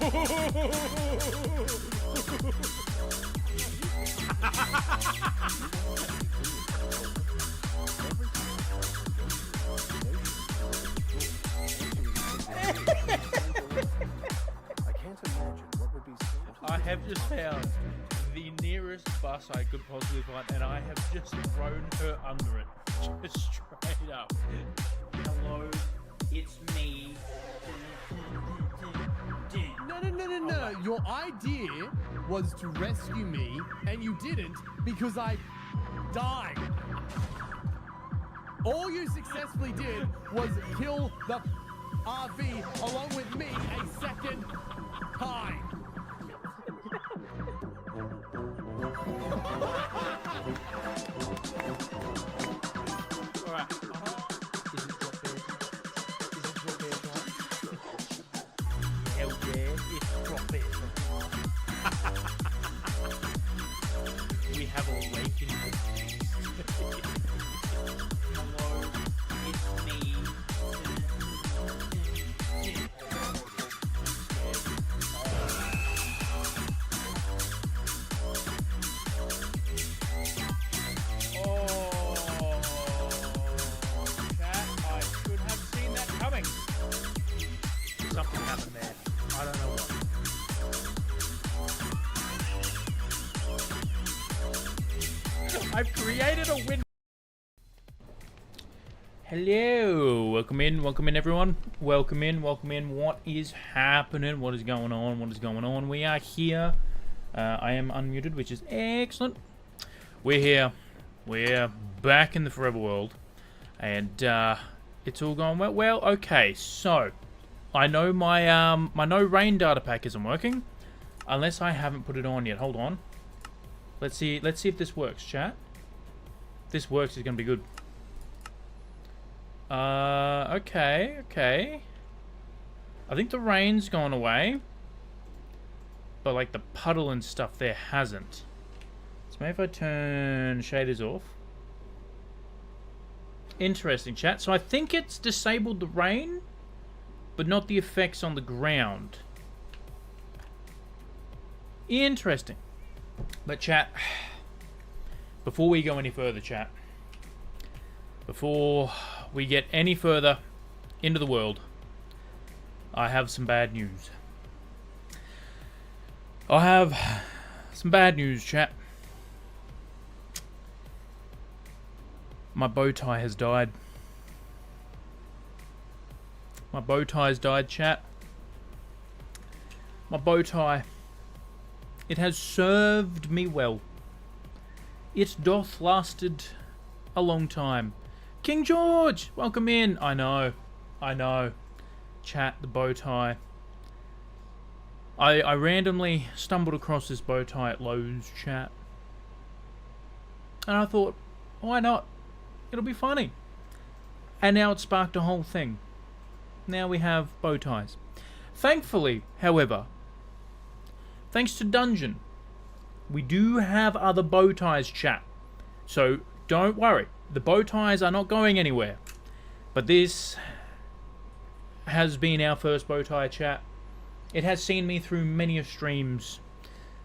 I have just found the nearest bus I could possibly find, and I have just thrown her under it. Just straight up. Hello, it's me. No. Your idea was to rescue me, and you didn't because I died. All you successfully did was kill the RV along with me a second time. Alright. Hell yeah, it's drop it. We have awakened. Hello, it's me. Something happened there. I don't know what. I've created a win. Hello. Welcome in everyone. Welcome in. What is happening? What is going on? We are here. I am unmuted, which is excellent. We're here. We're back in the forever world. And it's all going well. Well, okay, so I know my my no rain data pack isn't working, unless I haven't put it on yet. Hold on. Let's see if this works, chat. If this works, it's gonna be good. Okay. I think the rain's gone away, but like the puddle and stuff there hasn't. So maybe if I turn shaders off. Interesting, chat. So I think it's disabled the rain, but not the effects on the ground. Interesting. But chat, before we go any further, chat, before we get any further into the world, I have some bad news. I have some bad news, chat. My bow tie has died. My bow tie's died, chat. My bow tie. It has served me well. It doth lasted a long time. King George, welcome in. I know. Chat, the bow tie. I randomly stumbled across this bow tie at Lowe's, chat. And I thought, why not? It'll be funny. And now it sparked a whole thing. Now we have bow ties. Thankfully, however, thanks to Dungeon, we do have other bow ties, chat. So don't worry. The bow ties are not going anywhere. But this has been our first bow tie, chat. It has seen me through many of streams.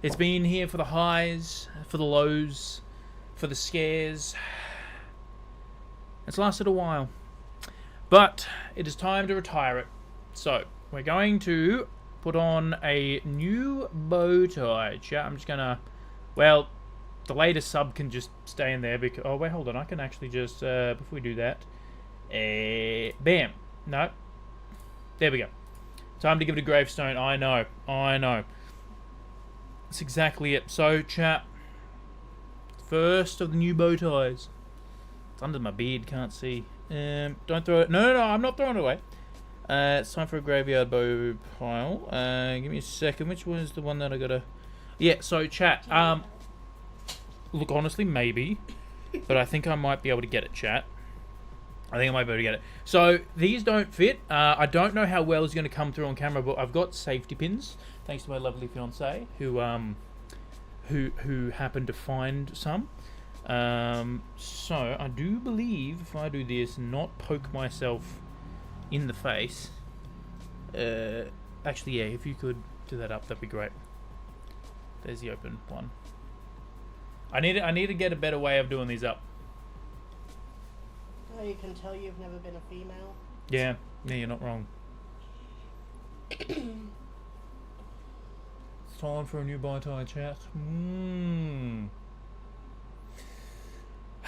It's been here for the highs, for the lows, for the scares. It's lasted a while. But it is time to retire it. So we're going to put on a new bow tie, chat. I'm just gonna, well, the latest sub can just stay in there because, oh wait, hold on, I can actually just before we do that, bam, no, there we go. Time to give it a gravestone. I know. That's exactly it. So chat, first of the new bow ties. It's under my beard, can't see. Don't throw it. No, I'm not throwing it away. It's time for a graveyard bow pile. Give me a second. Which one is the one that I gotta... Yeah, so chat. Look, honestly, maybe. But I think I might be able to get it, chat. So, these don't fit. I don't know how well it's going to come through on camera, but I've got safety pins. Thanks to my lovely fiancée, who happened to find some. So I do believe if I do this and not poke myself in the face, actually, yeah, if you could do that up. That'd be great. There's the open one. I need to get a better way of doing these up. Oh, you can tell you've never been a female. Yeah, you're not wrong. It's time for a new bow tie, chat.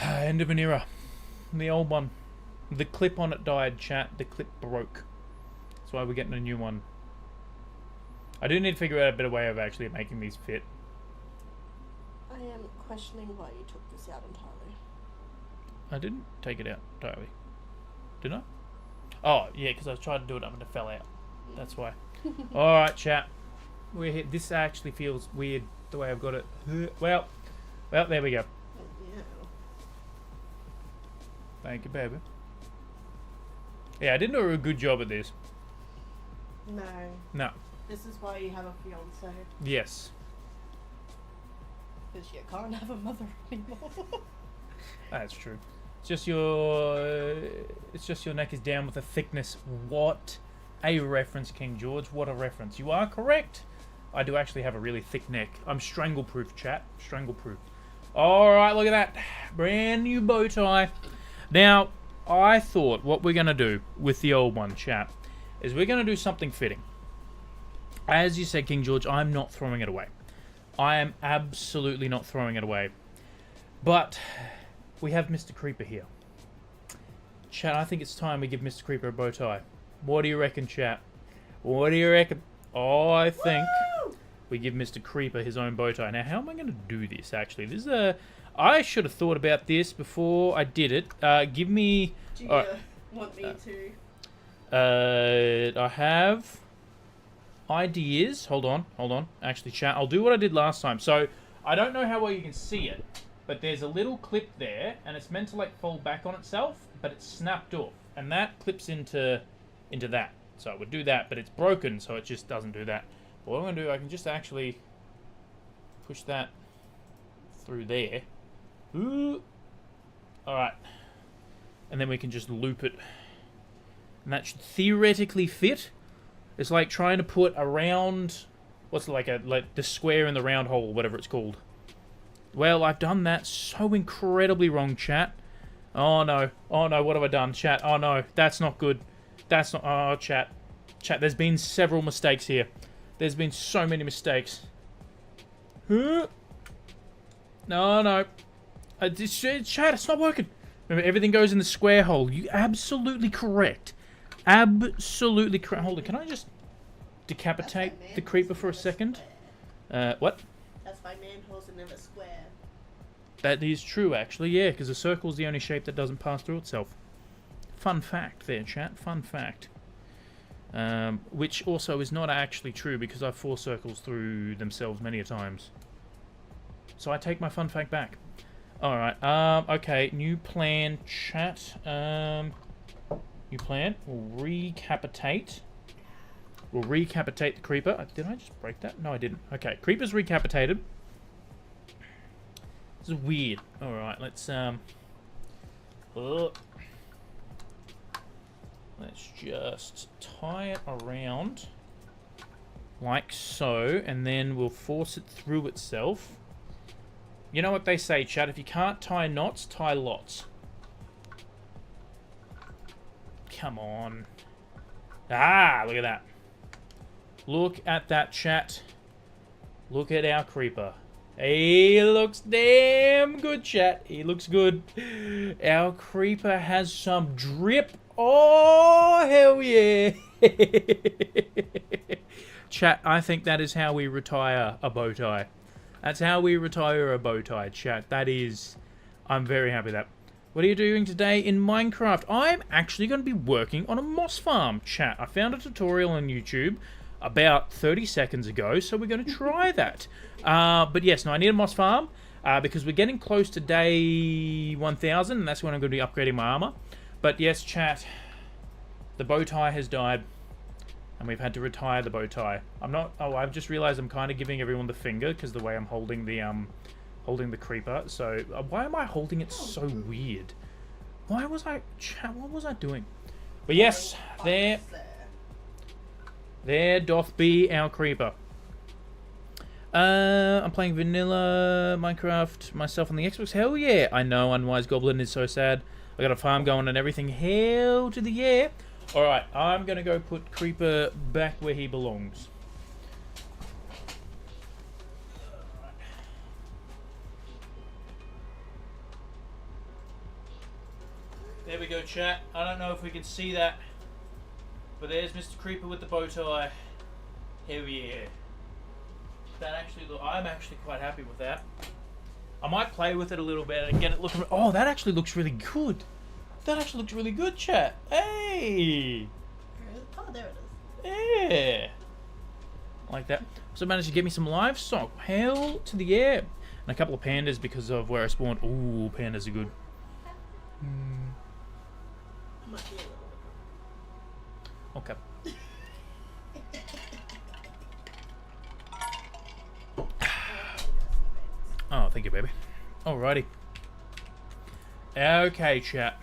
End of an era. The old one. The clip on it died, chat. The clip broke. That's why we're getting a new one. I do need to figure out a better way of actually making these fit. I am questioning why you took this out entirely. I didn't take it out entirely. Did I? Oh, yeah, because I was trying to do it up and it fell out. That's why. Alright, chat. We're here. This actually feels weird the way I've got it. Well, there we go. Yeah. Thank you, baby. Yeah, I didn't do a good job at this. No. No. This is why you have a fiance. Yes. Because you can't have a mother anymore. That's true. It's just your neck is down with a thickness. What a reference, King George. What a reference. You are correct. I do actually have a really thick neck. I'm strangle-proof, chat. Strangle-proof. Alright, look at that. Brand new bow tie. Now, I thought what we're going to do with the old one, chat, is we're going to do something fitting. As you said, King George, I'm not throwing it away. I am absolutely not throwing it away. But we have Mr. Creeper here. Chat, I think it's time we give Mr. Creeper a bow tie. What do you reckon, chat? What do you reckon? Oh, I think we give Mr. Creeper his own bow tie. Now, how am I going to do this, actually? This is a... I should have thought about this before I did it. Give me... Do you want me to? I have ideas. Hold on. Actually, chat, I'll do what I did last time. So, I don't know how well you can see it, but there's a little clip there, and it's meant to, like, fold back on itself, but it's snapped off. And that clips into that. So it would do that, but it's broken, so it just doesn't do that. But what I'm going to do, I can just actually push that through there. Ooh. Alright. And then we can just loop it. And that should theoretically fit. It's like trying to put a round... What's like the square in the round hole, whatever it's called. Well, I've done that so incredibly wrong, chat. Oh no, what have I done, chat? Oh no, that's not good. That's not... Oh, chat, there's been several mistakes here. There's been so many mistakes. No. Chat, it's not working. Remember, everything goes in the square hole. You absolutely correct. Absolutely correct. Hold on, can I just decapitate the creeper for a second? What? That's why manholes are never square. That is true, actually, yeah, because a circle is the only shape that doesn't pass through itself. Fun fact there, chat. Fun fact. Which also is not actually true, because I've forced circles through themselves many a times. So I take my fun fact back. Alright, okay, new plan, chat. New plan. We'll recapitate. We'll recapitate the creeper. Did I just break that? No, I didn't. Okay, creeper's recapitated. This is weird. Alright, let's just tie it around like so, and then we'll force it through itself. You know what they say, chat? If you can't tie knots, tie lots. Come on. Ah, look at that. Look at that, chat. Look at our creeper. He looks damn good, chat. He looks good. Our creeper has some drip. Oh, hell yeah. Chat, I think that is how we retire a bow tie. That's how we retire a bow tie, chat. That is... I'm very happy with that. What are you doing today in Minecraft? I'm actually going to be working on a moss farm, chat. I found a tutorial on YouTube about 30 seconds ago, so we're going to try that. But yes, no, I need a moss farm because we're getting close to day 1000, and that's when I'm going to be upgrading my armor. But yes, chat, the bow tie has died, and we've had to retire the bow tie. I'm not... Oh, I've just realized I'm kind of giving everyone the finger because the way I'm holding the creeper. So why am I holding it so weird? Why was I... Chat, what was I doing? But yes, there doth be our creeper. I'm playing vanilla Minecraft myself on the Xbox. Hell yeah. I know, Unwise Goblin is so sad. I got a farm going and everything. Hell to the yeah. Alright, I'm going to go put Creeper back where he belongs. There we go, chat. I don't know if we can see that, but there's Mr. Creeper with the bow tie. Hell yeah. That actually I'm actually quite happy with that. I might play with it a little bit and get it looking. Oh, that actually looks really good. That actually looks really good, chat. Hey. Oh, there it is. Yeah. Like that. So I managed to get me some livestock. Hell to the air. And a couple of pandas because of where I spawned. Ooh, pandas are good. Might be a little Okay. Oh, thank you, baby. Alrighty. Okay, chat.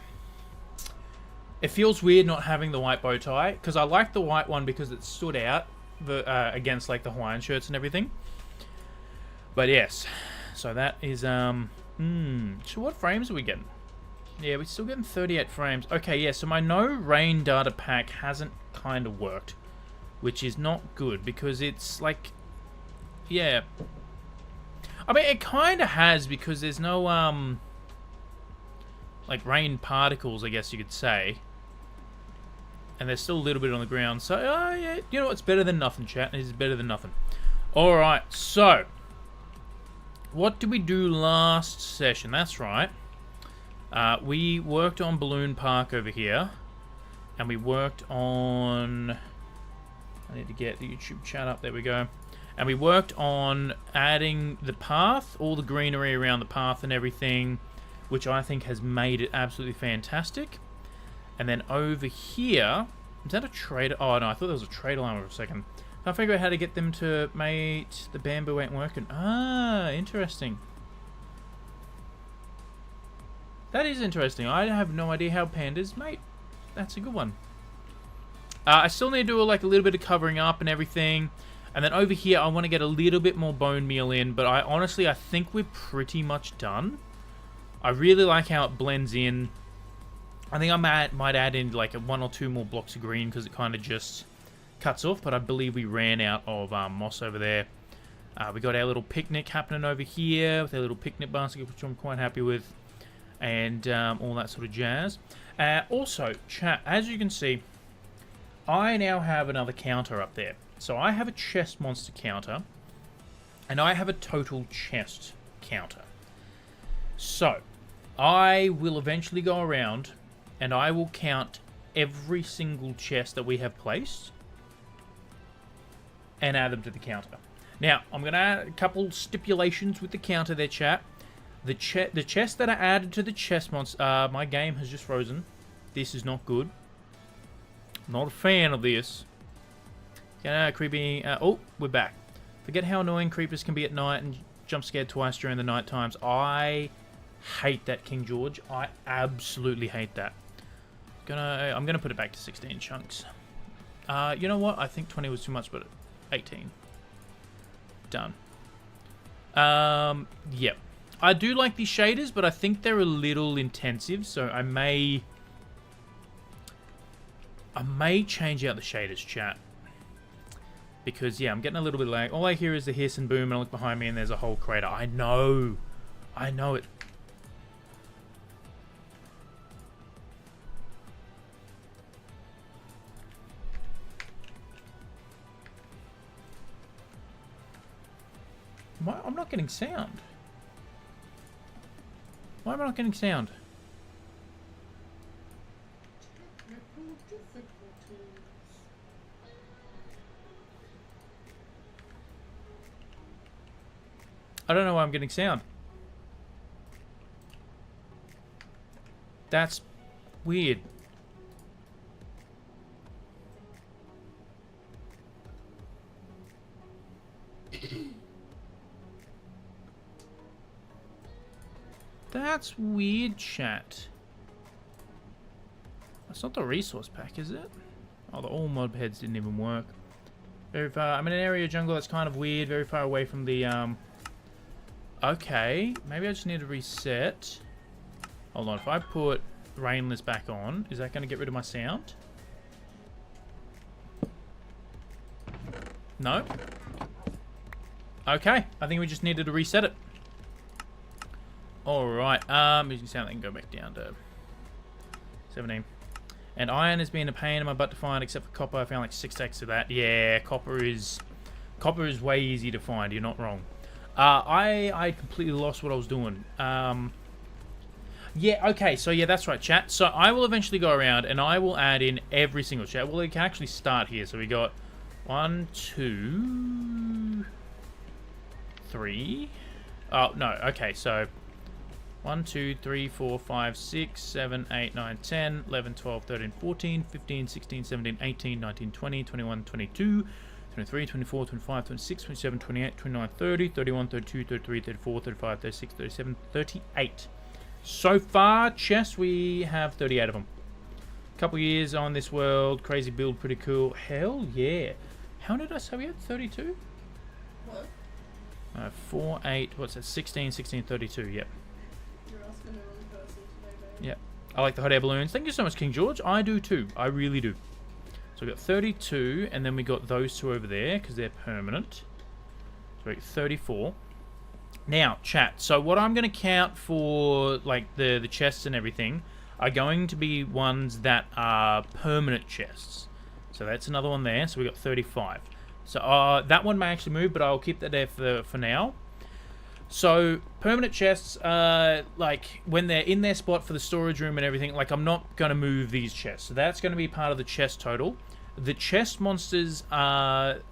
It feels weird not having the white bow tie, because I like the white one because it stood out against like the Hawaiian shirts and everything. But yes, so that is so what frames are we getting? Yeah, we're still getting 38 frames. Okay, yeah, so my no rain data pack hasn't kind of worked, which is not good because it's like, yeah. I mean, it kind of has because there's no, like rain particles, I guess you could say. And there's still a little bit on the ground. So, yeah, you know what's better than nothing, chat? It is better than nothing. Alright, so. What did we do last session? That's right. We worked on Balloon Park over here. And we worked on... I need to get the YouTube chat up. There we go. And we worked on adding the path, all the greenery around the path and everything, which I think has made it absolutely fantastic. And then over here, is that a trader? Oh no, I thought there was a trader line for a second. I figure out how to get them to mate. The bamboo ain't working. Ah, interesting. That is interesting. I have no idea how pandas mate. That's a good one. I still need to do like a little bit of covering up and everything. And then over here, I want to get a little bit more bone meal in. But I think we're pretty much done. I really like how it blends in. I think I might add in like one or two more blocks of green because it kind of just cuts off. But I believe we ran out of moss over there. We got our little picnic happening over here with our little picnic basket, which I'm quite happy with. And all that sort of jazz. Also, chat, as you can see, I now have another counter up there. So I have a chest monster counter, and I have a total chest counter. So, I will eventually go around, and I will count every single chest that we have placed, and add them to the counter. Now, I'm going to add a couple stipulations with the counter there, chat. The chests that are added to the chest monster... my game has just frozen. This is not good. Not a fan of this. Creepy. Oh, we're back. Forget how annoying creepers can be at night and jump scared twice during the night times. I hate that, King George. I absolutely hate that. I'm gonna put it back to 16 chunks. You know what? I think 20 was too much, but 18. Done. Yep. I do like these shaders, but I think they're a little intensive, so I may change out the shaders, chat. Because, yeah, I'm getting a little bit of lag. All I hear is the hiss and boom, and I look behind me and there's a whole crater. I know. I know it. I'm not getting sound. Why am I not getting sound? I don't know why I'm getting sound. That's weird. That's weird, chat. That's not the resource pack, is it? Oh, the all mod heads didn't even work. Very far. I'm in an area of jungle that's kind of weird. Very far away from the, Okay. Maybe I just need to reset. Hold on. If I put Rainless back on, is that going to get rid of my sound? No? Okay. I think we just needed to reset it. Alright. Music sound, I can go back down to 17. And iron has been a pain in my butt to find, except for copper. I found like 6 stacks of that. Yeah, copper is way easy to find. You're not wrong. I completely lost what I was doing. Yeah, okay, so yeah, that's right, chat. So I will eventually go around and I will add in every single chat. Well, we can actually start here. So we got 1, 2, 3. Oh, no, okay, so 1, 2, 3, 4, 5, 6, 7, 8, 9, 10, 11, 12, 13, 14, 15, 16, 17, 18, 19, 20, 21, 22, 23, 24, 25, 26, 27, 28, 29, 30, 31, 32, 33, 34, 35, 36, 37, 38. So far, chests, we have 38 of them. Couple years on this world, crazy build, pretty cool. Hell yeah. How did I say we had 32? What? 4, 8, what's that? 16, 16, 32, yep. You're asking the wrong person today, babe. Yep. I like the hot air balloons. Thank you so much, King George. I do too. I really do. So we got 32, and then we got those two over there, because they're permanent. So we got 34. Now, chat, so what I'm going to count for, like, the chests and everything are going to be ones that are permanent chests. So that's another one there. So we got 35. So that one may actually move, but I'll keep that there for now. So permanent chests, like when they're in their spot for the storage room and everything, like I'm not going to move these chests. So that's going to be part of the chest total. The chest monsters, the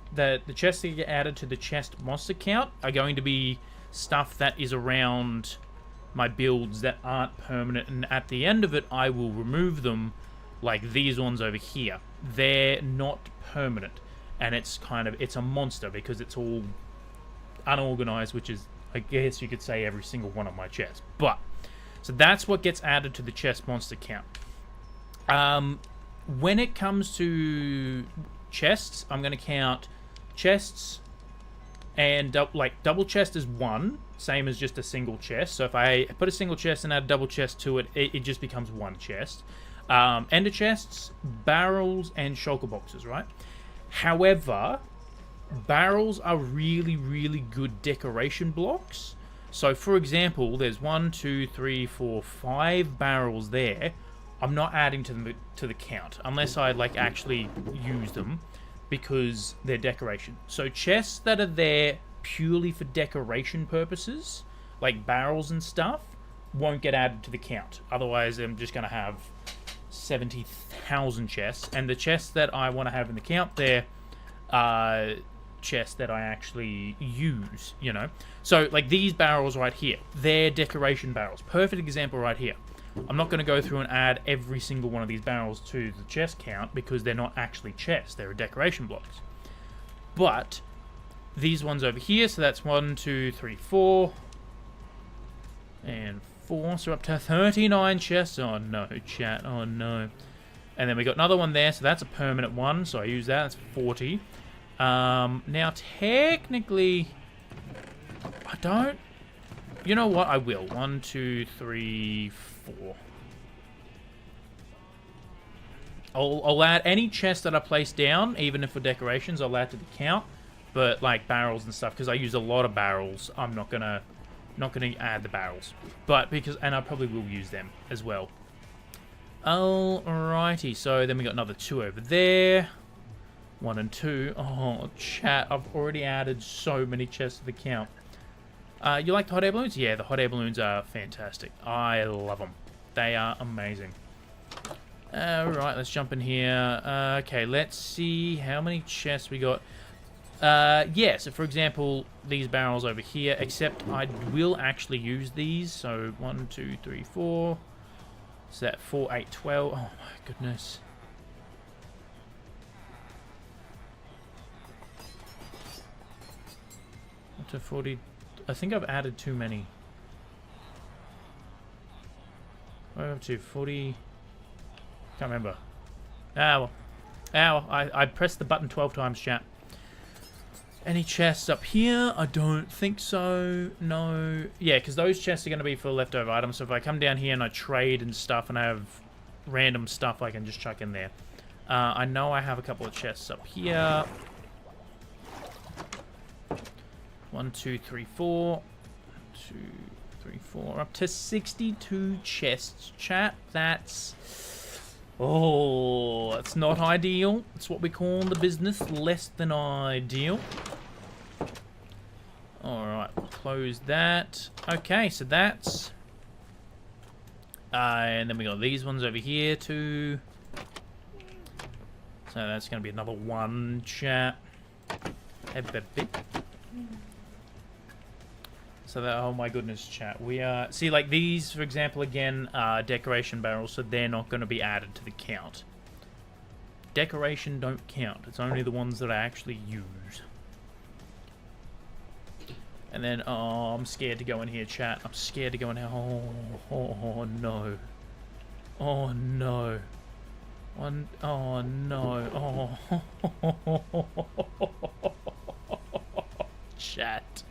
chests that get added to the chest monster count are going to be stuff that is around my builds that aren't permanent, and at the end of it I will remove them, like these ones over here. They're not permanent, and it's a monster because it's all unorganized, which is, I guess you could say, every single one of my chests. But so that's what gets added to the chest monster count. When it comes to chests, I'm going to count chests. And double chest is 1, same as just a single chest. So if I put a single chest and add a double chest to it, it just becomes 1 chest. Ender chests, barrels, and shulker boxes, right? However, barrels are really, really good decoration blocks. So for example, there's 1, 2, 3, 4, 5 barrels there. I'm not adding to the count unless I actually use them, because they're decoration. So chests that are there purely for decoration purposes, like barrels and stuff, won't get added to the count. Otherwise, I'm just going to have 70,000 chests. And the chests that I want to have in the count there are chests that I actually use, you know. So, like these barrels right here, they're decoration barrels. Perfect example right here. I'm not going to go through and add every single one of these barrels to the chest count because they're not actually chests. They're decoration blocks. But these ones over here, so that's 1, 2, 3, 4. And 4, so up to 39 chests. Oh no, chat, oh no. And then we got another one there, so that's a permanent one, so I use that, that's 40. Now technically, I don't... You know what, I will. 1, 2, 3, 4. I'll add any chest that I place down, even if for decorations, I'll add to the count. But like barrels and stuff, because I use a lot of barrels, I'm not gonna add the barrels. But and I probably will use them as well. Alrighty, so then we got another 2 over there. 1 and 2. Oh, chat, I've already added so many chests to the count. You like the hot air balloons? Yeah, the hot air balloons are fantastic. I love them. They are amazing. Alright, let's jump in here. Okay, let's see how many chests we got. Yeah, so for example, these barrels over here, except I will actually use these. So 1, 2, 3, 4. So that 4, 8, 12. Oh my goodness. Up to 40. I think I've added too many. We're up to 40. Can't remember. Ah, well. Ow, I pressed the button 12 times, chat. Any chests up here? I don't think so. No. Yeah, because those chests are going to be for leftover items. So if I come down here and I trade and stuff and I have random stuff I can just chuck in there. I know I have a couple of chests up here. 1, 2, 3, 4. 2, 3, 4. Up to 62 chests, chat. That's... Oh, that's not ideal. It's what we call in the business less than ideal. Alright, we'll close that. Okay, so that's... and then we got these ones over here too. So that's going to be another 1, chat. So that, oh my goodness, chat. We are, see, like these, for example, again, are decoration barrels, so they're not going to be added to the count. Decoration don't count. It's only the ones that I actually use. And then, oh, I'm scared to go in here, chat. I'm scared to go in here. Oh no. Oh no. Oh no. Oh. Chat.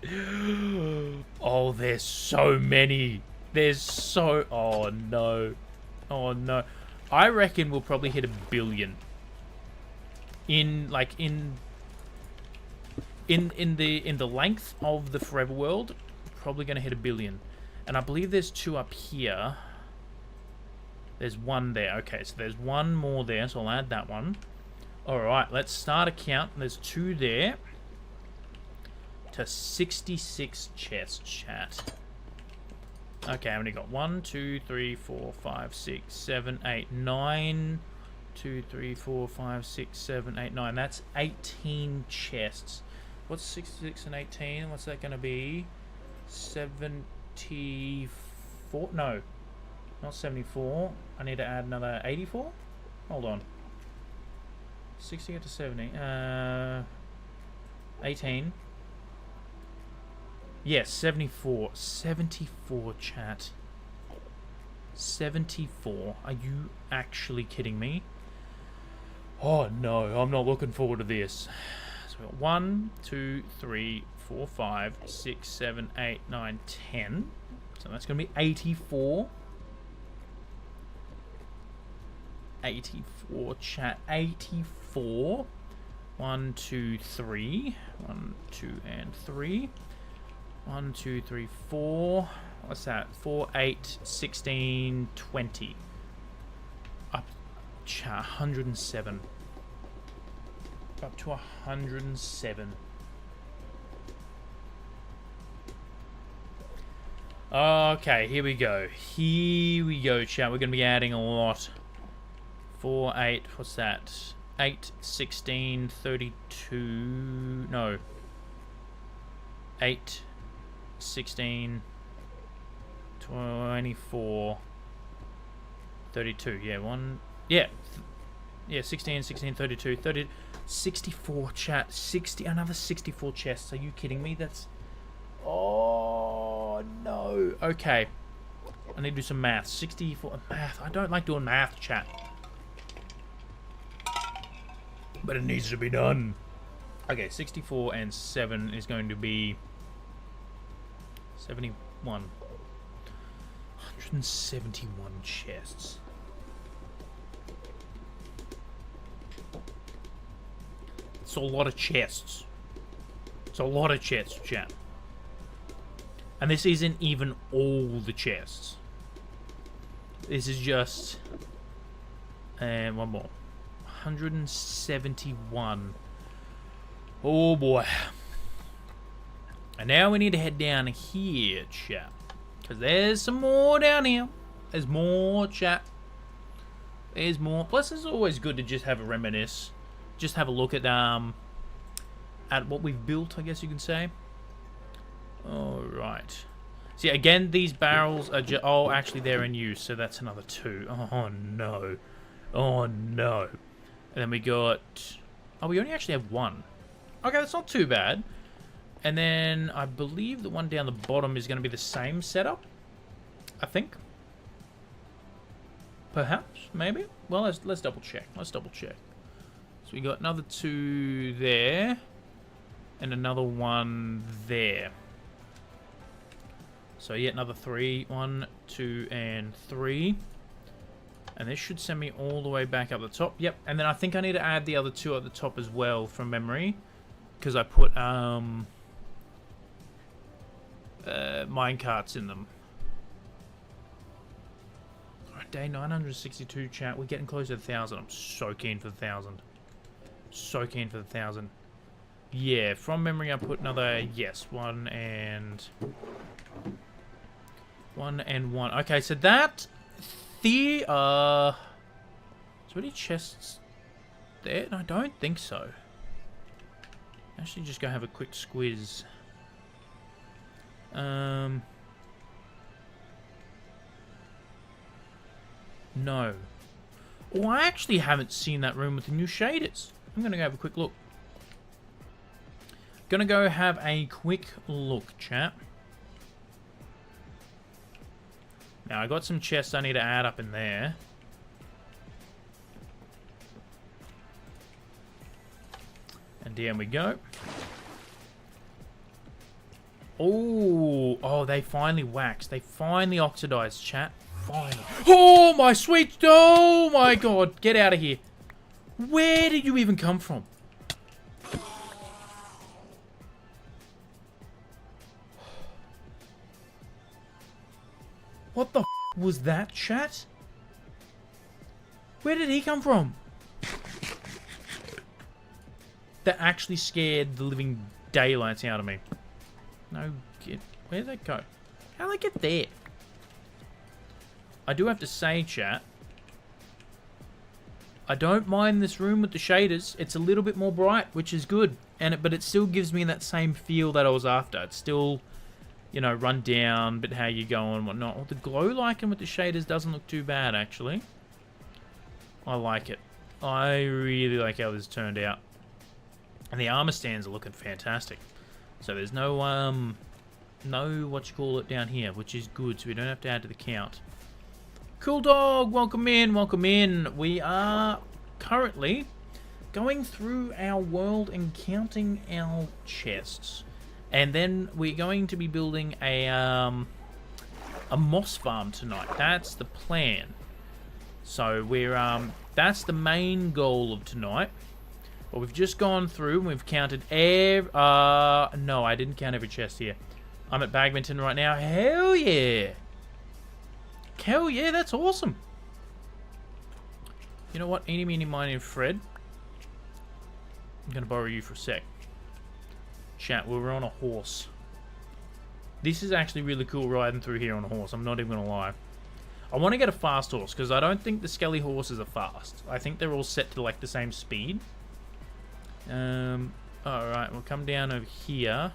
Oh, there's so many. There's so... Oh no. Oh no. I reckon we'll probably hit 1 billion. In the length of the Forever World, probably going to hit 1 billion. And I believe there's 2 up here. There's 1 there. Okay, so there's 1 more there, so I'll add that one. Alright, let's start a count. There's 2 there. To 66 chests, chat. Okay, I've only got 1, 2, 3, 4, 5, 6, 7, 8, 9. 2, 3, 4, 5, 6, 7, 8, 9. That's 18 chests. What's 66 and 18? What's that going to be? 74? No, not 74. I need to add another 84? Hold on. 60 to 70. 18. Yes, 74. 74, chat. 74. Are you actually kidding me? Oh no, I'm not looking forward to this. So we've got 1, 2, 3, 4, 5, 6, 7, 8, 9, 10. So that's going to be 84. 84, chat. 84. 1, 2, 3. 1, 2, and 3. 1, 2, 3, 4. What's that? 4, 8, 16, 20. Up to 107. Up to 107. Okay, here we go. Here we go, chat. We're going to be adding a lot. 4, 8, what's that? 8, 16, 32. No. 8, 16, 24, 32. Yeah, one. Yeah. Yeah, 16, 16, 32, 30, 64, chat. 60, another 64 chests. Are you kidding me? That's... Oh, no. Okay. I need to do some math. 64, math. I don't like doing math, chat. But it needs to be done. Okay, 64 and 7 is going to be 71. 171 chests. It's a lot of chests. It's a lot of chests, chat. And this isn't even all the chests. This is just... And one more. 171. Oh boy. And now we need to head down here, chat. Because there's some more down here. There's more, chat. There's more. Plus, it's always good to just have a reminisce. Just have a look at what we've built, I guess you can say. Alright. See, again, these barrels are just... Oh, actually, they're in use, so that's another 2. Oh, no. Oh, no. And then we got... Oh, we only actually have 1. Okay, that's not too bad. And then I believe the one down the bottom is going to be the same setup. I think. Perhaps, maybe. Well, let's double check. Let's double check. So we got another 2 there. and another one there. So yet another 3. 1, 2, and 3. And this should send me all the way back up the top. Yep, and then I think I need to add the other 2 at the top as well from memory. Because I put minecarts in them. Alright, day 962, chat. We're getting close to 1,000. I'm so keen for the 1,000. So keen for the 1,000. Yeah, from memory I put another, yes, 1 and 1. Okay, so that... is there any chests there? No, I don't think so. Actually, just go have a quick squiz. No. Oh, I actually haven't seen that room with the new shaders. I'm gonna go have a quick look. Gonna go have a quick look, chat. Now, I got some chests I need to add up in there. And down we go. Oh, they finally waxed. They finally oxidized, chat. Finally. Oh, my sweet... Oh, my God. Get out of here. Where did you even come from? What the f was that, chat? Where did he come from? That actually scared the living daylights out of me. No, where'd they go? How'd they get there? I do have to say, chat, I don't mind this room with the shaders. It's a little bit more bright, which is good. But it still gives me that same feel that I was after. It's still... you know, run down, but how you go and whatnot. Well, the glow lichen with the shaders doesn't look too bad, actually. I like it. I really like how this turned out. And the armor stands are looking fantastic. So there's no, what you call it down here, which is good, so we don't have to add to the count. Cool Dog, welcome in, welcome in. We are currently going through our world and counting our chests. And then we're going to be building a moss farm tonight. That's the plan. So we're that's the main goal of tonight. But we've just gone through and we've counted every... no, I didn't count every chest here. I'm at Bagminton right now. Hell yeah! Hell yeah, that's awesome. You know what? Eeny, meeny, miny, Fred. I'm going to borrow you for a sec. Chat, we were on a horse. This is actually really cool riding through here on a horse. I'm not even going to lie. I want to get a fast horse because I don't think the skelly horses are fast. I think they're all set to like the same speed. Alright, we'll come down over here.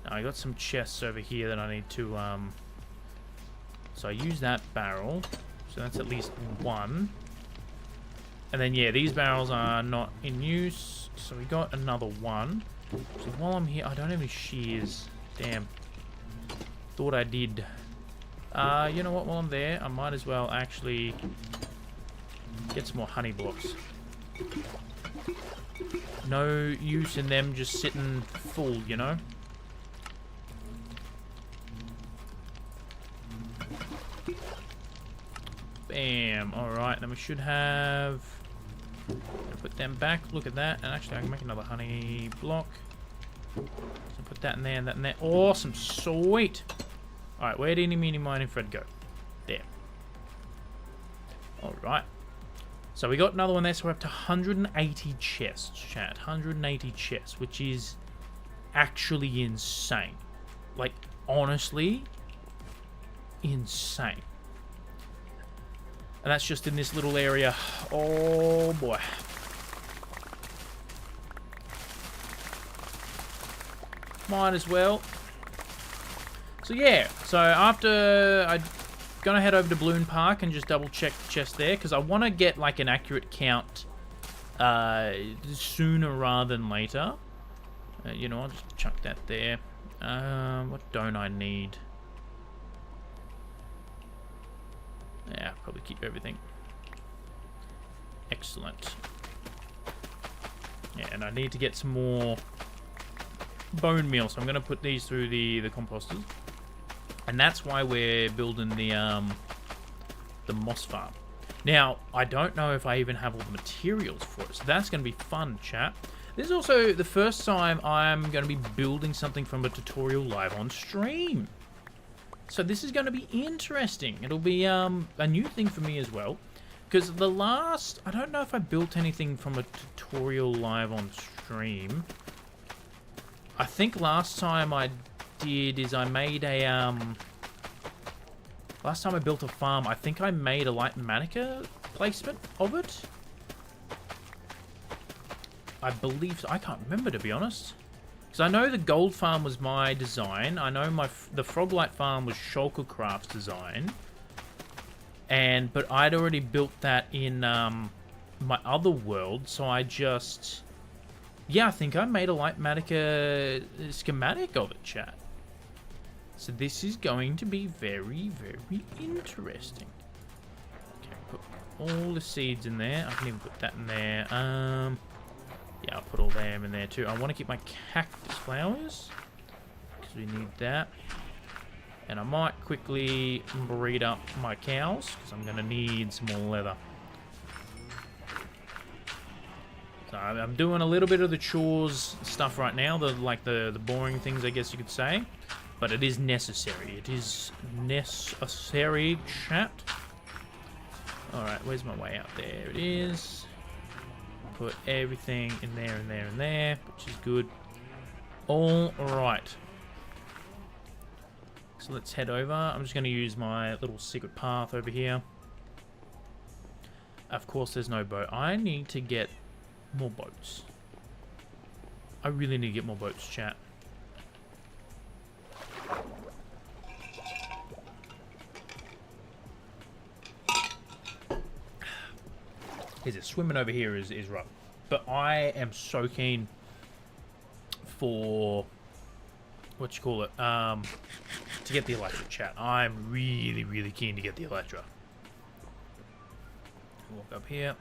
Now, I got some chests over here that I need to, so I use that barrel. So that's at least 1. And then, yeah, these barrels are not in use. So we got another 1. So while I'm here, I don't have any shears. Damn. Thought I did. You know what? While I'm there, I might as well actually get some more honey blocks. No use in them just sitting full, you know? Bam. Alright, then we should have... put them back. Look at that. And actually, I can make another honey block. So put that in there and that in there. Awesome. Sweet. Alright, where did Eeny, Meeny, Miny, Fred go? There. Alright. So we got another one there, so we're up to 180 chests, chat. 180 chests, which is actually insane. Like, honestly, insane. And that's just in this little area. Oh, boy. Might as well. So, yeah. So, after I'm going to head over to Balloon Park and just double check the chest there. Because I want to get, like, an accurate count sooner rather than later. You know, I'll just chuck that there. What don't I need? Yeah, probably keep everything. Excellent. Yeah, and I need to get some more bone meal, so I'm going to put these through the composters. And that's why we're building the moss farm. Now, I don't know if I even have all the materials for it, so that's going to be fun, chat. This is also the first time I'm going to be building something from a tutorial live on stream. So this is going to be interesting. It'll be a new thing for me as well. Because the last... I don't know if I built anything from a tutorial live on stream. I think last time I did is I made a... Last time I built a farm, I think I made a light manica placement of it. I believe so. I can't remember, to be honest. Because I know the gold farm was my design. I know the Froglight farm was Shulker Craft's design. But I'd already built that in my other world, so I just... Yeah, I think I made a light manica schematic of it, chat. So this is going to be very, very interesting. Okay, put all the seeds in there. I can even put that in there. Yeah, I'll put all them in there too. I want to keep my cactus flowers, because we need that. And I might quickly breed up my cows, because I'm going to need some more leather. So I'm doing a little bit of the chores stuff right now, the boring things, I guess you could say. But it is necessary. It is necessary, chat. Alright, where's my way out? There it is. Put everything in there and there and there, which is good. Alright. So let's head over. I'm just going to use my little secret path over here. Of course, there's no boat. I need to get more boats. I really need to get more boats, chat. Is it swimming over here is rough. But I am so keen for what you call it, to get the Elytra, chat. I'm really, really keen to get the Elytra. Walk up here.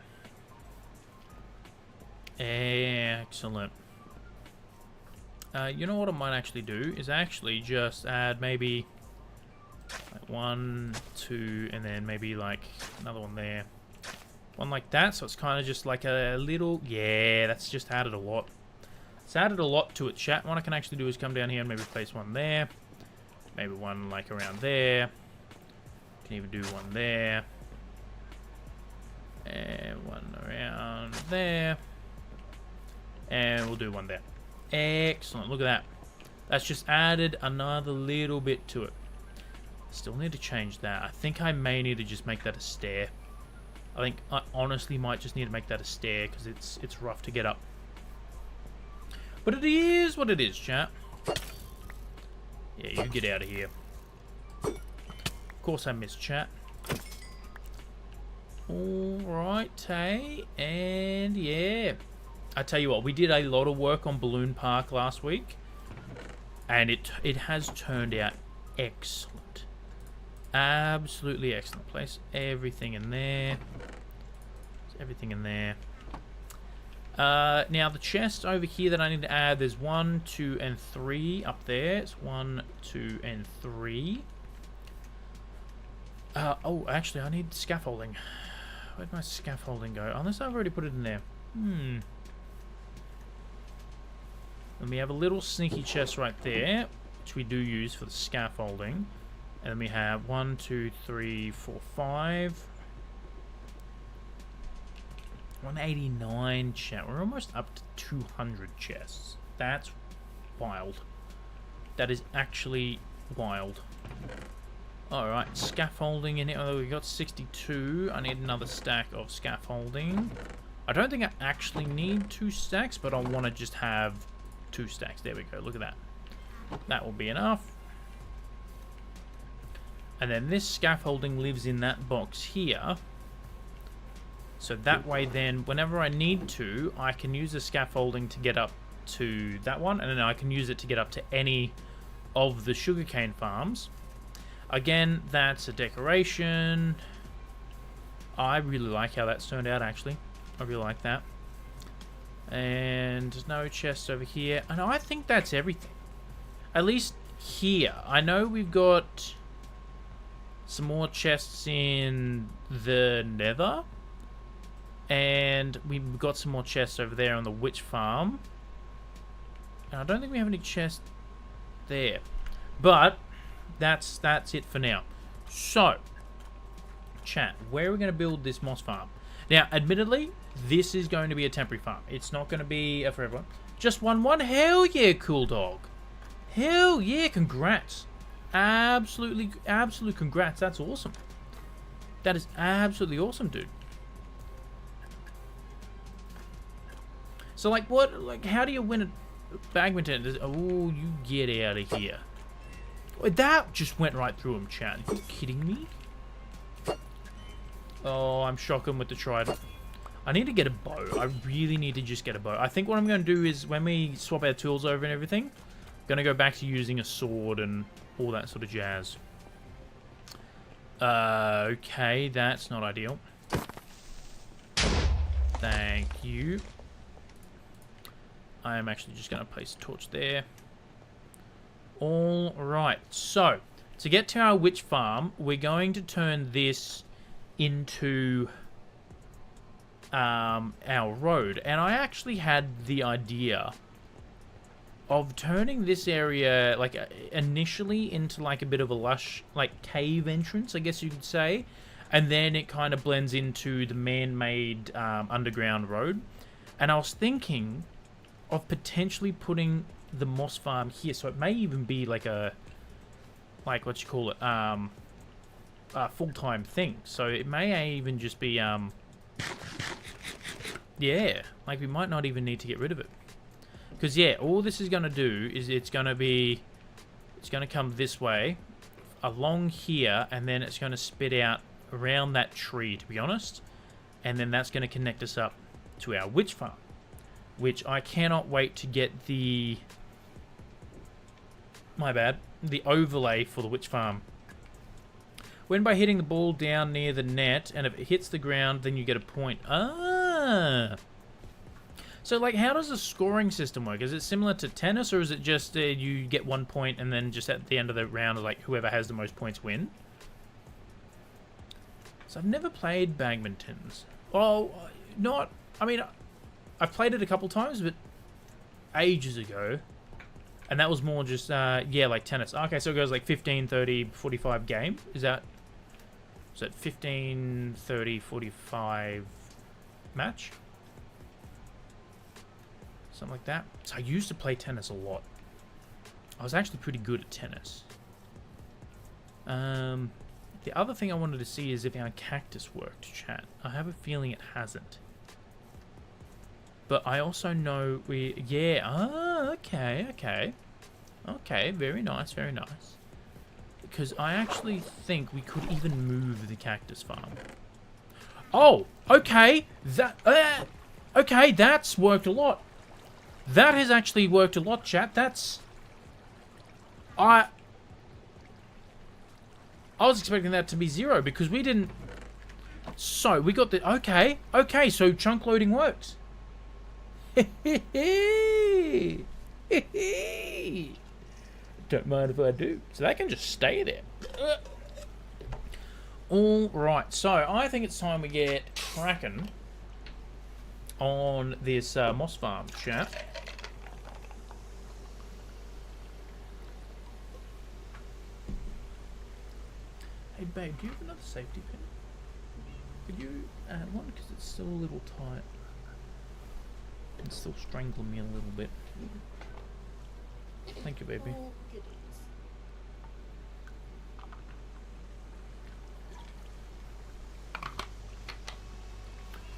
Excellent. You know what I might actually do is actually just add maybe like 1, 2, and then maybe like another one there. One like that, so it's kind of just like a little... Yeah, that's just added a lot. It's added a lot to it, chat. What I can actually do is come down here and maybe place one there. Maybe one like around there. Can even do one there. And one around there. And we'll do one there. Excellent, look at that. That's just added another little bit to it. Still need to change that. I think I may need to just make that a stair. I think I honestly might just need to make that a stair because it's rough to get up. But it is what it is, chat. Yeah, you get out of here. Of course I missed chat. Alright, hey. And yeah. I tell you what, we did a lot of work on Balloon Park last week. And it has turned out excellent. Absolutely excellent. Place everything in there. Everything in there. Now the chest over here that I need to add, there's 1, 2, and 3 up there. It's 1, 2, and 3. Oh, actually, I need scaffolding. Where'd my scaffolding go? Unless I've already put it in there. And we have a little sneaky chest right there, which we do use for the scaffolding. And then we have 1, 2, 3, 4, 5. 189 chat. We're almost up to 200 chests. That's wild. That is actually wild. Alright, scaffolding in it. Oh, we got 62. I need another stack of scaffolding. I don't think I actually need 2 stacks, but I want to just have 2 stacks. There we go. Look at that. That will be enough. And then this scaffolding lives in that box here. So that way then, whenever I need to, I can use the scaffolding to get up to that one. And then I can use it to get up to any of the sugarcane farms. Again, that's a decoration. I really like how that's turned out, actually. I really like that. And And no chests over here. And I think that's everything. At least here. I know we've got some more chests in the nether. And we've got some more chests over there on the witch farm. And I don't think we have any chests there. But that's it for now. So, chat, where are we going to build this moss farm? Now, admittedly, this is going to be a temporary farm. It's not going to be a forever one. Just one. Hell yeah, cool dog. Hell yeah, congrats. Absolute congrats. That's awesome. That is absolutely awesome, dude. So, like, how do you win a badminton? Oh, you get out of here. That just went right through him, chat. Are you kidding me? Oh, I'm shocking with the trident. I need to get a bow. I really need to just get a bow. I think what I'm going to do is, when we swap our tools over and everything, I'm going to go back to using a sword and all that sort of jazz. Okay, that's not ideal. Thank you. I am actually just going to place a torch there. Alright, so, to get to our witch farm, we're going to turn this into our road. And I actually had the idea of turning this area, like, initially into, like, a bit of a lush, like, cave entrance, I guess you could say. And then it kind of blends into the man-made underground road. And I was thinking of potentially putting the moss farm here, so it may even be like a, like, what you call it, a full-time thing. So it may even just be, yeah, like, we might not even need to get rid of it. Because, yeah, all this is going to do is it's going to come this way, along here, and then it's going to spit out around that tree, to be honest. And then that's going to connect us up to our witch farm, which I cannot wait to get the, the overlay for the witch farm. When by hitting the ball down near the net, and if it hits the ground, then you get a point. Ah! So, like, how does the scoring system work? Is it similar to tennis, or is it just you get 1 point, and then just at the end of the round, like, whoever has the most points win? So I've never played badmintons. Oh, not... I mean, I've played it a couple times, but ages ago. And that was more just, yeah, like tennis. Okay, so it goes like 15, 30, 45 game. Is that 15, 30, 45 match? Something like that. So I used to play tennis a lot. I was actually pretty good at tennis. The other thing I wanted to see is if our cactus worked, chat. I have a feeling it hasn't. But I also know okay, very nice, very nice. Because I actually think we could even move the cactus farm. Oh, okay, okay, that's worked a lot. That has actually worked a lot, chat. I was expecting that to be 0 because we didn't. So we got the okay, so chunk loading works. Don't mind if I do. So that can just stay there. Alright, so I think it's time we get cracking on this moss farm, chat. Hey babe, do you have another safety pin? Could you add one? Because it's still a little tight. It's still strangling me a little bit. Thank you, baby. Oh, goodies.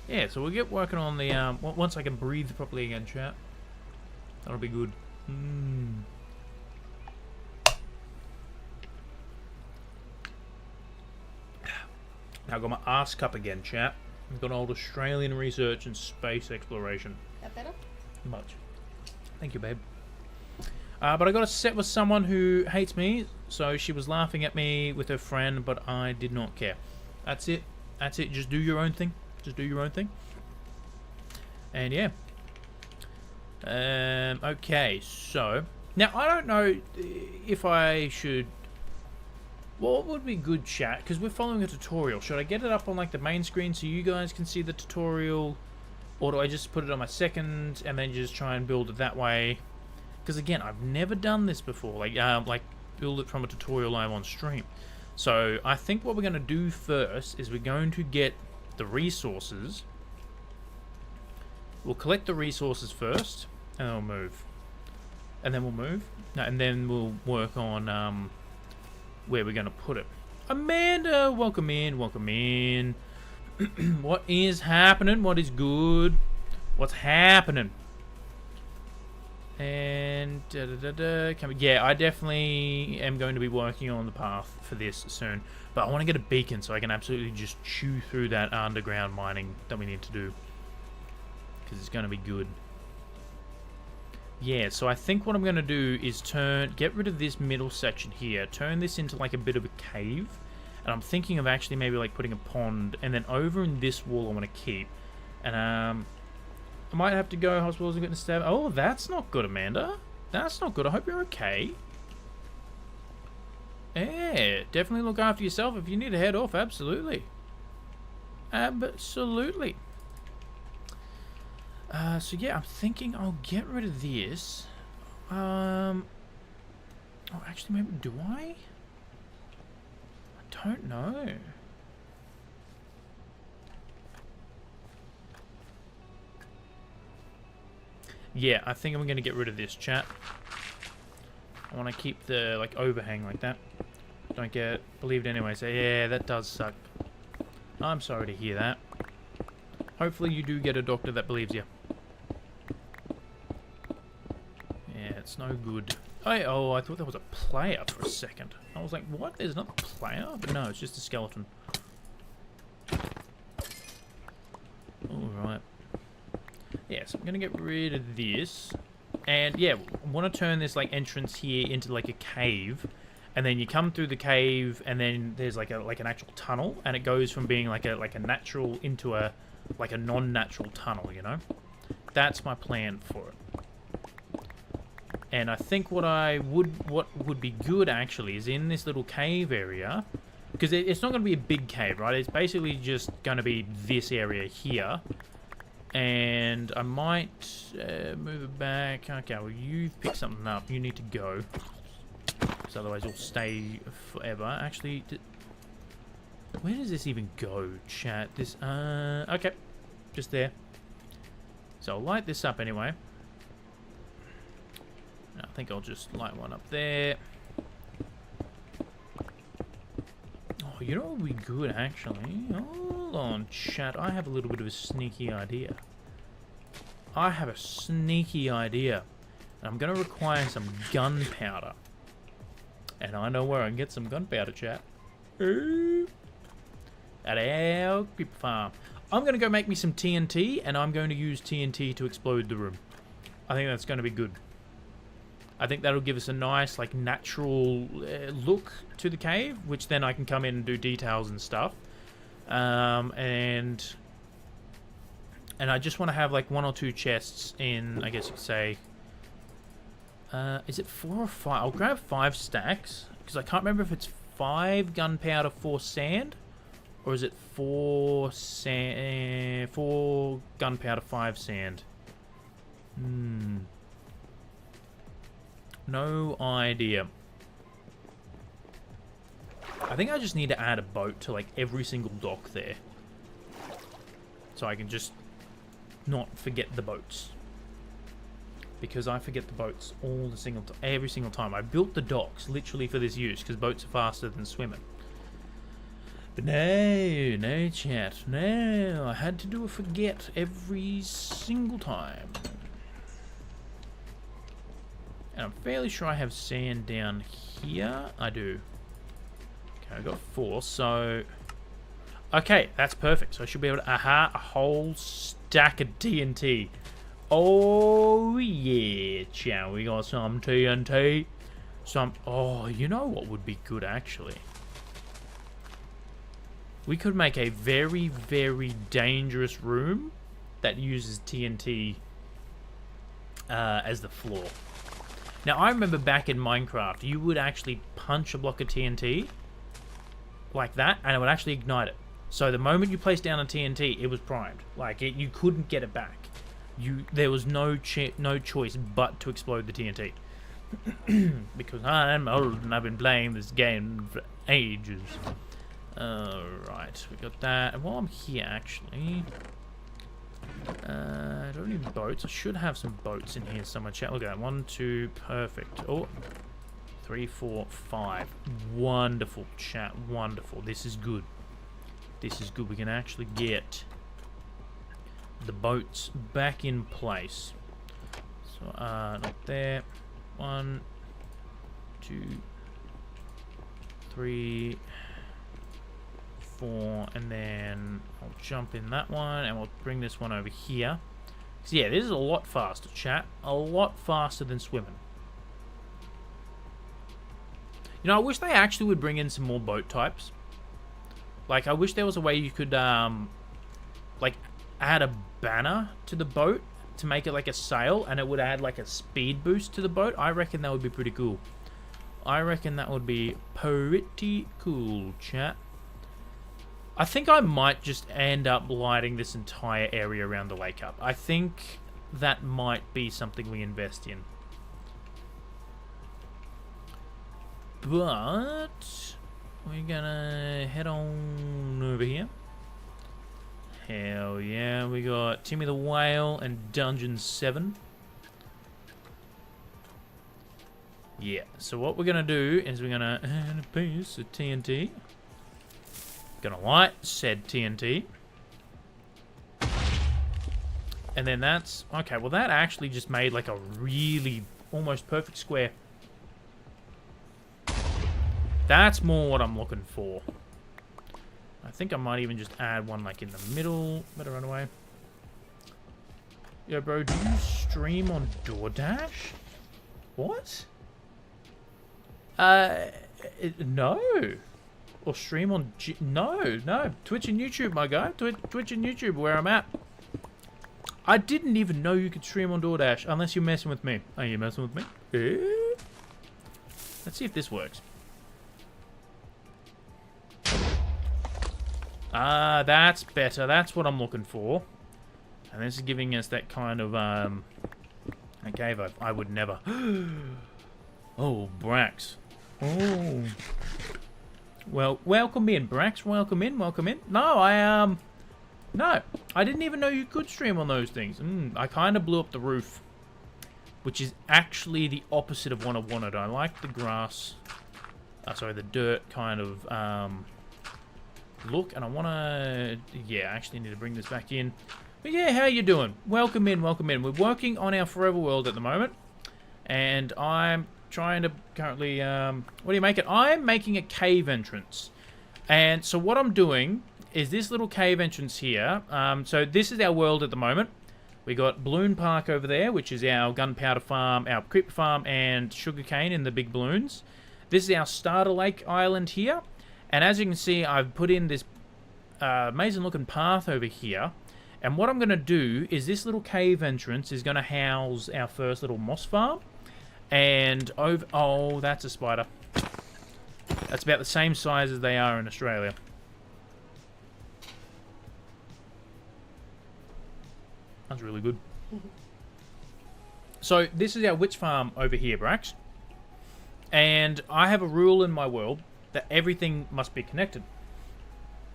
Yeah, so we'll get working on the, once I can breathe properly again, chat. That'll be good. Now I've got my arse cup again, chat. I've got old Australian research and space exploration. That better? Much. Thank you, babe. But I got a set with someone who hates me, so she was laughing at me with her friend, but I did not care. That's it. That's it. Just do your own thing. Just do your own thing. And yeah. Okay, so now I don't know if I should. What would be good, chat? Because we're following a tutorial. Should I get it up on like the main screen so you guys can see the tutorial, or do I just put it on my second and then just try and build it that way? Because again, I've never done this before. Like build it from a tutorial live on stream. So I think what we're going to do first is we're going to get the resources. We'll collect the resources first, and then we'll move. And then we'll move. No, and then we'll work on where we're going to put it. Amanda, welcome in, welcome in. What is happening? What is good? What's happening? And yeah, I definitely am going to be working on the path for this soon. But I want to get a beacon so I can absolutely just chew through that underground mining that we need to do. Because it's going to be good. Yeah, so I think what I'm going to do is get rid of this middle section here. Turn this into like a bit of a cave. And I'm thinking of actually maybe like putting a pond. And then over in this wall I want to keep. And I might have to go. Hospitals are getting stabbed. Oh, that's not good, Amanda. That's not good. I hope you're okay. Yeah, definitely look after yourself. If you need to head off, absolutely. Absolutely. So yeah, I'm thinking I'll get rid of this. Oh, actually, maybe do I? I don't know. Yeah, I think I'm gonna get rid of this, chat. I want to keep the like overhang like that. Don't get believed anyway. So yeah, that does suck. I'm sorry to hear that. Hopefully you do get a doctor that believes you. Yeah, it's no good. Oh, I thought that was a player for a second. I was like, what? There's not a player? But no, it's just a skeleton. Alright. Yeah, so I'm going to get rid of this. And yeah, I want to turn this like entrance here into like a cave. And then you come through the cave and then there's like an actual tunnel. And it goes from being like a natural into a non-natural tunnel, you know? That's my plan for it. And I think what would be good actually is in this little cave area, because it's not going to be a big cave, right? It's basically just going to be this area here. And I might move it back. Okay, well you've picked something up. You need to go, because otherwise it'll stay forever. Actually, where does this even go, chat? This okay, just there. So I'll light this up anyway. I think I'll just light one up there. Oh, you know what would be good, actually? Hold on, chat. I have a little bit of a sneaky idea. I have a sneaky idea. And I'm going to require some gunpowder. And I know where I can get some gunpowder, chat. At our creeper farm. I'm going to go make me some TNT, and I'm going to use TNT to explode the room. I think that's going to be good. I think that'll give us a nice, like, natural look to the cave, which then I can come in and do details and stuff. And I just want to have, like, 1 or 2 chests in, I guess you could say. Is it 4 or 5? I'll grab 5 stacks, because I can't remember if it's 5 gunpowder, 4 sand, or is it 4 gunpowder, 5 sand? No idea. I think I just need to add a boat to like every single dock there, so I can just not forget the boats, because I forget the boats every single time. I built the docks literally for this use because boats are faster than swimming. But no chat, no, I had to do a forget every single time. And I'm fairly sure I have sand down here. I do. Okay, I've got 4, so... Okay, that's perfect. So I should be able to... Aha, a whole stack of TNT. Oh, yeah, chow. We got some TNT. Oh, you know what would be good, actually? We could make a very, very dangerous room that uses TNT as the floor. Now, I remember back in Minecraft, you would actually punch a block of TNT like that, and it would actually ignite it. So the moment you placed down a TNT, it was primed. Like, you couldn't get it back. There was no choice but to explode the TNT. Because I'm old and I've been playing this game for ages. Alright, we got that. And while I'm here, actually... I don't need boats. I should have some boats in here somewhere. Chat, look at that. 1, 2, perfect. Oh, 3, 4, 5. Wonderful, chat. Wonderful. This is good. This is good. We can actually get the boats back in place. So, not there. 1, 2, 3, 4, and then I'll jump in that one, and we'll bring this one over here. So yeah, this is a lot faster, chat. A lot faster than swimming. You know, I wish they actually would bring in some more boat types. Like, I wish there was a way you could, like, add a banner to the boat to make it like a sail, and it would add, like, a speed boost to the boat. I reckon that would be pretty cool. I reckon that would be pretty cool, chat. I think I might just end up lighting this entire area around the lake up. I think that might be something we invest in. But we're gonna head on over here. Hell yeah, we got Timmy the Whale and Dungeon 7. Yeah, so what we're gonna do is we're gonna add a piece of TNT. Gonna light said TNT. And then that's... Okay, well that actually just made like a really almost perfect square. That's more what I'm looking for. I think I might even just add one like in the middle. Better run away. Yo, bro, do you stream on DoorDash? What? No. Or stream on... No. Twitch and YouTube, my guy. Twitch and YouTube, where I'm at. I didn't even know you could stream on DoorDash, unless you're messing with me. Are you messing with me? Let's see if this works. Ah, that's better. That's what I'm looking for. And this is giving us that kind of, a cave I would never... Oh, Brax. Oh... Well, welcome in, Brax. Welcome in. No, no, I didn't even know you could stream on those things. I kind of blew up the roof, which is actually the opposite of what I wanted. I like the grass, the dirt kind of look, and I want to, yeah, I actually need to bring this back in. But yeah, how you doing? Welcome in. We're working on our Forever World at the moment, and I'm trying to currently, what do you make it? I'm making a cave entrance. And so what I'm doing is this little cave entrance here. So this is our world at the moment. We got Balloon Park over there, which is our gunpowder farm, our creeper farm, and sugarcane in the big balloons. This is our starter lake island here. And as you can see, I've put in this amazing looking path over here. And what I'm going to do is this little cave entrance is going to house our first little moss farm. And over... Oh, that's a spider. That's about the same size as they are in Australia. That's really good. So, this is our witch farm over here, Brax. And I have a rule in my world that everything must be connected.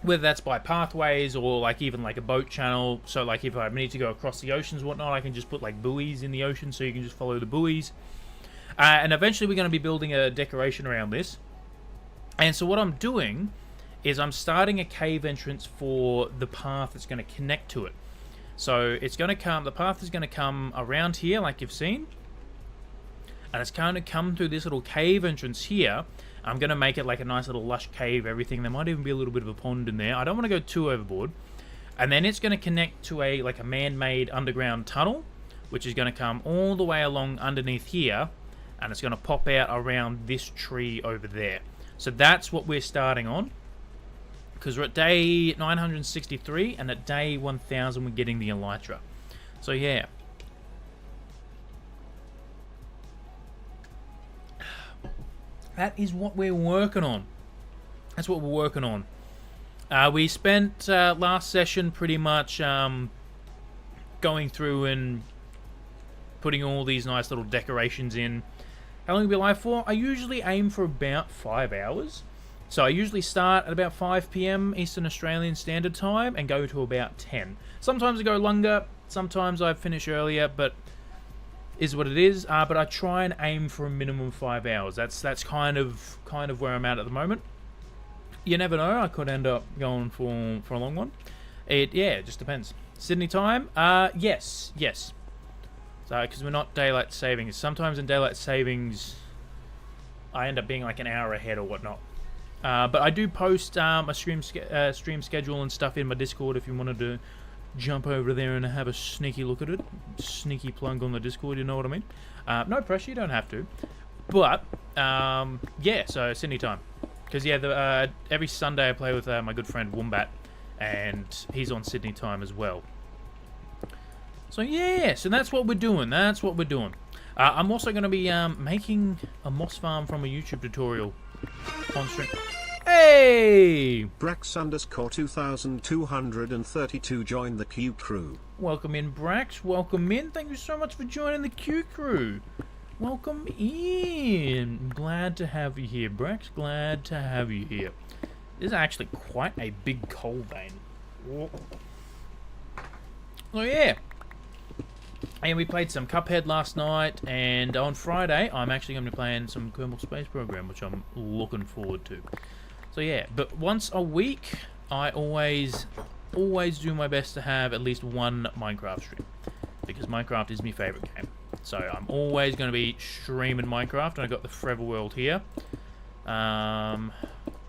Whether that's by pathways or like even like a boat channel. So like if I need to go across the oceans and whatnot, I can just put like buoys in the ocean so you can just follow the buoys. And eventually we're going to be building a decoration around this. And so what I'm doing is I'm starting a cave entrance for the path that's going to connect to it. So it's going to come, the path is going to come around here like you've seen. And it's going to come through this little cave entrance here. I'm going to make it like a nice little lush cave, everything. There might even be a little bit of a pond in there. I don't want to go too overboard. And then it's going to connect to a man-made underground tunnel, which is going to come all the way along underneath here. And it's going to pop out around this tree over there. So that's what we're starting on. Because we're at day 963, and at day 1000 we're getting the elytra. So yeah. That is what we're working on. That's what we're working on. We spent last session pretty much going through and putting all these nice little decorations in. How long will we be live for? I usually aim for about 5 hours. So I usually start at about 5 PM Eastern Australian Standard Time and go to about 10. Sometimes I go longer, sometimes I finish earlier, but is what it is. But I try and aim for a minimum of 5 hours. That's kind of where I'm at the moment. You never know, I could end up going for a long one. It just depends. Sydney time? Yes. So, because we're not daylight savings. Sometimes in daylight savings, I end up being like an hour ahead or whatnot. But I do post a stream schedule and stuff in my Discord if you wanted to jump over there and have a sneaky look at it. Sneaky plug on the Discord, you know what I mean? No pressure, you don't have to. But, so Sydney time. Because, every Sunday I play with my good friend Wombat, and he's on Sydney time as well. So, so that's what we're doing. I'm also going to be making a moss farm from a YouTube tutorial on stream. Hey! Brax_2232 joined the Q crew. Welcome in, Brax. Welcome in. Thank you so much for joining the Q crew. Welcome in. Glad to have you here, Brax. Glad to have you here. This is actually quite a big coal vein. Oh, yeah. And we played some Cuphead last night, and on Friday, I'm actually going to be playing some Kerbal Space Program, which I'm looking forward to. So yeah, but once a week, I always do my best to have at least one Minecraft stream, because Minecraft is my favourite game. So I'm always going to be streaming Minecraft, and I got the Forever World here. I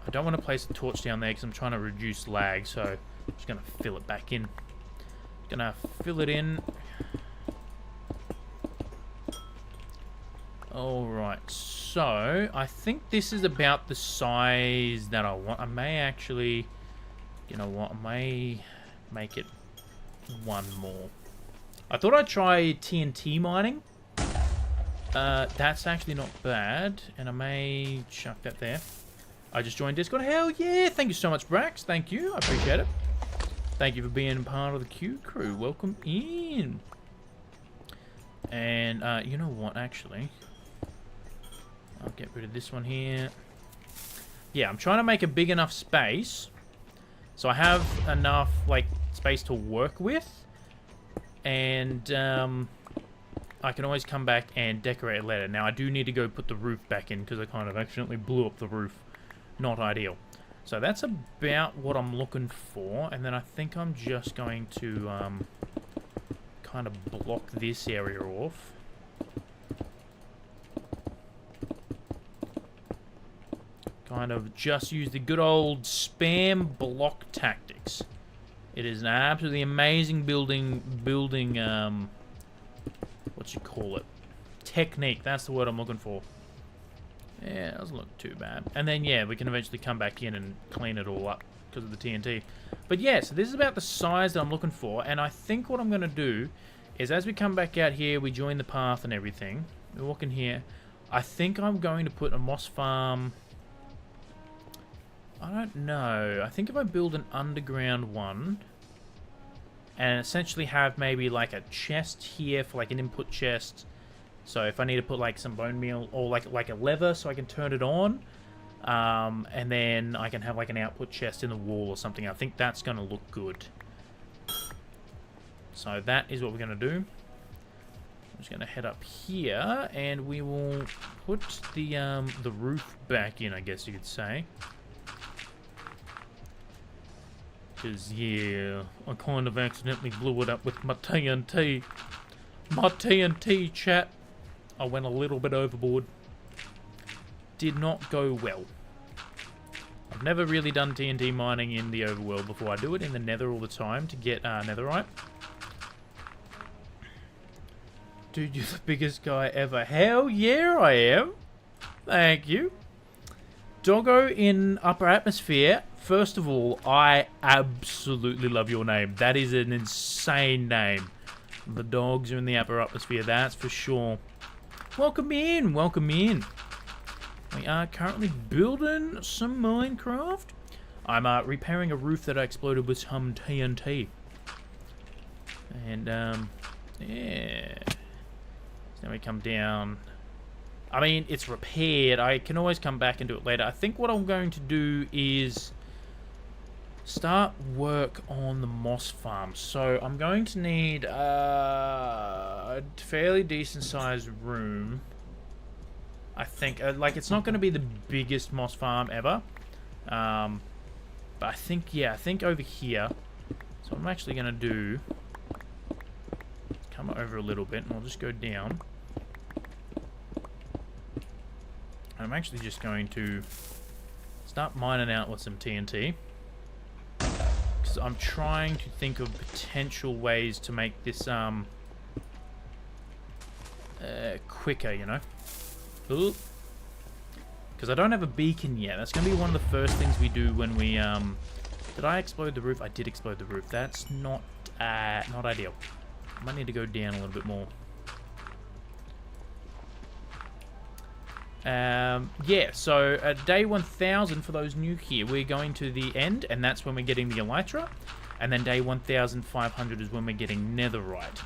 don't want to place the torch down there because I'm trying to reduce lag, so I'm just going to fill it back in. Gonna fill it in. Alright, so I think this is about the size that I want. I may actually, you know what, I may make it one more. I thought I'd try TNT mining. That's actually not bad, and I may chuck that there. I just joined Discord. Hell yeah! Thank you so much, Brax. Thank you. I appreciate it. Thank you for being part of the Q crew. Welcome in. And you know what, actually, I'll get rid of this one here. Yeah, I'm trying to make a big enough space so I have enough like space to work with, and I can always come back and decorate it later. Now I do need to go put the roof back in because I kind of accidentally blew up the roof. Not ideal. So that's about what I'm looking for, and then I think I'm just going to kind of block this area off. Kind of just use the good old spam block tactics. It is an absolutely amazing building what you call it, technique. That's the word I'm looking for. Yeah, it doesn't look too bad. And then, yeah, we can eventually come back in and clean it all up because of the TNT. But yeah, so this is about the size that I'm looking for. And I think what I'm going to do is as we come back out here, we join the path and everything. We walk in here. I think I'm going to put a moss farm. I don't know. I think if I build an underground one and essentially have maybe like a chest here for like an input chest. So if I need to put like some bone meal or like a lever so I can turn it on, and then I can have like an output chest in the wall or something. I think that's going to look good. So that is what we're going to do. I'm just going to head up here and we will put the roof back in, I guess you could say. Because, yeah, I kind of accidentally blew it up with my TNT. My TNT, chat. I went a little bit overboard. Did not go well. I've never really done TNT mining in the overworld before. I do it in the nether all the time to get netherite. Dude, you're the biggest guy ever. Hell yeah, I am. Thank you. Doggo in Upper Atmosphere. First of all, I absolutely love your name. That is an insane name. The dogs are in the Upper Atmosphere, that's for sure. Welcome in, welcome in. Oh We are currently building some Minecraft. I'm repairing a roof that I exploded with some TNT. And, yeah. So now we come down. I mean, it's repaired. I can always come back and do it later. I think what I'm going to do is start work on the moss farm. So I'm going to need a fairly decent sized room. I think, like, it's not going to be the biggest moss farm ever. But I think, yeah, I think over here. So what I'm actually going to do, come over a little bit and I'll just go down. I'm actually just going to start mining out with some TNT. Because I'm trying to think of potential ways to make this quicker, you know. Because I don't have a beacon yet. That's going to be one of the first things we do when we... Did I explode the roof? I did explode the roof. That's not ideal. I might need to go down a little bit more. Yeah, so at day 1000 for those new here, we're going to the end, and that's when we're getting the elytra. And then day 1500 is when we're getting netherite.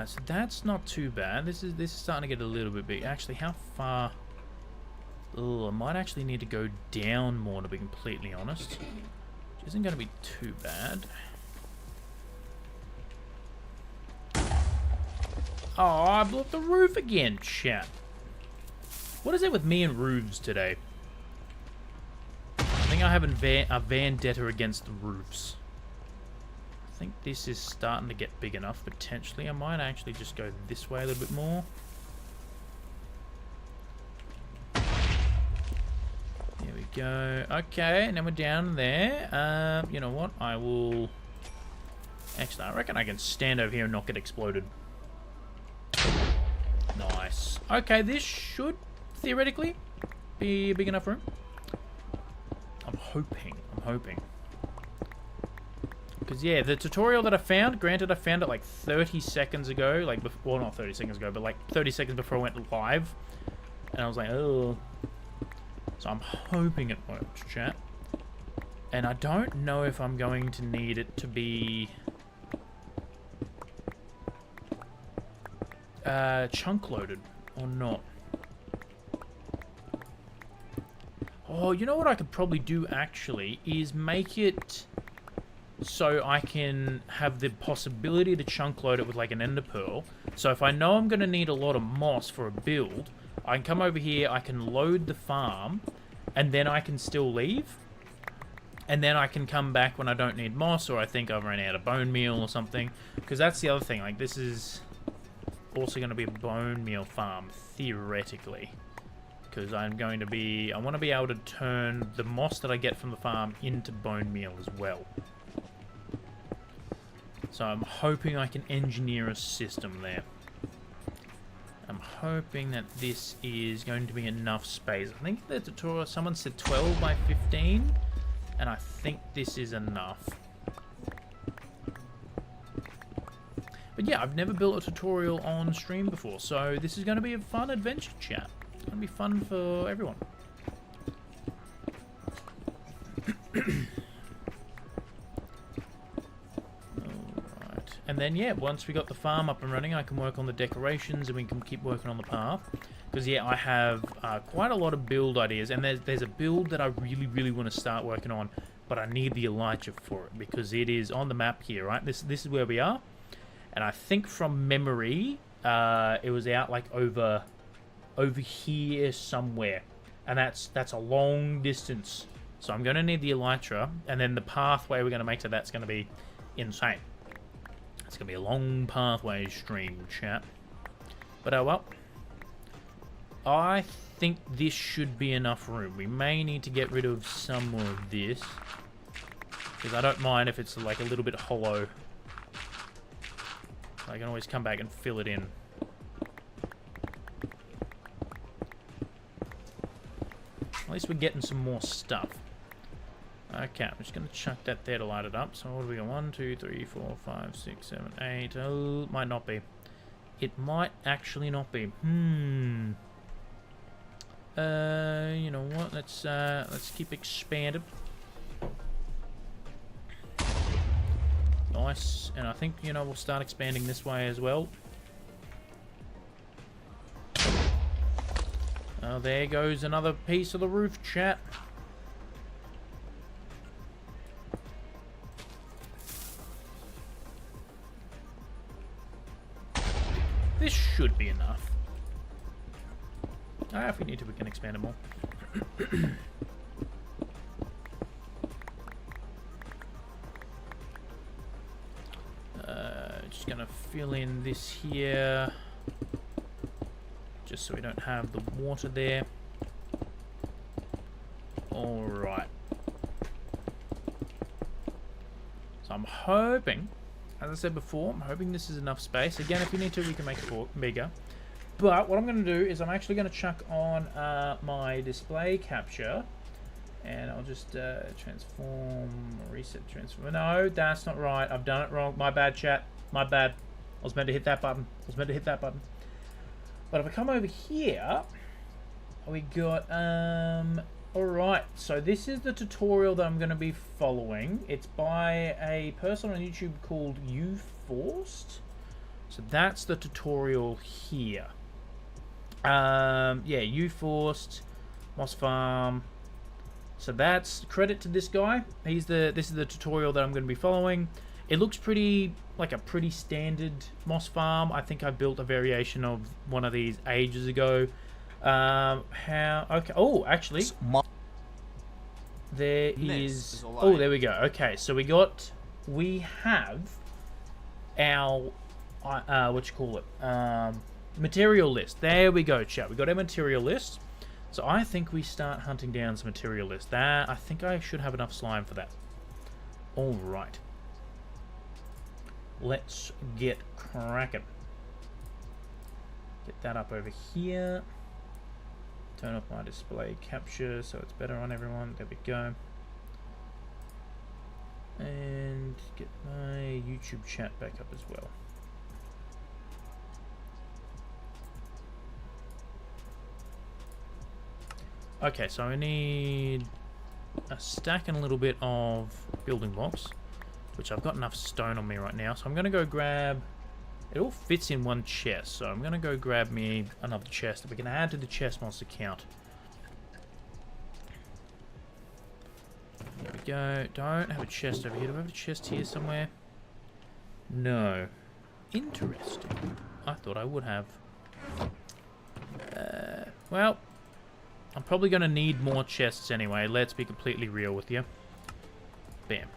So that's not too bad. This is starting to get a little bit big. Actually, how far? Oh, I might actually need to go down more, to be completely honest. Which isn't going to be too bad. Oh, I blew up the roof again, chat. What is it with me and roofs today? I think I have a vendetta against the roofs. I think this is starting to get big enough, potentially. I might actually just go this way a little bit more. There we go. Okay, and then we're down there. You know what? I will... Actually, I reckon I can stand over here and not get exploded. Nice. Okay, this should theoretically be a big enough room. I'm hoping. Because, yeah, the tutorial that I found, granted I found it like 30 seconds ago, like, well, not 30 seconds ago, but like 30 seconds before I went live. And I was like, oh. So I'm hoping it works, chat. And I don't know if I'm going to need it to be... chunk loaded or not. Oh, you know what I could probably do actually is make it so I can have the possibility to chunk load it with like an ender pearl. So if I know I'm going to need a lot of moss for a build, I can come over here, I can load the farm, and then I can still leave. And then I can come back when I don't need moss, or I think I've run out of bone meal or something. Because that's the other thing, like this is also going to be a bone meal farm, theoretically. Because I want to be able to turn the moss that I get from the farm into bone meal as well. So I'm hoping I can engineer a system there. I'm hoping that this is going to be enough space. I think the tutorial, someone said 12 by 15, and I think this is enough. But yeah, I've never built a tutorial on stream before, so this is going to be a fun adventure, chat. It's going to be fun for everyone. Alright, and then yeah, once we got the farm up and running, I can work on the decorations and we can keep working on the path. Because yeah, I have quite a lot of build ideas, and there's a build that I really want to start working on, but I need the elytra for it, because it is on the map here, right? This is where we are. And I think from memory, it was out like over here somewhere, and that's a long distance. So I'm going to need the elytra, and then the pathway we're going to make to that's going to be insane. It's going to be a long pathway stream, chat. But oh well. I think this should be enough room. We may need to get rid of some more of this, because I don't mind if it's like a little bit hollow. I can always come back and fill it in. At least we're getting some more stuff. Okay, I'm just going to chuck that there to light it up. So what do we got? 1, 2, 3, 4, 5, 6, 7, 8. Oh, it might not be. It might actually not be. You know what? Let's keep expanding. Nice. And I think, you know, we'll start expanding this way as well. Oh, there goes another piece of the roof, chat. This should be enough. If we need to, we can expand it more. Just gonna fill in this here, just so we don't have the water there. All right. So I'm hoping, as I said before, I'm hoping this is enough space. Again, if we need to, we can make it bigger. But what I'm going to do is I'm actually going to chuck on my display capture. And I'll just transform, reset, transform. No, that's not right. I've done it wrong. My bad, chat. My bad. I was meant to hit that button. But if I come over here, we got... Alright, so this is the tutorial that I'm going to be following. It's by a person on YouTube called QBIX'S. So that's the tutorial here. Yeah, QBIX'S, Moss Farm. So that's credit to this guy. This is the tutorial that I'm going to be following. It looks pretty like a pretty standard moss farm. I think I built a variation of one of these ages ago. Okay. Oh, actually, there is. Oh, there we go. Okay, so we have our material list. There we go, chat. We got our material list. So I think we start hunting down some material list. I think I should have enough slime for that. All right. Let's get cracking. Get that up over here. Turn off my display capture so it's better on everyone. There we go. And get my YouTube chat back up as well. Okay, so I need a stack and a little bit of building blocks, which I've got enough stone on me right now. So I'm going to go grab... It all fits in one chest, so I'm going to go grab me another chest that we can add to the chest monster count. There we go. Don't have a chest over here. Do I have a chest here somewhere? No. Interesting. I thought I would have. Well... I'm probably going to need more chests anyway. Let's be completely real with you. Bam.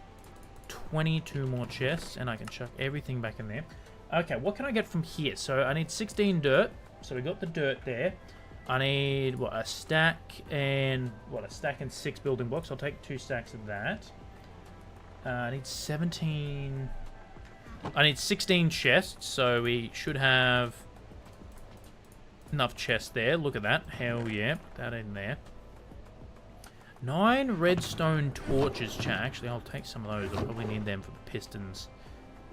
22 more chests, and I can chuck everything back in there. Okay, what can I get from here? So I need 16 dirt. So we got the dirt there. I need, what, a stack and 6 building blocks. I'll take 2 stacks of that. I need 17... I need 16 chests, so we should have... enough chests there. Look at that. Hell yeah. Put that in there. 9 redstone torches, chat. Actually, I'll take some of those. I'll probably need them for the pistons.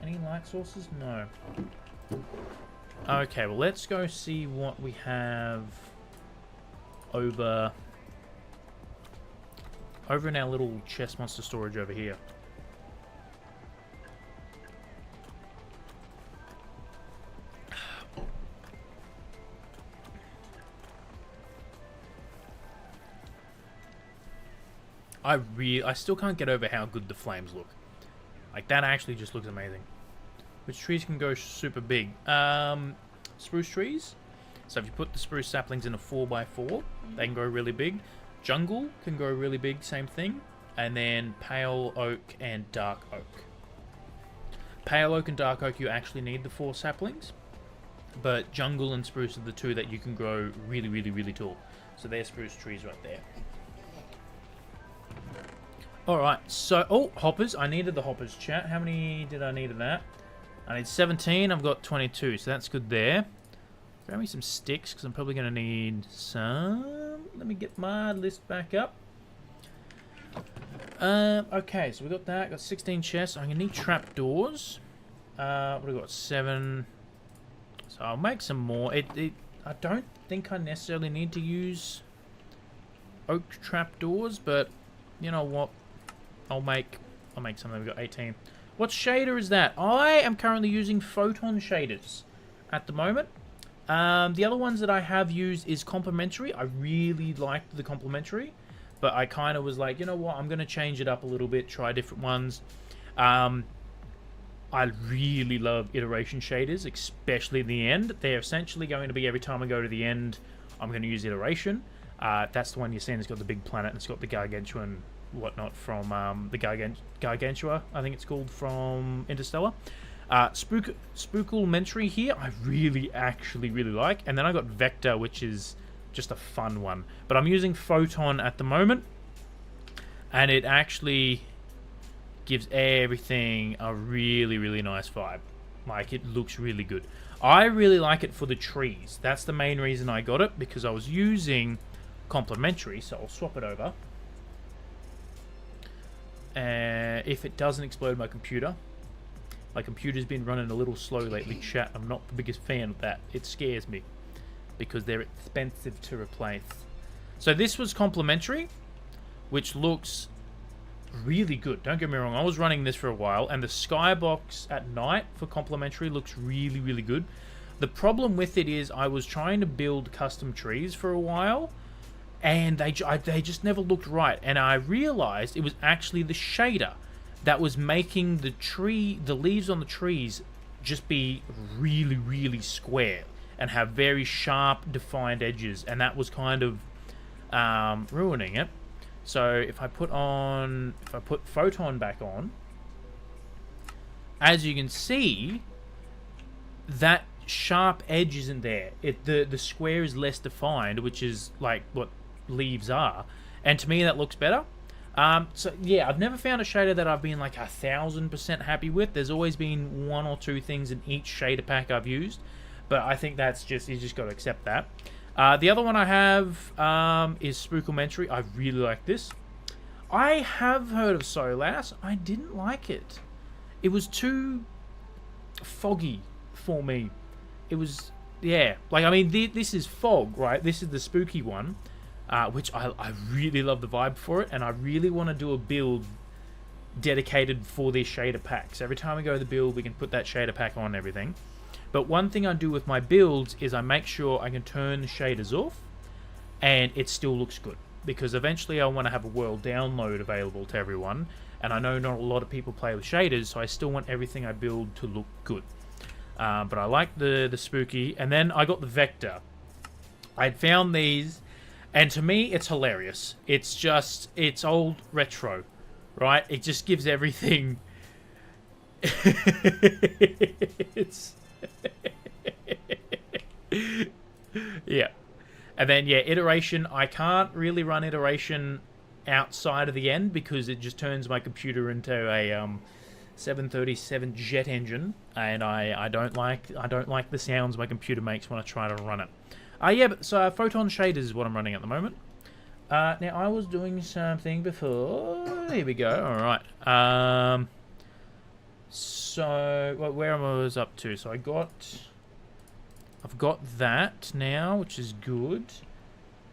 Any light sources? No. Okay, well, let's go see what we have over in our little chest monster storage over here. I still can't get over how good the flames look. Like, that actually just looks amazing. Which trees can go super big? Spruce trees. So if you put the spruce saplings in a 4x4, they can grow really big. Jungle can grow really big, same thing. And then pale oak and dark oak. Pale oak and dark oak, you actually need the 4 saplings. But jungle and spruce are the 2 that you can grow really, really, really tall. So they're spruce trees right there. Alright, so... Oh, hoppers. I needed the hoppers, chat. How many did I need of that? I need 17. I've got 22, so that's good there. Grab me some sticks, because I'm probably going to need some... Let me get my list back up. Okay, so we got that. Got 16 chests. I'm going to need trapdoors. What have we got? 7. So I'll make some more. I don't think I necessarily need to use oak trapdoors, but you know what? I'll make something. We've got 18. What shader is that? I am currently using photon shaders at the moment. The other ones that I have used is complementary. I really liked the complementary, but I kind of was like, you know what? I'm going to change it up a little bit, try different ones. I really love iteration shaders, especially in the end. They're essentially going to be every time I go to the end, I'm going to use iteration. That's the one you're seeing. It's got the big planet and it's got the gargantuan whatnot from the Gargantua, I think it's called, from Interstellar. Spooklementary here, I actually really like. And then I got Vector, which is just a fun one. But I'm using Photon at the moment, and it actually gives everything a really nice vibe. Like, it looks really good. I really like it for the trees. That's the main reason I got it, because I was using complementary. So I'll swap it over. If it doesn't explode my computer's been running a little slow lately, chat. I'm not the biggest fan of that. It scares me because they're expensive to replace. So this was complementary, which looks really good. Don't get me wrong, I was running this for a while, and the skybox at night for complementary looks really good. The problem with it is I was trying to build custom trees for a while, and they just never looked right, and I realized it was actually the shader that was making the leaves on the trees just be really square and have very sharp defined edges, and that was kind of ruining it. So if I put Photon back on, as you can see, that sharp edge isn't there. The square is less defined, which is like what leaves are, and to me that looks better. So yeah, I've never found a shader that I've been like 1000% happy with. There's always been one or two things in each shader pack I've used, but I think that's just, you just got to accept that. The other one I have is Spooklementary. I really like this. I have heard of Solas. I didn't like it. It was too foggy for me. It was, yeah. Like, I mean, this is fog, right? This is the spooky one, which I really love the vibe for it, and I really want to do a build dedicated for these shader packs. Every time we go to the build, we can put that shader pack on and everything. But one thing I do with my builds is I make sure I can turn the shaders off and it still looks good. Because eventually I want to have a world download available to everyone. And I know not a lot of people play with shaders, so I still want everything I build to look good. But I like the spooky. And then I got the Vector. I'd found these, and to me it's hilarious. It's old retro, right? It just gives everything... it's... yeah. And then, yeah, iteration. I can't really run iteration outside of the end because it just turns my computer into a 737 jet engine, and I don't like the sounds my computer makes when I try to run it. Yeah, but so Photon shaders is what I'm running at the moment. Now I was doing something before. Here we go. All right. So where am I up to? So I've got that now, which is good.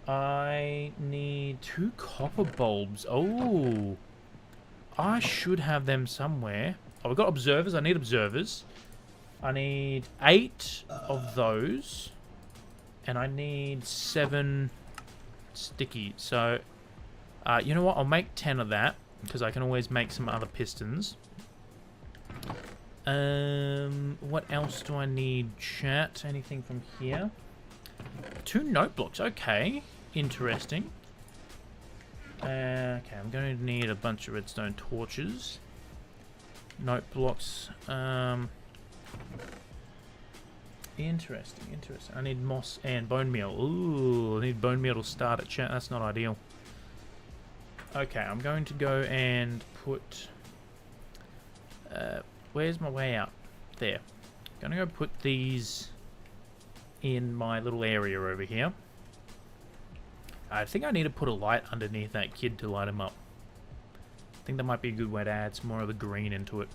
I need 2 copper bulbs. Oh, I should have them somewhere. Oh, we've got observers. I need observers. I need 8 of those, and I need 7 sticky. So, you know what? I'll make 10 of that because I can always make some other pistons. What else do I need, chat? Anything from here? 2 note blocks. Okay, interesting. Okay, I'm going to need a bunch of redstone torches. Note blocks. Interesting. I need moss and bone meal. Ooh, I need bone meal to start it, chat. That's not ideal. Okay, I'm going to go and put... where's my way out? There. I'm gonna go put these in my little area over here. I think I need to put a light underneath that kid to light him up. I think that might be a good way to add some more of the green into it.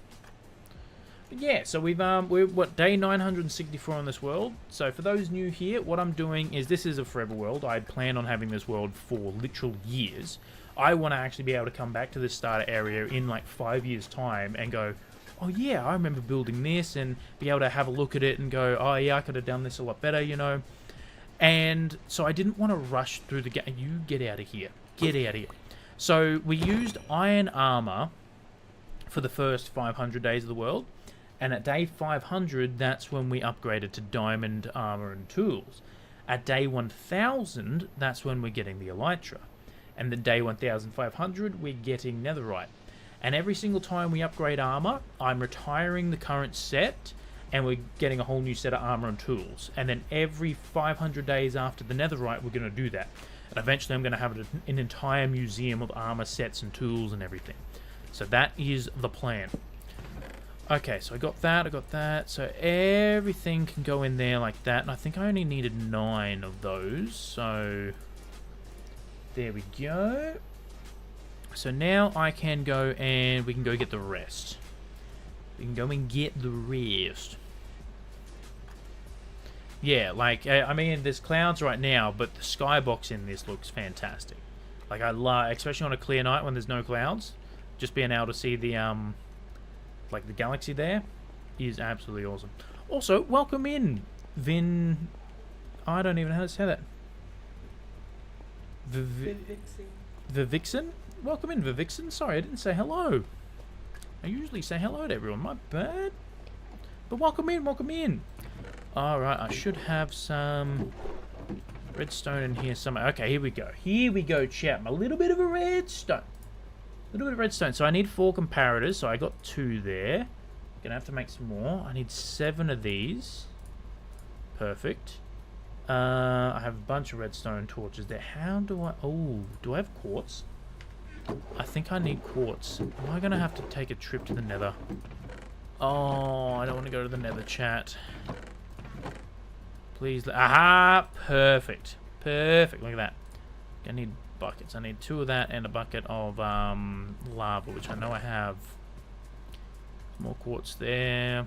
Yeah, so we're what, day 964 on this world. So for those new here, what I'm doing is, this is a forever world. I plan on having this world for literal years. I want to actually be able to come back to this starter area in like 5 years time and go, oh yeah, I remember building this, and be able to have a look at it and go, oh yeah, I could have done this a lot better, you know. And so I didn't want to rush through the game. You get out of here. Get out of here. So we used iron armor for the first 500 days of the world. And at day 500, that's when we upgraded to diamond armor and tools. At day 1000, that's when we're getting the elytra. And then day 1500, we're getting netherite. And every single time we upgrade armor, I'm retiring the current set, and we're getting a whole new set of armor and tools. And then every 500 days after the netherite, we're going to do that. And eventually I'm going to have an entire museum of armor sets and tools and everything. So that is the plan. Okay, so I got that. So everything can go in there like that. And I think I only needed 9 of those. So there we go. So now I can go and we can go get the rest. We can go and get the rest. Yeah, like, I mean, there's clouds right now, but the skybox in this looks fantastic. Like, I love, especially on a clear night when there's no clouds, just being able to see the, like, the galaxy there is absolutely awesome. Also, welcome in, Vin... I don't even know how to say that. Vivixen? Welcome in, Vivixen. Sorry, I didn't say hello. I usually say hello to everyone. My bad. But welcome in, welcome in. Alright, I should have some redstone in here somewhere. Okay, here we go. Here we go, chat. A little bit of a redstone. A little bit of redstone. So I need 4 comparators. So I got 2 there. Gonna have to make some more. I need 7 of these. Perfect. I have a bunch of redstone torches there. How do I... Oh, do I have quartz? I think I need quartz. Am I gonna have to take a trip to the nether? Oh, I don't want to go to the nether, chat. Please. Aha! Perfect. Perfect. Look at that. I need buckets. I need 2 of that and a bucket of lava, which I know I have. More quartz there.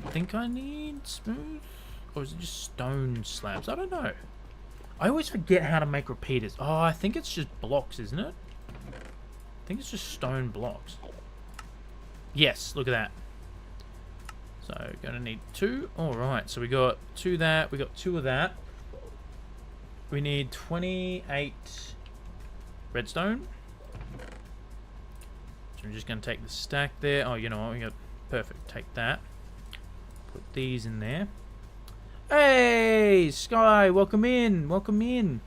I think I need smooth. Or is it just stone slabs? I don't know. I always forget how to make repeaters. Oh, I think it's just blocks, isn't it? I think it's just stone blocks. Yes, look at that. So, gonna need 2. Alright, so we got 2 of that. We got 2 of that. We need 28 redstone. So I'm just gonna take the stack there. Oh, you know what? We got... Perfect. Take that. Put these in there. Hey, Sky, welcome in. Welcome in.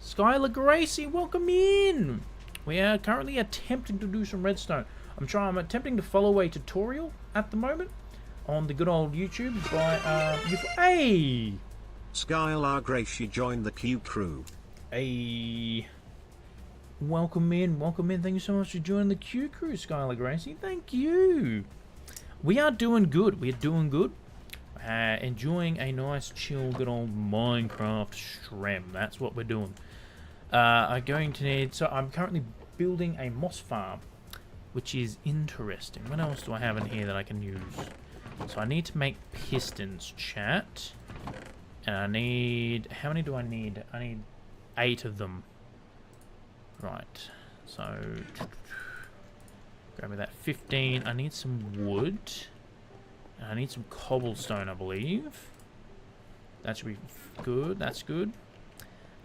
Skylar Gracie, welcome in. We are currently attempting to do some redstone. I'm attempting to follow a tutorial at the moment on the good old YouTube by hey, Skylar Gracie joined the Q crew. Hey, welcome in, welcome in. Thank you so much for joining the Q crew, Skylar Gracie. Thank you. We are doing good. We're doing good. Enjoying a nice, chill, good old Minecraft stream. That's what we're doing. I'm going to need... So I'm currently building a moss farm, which is interesting. What else do I have in here that I can use? So I need to make pistons, chat. And I need... How many do I need? I need 8 of them. Right. So... Grab me that 15. I need some wood. I need some cobblestone, I believe. That should be good. That's good.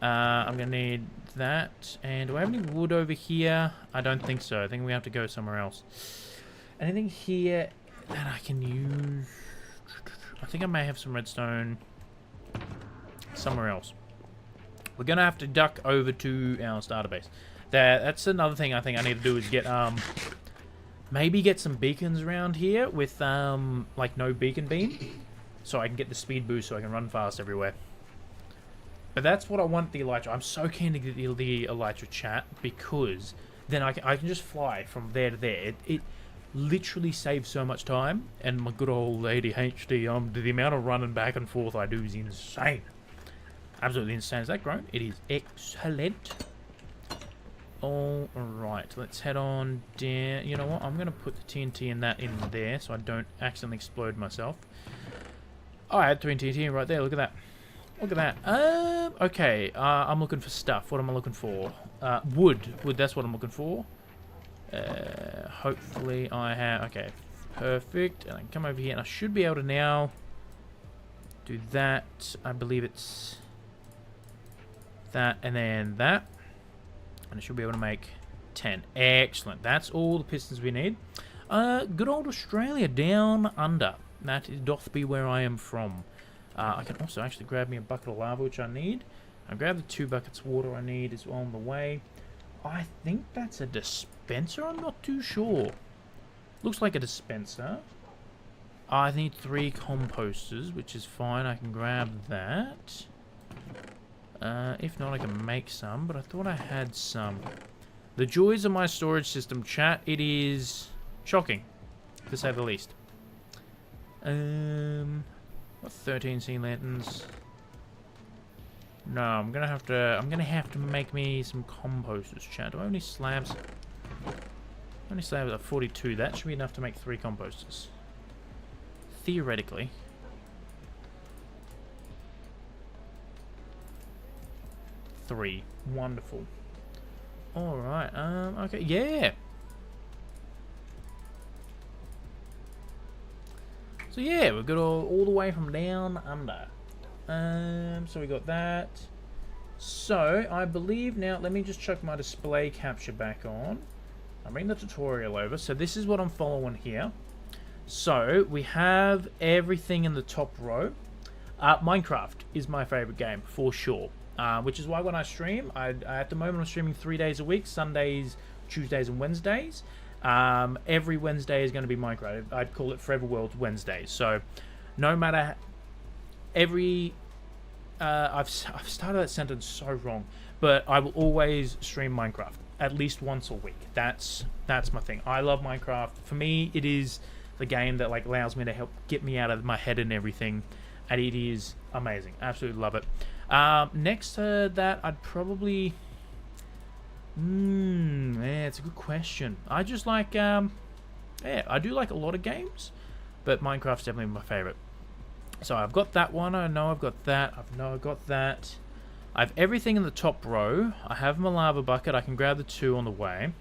I'm going to need that. And do I have any wood over here? I don't think so. I think we have to go somewhere else. Anything here that I can use? I think I may have some redstone somewhere else. We're going to have to duck over to our starter base. That's another thing I think I need to do is get... Maybe get some beacons around here with, like, no beacon beam. So I can get the speed boost so I can run fast everywhere. But that's what I want the elytra. I'm so keen to get the elytra, chat, because then I can just fly from there to there. It literally saves so much time. And my good old ADHD, the amount of running back and forth I do is insane. Absolutely insane. Is that grown? It is excellent. All right, let's head on down. You know what? I'm going to put the TNT in there so I don't accidentally explode myself. Oh, I had 3 TNT right there. Look at that. Look at that. Okay. I'm looking for stuff. What am I looking for? Wood. Wood, that's what I'm looking for. Hopefully I have... Okay. Perfect. And I can come over here and I should be able to now do that. I believe it's that and then that. And I should be able to make 10. Excellent. That's all the pistons we need. Good old Australia down under. That doth be where I am from. I can also actually grab me a bucket of lava, which I need. I'll grab the 2 buckets of water I need is on the way. I think that's a dispenser. I'm not too sure. Looks like a dispenser. I need 3 composters, which is fine. I can grab that. If not, I can make some, but I thought I had some. The joys of my storage system, chat. It is shocking, to say the least. What 13 sea lanterns? No, I'm gonna have to make me some composters, chat. Do I have any slabs? Only slabs are 42. That should be enough to make 3 composters. Theoretically. Wonderful. Alright, okay, yeah. So yeah, we've got all the way from down under. So we got that. So, I believe now, let me just chuck my display capture back on. I bring the tutorial over. So this is what I'm following here. So, we have everything in the top row. Minecraft is my favorite game, for sure. Which is why when I stream, at the moment I'm streaming 3 days a week, Sundays, Tuesdays and Wednesdays. Every Wednesday is going to be Minecraft. I'd call it Forever World Wednesdays. So no matter I've started that sentence so wrong, but I will always stream Minecraft at least once a week. That's my thing. I love Minecraft. For me, it is the game that like allows me to help get me out of my head and everything, and it is amazing. Absolutely love it. Next to that, I'd probably... yeah, it's a good question. I just like, yeah, I do like a lot of games, but Minecraft's definitely my favorite. So I've got that one, I know I've got that, I've got that. I have everything in the top row. I have my lava bucket, I can grab the 2 on the way.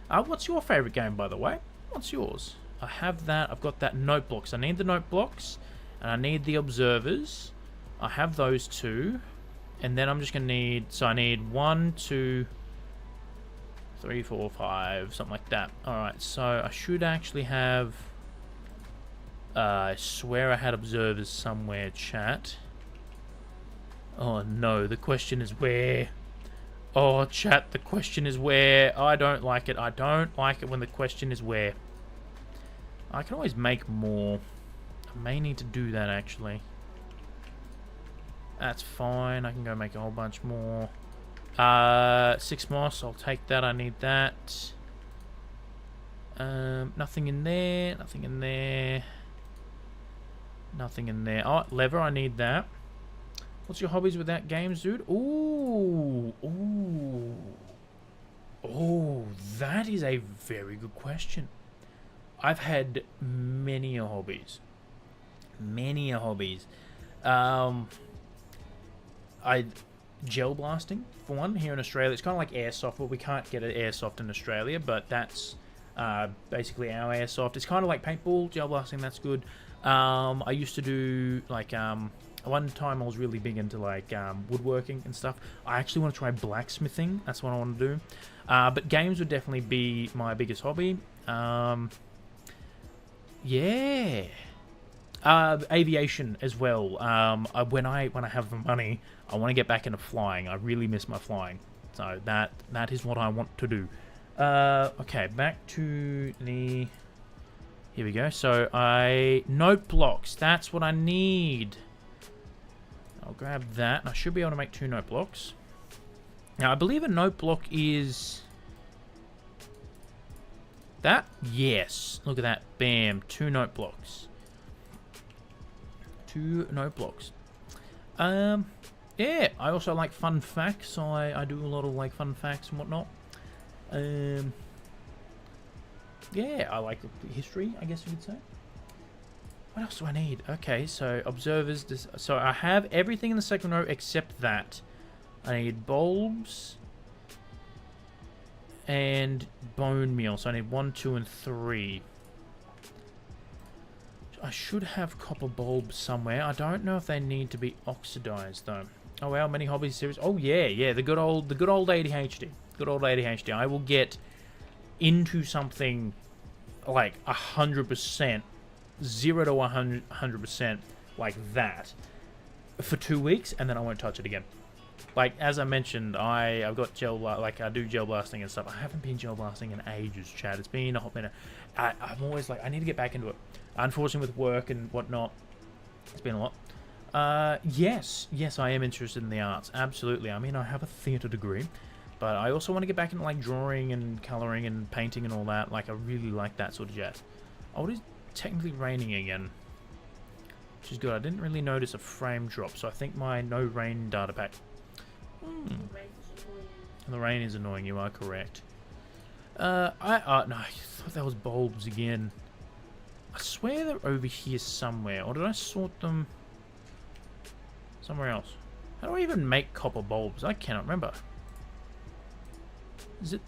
What's your favorite game, by the way? What's yours? I have that, I've got that note blocks. I need the note blocks, and I need the observers. I have those 2, and then I'm just gonna need, so I need 1, 2, 3, 4, 5, something like that. Alright, so I should actually have, I swear I had observers somewhere, chat. Oh no, the question is where? Oh chat, the question is where? I don't like it. I don't like it when the question is where. I can always make more. I may need to do that actually. That's fine. I can go make a whole bunch more. 6 moss. I'll take that. I need that. Nothing in there. Nothing in there. Nothing in there. Oh, lever. I need that. What's your hobbies without games, dude? Ooh. Ooh. Oh, that is a very good question. I've had many hobbies. Many hobbies. Gel blasting, for one, here in Australia. It's kind of like airsoft, but we can't get an airsoft in Australia, but that's basically our airsoft. It's kind of like paintball, gel blasting, that's good. I used to do, like, one time I was really big into, like, woodworking and stuff. I actually want to try blacksmithing. That's what I want to do. But games would definitely be my biggest hobby. Yeah. Aviation as well. When I have the money, I want to get back into flying. I really miss my flying. So that is what I want to do. Okay, back to the... Here we go. So note blocks. That's what I need. I'll grab that. I should be able to make 2 note blocks. Now, I believe a note block is... that? Yes. Look at that. Bam. 2 note blocks. 2 note blocks. Yeah, I also like fun facts, so I do a lot of like fun facts and whatnot. Yeah, I like history, I guess you could say. What else do I need? Okay, so observers. So I have everything in the second row except that. I need bulbs and bone meal. So I need 1, 2, and 3. I should have copper bulbs somewhere. I don't know if they need to be oxidized though. Oh well, many hobbies series. Oh yeah, the good old ADHD. Good old ADHD. I will get into something like 100%, 0 to 100% like that for 2 weeks, and then I won't touch it again. Like as I mentioned, I've got like I do gel blasting and stuff. I haven't been gel blasting in ages, Chad. It's been a hot minute. I'm always like I need to get back into it. Unfortunately, with work and whatnot, it's been a lot. Yes, I am interested in the arts. Absolutely. I mean, I have a theatre degree, but I also want to get back into like drawing and colouring and painting and all that. Like I really like that sort of jazz. Oh, it is technically raining again, which is good. I didn't really notice a frame drop, so I think my no rain data pack. And the rain is annoying. You are correct. No, I thought that was bulbs again. I swear they're over here somewhere, or did I sort them somewhere else? How do I even make copper bulbs? I cannot remember. Is it?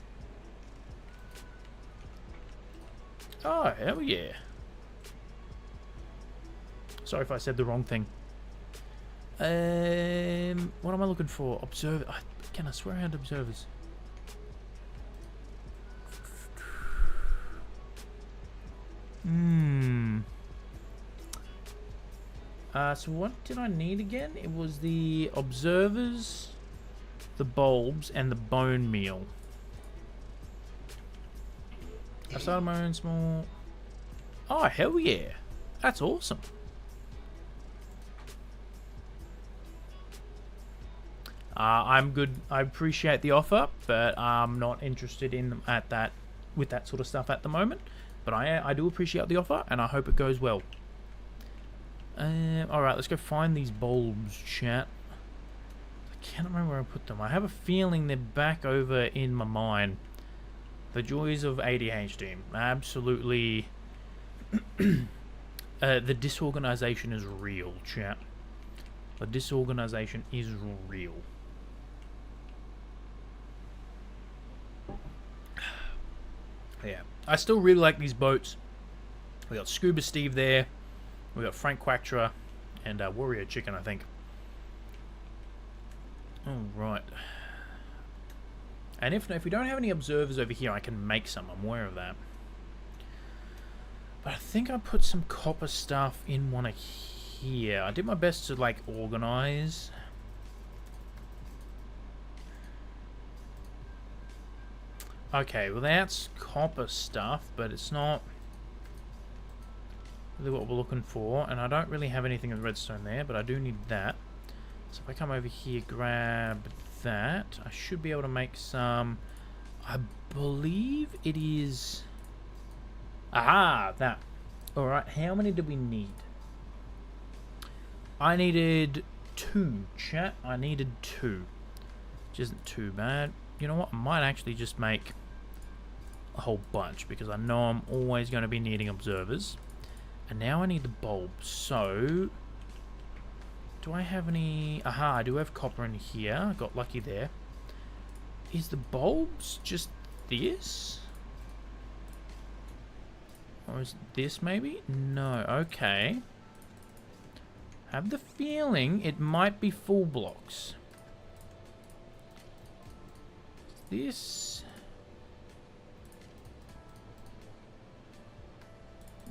Oh, hell yeah. Sorry if I said the wrong thing. What am I looking for? Observer. Can I swear I had observers? So what did I need again? It was the observers, the bulbs, and the bone meal. I started my own small... Oh, hell yeah. That's awesome. I'm good. I appreciate the offer, but I'm not interested in with that sort of stuff at the moment. But I do appreciate the offer, and I hope it goes well. Alright, let's go find these bulbs, chat. I can't remember where I put them. I have a feeling they're back over in my mind. The joys of ADHD. Absolutely. The disorganization is real, chat. The disorganization is real. Yeah. I still really like these boats. We got Scuba Steve there. We got Frank Quactra and Warrior Chicken, I think. Alright. And if we don't have any observers over here, I can make some. I'm aware of that. But I think I put some copper stuff in one of here. I did my best to, like, organize. Okay, well that's copper stuff, but it's not really what we're looking for. And I don't really have anything with redstone there, but I do need that. So if I come over here, grab that, I should be able to make some. I believe it is... Aha! That. Alright, how many do we need? I needed 2, chat. I needed 2. Which isn't too bad. You know what? I might actually just make a whole bunch, because I know I'm always going to be needing observers. And now I need the bulbs. So... do I have any... Aha, I do have copper in here. I got lucky there. Is the bulbs just this? Or is it this maybe? No, okay. I have the feeling it might be full blocks. This...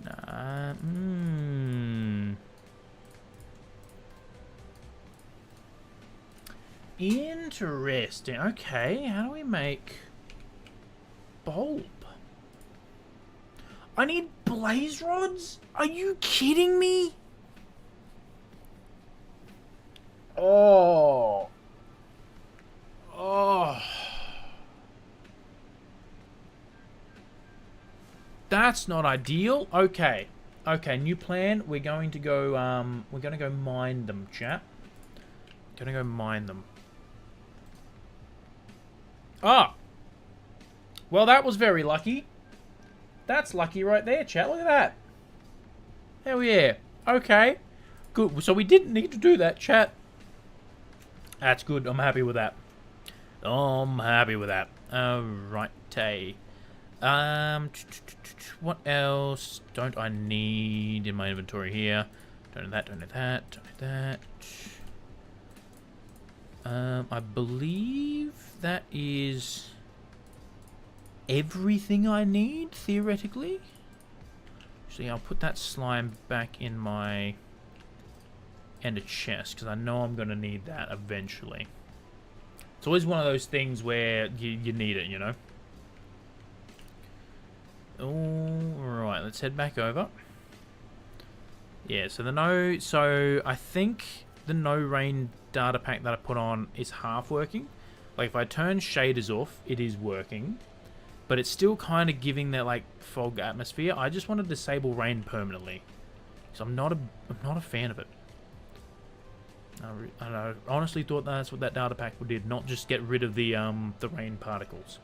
Nah, Interesting. Okay, how do we make bulb? I need blaze rods? Are you kidding me? Oh. Oh. That's not ideal. Okay. Okay, new plan. We're going to go mine them, chat. Gonna go mine them. Ah! Well, that was very lucky. That's lucky right there, chat. Look at that. Hell yeah. Okay. Good. So we didn't need to do that, chat. That's good. I'm happy with that. I'm happy with that. Alright. What else don't I need in my inventory here? Don't need that, don't need that, don't need that. I believe that is everything I need, theoretically. Actually, I'll put that slime back in my ender chest, because I know I'm going to need that eventually. It's always one of those things where you need it, you know? Alright, let's head back over. Yeah, so I think the no rain data pack that I put on is half working. Like if I turn shaders off, it is working. But it's still kind of giving that like fog atmosphere. I just want to disable rain permanently. Because I'm not a fan of it. I honestly thought that's what that data pack did, not just get rid of the rain particles.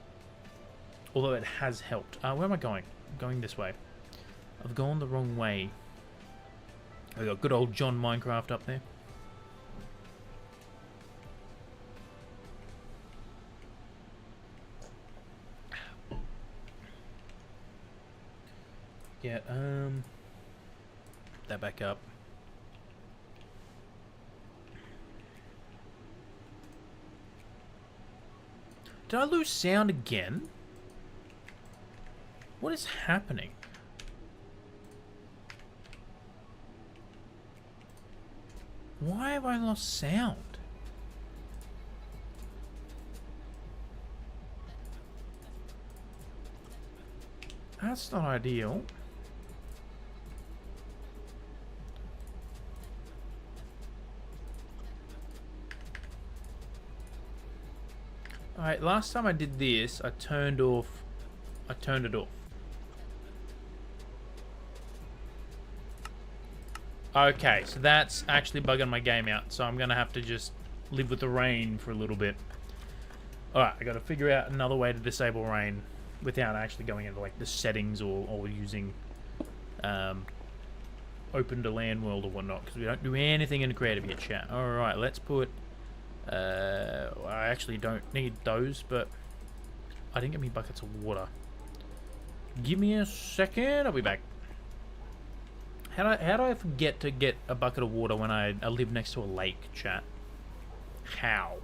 Although it has helped. Where am I going? I'm going this way. I've gone the wrong way. We got good old John Minecraft up there. Yeah, that back up. Did I lose sound again? What is happening? Why have I lost sound? That's not ideal. Alright, last time I did this, I turned it off. Okay, so that's actually bugging my game out, so I'm gonna have to just live with the rain for a little bit. Alright, I gotta figure out another way to disable rain without actually going into like the settings or using open to land world or whatnot, because we don't do anything in creative yet, chat. Alright, let's put I actually don't need those, but I didn't get me buckets of water. Give me a second, I'll be back. How do I forget to get a bucket of water when I live next to a lake, chat? How?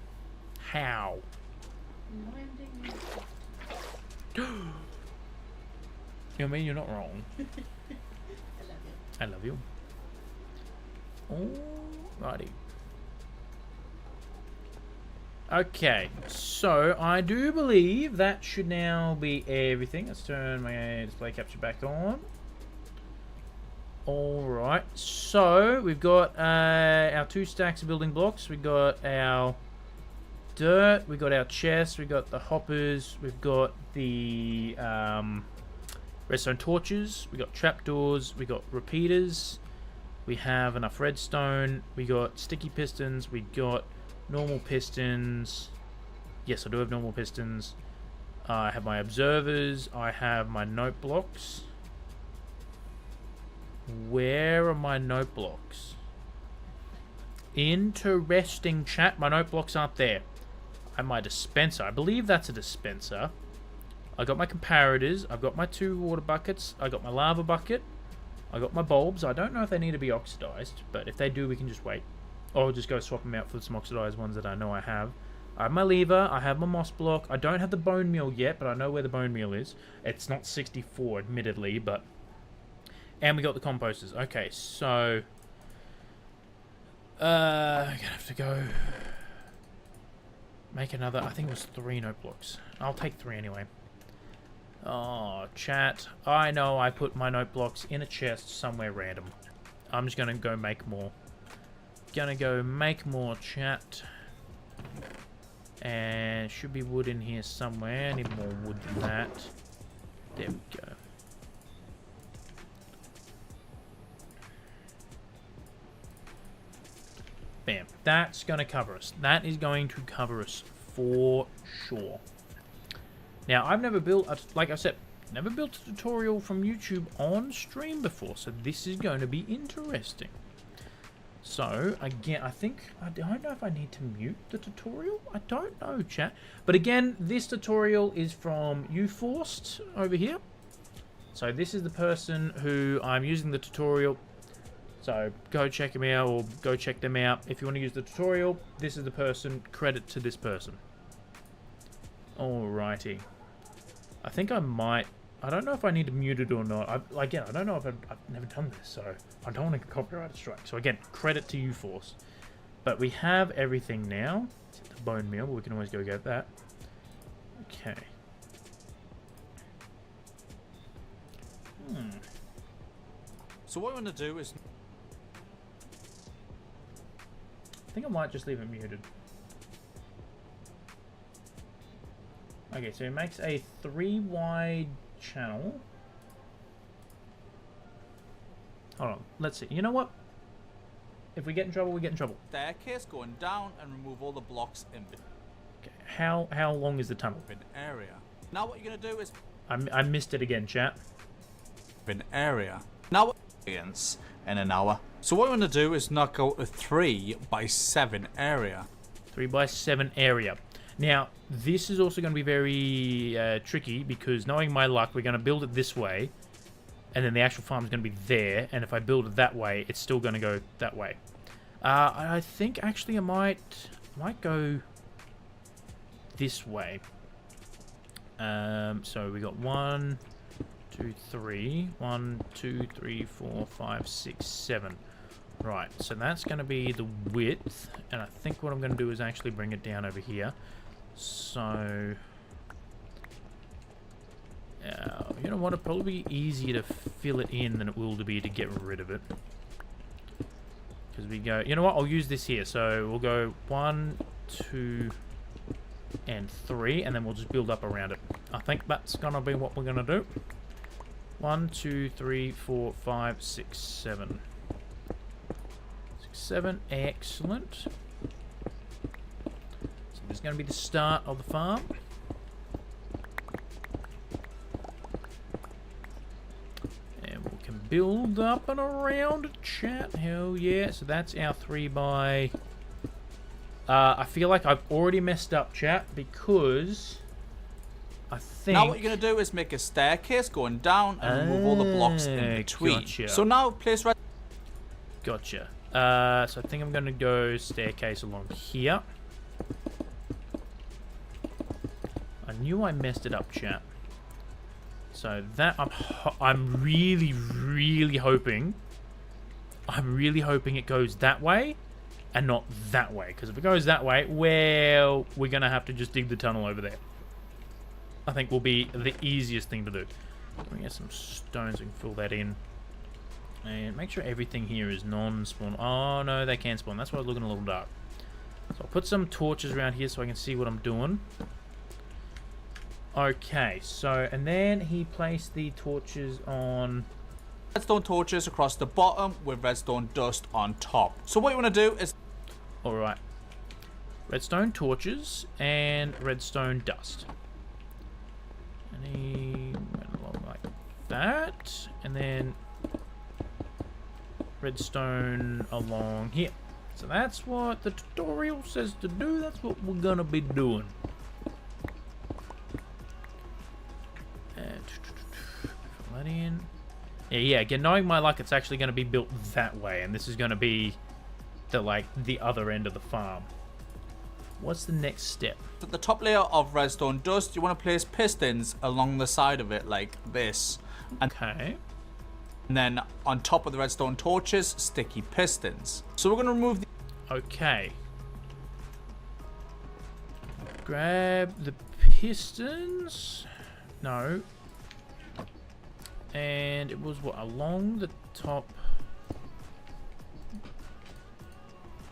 You know what I mean? You're not wrong. I love you. Alrighty. Okay, so I do believe that should now be everything. Let's turn my display capture back on. Alright, so we've got our 2 stacks of building blocks. We've got our dirt, we've got our chests, we've got the hoppers, we've got the redstone torches, we've got trapdoors, we've got repeaters, we have enough redstone, we got sticky pistons, we got normal pistons. Yes, I do have normal pistons. I have my observers, I have my note blocks. Where are my note blocks? Interesting, chat. My note blocks aren't there. And my dispenser. I believe that's a dispenser. I got my comparators. I've got my 2 water buckets. I got my lava bucket. I got my bulbs. I don't know if they need to be oxidized, but if they do, we can just wait. Or I'll just go swap them out for some oxidized ones that I know I have. I have my lever. I have my moss block. I don't have the bone meal yet, but I know where the bone meal is. It's not 64, admittedly, but... And we got the composters. Okay, so... I'm gonna have to go... Make another... I think it was 3 note blocks. I'll take 3 anyway. Oh, chat. I know I put my note blocks in a chest somewhere random. I'm just gonna go make more. Gonna go make more, chat. And should be wood in here somewhere. I need more wood than that. There we go. Bam. That's going to cover us. That is going to cover us for sure. Now, I've never built, like I said, never built a tutorial from YouTube on stream before, so this is going to be interesting. So, again, I don't know if I need to mute the tutorial. I don't know, chat. But again, this tutorial is from uForced over here. So this is the person who I'm using the tutorial. So go check him out, or go check them out. If you want to use the tutorial, this is the person. Credit to this person. Alrighty. I think I might... I don't know if I need to mute it or not. Again, I don't know if I've never done this, so I don't want to copyright strike. So again, credit to uForce. But we have everything now. It's the bone meal, but we can always go get that. Okay. So what we want to do is... I think I might just leave it muted. Okay, so it makes a 3-wide channel. Hold on, let's see. You know what? If we get in trouble, we get in trouble. Staircase going down and remove all the blocks in Okay, how long is the tunnel? an area. Now what you're going to do is... I missed it again, chat. An area. Now what... in an hour. So what we want to do is knock out a 3x7 area. 3x7 area. Now, this is also going to be very tricky, because knowing my luck, we're going to build it this way, and then the actual farm is going to be there, and if I build it that way, it's still going to go that way. I think, actually, I might go this way. So we got 1, 2, 3. 1, 2, 3, 4, 5, 6, 7. Right, so that's going to be the width, and I think what I'm going to do is actually bring it down over here. So, you know what, it'll probably be easier to fill it in than it will to be to get rid of it. Because we go, you know what, I'll use this here. So we'll go 1, 2, and 3, and then we'll just build up around it. I think that's going to be what we're going to do. 1, 2, 3, 4, 5, 6, 7. 6, 7, excellent. So this is going to be the start of the farm. And we can build up and around it, chat. Hell yeah. So that's our 3x... I feel like I've already messed up, chat, because... I think... Now what you're going to do is make a staircase going down and remove all the blocks in between. Gotcha. So now place red... Gotcha. So I think I'm going to go staircase along here. I knew I messed it up, chat. So that... I'm really, really hoping... I'm really hoping it goes that way and not that way. Because if it goes that way, well, we're going to have to just dig the tunnel over there. I think will be the easiest thing to do. Let me get some stones and fill that in. And make sure everything here is non-spawn. Oh, no, they can spawn. That's why I was looking a little dark. So I'll put some torches around here so I can see what I'm doing. Okay, so, and then he placed the torches on... redstone torches across the bottom with redstone dust on top. So what you want to do is... Alright. Redstone torches and redstone dust. And he went along like that. And then redstone along here. So that's what the tutorial says to do. That's what we're gonna be doing. And fill that in. Yeah, again, knowing my luck, it's actually going to be built that way, and this is going to be the other end of the farm. What's the next step? At the top layer of redstone dust, you want to place pistons along the side of it like this. Okay. And then on top of the redstone torches, sticky pistons. So we're going to remove the... Okay. Grab the pistons. No. And it was what, along the top.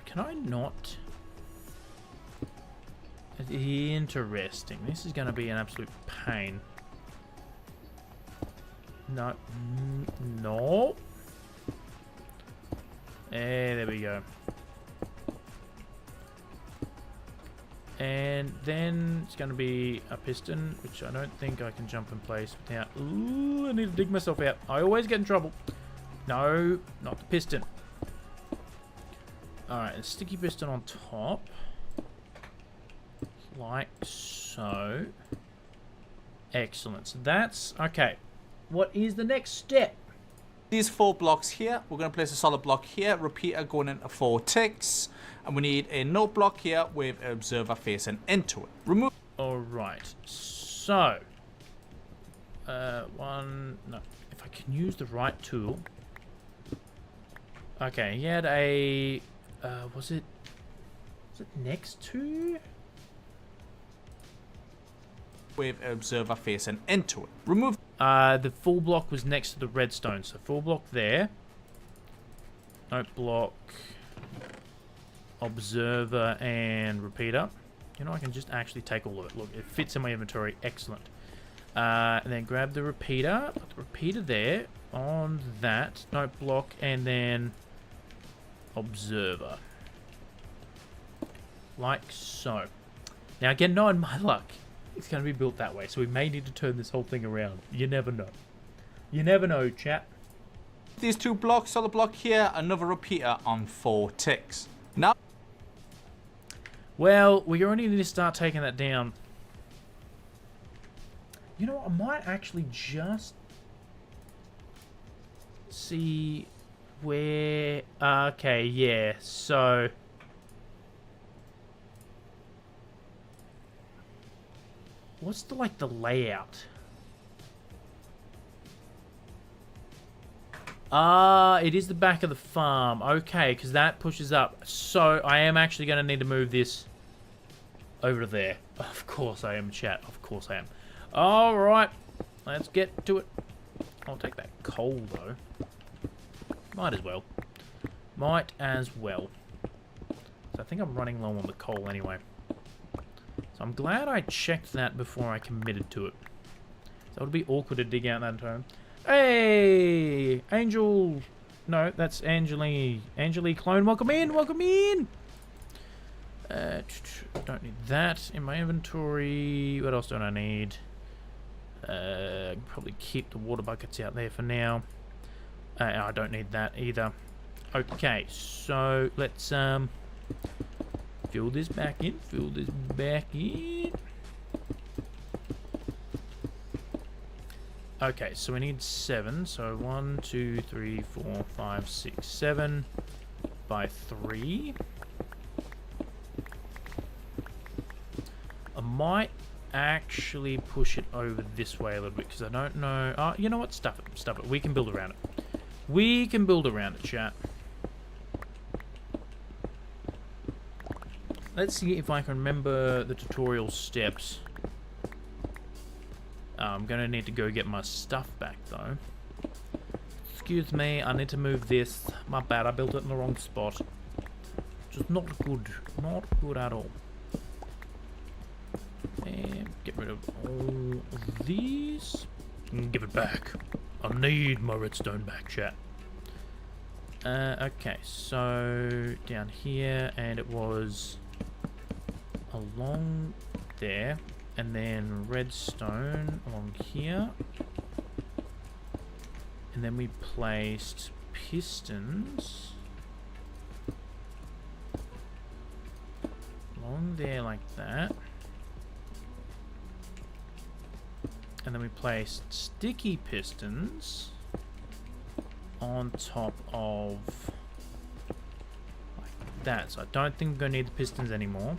Can I not? Interesting. This is going to be an absolute pain. No. No. There we go. And then it's going to be a piston, which I don't think I can jump in place without... Ooh, I need to dig myself out. I always get in trouble. No, not the piston. Alright, a sticky piston on top. Like so. Excellent. So that's... Okay. What is the next step? These 4 blocks here, we're going to place a solid block here, repeater going into 4 ticks, and we need a note block here with an observer facing into it. Remove. Alright, so... one... No, if I can use the right tool... Okay, he had a... was it next to? With an observer facing into it. Remove. The full block was next to the redstone, so full block there. Note block, observer, and repeater. You know, I can just actually take all of it. Look, it fits in my inventory. Excellent. And then grab the repeater. Put the repeater there on that note block, and then observer. Like so. Now, again, not in my luck. It's going to be built that way, so we may need to turn this whole thing around. You never know. You never know, chat. These 2 blocks, solid block here, another repeater on 4 ticks. Now, well, we already need to start taking that down. You know what? I might actually just see where... Okay, yeah, so... What's the, like, the layout? It is the back of the farm. Okay, because that pushes up. So, I am actually going to need to move this over to there. Of course I am, chat. Of course I am. Alright, let's get to it. I'll take that coal, though. Might as well. Might as well. So, I think I'm running low on the coal anyway. So I'm glad I checked that before I committed to it. That would be awkward to dig out that time. Hey! Angel! No, that's Angeli. Angeli Clone, welcome in! Welcome in! Don't need that in my inventory. What else don't I need? I can probably keep the water buckets out there for now. I don't need that either. Okay, so let's... fill this back in. Fill this back in. Okay, so we need 7. So 1, 2, 3, 4, 5, 6, 7 by 3. I might actually push it over this way a little bit because I don't know. Oh, you know what? Stuff it. Stuff it. We can build around it. We can build around it, chat. Let's see if I can remember the tutorial steps. I'm going to need to go get my stuff back, though. Excuse me, I need to move this. My bad, I built it in the wrong spot. Just not good. Not good at all. And get rid of all of these. And give it back. I need my redstone back, chat. Okay, so down here, and it was... along there, and then redstone along here, and then we placed pistons along there like that, and then we placed sticky pistons on top of like that. So I don't think we're going to need the pistons anymore.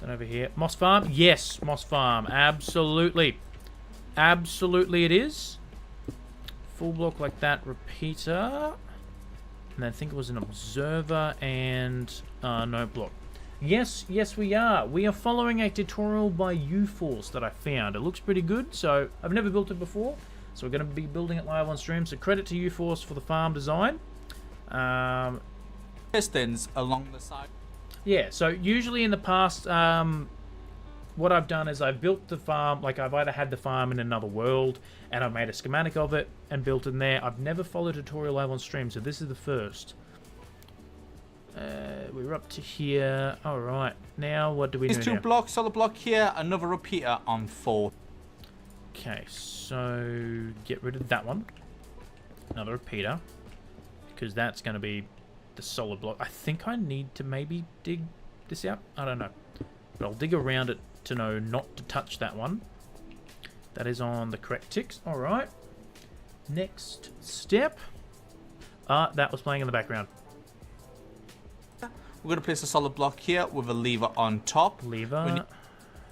Then over here, Moss Farm. Yes, Moss Farm. Absolutely. Absolutely it is. Full block like that. Repeater. And I think it was an observer and note block. Yes, yes we are. We are following a tutorial by UForce that I found. It looks pretty good. So I've never built it before. So we're going to be building it live on stream. So credit to UForce for the farm design. pistons along the side. Yeah, so usually in the past, what I've done is I've built the farm, like I've either had the farm in another world and I've made a schematic of it and built in there. I've never followed a tutorial live on stream, so this is the first. We're up to here. All right. Now what do we do These two now? blocks, solid block here, another repeater on 4. Okay, so get rid of that one. Another repeater. Because that's going to be the solid block. I think I need to maybe dig this out. I don't know. But I'll dig around it to know not to touch that one. That is on the correct ticks. All right. Next step. That was playing in the background. We're going to place a solid block here with a lever on top. Lever.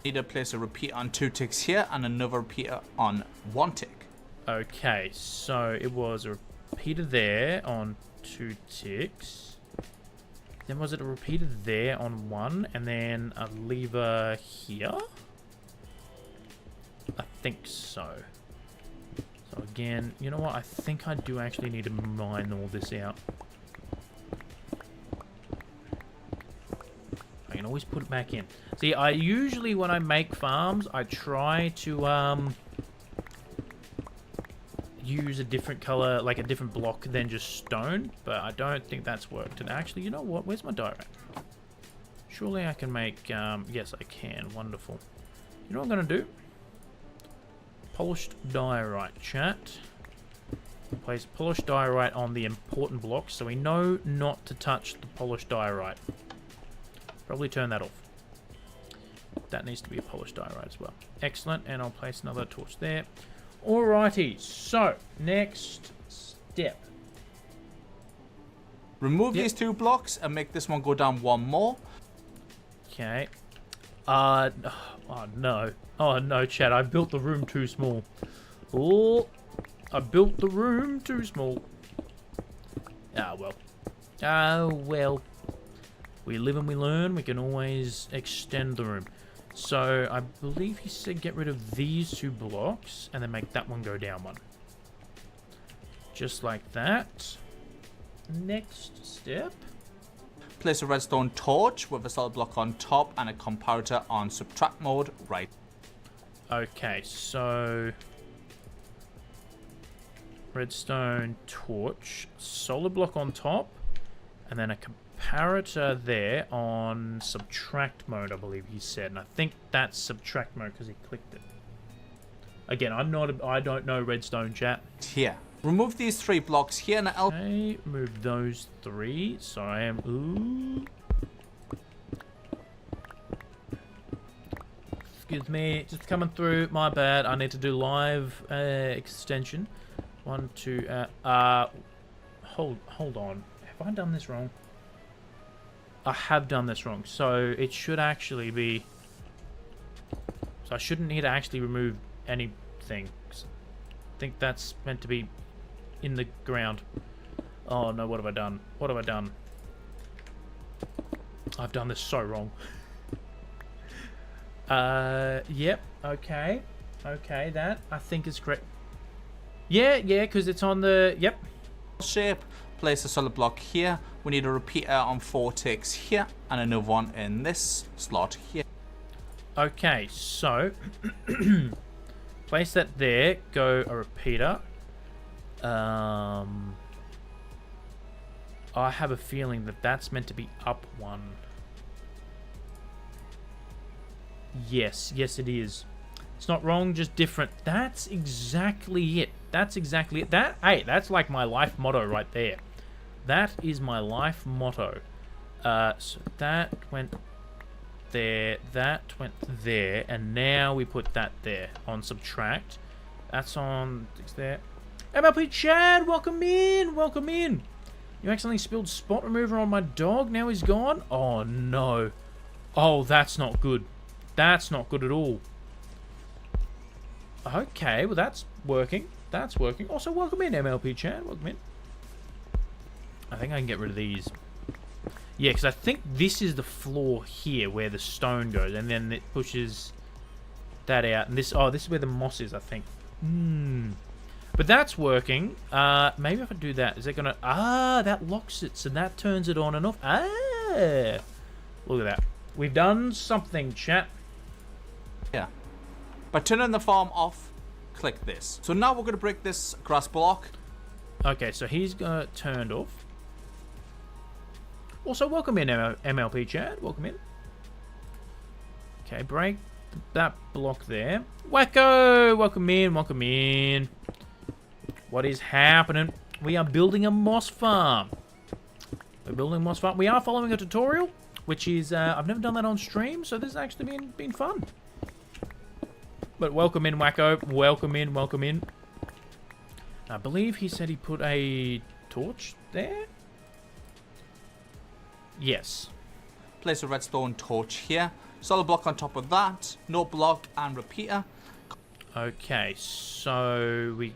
We need to place a repeater on 2 ticks here and another repeater on 1 tick. Okay, so it was a repeater there on 2 ticks. Then was it a repeater there on 1 and then a lever here? I think so. So again, you know what? I think I do actually need to mine all this out. I can always put it back in. See, I usually, when I make farms, I try to use a different color, like a different block than just stone, but I don't think that's worked. And actually, you know what? Where's my diorite? Surely I can make, yes, I can. Wonderful. You know what I'm going to do? Polished diorite, chat. Place polished diorite on the important blocks so we know not to touch the polished diorite. Probably turn that off. That needs to be a polished diorite as well. Excellent, and I'll place another torch there. Alrighty, so next step. Remove these 2 blocks and make this one go down 1 more. Okay. Oh no. Oh no, Chad, I built the room too small. Oh, I built the room too small. Ah, well. Oh, well. We live and we learn. We can always extend the room. So, I believe he said get rid of these 2 blocks and then make that one go down 1. Just like that. Next step. Place a redstone torch with a solid block on top and a comparator on subtract mode right. Okay, so redstone torch, solid block on top, and then a comparator there on subtract mode, I believe he said. And I think that's subtract mode because he clicked it. Again, I don't know redstone, chat. Here. Remove these 3 blocks here and Okay, move those 3. So I am. Ooh. Excuse me, just coming through. My bad. I need to do live extension. 1, 2. Hold on. Have I done this wrong? I have done this wrong. So it should actually be. So I shouldn't need to actually remove anything. I think that's meant to be in the ground. Oh no, what have I done? What have I done? I've done this so wrong. Yep, okay. Okay, that I think is correct. Yeah, because it's on the, yep. shape. Place a solid block here. We need a repeater on 4 ticks here and another one in this slot here. Okay, so place that there, go a repeater. I have a feeling that that's meant to be up 1. Yes, it is. It's not wrong, just different. That's exactly it. That's exactly it. Hey, that's like my life motto right there. That is my life motto. So that went there, that went there, and now we put that there on subtract. That's on, it's there. MLP Chad, welcome in, welcome in. You accidentally spilled spot remover on my dog, now he's gone? Oh no. Oh, that's not good. That's not good at all. Okay, well that's working. That's working. Also, welcome in, MLP Chad, welcome in. I think I can get rid of these. Yeah, because I think this is the floor here where the stone goes, and then it pushes that out. And this, oh, this is where the moss is, I think. But that's working. Maybe if I do that, is it gonna? That locks it, so that turns it on and off. Look at that. We've done something, chat. Yeah. By turning the farm off, click this. So now we're gonna break this grass block. Okay, so he's turned off. Also, welcome in, MLP Chad. Welcome in. Okay, break that block there. Wacko! Welcome in, welcome in. What is happening? We are building a moss farm. We're building a moss farm. We are following a tutorial, which is, I've never done that on stream, so this has actually been fun. But welcome in, Wacko. Welcome in, welcome in. I believe he said he put a torch there? Yes. Place a redstone torch here. Solid block on top of that. No block and repeater. Okay, so we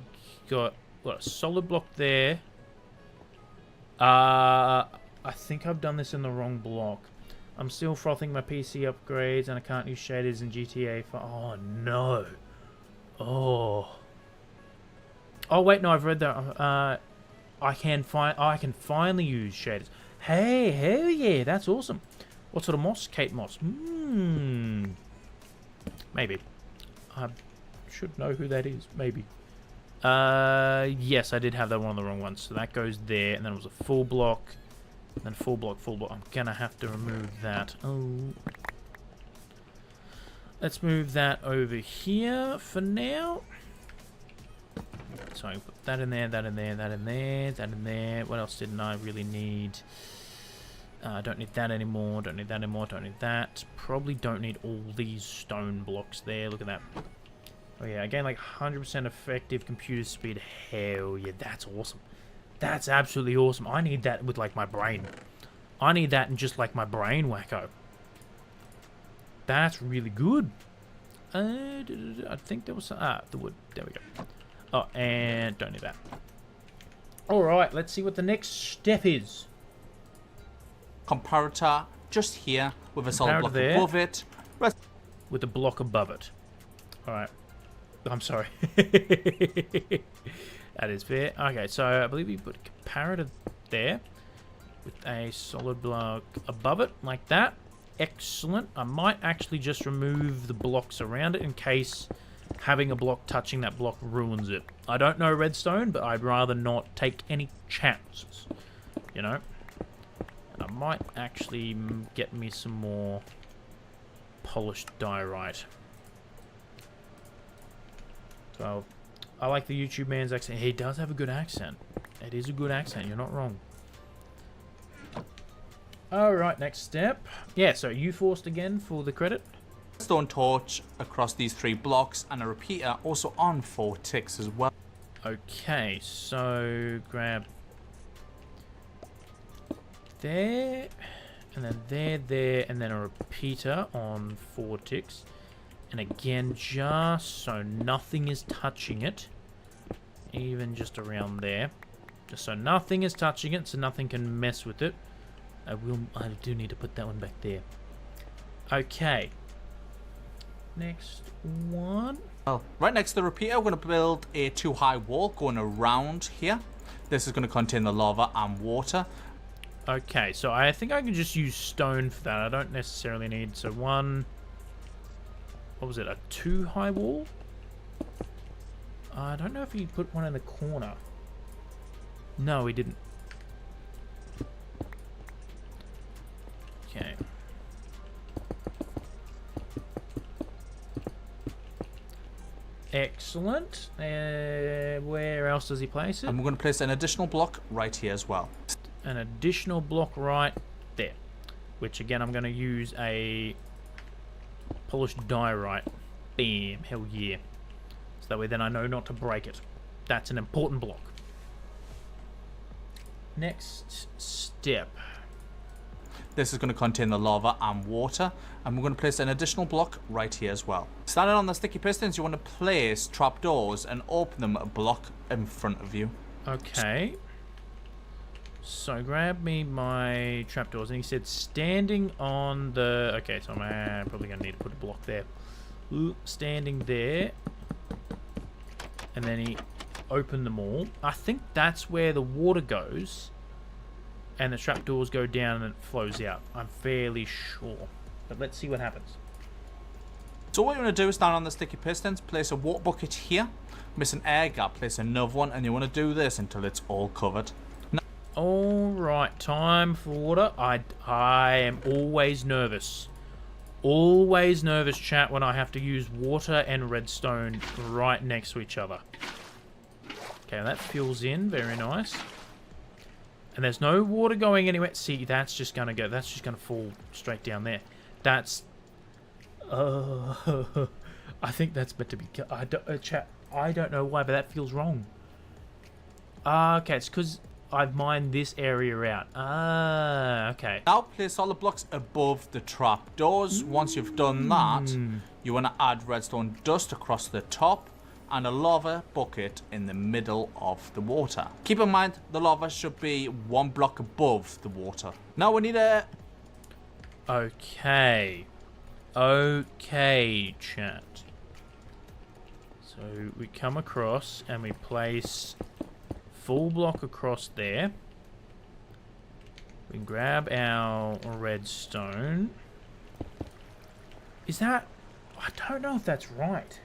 got what, a solid block there. I think I've done this in the wrong block. I'm still frothing my PC upgrades and I can't use shaders in GTA for... Oh, no. Oh. Oh, wait, no, I've read that. I can finally use shaders. Hey, hell yeah, that's awesome. What sort of moss? Cape moss. Maybe. I should know who that is. Maybe. Yes, I did have that one on the wrong one. So that goes there, and then it was a full block. And then full block, full block. I'm gonna have to remove that. Oh. Let's move that over here for now. So I put that in there, that in there, that in there, that in there. What else didn't I really need? Don't need that anymore, don't need that anymore, don't need that. Probably don't need all these stone blocks there. Look at that. Oh yeah, again, like 100% effective computer speed. Hell yeah, that's awesome. That's absolutely awesome. I need that with like my brain. I need that in just like my brain, Wacko. That's really good. I think there was some, the wood. There we go. Oh, and don't need that. Alright, let's see what the next step is. Comparator just here with a solid block there. above it. With a block above it. Alright. I'm sorry. That is fair. Okay, so I believe we put a comparator there with a solid block above it, like that. Excellent. I might actually just remove the blocks around it in case having a block touching that block ruins it. I don't know redstone, but I'd rather not take any chances. You know? And I might actually get me some more polished diorite. So, I like the YouTube man's accent. He does have a good accent. It is a good accent, you're not wrong. Alright, next step. Yeah, so you forced again for the credit. Stone torch across these 3 blocks and a repeater also on 4 ticks as well. Okay, so grab there, and then there, and then a repeater on 4 ticks. And again, just so nothing is touching it, even just around there. Just so nothing is touching it, so nothing can mess with it. I do need to put that one back there. Okay. Next one. Well, right next to the repeater, we're going to build a 2-high wall going around here. This is going to contain the lava and water. Okay, so I think I can just use stone for that. I don't necessarily need, so one... What was it, a 2-high wall? I don't know if he put one in the corner. No, he didn't. Okay. Excellent. Where else does he place it? And we're going to place an additional block right here as well. An additional block right there. Which again, I'm going to use a polished diorite. Bam. Hell yeah. So that way then I know not to break it. That's an important block. Next step. This is going to contain the lava and water. And we're going to place an additional block right here as well. Standing on the sticky pistons, you want to place trapdoors and open them a block in front of you. Okay. So grab me my trapdoors. And he said standing on the... Okay, so I'm probably going to need to put a block there. Ooh, standing there. And then he opened them all. I think that's where the water goes. And the trapdoors go down and it flows out. I'm fairly sure. But let's see what happens. So what you want to do is stand on the sticky pistons, place a water bucket here, miss an air gap, place another one, and you want to do this until it's all covered. All right, time for water. I am always nervous. Always nervous, chat, when I have to use water and redstone right next to each other. Okay, that fills in. Very nice. And there's no water going anywhere. See, that's just gonna go. That's just gonna fall straight down there. That's. I think that's meant to be. Chat. I don't know why, but that feels wrong. Okay, it's because I've mined this area out. Okay. Now place all the blocks above the trap doors. Once you've done that, you want to add redstone dust across the top and a lava bucket in the middle of the water. Keep in mind, the lava should be 1 block above the water. Now we need a... Okay. Okay, chat. So we come across and we place full block across there. We grab our redstone. Is that... I don't know if that's right.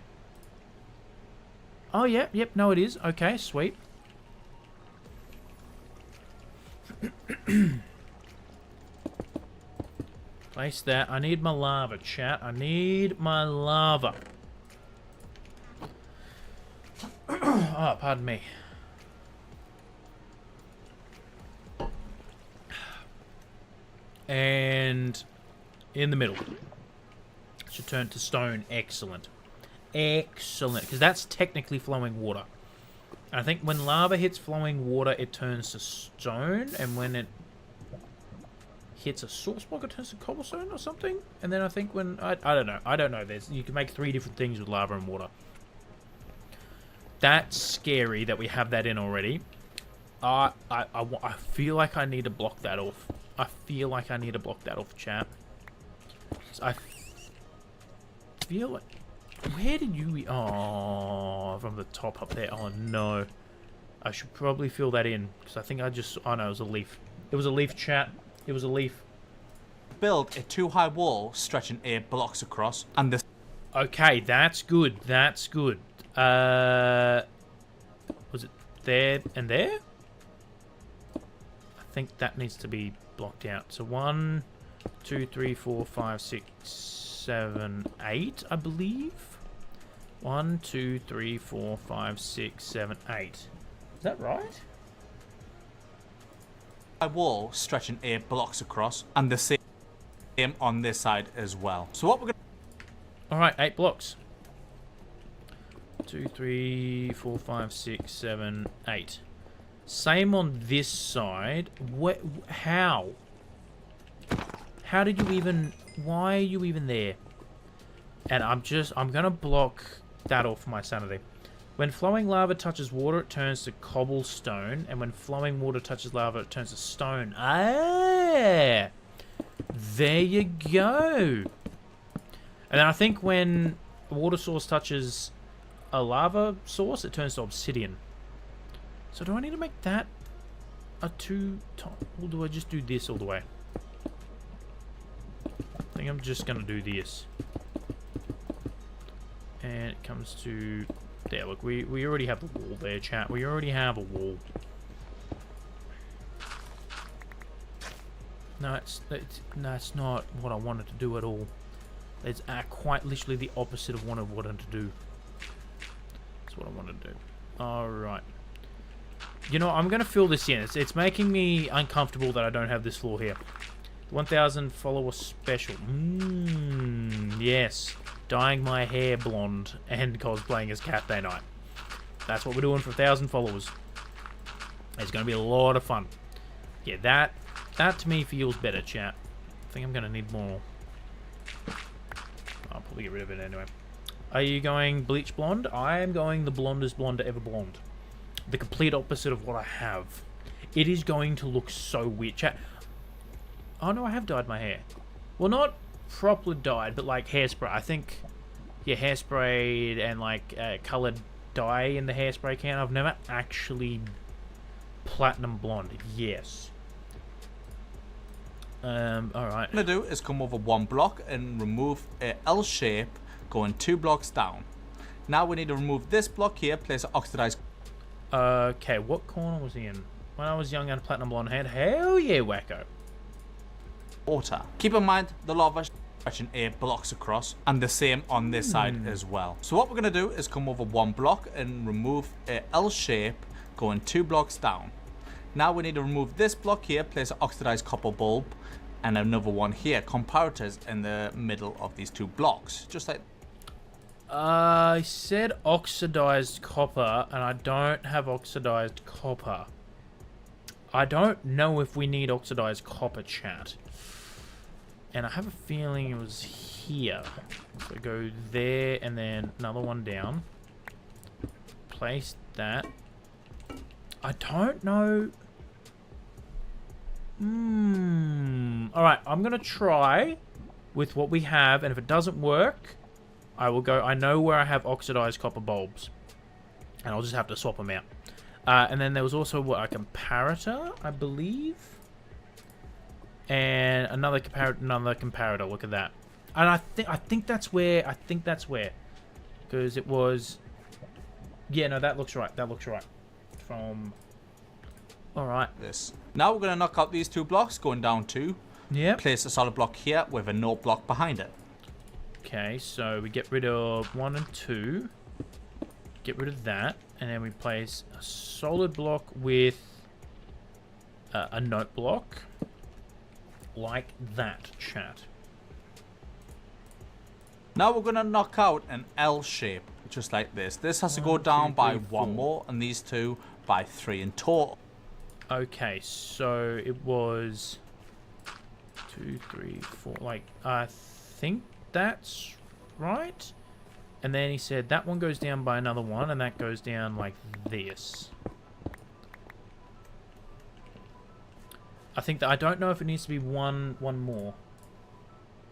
Oh, yep, no it is. Okay, sweet. Place that. I need my lava, chat. I need my lava. Oh, pardon me. And in the middle. Should turn to stone. Excellent. Excellent. Because that's technically flowing water. I think when lava hits flowing water, it turns to stone. And when it hits a source block, it turns to cobblestone or something. And then I think when... I don't know. I don't know. You can make 3 different things with lava and water. That's scary that we have that in already. I feel like I need to block that off. I feel like I need to block that off, chat. I feel like... Where did you... Oh, from the top up there. Oh, no. I should probably fill that in. Because I think I just... Oh, no, it was a leaf. It was a leaf, chat. It was a leaf. Build a 2-high wall stretching 8 blocks across. And this... Okay, that's good. That's good. Was it there and there? I think that needs to be blocked out. So 1, 2, 3, 4, 5, 6, 7, 8, I believe. 1, 2, 3, 4, 5, 6, 7, 8. Is that right? A wall stretching 8 blocks across, and the same on this side as well. So what we're going to... Alright, 8 blocks. 2, 3, 4, 5, 6, 7, 8. Same on this side. How? How did you even... Why are you even there? And I'm going to block that off for my sanity. When flowing lava touches water, it turns to cobblestone. And when flowing water touches lava, it turns to stone. Ah! There you go. And then I think when a water source touches a lava source, it turns to obsidian. So do I need to make that a 2-top? Or do I just do this all the way? I think I'm just going to do this. And it comes to... There, look, we already have the wall there, chat. We already have a wall. No, it's not what I wanted to do at all. It's quite literally the opposite of what I wanted to do. That's what I wanted to do. Alright. You know, I'm going to fill this in. It's making me uncomfortable that I don't have this floor here. 1,000 follower special. Yes. Dyeing my hair blonde and cosplaying as Cat Day Night. That's what we're doing for 1,000 followers. It's going to be a lot of fun. Yeah, that to me feels better, chat. I think I'm going to need more. I'll probably get rid of it anyway. Are you going bleach blonde? I am going the blondest blonde ever blonde. The complete opposite of what I have. It is going to look so weird, chat. Oh no, I have dyed my hair. Well, not properly dyed, but like hairspray. I think, yeah, hairsprayed and like coloured dye in the hairspray can. I've never actually platinum blonde. Yes. Alright. What I'm going to do is come over 1 block and remove a L shape going 2 blocks down. Now we need to remove this block here, place an oxidized... Okay, what corner was he in? When I was young and had platinum blonde hair. Hell yeah, wacko. Water. Keep in mind the lava stretching 8 blocks across, and the same on this side as well. So what we're gonna do is come over 1 block and remove a L shape going 2 blocks down. Now we need to remove this block here, place an oxidized copper bulb, and another one here, comparators in the middle of these 2 blocks, just like. I said oxidized copper, and I don't have oxidized copper. I don't know if we need oxidized copper, chat. And I have a feeling it was here. So go there, and then another one down. Place that. I don't know. Alright, I'm going to try with what we have, and if it doesn't work, I will go. I know where I have oxidized copper bulbs, and I'll just have to swap them out. And then there was also a comparator, I believe, and another comparator. Look at that. And I think that's where. Because it was. Yeah, no, that looks right. That looks right. From. All right. This. Now we're gonna knock out these 2 blocks, going down 2. Yeah. Place a solid block here with a no block behind it. Okay, so we get rid of 1 and 2. Get rid of that, and then we place a solid block with a note block, like that, chat. Now we're gonna knock out an L shape, just like this. This has to go down by 1 more, and these 2 by 3 in total. Okay, so it was 2, 3, 4. Like, I think that's right. And then he said that one goes down by another one, and that goes down like this. I think that I don't know if it needs to be one more.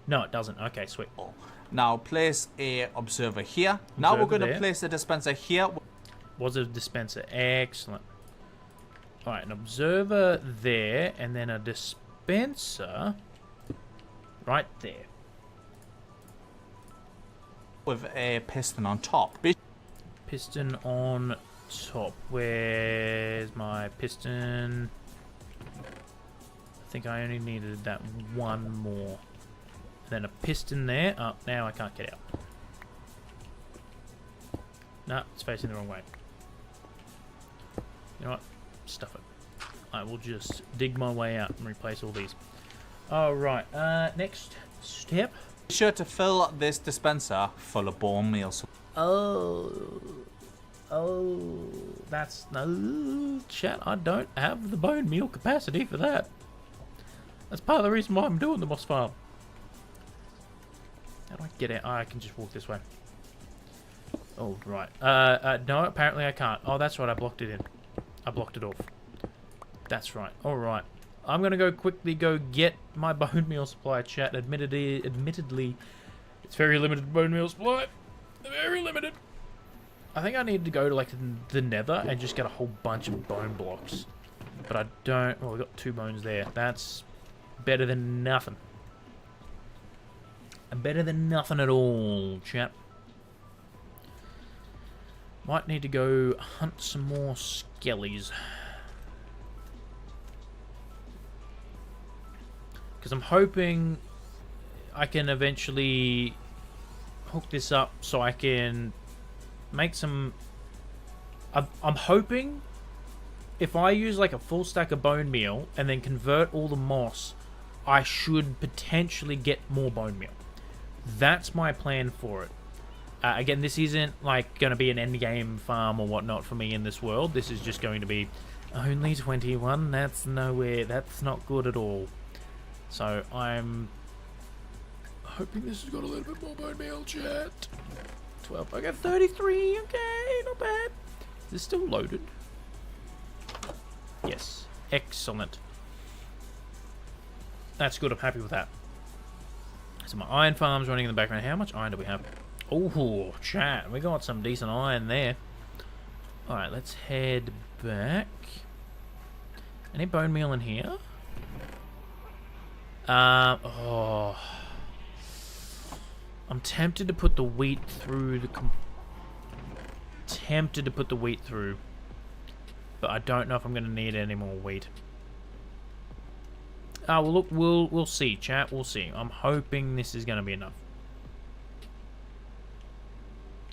No, it doesn't. Okay, sweet. Now place a observer here. Now we're going to place a dispenser here. Was a dispenser. Excellent. Alright, an observer there, and then a dispenser right there. With a piston on top. Piston on top. Where's my piston? I think I only needed that one more. And then a piston there. Oh, now I can't get out. No, it's facing the wrong way. You know what? Stuff it. I will just dig my way out and replace all these. Alright, next step. Be sure to fill this dispenser full of bone meal. Oh, that's no chat. I don't have the bone meal capacity for that. That's part of the reason why I'm doing the moss farm. How do I get out? Oh, I can just walk this way. Oh, right. No, apparently I can't. Oh, that's right. I blocked it in. I blocked it off. That's right. All right. I'm going to quickly get my bone meal supply, chat. Admittedly, it's very limited bone meal supply. Very limited. I think I need to go to, like, the nether and just get a whole bunch of bone blocks. But I don't... Oh, I've got 2 bones there. That's better than nothing. Better than nothing at all, chat. Might need to go hunt some more skellies. Because I'm hoping I can eventually hook this up so I can make some... I'm hoping if I use like a full stack of bone meal and then convert all the moss, I should potentially get more bone meal. That's my plan for it. Again, this isn't like going to be an end game farm or whatnot for me in this world. This is just going to be only 21. That's nowhere. That's not good at all. So I'm hoping this has got a little bit more bone meal, chat. 12. I got 33. Okay, not bad. Is this still loaded? Yes. Excellent. That's good. I'm happy with that. So my iron farm's running in the background. How much iron do we have? Oh, chat. We got some decent iron there. Alright, let's head back. Any bone meal in here? Oh. I'm tempted to put the wheat through the... tempted to put the wheat through. but I don't know if I'm going to need any more wheat. Well, look, we'll see, chat. We'll see. I'm hoping this is going to be enough.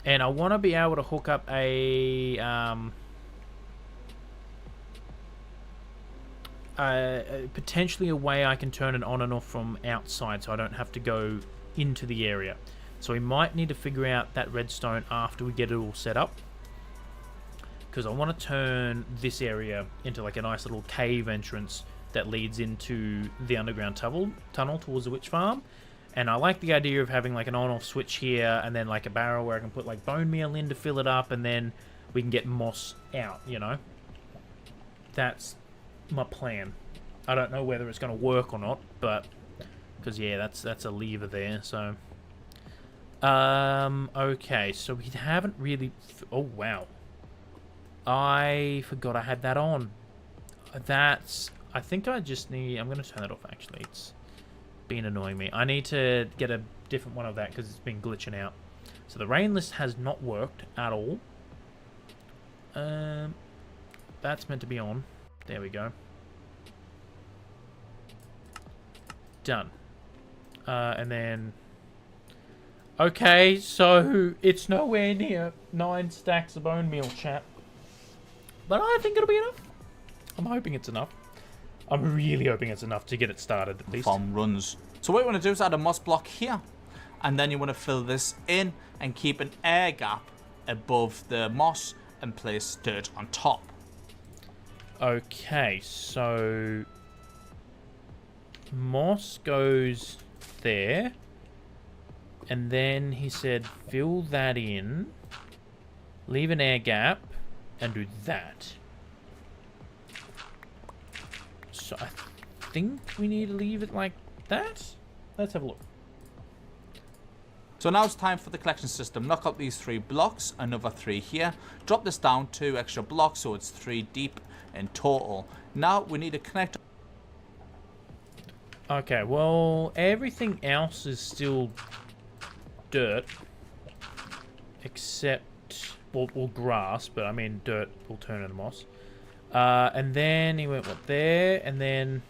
And I want to be able to hook up a potentially a way I can turn it on and off from outside, so I don't have to go into the area. So we might need to figure out that redstone after we get it all set up, because I want to turn this area into like a nice little cave entrance that leads into the underground tunnel towards the witch farm. And I like the idea of having like an on-off switch here, and then like a barrel where I can put like bone meal in to fill it up, and then we can get moss out, you know? That's my plan. I don't know whether it's going to work or not, but... because, yeah, that's a lever there, so... okay, so we haven't really... oh, wow. I forgot I had that on. That's... I think I just need... I'm going to turn that off, actually. It's been annoying me. I need to get a different one of that because it's been glitching out. So the rain list has not worked at all. That's meant to be on. There we go. Done. And then... okay, so it's nowhere near 9 stacks of bone meal, chat. But I think it'll be enough. I'm hoping it's enough. I'm really hoping it's enough to get it started, at least. Farm runs. So what you want to do is add a moss block here. And then you want to fill this in and keep an air gap above the moss and place dirt on top. Okay, so... moss goes there. And then he said fill that in. Leave an air gap. And do that. So I think we need to leave it like that. Let's have a look. So now it's time for the collection system. Knock out these 3 blocks, another 3 here. Drop this down 2 extra blocks so it's 3 deep in total. Now we need to connect. Okay, well, everything else is still dirt. Except, well, grass, but I mean dirt will turn into moss. And then he went, what, there? And then,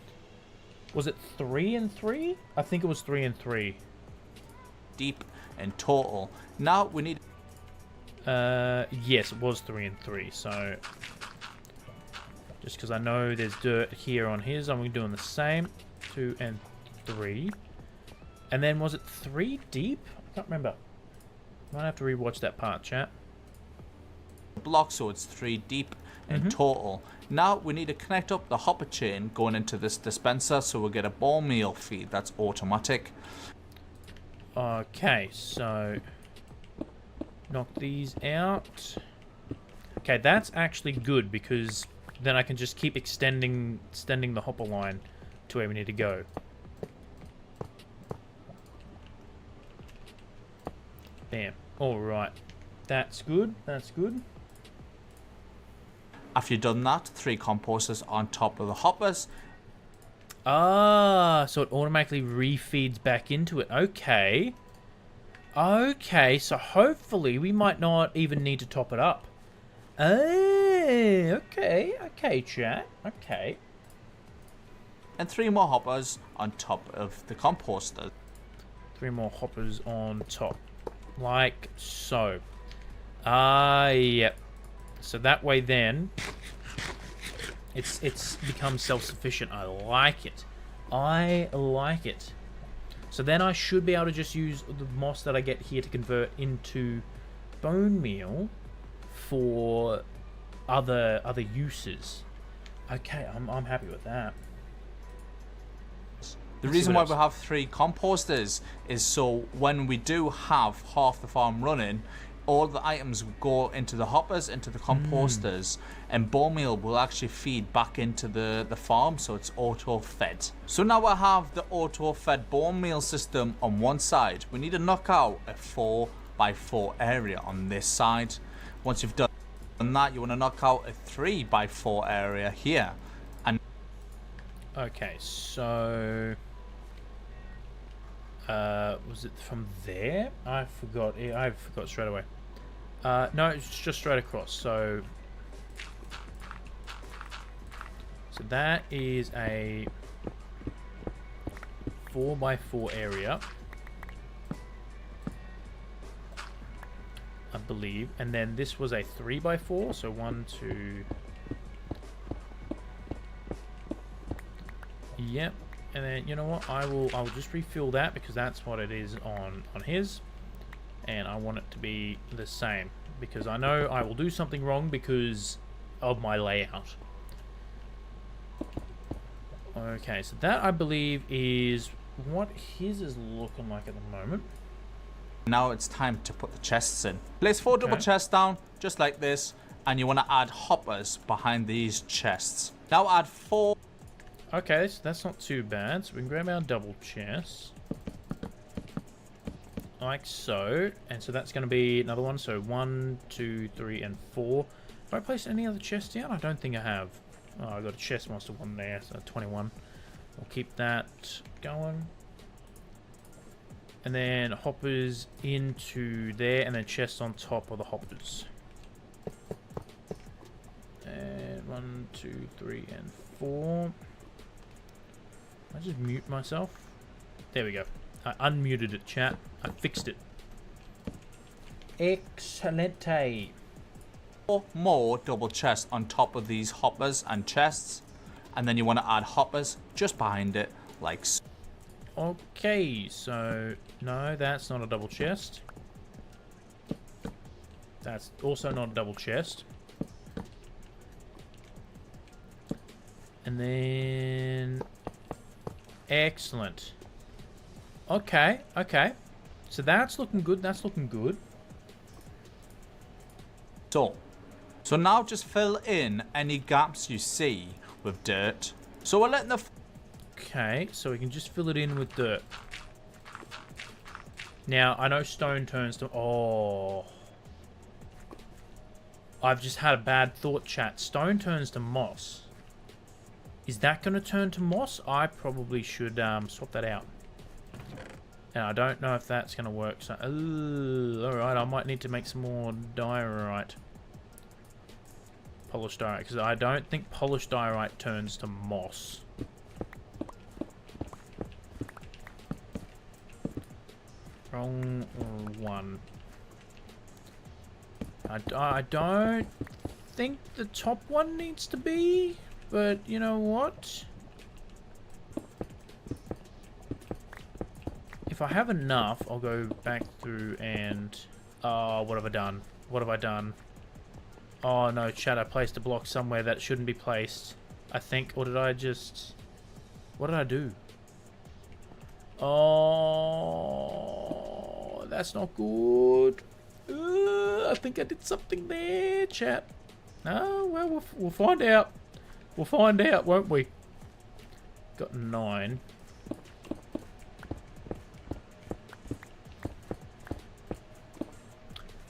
was it 3 and 3? I think it was 3 and 3. Deep in total. Now we need... yes, it was 3 and 3, so... just because I know there's dirt here on his, I'm doing the same. 2 and 3. And then, was it 3 deep? I can't remember. Might have to rewatch that part, chat. Block, so it's 3 deep in total. Now we need to connect up the hopper chain going into this dispenser so we'll get a bone meal feed that's automatic. Okay, so knock these out. Okay, that's actually good because then I can just keep extending the hopper line to where we need to go. Bam. All right. That's good. That's good. After you've done that, 3 composters on top of the hoppers. Ah, so it automatically refeeds back into it. Okay. Okay, so hopefully we might not even need to top it up. Okay. Okay, chat. Okay. And 3 more hoppers on top of the composter. 3 more hoppers on top. Like so. Yep. So that way then, it's become self-sufficient. I like it. I like it. So then I should be able to just use the moss that I get here to convert into bone meal for other uses. Okay, I'm happy with that. The reason why we have 3 composters is so when we do have half the farm running, all the items go into the hoppers, into the composters, and bone meal will actually feed back into the farm, so it's auto-fed. So now I have the auto-fed bone meal system on one side. We need to knock out a 4x4 area on this side. Once you've done that, you want to knock out a 3x4 area here. And okay, so... was it from there? I forgot straight away. No, it's just straight across, so... So that is a 4x4 area, I believe. And then this was a 3x4. So 1, 2. Yep. And then you know what? I'll just refill that because that's what it is on his, and I want it to be the same because I know I will do something wrong because of my layout. Okay, so that I believe is what his is looking like at the moment. Now it's time to put the chests in. Place 4 double chests down, just like this, and you want to add hoppers behind these chests. Now add 4. Okay, so that's not too bad. So we can grab our double chest. Like so. And so that's going to be another one. So 1, 2, 3, and 4. Have I placed any other chests down? I don't think I have. Oh, I got a chest master one there. So 21. We'll keep that going. And then hoppers into there. And then chests on top of the hoppers. And 1, 2, 3, and 4. I just mute myself. There we go. I unmuted it, chat. I fixed it. Excellente. 4 more double chests on top of these hoppers and chests, and then you want to add hoppers just behind it, like so. Okay, so no, that's not a double chest. That's also not a double chest. And then excellent. Okay, okay. So that's looking good. That's looking good. So now just fill in any gaps you see with dirt. So we're letting the... Okay, so we can just fill it in with dirt. Now, I know stone turns to... Oh. I've just had a bad thought, chat. Stone turns to moss. Is that going to turn to moss? I probably should swap that out. And I don't know if that's going to work. So, alright, I might need to make some more diorite. Polished diorite. Because I don't think polished diorite turns to moss. Wrong one. I don't think the top one needs to be. But, you know what? If I have enough, I'll go back through and... Oh, what have I done? What have I done? Oh, no, chat, I placed a block somewhere that shouldn't be placed. I think, or did I just... What did I do? Oh, that's not good. I think I did something there, chat. Oh, well, we'll find out. We'll find out, won't we? Got 9.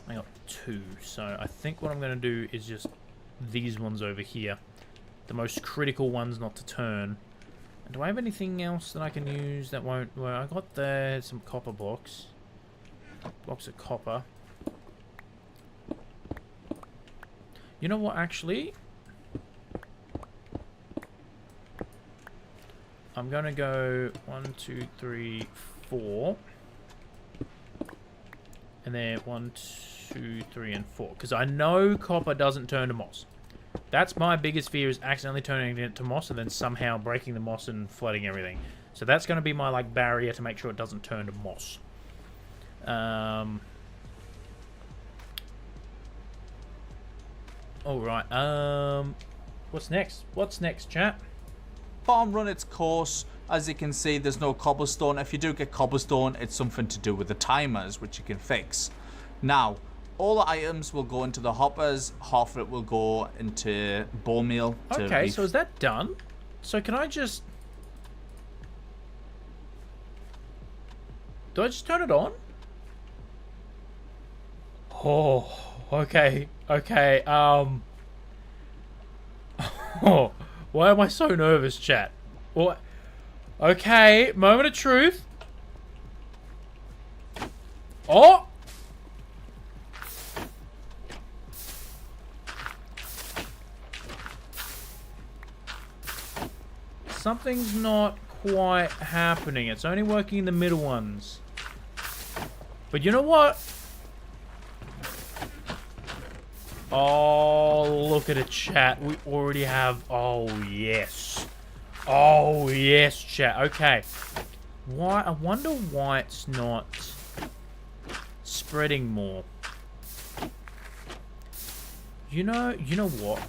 I got 2. So I think what I'm going to do is just these ones over here. The most critical ones not to turn. And do I have anything else that I can use that won't... Well, I got there some copper blocks. Blocks of copper. You know what, actually? I'm going to go 1, 2, 3, 4. And then 1, 2, 3, and 4. Because I know copper doesn't turn to moss. That's my biggest fear, is accidentally turning it to moss and then somehow breaking the moss and flooding everything. So that's going to be my like barrier to make sure it doesn't turn to moss. Alright, what's next? What's next, chat? Farm run its course. As you can see, there's no cobblestone. If you do get cobblestone, it's something to do with the timers, which you can fix. Now, all the items will go into the hoppers. Half of it will go into bone meal. Okay, so is that done? So can I just... Do I just turn it on? Oh, okay, okay, Oh, why am I so nervous, chat? What? Okay, moment of truth. Oh! Something's not quite happening. It's only working in the middle ones. But you know what? Oh, look at it, chat. We already have... Oh, yes. Oh, yes, chat. Okay. Why? I wonder why it's not spreading more. You know what?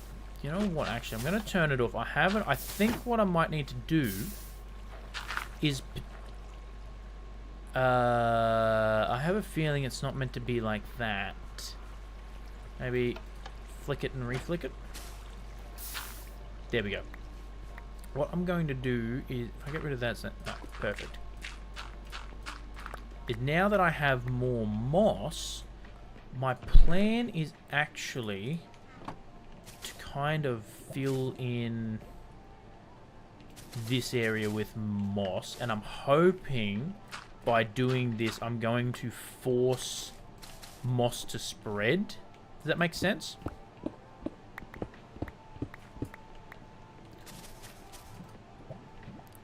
You know what, actually, I'm going to turn it off. I think what I might need to do is... I have a feeling it's not meant to be like that. Maybe flick it and reflick it. There we go. What I'm going to do is... If I get rid of that... No, perfect. Is now that I have more moss, my plan is actually to kind of fill in this area with moss, and I'm hoping by doing this I'm going to force moss to spread. Does that make sense?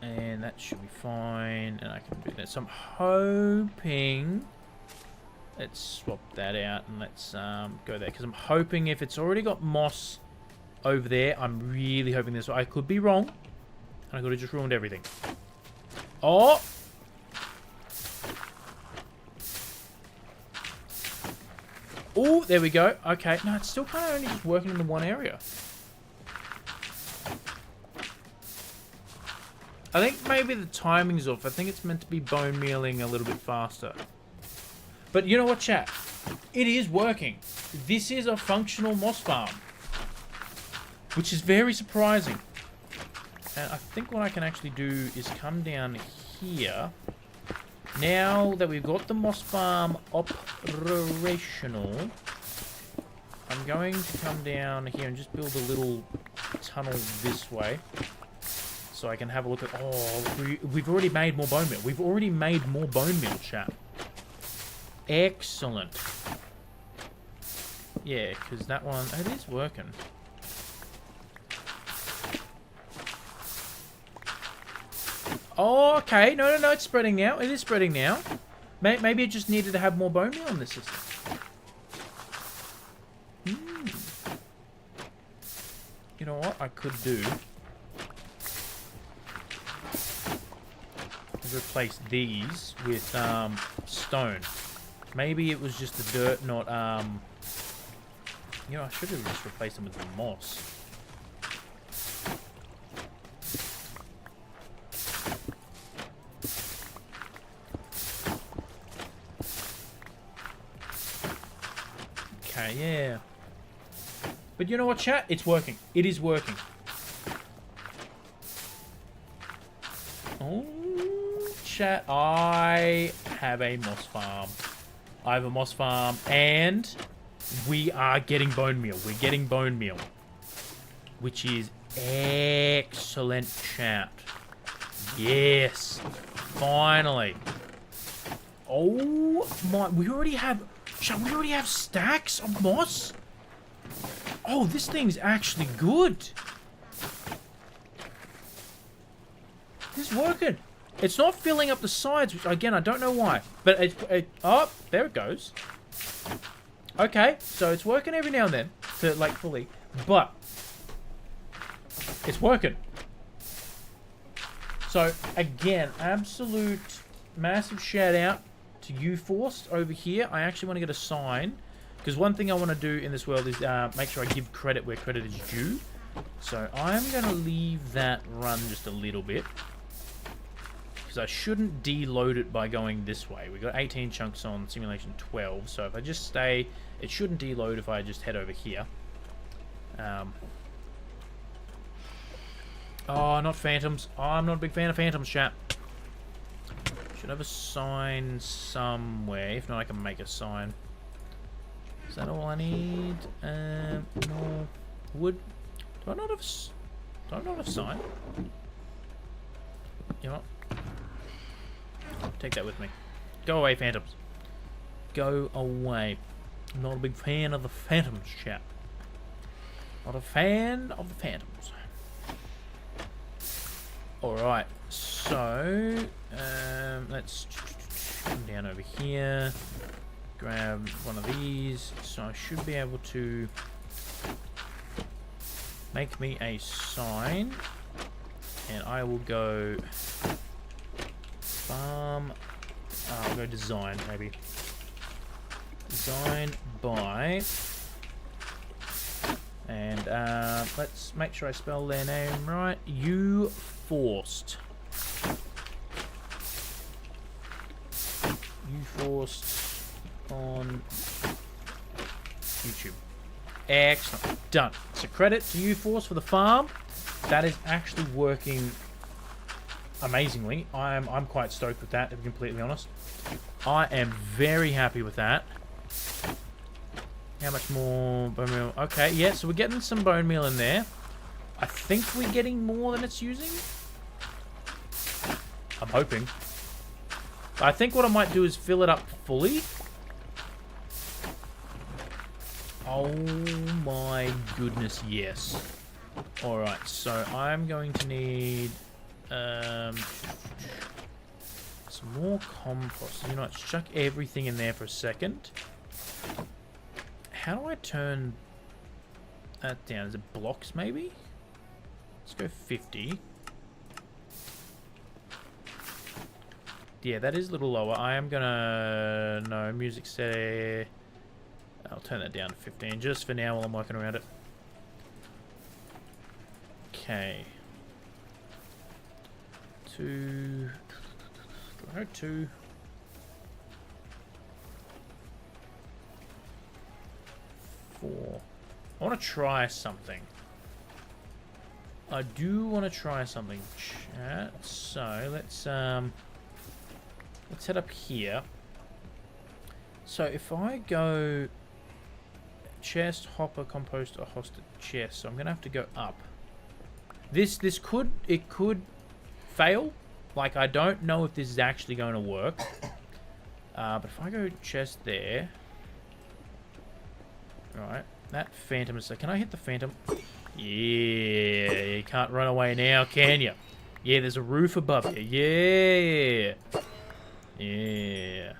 And that should be fine, and I can do that. So I'm hoping... Let's swap that out and let's go there, because I'm hoping if it's already got moss over there, I'm really hoping this. I could be wrong, and I could have just ruined everything. Oh! Oh, there we go. Okay, no, it's still kind of only just working in the one area. I think maybe the timing's off. I think it's meant to be bone mealing a little bit faster. But you know what, chat? It is working. This is a functional moss farm, which is very surprising. And I think what I can actually do is come down here. Now that we've got the moss farm operational, I'm going to come down here and just build a little tunnel this way. So I can have a look at... Oh, we've already made more bone meal. We've already made more bone meal, chat. Excellent. Yeah, because that one... It is working. Oh, okay. No, it's spreading now. It is spreading now. Maybe it just needed to have more bone meal in the system. You know what I could do? Replace these with stone. Maybe it was just the dirt, not you know, I should have just replaced them with the moss. Okay, yeah. But you know what, chat? It's working. It is working. Oh, chat, I have a moss farm. I have a moss farm, and we are getting bone meal. We're getting bone meal, which is excellent, chat. Yes, finally. Oh my, we already have stacks of moss. Oh, this thing's actually good. This is working. It's not filling up the sides, which, again, I don't know why. But oh, there it goes. Okay, so it's working every now and then, like, fully. But it's working. So, again, absolute massive shout out to you, Forced, over here. I actually want to get a sign, because one thing I want to do in this world is make sure I give credit where credit is due. So, I'm going to leave that run just a little bit, because I shouldn't deload it by going this way. We've got 18 chunks on simulation 12, so if I just stay, it shouldn't deload if I just head over here. Oh, not phantoms. Oh, I'm not a big fan of phantoms, chat. Should have a sign somewhere. If not, I can make a sign. Is that all I need? No. Wood. Do I not have a sign? You know what? Take that with me. Go away, phantoms. Go away. I'm not a big fan of the phantoms, chap. Not a fan of the phantoms. Alright, so let's come down over here, grab one of these, so I should be able to make me a sign, and I will go farm, I'll go design maybe. Design by, and let's make sure I spell their name right. You Forced. You Forced on YouTube. Excellent. Done. So credit to You Force for the farm. That is actually working amazingly. I'm quite stoked with that, to be completely honest. I am very happy with that. How much more bone meal? Okay, yeah, so we're getting some bone meal in there. I think we're getting more than it's using. I'm hoping. I think what I might do is fill it up fully. Oh my goodness, yes. Alright, so I'm going to need some more compost. You know what, chuck everything in there for a second. How do I turn that down? Is it blocks maybe? Let's go 50. Yeah, that is a little lower. I am gonna... No, music say... I'll turn that down to 15 just for now while I'm working around it. Okay. 2... Do I go 2? I want to try something. I do want to try something, chat. So let's head up here. So if I go chest, hopper, composter, hosted, chest, so I'm gonna have to go up. This could fail. Like, I don't know if this is actually going to work. But if I go chest there. Alright, that phantom is... Can I hit the phantom? Yeah, you can't run away now, can you? Yeah, there's a roof above you. Yeah. Yeah.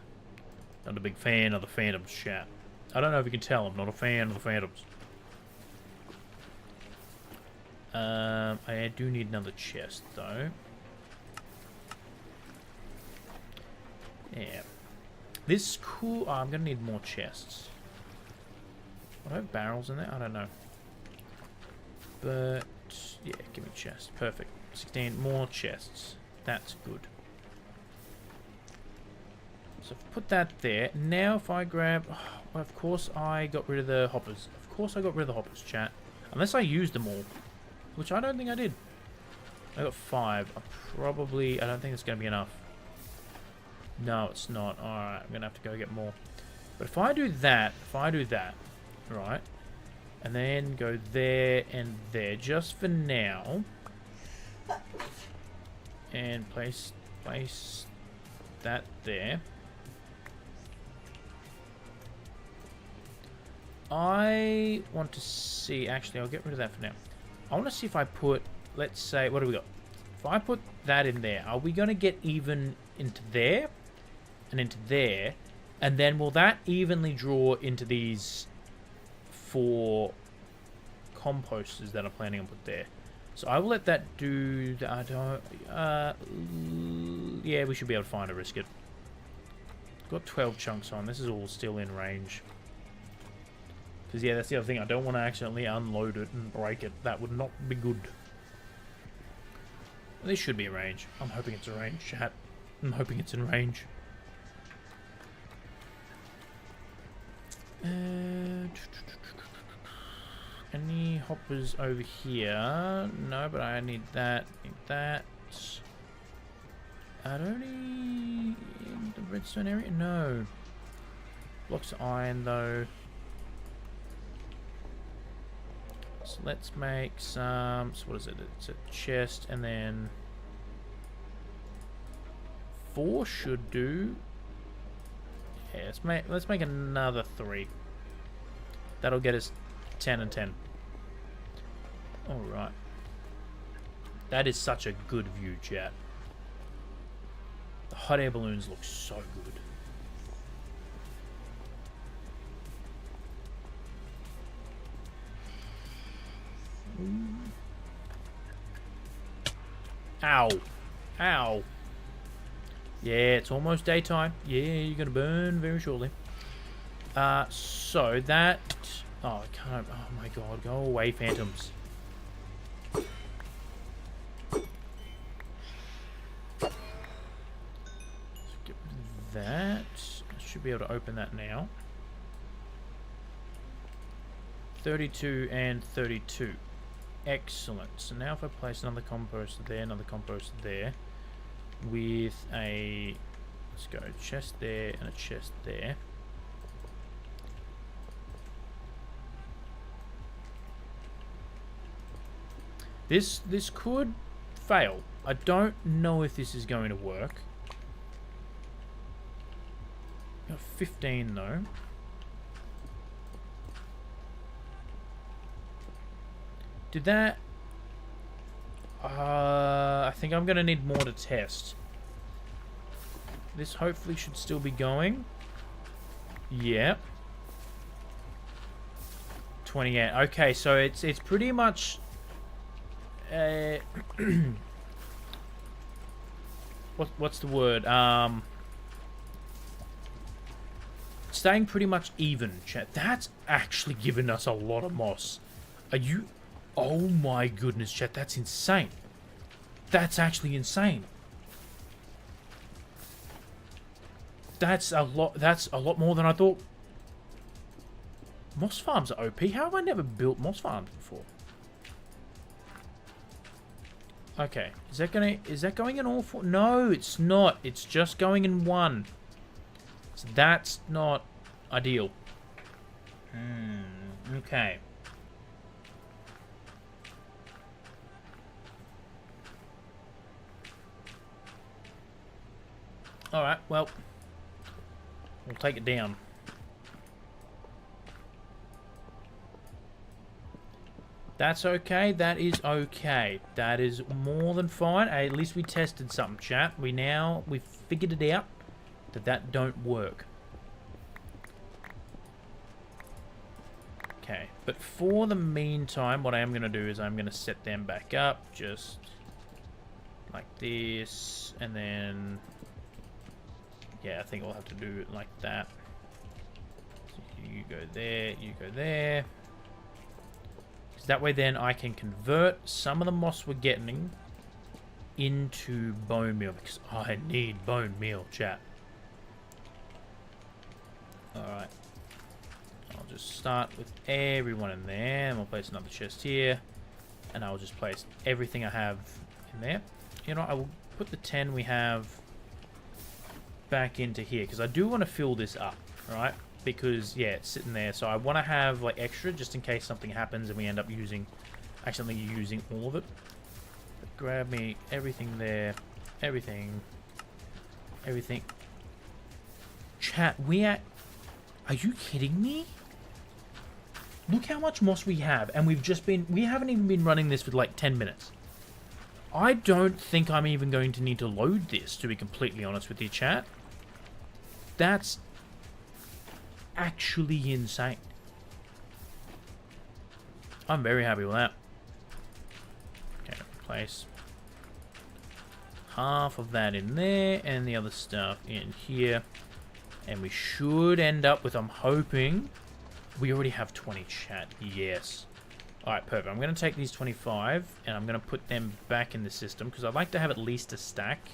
Not a big fan of the phantoms, chat. I don't know if you can tell, I'm not a fan of the phantoms. I do need another chest, though. Yeah. This cool... Oh, I'm going to need more chests. What, I have barrels in there? I don't know. But, yeah, give me chests. Perfect. 16 more chests. That's good. So put that there. Now if I grab... Oh, well, of course I got rid of the hoppers. Of course I got rid of the hoppers, chat. Unless I used them all. Which I don't think I did. I got 5. I don't think it's going to be enough. No, it's not. Alright, I'm going to have to go get more. But if I do that, right, and then go there and there, just for now, and place that there. I want to see, actually, I'll get rid of that for now. I want to see if I put, let's say, what do we got? If I put that in there, are we going to get even into there and into there? And then will that evenly draw into these 4 composters that I'm planning on put there? So I will let that do that. I don't... yeah, we should be able to find a risk it. Got 12 chunks on. This is all still in range. Because, yeah, that's the other thing. I don't want to accidentally unload it and break it. That would not be good. This should be in range. I'm hoping it's in range, chat. I'm hoping it's in range. Any hoppers over here? No, but I need that. Need that. Are there any in the redstone area? No. Blocks of iron, though. So let's make some... So what is it? It's a chest, and then... 4 should do. Yeah, let's make another 3. That'll get us 10 and 10. Alright. That is such a good view, chat. The hot air balloons look so good. Ow. Ow. Yeah, it's almost daytime. Yeah, you're gonna burn very shortly. So that... Oh, I can't... Oh my god, go away, phantoms. Get that. I should be able to open that now. 32 and 32. Excellent. So now if I place another composter there, another composter there, with a... Let's go, chest there and a chest there. This could fail. I don't know if this is going to work. Got 15 though. Did that... I think I'm going to need more to test. This hopefully should still be going. Yeah. 28. Okay, so it's pretty much... what's the word? Staying pretty much even, chat. That's actually given us a lot of moss. Are you... Oh my goodness, chat, that's insane. That's actually insane. That's a lot more than I thought. Moss farms are OP. How have I never built moss farms before? Okay, is that going in all four? No, it's not. It's just going in one. So that's not ideal. Okay. Alright, well, we'll take it down. That's okay, that is okay. That is more than fine. At least we tested something, chat. We figured it out that don't work. Okay, but for the meantime, what I am going to do is I'm going to set them back up, just like this, and then... Yeah, I think I'll have to do it like that. So you go there, you go there. Because that way then I can convert some of the moss we're getting into bone meal. Because I need bone meal, chat. Alright. I'll just start with everyone in there. And we'll place another chest here. And I'll just place everything I have in there. You know, I will put the 10 we have back into here, because I do want to fill this up, right? Because yeah, it's sitting there, so I want to have like extra just in case something happens and we end up accidentally using all of it. But grab me everything there, everything. Chat, are you kidding me? Look how much moss we have, and we haven't even been running this for like 10 minutes. I don't think I'm even going to need to load this, to be completely honest with you, chat. That's actually insane. I'm very happy with that. Okay, place half of that in there and the other stuff in here. And we should end up with, I'm hoping, we already have 20, chat. Yes. Alright, perfect. I'm going to take these 25 and I'm going to put them back in the system because I'd like to have at least a stack.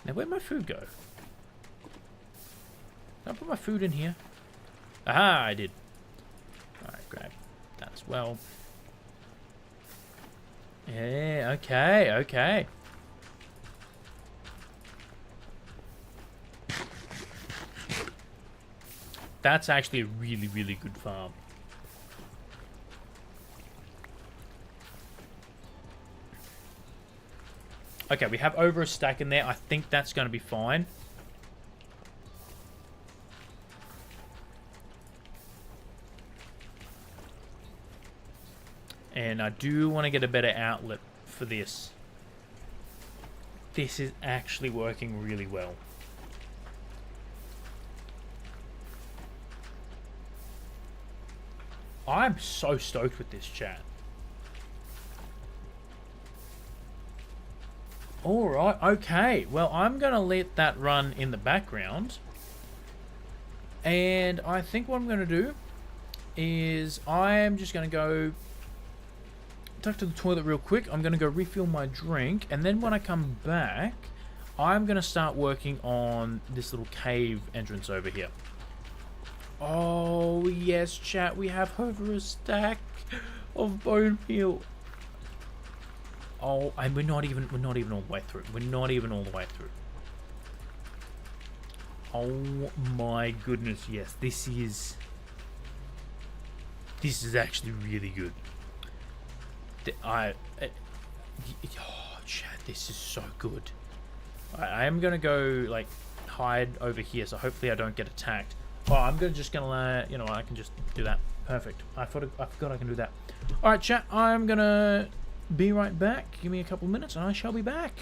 Now, where'd my food go? Did I put my food in here? Aha, I did. Alright, grab that as well. Yeah, okay, okay. That's actually a really, really good farm. Okay, we have over a stack in there. I think that's going to be fine. And I do want to get a better outlet for this. This is actually working really well. I'm so stoked with this, chat. Alright, okay. Well, I'm going to let that run in the background. And I think what I'm going to do is I'm just going to go tuck to the toilet real quick. I'm going to go refill my drink. And then when I come back, I'm going to start working on this little cave entrance over here. Oh, yes, chat. We have over a stack of bone meal. Oh, and we're not even all the way through. We're not even all the way through. Oh my goodness, yes. This is actually really good. Oh, chat, this is so good. I am gonna go like hide over here, so hopefully I don't get attacked. Oh, I'm just gonna you know, I can just do that. Perfect. I forgot I can do that. All right, chat. I'm gonna be right back. Give me a couple minutes, and I shall be back.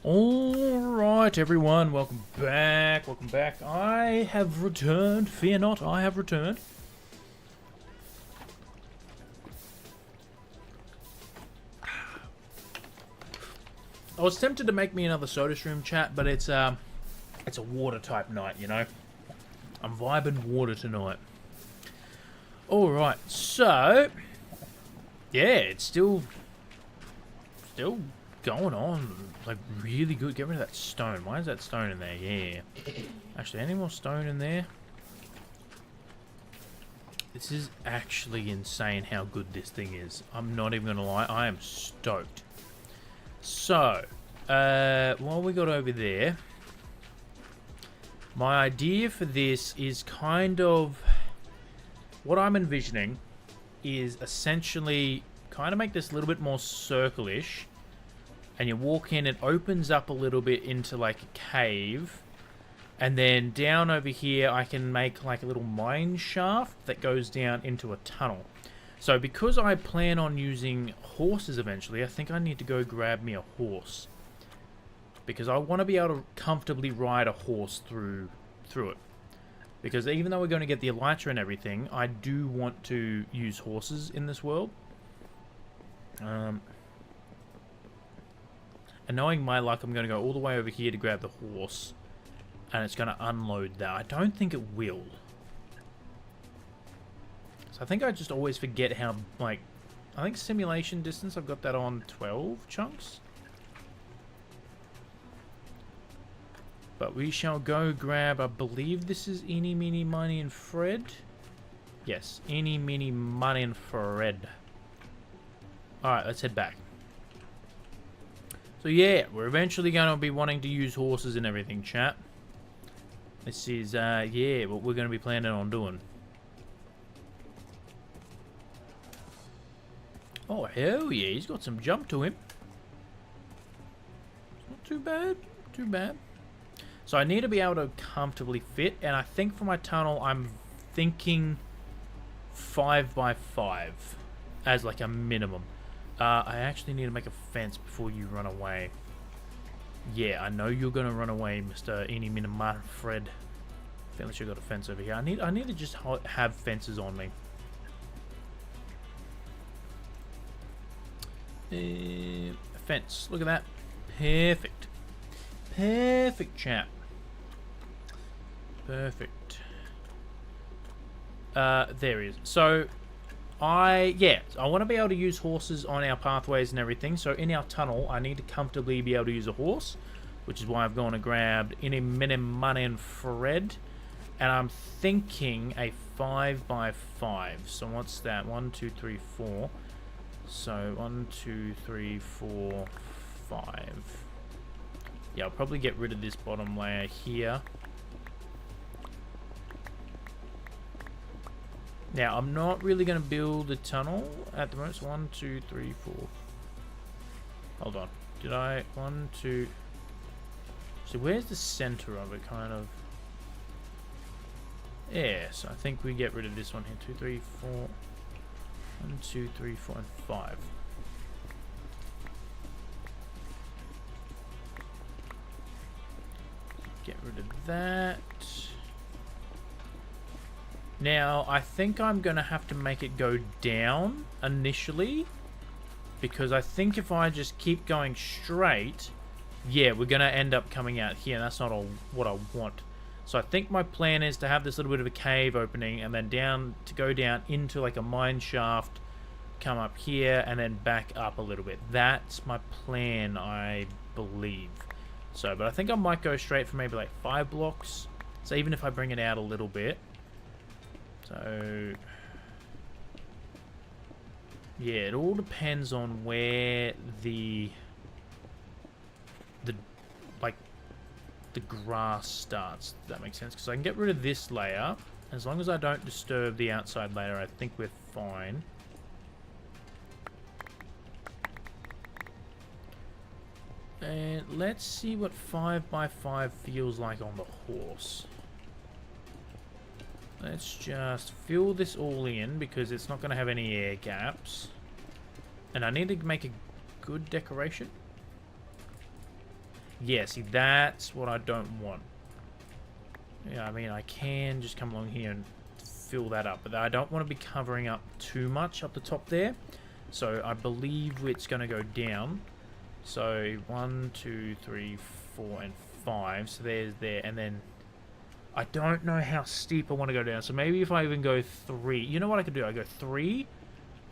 Alright, everyone, welcome back, welcome back. I have returned, fear not, I have returned. I was tempted to make me another soda stream, chat, but it's a water type night, you know? I'm vibing water tonight. Alright, so yeah, it's still going on, like, really good. Get rid of that stone. Why is that stone in there? Yeah. Actually, any more stone in there? This is actually insane how good this thing is. I'm not even gonna lie. I am stoked. So, what we got over there? My idea for this is kind of... What I'm envisioning is essentially kind of make this a little bit more circle-ish. And you walk in, it opens up a little bit into like a cave. And then down over here, I can make like a little mine shaft that goes down into a tunnel. So because I plan on using horses eventually, I think I need to go grab me a horse. Because I want to be able to comfortably ride a horse through it. Because even though we're going to get the elytra and everything, I do want to use horses in this world. And knowing my luck, I'm going to go all the way over here to grab the horse. And it's going to unload that. I don't think it will. So I think I just always forget how, like, I think simulation distance, I've got that on 12 chunks. But we shall go grab, I believe this is Eeny, Meeny, Miny, and Fred. Yes, Eeny, Meeny, Miny, and Fred. Alright, let's head back. So yeah, we're eventually going to be wanting to use horses and everything, chat. This is, yeah, what we're going to be planning on doing. Oh, hell yeah, he's got some jump to him. Not too bad, too bad. So I need to be able to comfortably fit, and I think for my tunnel, I'm thinking 5x5 as like a minimum. I actually need to make a fence before you run away. Yeah, I know you're gonna run away, Mr. Eeny, Meeny, Miny, Fred. I feel like you got a fence over here. I need to just have fences on me. Fence. Look at that. Perfect. Perfect, chap. Perfect. There he is. So, I want to be able to use horses on our pathways and everything. So, in our tunnel, I need to comfortably be able to use a horse, which is why I've gone and grabbed Eeny, Meeny, Miny, and Fred. And I'm thinking a 5x5. So, what's that? 1, 2, 3, 4. So, 1, 2, 3, 4, 5. Yeah, I'll probably get rid of this bottom layer here. Now, I'm not really going to build a tunnel at the moment. So 1, 2, 3, 4. Hold on. Did I? 1, 2. So where's the center of it, kind of? Yeah, so I think we get rid of this one here. 2, 3, 4. 1, 2, 3, 4, and 5. Get rid of that. Now, I think I'm going to have to make it go down initially, because I think if I just keep going straight, yeah, we're going to end up coming out here, and that's not all what I want. So I think my plan is to have this little bit of a cave opening, and then go down into like a mine shaft, come up here, and then back up a little bit. That's my plan, I believe. So, but I think I might go straight for maybe like 5 blocks. So even if I bring it out a little bit. So, yeah, it all depends on where the grass starts. If that makes sense, because I can get rid of this layer. As long as I don't disturb the outside layer, I think we're fine. And let's see what 5x5 feels like on the horse. Let's just fill this all in, because it's not going to have any air gaps. And I need to make a good decoration. Yeah, see, that's what I don't want. Yeah, I mean, I can just come along here and fill that up, but I don't want to be covering up too much up the top there. So I believe it's going to go down. So 1, 2, 3, 4, and 5. So there's there, and then I don't know how steep I want to go down. So maybe if I even go 3, you know what I could do? I go 3,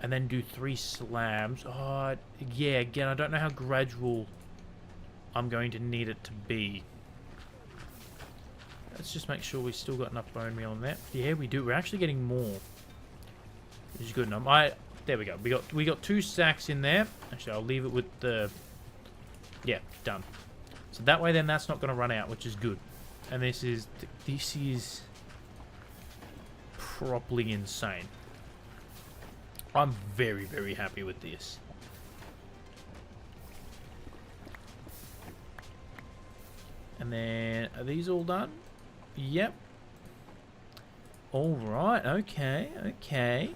and then do 3 slabs. Oh, yeah. Again, I don't know how gradual I'm going to need it to be. Let's just make sure we still got enough bone meal on that. Yeah, we do. We're actually getting more, which is good enough. There we go. We got 2 stacks in there. Actually, I'll leave it with the. Yeah, done. So that way, then that's not going to run out, which is good. And this is properly insane. I'm very, very happy with this. And then, are these all done? Yep. Alright, okay.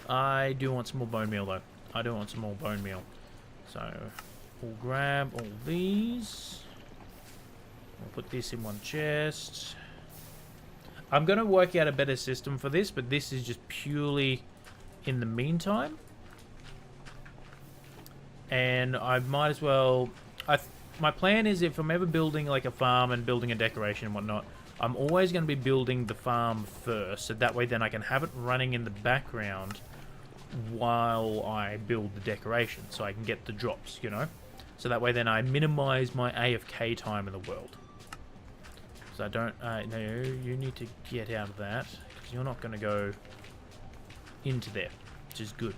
I do want some more bone meal, though. I do want some more bone meal. So, we'll grab all these. We'll put this in one chest. I'm going to work out a better system for this, but this is just purely in the meantime. And I might as well... my plan is, if I'm ever building like a farm and building a decoration and whatnot, I'm always going to be building the farm first, so that way then I can have it running in the background while I build the decoration, so I can get the drops, you know? So that way then I minimize my AFK time in the world. So I don't... no, you need to get out of that, because you're not going to go into there, which is good.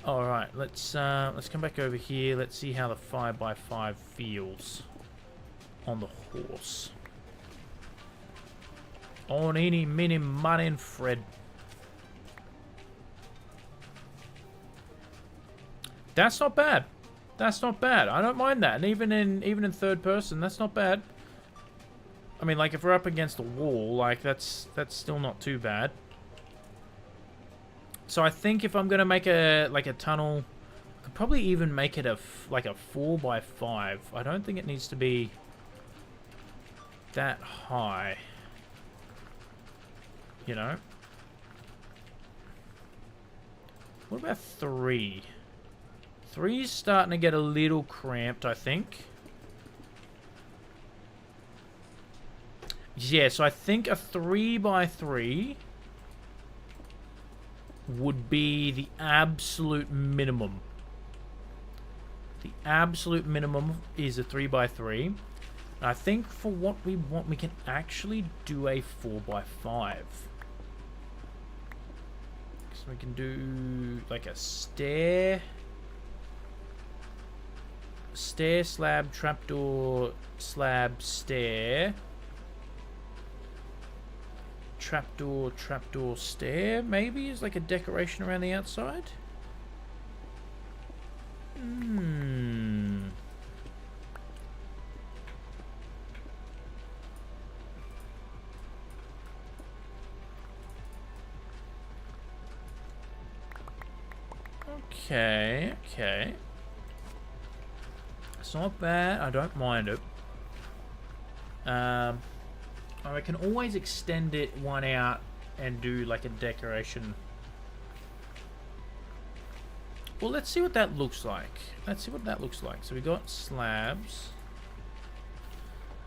Alright, let's come back over here. Let's see how the 5x5 feels on the horse. On any mini money and Fred. That's not bad. That's not bad. I don't mind that. And even in third person, that's not bad. I mean, like, if we're up against a wall, like, that's still not too bad. So I think if I'm gonna make a tunnel, I could probably even make it like a 4x5. I don't think it needs to be that high. You know? What about 3? 3's starting to get a little cramped, I think. Yeah, so I think a 3x3 would be the absolute minimum. The absolute minimum is a 3x3. And I think for what we want, we can actually do a 4x5. So we can do like a stair, slab, trapdoor, slab, stair. Trapdoor, stair, maybe, is like a decoration around the outside. Okay. It's not bad. I don't mind it. I can always extend it one out and do like a decoration. Well, let's see what that looks like. So we got slabs.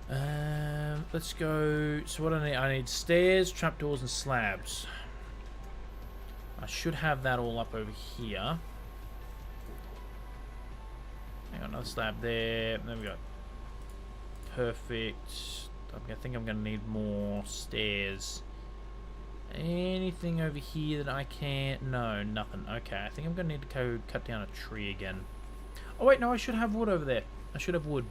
Let's go. So what I need stairs, trapdoors, and slabs. I should have that all up over here. Hang on, another slab there. Then we got perfect. I think I'm going to need more stairs. Anything over here that I can't... No, nothing. Okay, I think I'm going to need to go cut down a tree again. Oh, wait, no, I should have wood over there. I should have wood.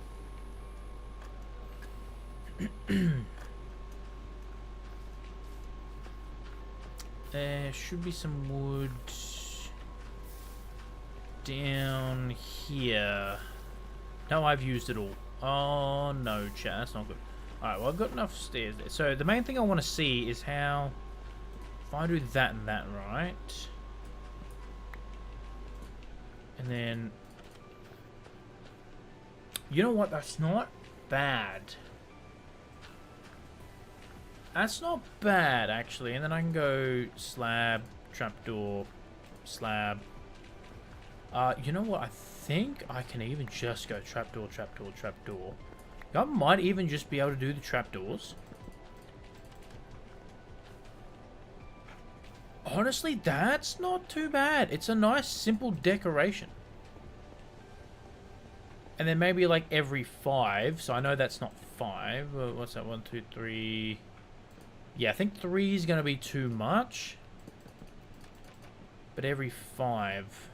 There should be some wood down here. No, I've used it all. Oh, no, chat. That's not good. Alright, well, I've got enough stairs there. So, the main thing I want to see is how... If I do that and that right... And then... You know what? That's not bad. That's not bad, actually. And then I can go slab, trapdoor, slab. You know what? I think I can even just go trapdoor, trapdoor, trapdoor. I might even just be able to do the trapdoors. Honestly, that's not too bad. It's a nice, simple decoration. And then maybe like every 5. So I know that's not 5. What's that? 1, 2, 3. Yeah, I think 3 is going to be too much. But every 5.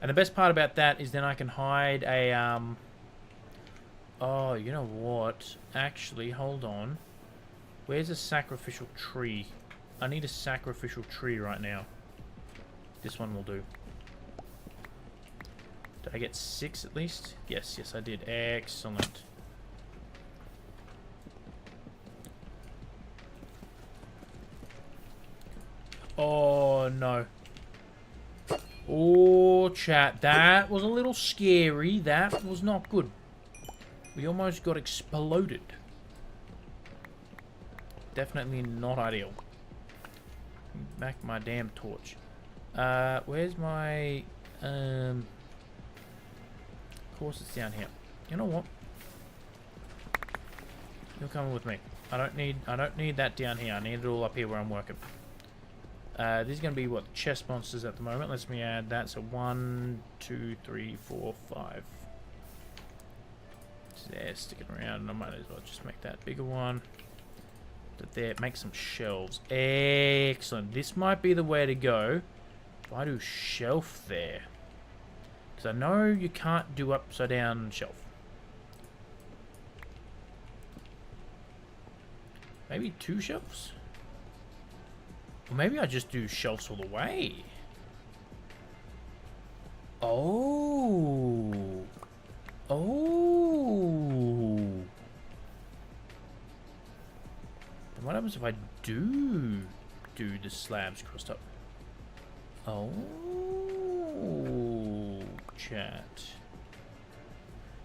And the best part about that is then I can hide a... Oh, you know what? Actually, hold on. Where's a sacrificial tree? I need a sacrificial tree right now. This one will do. Did I get 6 at least? Yes, I did. Excellent. Oh, no. Oh, chat. That was a little scary. That was not good. We almost got exploded. Definitely not ideal. Back my damn torch. Where's my... Of course it's down here. You know what? You're coming with me. I don't need that down here. I need it all up here where I'm working. These are going to be, what, chest monsters at the moment. Let me add that. So 1, 2, 3, 4, 5. Just there, sticking around. And I might as well just make that bigger one. But there, make some shelves. Excellent. This might be the way to go. If I do shelf there. Because I know you can't do upside down shelf. Maybe 2 shelves? Or maybe I just do shelves all the way. Oh. Oh. Then what happens if I do the slabs crossed up? Oh. Chat.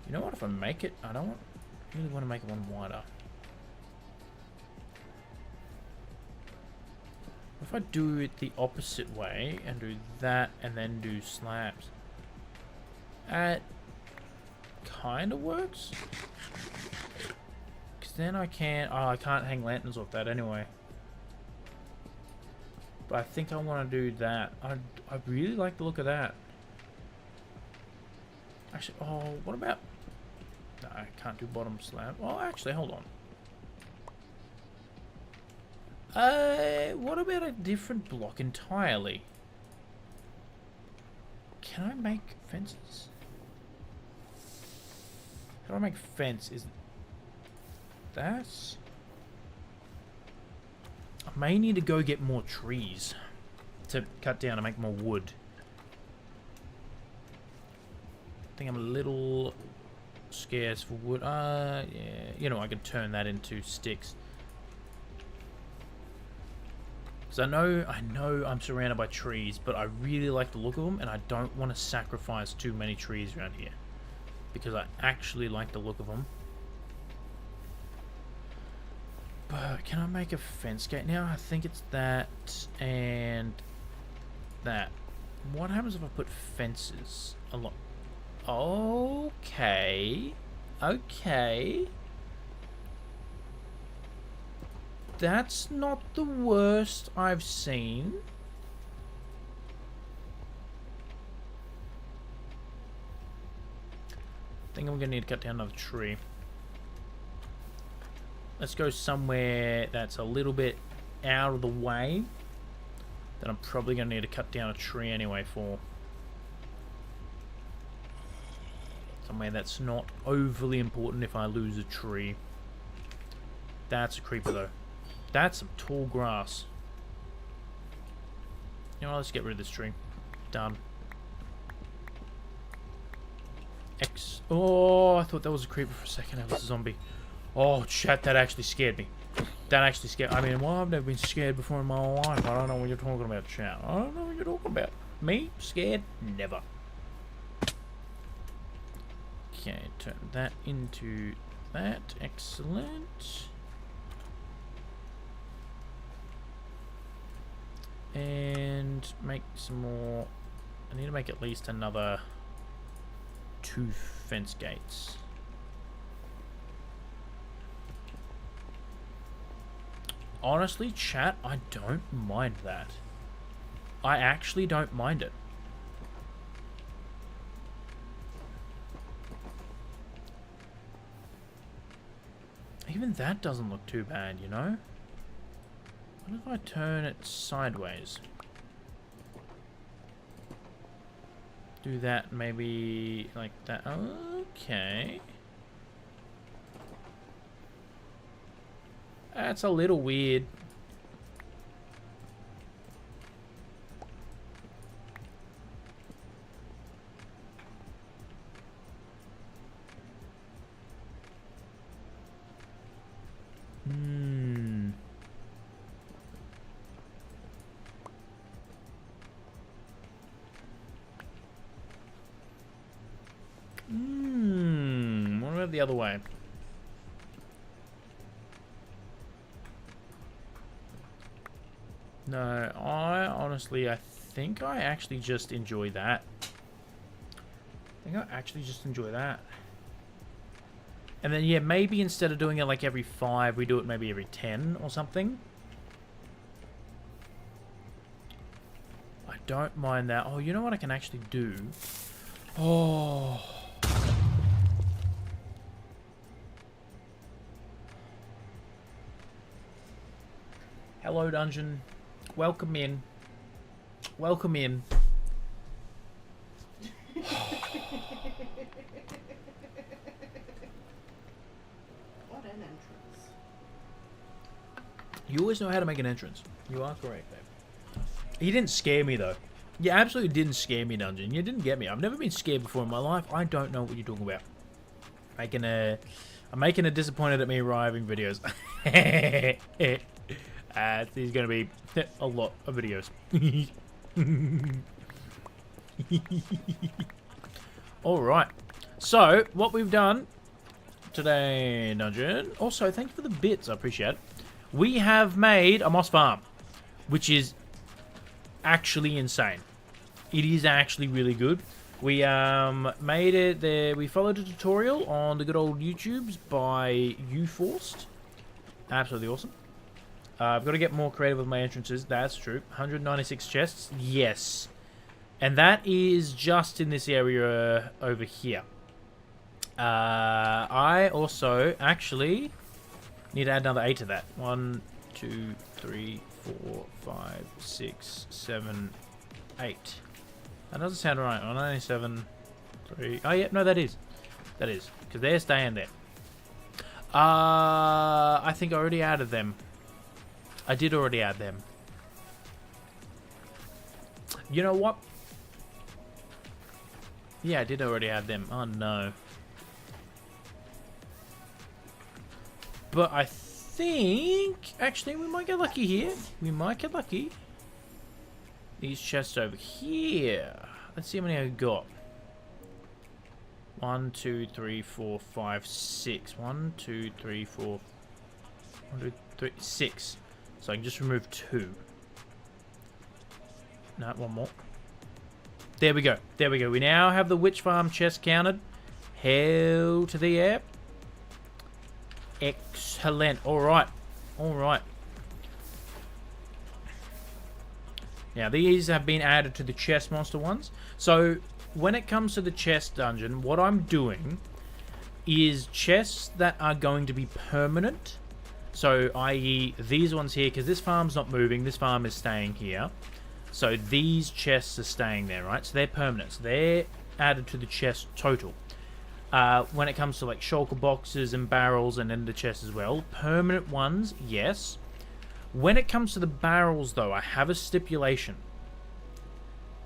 You know what? If I make it, I don't really want to make it one wider. If I do it the opposite way and do that and then do slabs, it kind of works. Because then I can't, I can't hang lanterns off that anyway. But I think I want to do that. I really like the look of that. Actually, oh, what about, no, I can't do bottom slab. Oh, actually, hold on. What about a different block entirely? Can I make fences? How do I make fence? Is that? I may need to go get more trees to cut down and make more wood. I think I'm a little scarce for wood. Yeah, you know, I could turn that into sticks. Because I know I'm surrounded by trees, but I really like the look of them, and I don't want to sacrifice too many trees around here. Because I actually like the look of them. But can I make a fence gate now? I think it's that and that. What happens if I put fences along? Okay. Okay. That's not the worst I've seen. I think I'm gonna need to cut down another tree. Let's go somewhere that's a little bit out of the way. That I'm probably gonna need to cut down a tree anyway for. Somewhere that's not overly important if I lose a tree. That's a creeper though. That's some tall grass. You know, let's get rid of this tree. Done. Oh, I thought that was a creeper for a second. That was a zombie. Oh, chat, that actually scared me. That actually scared. I mean, well, I've never been scared before in my life. I don't know what you're talking about, chat. I don't know what you're talking about. Me? Scared? Never. Okay, turn that into that. Excellent. And make some more. I need to make at least another 2 fence gates. Honestly, chat, I don't mind that. I actually don't mind it. Even that doesn't look too bad, you know? What if I turn it sideways? Do that maybe like that. Okay. That's a little weird. What about the other way? No, I think I actually just enjoy that. And then, yeah, maybe instead of doing it like every 5, we do it maybe every 10 or something. don't mind that. Oh, you know what I can actually do? Oh. Hello, dungeon. Welcome in. Welcome in. What an entrance. You always know how to make an entrance. You are correct, babe. He didn't scare me, though. You absolutely didn't scare me, dungeon. You didn't get me. I've never been scared before in my life. I don't know what you're talking about. I'm making a disappointed at me arriving videos. There's going to be a lot of videos. Alright. So, what we've done today, dungeon. Also, thank you for the bits. I appreciate it. We have made a moss farm, which is actually insane. It is actually really good. We made it there. We followed a tutorial on the good old YouTubes by UForced. Absolutely awesome. I've got to get more creative with my entrances. That's true. 196 chests. Yes. And that is just in this area over here. I also actually need to add another 8 to that. 1, 2, 3, 4, 5, 6, 7, 8. That doesn't sound right. 197, 3. Oh, yeah. No, that is. That is. Because they're staying there. I think I already added them. I did already add them. You know what? Yeah, I did already add them. Oh, no. But I think... Actually, we might get lucky here. We might get lucky. These chests over here. Let's see how many I've got. 1, 2, 3, 4, 5, 6. 1, 2, 3, 4... 1, 2, 3, 6. So I can just remove 2. No, one more. There we go. There we go. We now have the witch farm chest counted. Hell to the air. Excellent. Alright. Alright. Now, these have been added to the chest monster ones. So, when it comes to the chest dungeon, what I'm doing is chests that are going to be permanent. So, i.e. these ones here, because this farm's not moving, this farm is staying here. So, these chests are staying there, right? So, they're permanent. So, they're added to the chest total. When it comes to, like, shulker boxes and barrels and ender chests as well, permanent ones, yes. When it comes to the barrels, though, I have a stipulation.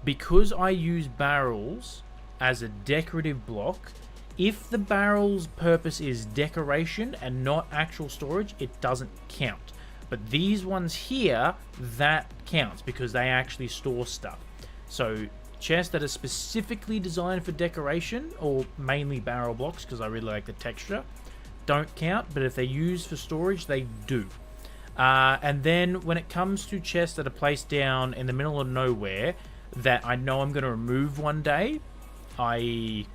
Because I use barrels as a decorative block, if the barrel's purpose is decoration and not actual storage, it doesn't count. But these ones here, that counts because they actually store stuff. So chests that are specifically designed for decoration, or mainly barrel blocks because I really like the texture, don't count. But if they're used for storage, they do. And then when it comes to chests that are placed down in the middle of nowhere that I know I'm going to remove one day, i.e.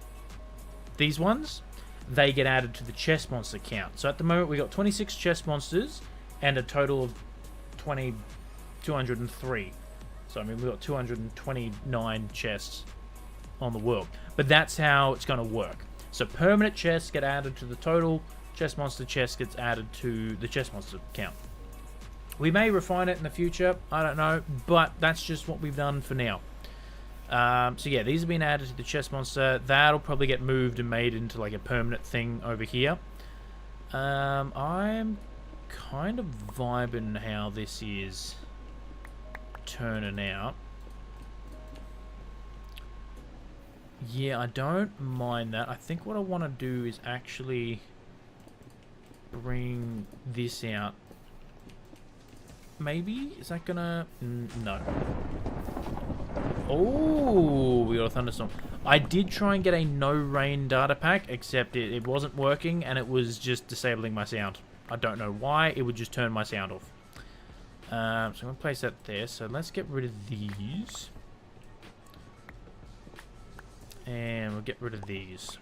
these ones, they get added to the chest monster count. So at the moment we got 26 chest monsters and a total of 203. So I mean we've got 229 chests on the world. But that's how it's going to work. So permanent chests get added to the total, chest monster chest gets added to the chest monster count. We may refine it in the future, I don't know, but that's just what we've done for now. So yeah, these have been added to the chest monster. That'll probably get moved and made into like a permanent thing over here. I'm kind of vibing how this is turning out. Yeah, I don't mind that. I think what I want to do is actually bring this out. Maybe? Is that gonna... No. Oh, we got a thunderstorm. I did try and get a no rain data pack, except it wasn't working and it was just disabling my sound. I don't know why, it would just turn my sound off. So I'm going to place that there. So let's get rid of these. And we'll get rid of these.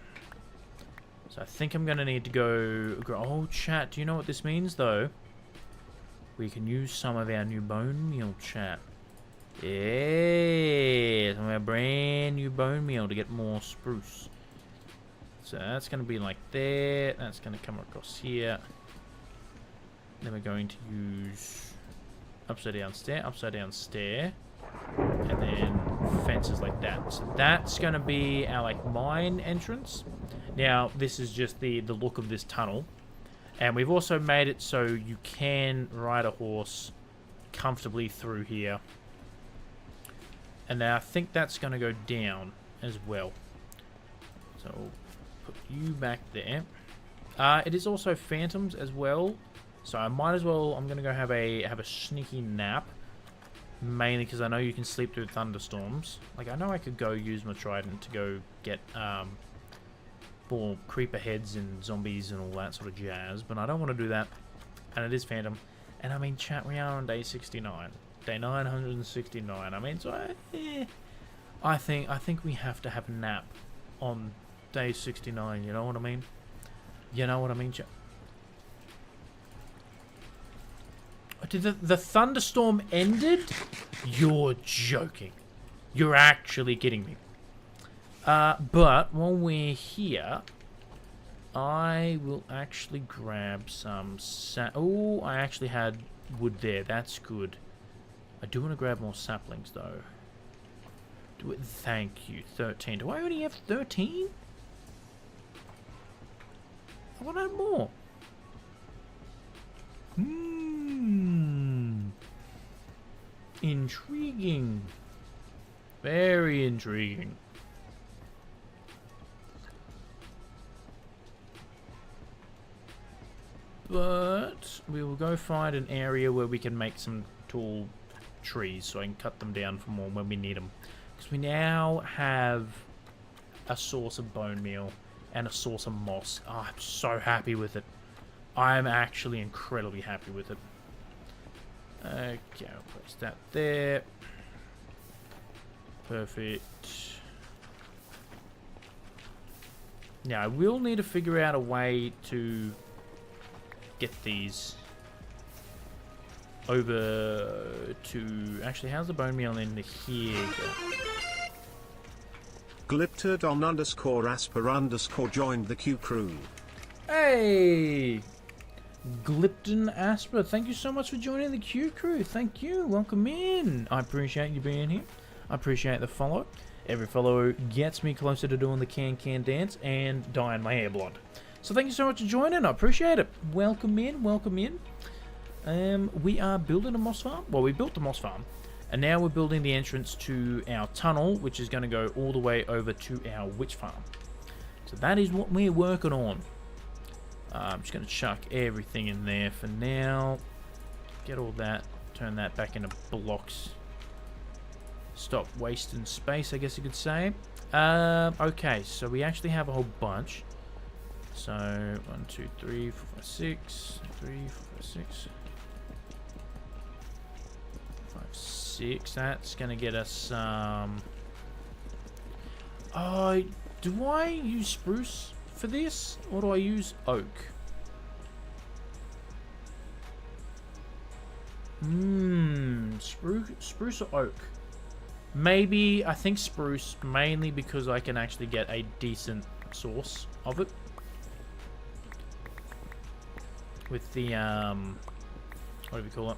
So I think I'm going to need to go... Oh, chat, do you know what this means, though? We can use some of our new bone meal, chat. Yeah, some of our brand new bone meal to get more spruce. So that's going to be like there. That's going to come across here. Then we're going to use upside down stair, and then fences like that. So that's going to be our like mine entrance. Now this is just the look of this tunnel, and we've also made it so you can ride a horse comfortably through here. And now I think that's going to go down as well. So we'll put you back there. It is also phantoms as well. So I might as well, I'm going to go have a sneaky nap. Mainly because I know you can sleep through thunderstorms. Like, I know I could go use my trident to go get more creeper heads and zombies and all that sort of jazz. But I don't want to do that. And it is phantom. And I mean, chat, we are on day 69. Day 969. I mean, so I think we have to have a nap on day 69. You know what I mean? You know what I mean, chat? Did the thunderstorm ended? You're joking. You're actually kidding me. But while we're here, I will actually grab some oh, I actually had wood there. That's good. I do want to grab more saplings, though. Thank you. 13. Do I already have 13? I want to add more. Intriguing. Very intriguing. But we will go find an area where we can make some tall trees so I can cut them down for more when we need them. Because we now have a source of bone meal and a source of moss. Oh, I'm so happy with it. I'm actually incredibly happy with it. Okay, I'll place that there. Perfect. Now, I will need to figure out a way to get these over to... Actually, how's the bone meal into here? Glipterdon_Asper_ joined the Q crew. Hey! Glipton Asper, thank you so much for joining the Q crew. Thank you. Welcome in. I appreciate you being here. I appreciate the follow. Every follow gets me closer to doing the can dance and dyeing my hair blonde. So thank you so much for joining. I appreciate it. Welcome in. Welcome in. We are building a moss farm. Well, we built the moss farm. And now we're building the entrance to our tunnel, which is going to go all the way over to our witch farm. So that is what we're working on. I'm just going to chuck everything in there for now. Get all that. Turn that back into blocks. Stop wasting space, I guess you could say. Okay, so we actually have a whole bunch. So, 1, 2, 3, 4, 5, 6. 3, 4, 5, 6. 5, 6. That's going to get us do I use spruce for this, or do I use oak? Spruce or oak? Maybe, I think spruce, mainly because I can actually get a decent source of it. With the, what do we call it?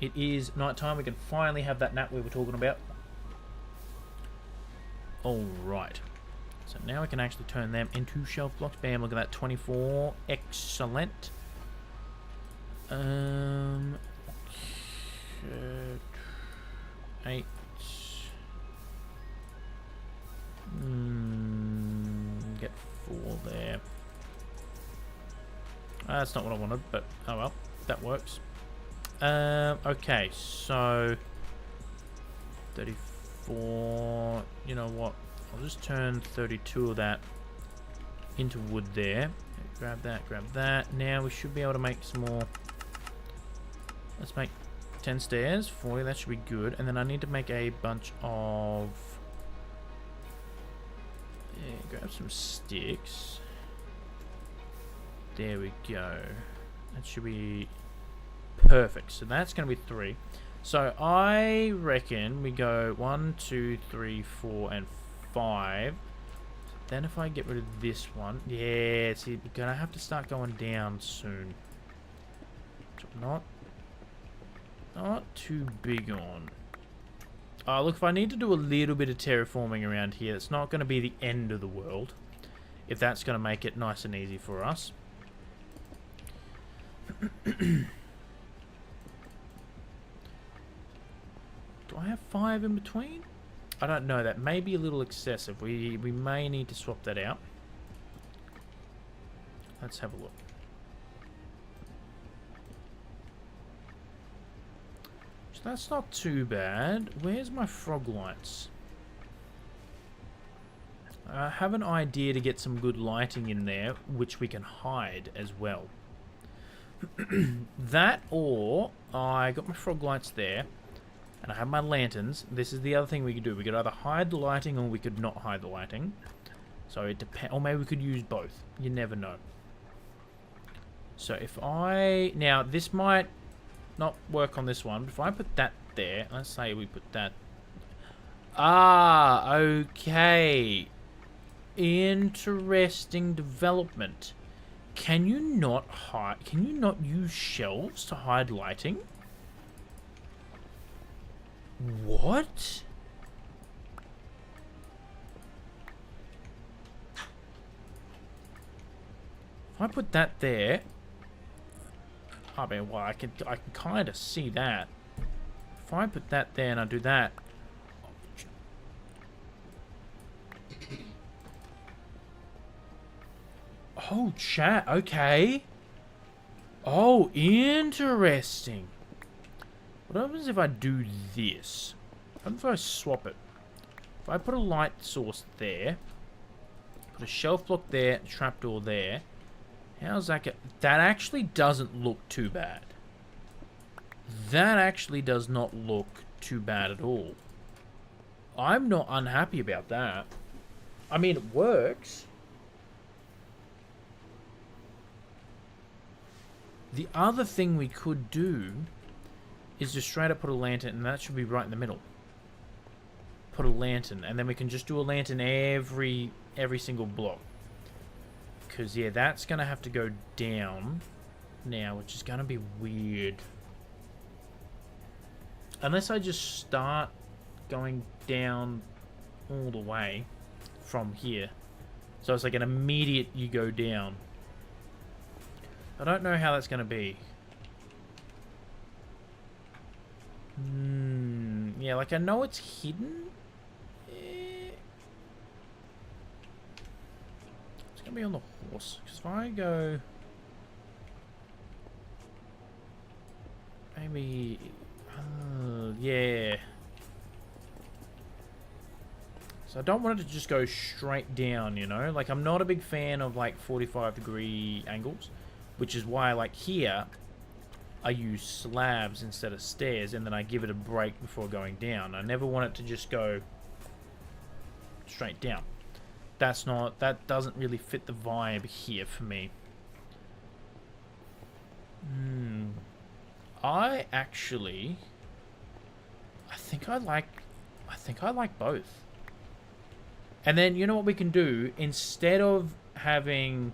It is nighttime, we can finally have that nap we were talking about. Alright. So now we can actually turn them into shelf blocks. Bam, look at that, 24. Excellent. 8. Get 4 there. That's not what I wanted, but oh well, that works. Okay, so 34. You know what? I'll just turn 32 of that into wood there. Grab that, grab that. Now we should be able to make some more. Let's make 10 stairs for you. That should be good. And then I need to make a bunch of. Yeah, grab some sticks. There we go. That should be perfect. So that's going to be 3. So I reckon we go 1, 2, 3, 4, and 5. Then if I get rid of this one, yeah, see, we're gonna have to start going down soon. Which I'm not too big on. Look, if I need to do a little bit of terraforming around here, it's not going to be the end of the world. If that's going to make it nice and easy for us. Do I have 5 in between? I don't know. That may be a little excessive. We may need to swap that out. Let's have a look. So that's not too bad. Where's my frog lights? I have an idea to get some good lighting in there, which we can hide as well. That, or I got my frog lights there, and I have my lanterns. This is the other thing we could do. We could either hide the lighting, or we could not hide the lighting. So it depends. Or maybe we could use both. You never know. So if I... Now, this might not work on this one, but if I put that there, let's say we put that... Ah, okay. Interesting development. Can you not hide... Can you not use shelves to hide lighting? What? If I put that there... I mean, well, I can kind of see that. If I put that there and I do that... Oh, chat. Okay. Oh, interesting. What happens if I do this? What if I swap it? If I put a light source there, put a shelf block there, a trapdoor there, how's that get? That actually doesn't look too bad. That actually does not look too bad at all. I'm not unhappy about that. I mean, it works. The other thing we could do is just straight up put a lantern, and that should be right in the middle. Put a lantern, and then we can just do a lantern every single block. Because, yeah, that's going to have to go down now, which is going to be weird. Unless I just start going down all the way from here. So it's like an immediate you go down. I don't know how that's going to be. Yeah, like I know it's hidden. It's going to be on the horse. Because if I go... Maybe... yeah. So I don't want it to just go straight down, you know? Like, I'm not a big fan of, like, 45-degree angles. Which is why, like, here, I use slabs instead of stairs, and then I give it a break before going down. I never want it to just go straight down. That doesn't really fit the vibe here for me. I think I like both. And then, you know what we can do? Instead of having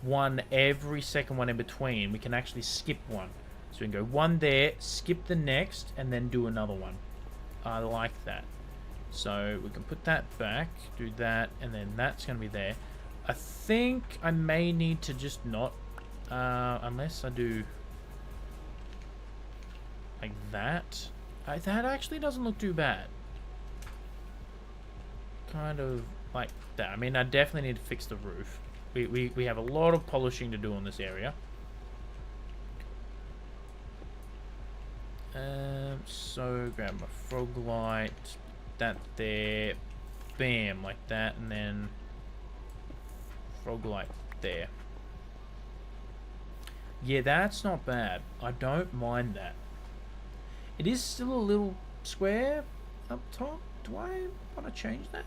one every second one in between, we can actually skip one. So we can go one there, skip the next, and then do another one. I like that. So we can put that back, do that, and then that's going to be there. I think I may need to just not, unless I do like that. That actually doesn't look too bad. Kind of like that. I mean, I definitely need to fix the roof. We have a lot of polishing to do on this area. So grab my frog light, that there, bam, like that, and then frog light there. Yeah, that's not bad. I don't mind that. It is still a little square up top. Do I want to change that?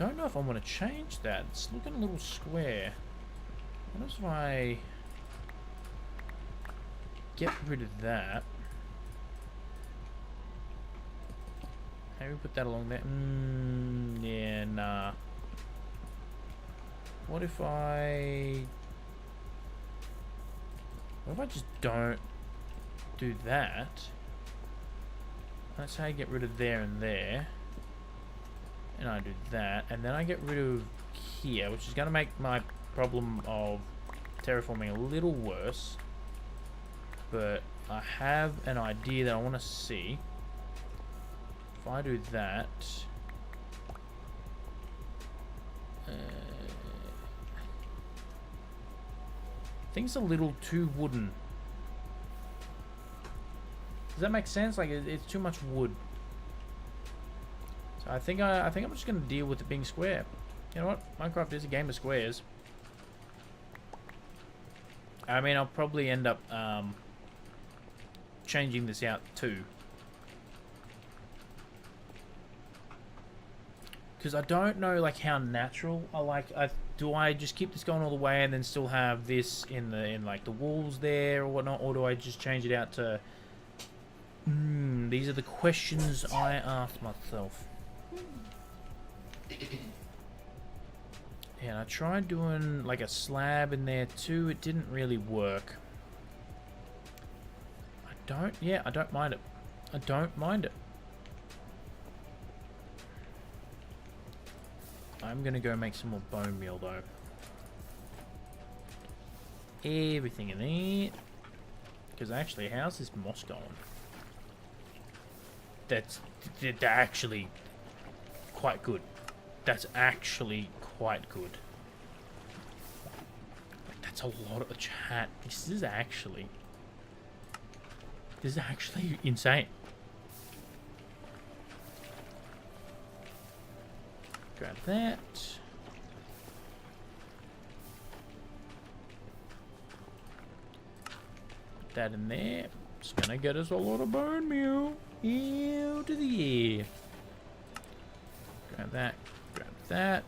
don't know if I want to change that. It's looking a little square. What if I get rid of that? Maybe put that along there. Yeah, nah. What if I just don't do that? Let's say I get rid of there and there. And I do that. And then I get rid of here, which is going to make my problem of terraforming a little worse. But I have an idea that I want to see. If I do that... things a little too wooden. Does that make sense? Like it's too much wood. So I think I'm just gonna deal with it being square. You know what? Minecraft is a game of squares. I mean, I'll probably end up changing this out too, because I don't know like how natural I like. Do I just keep this going all the way and then still have this in like the walls there or whatnot, or do I just change it out to? These are the questions I ask myself. Yeah, and I tried doing like a slab in there too. It didn't really work. I don't mind it. I don't mind it. I'm gonna go make some more bone meal though. Everything in there. Because actually, how's this moss going? That's actually quite good. That's actually quite good. That's a lot of chat. This is actually insane. Grab that. Put that in there. It's gonna get us a lot of bone meal. Ew to the air. Grab that. Grab that.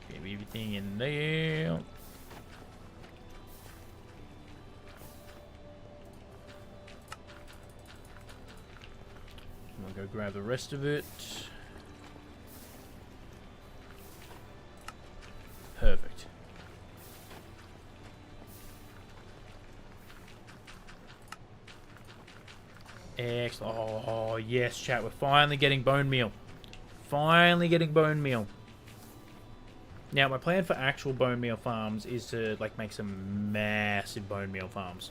Grab everything in there. I'm gonna go grab the rest of it. Perfect. Excellent. Oh, yes, chat. We're finally getting bone meal. Finally getting bone meal. Now, my plan for actual bone meal farms is to, like, make some massive bone meal farms.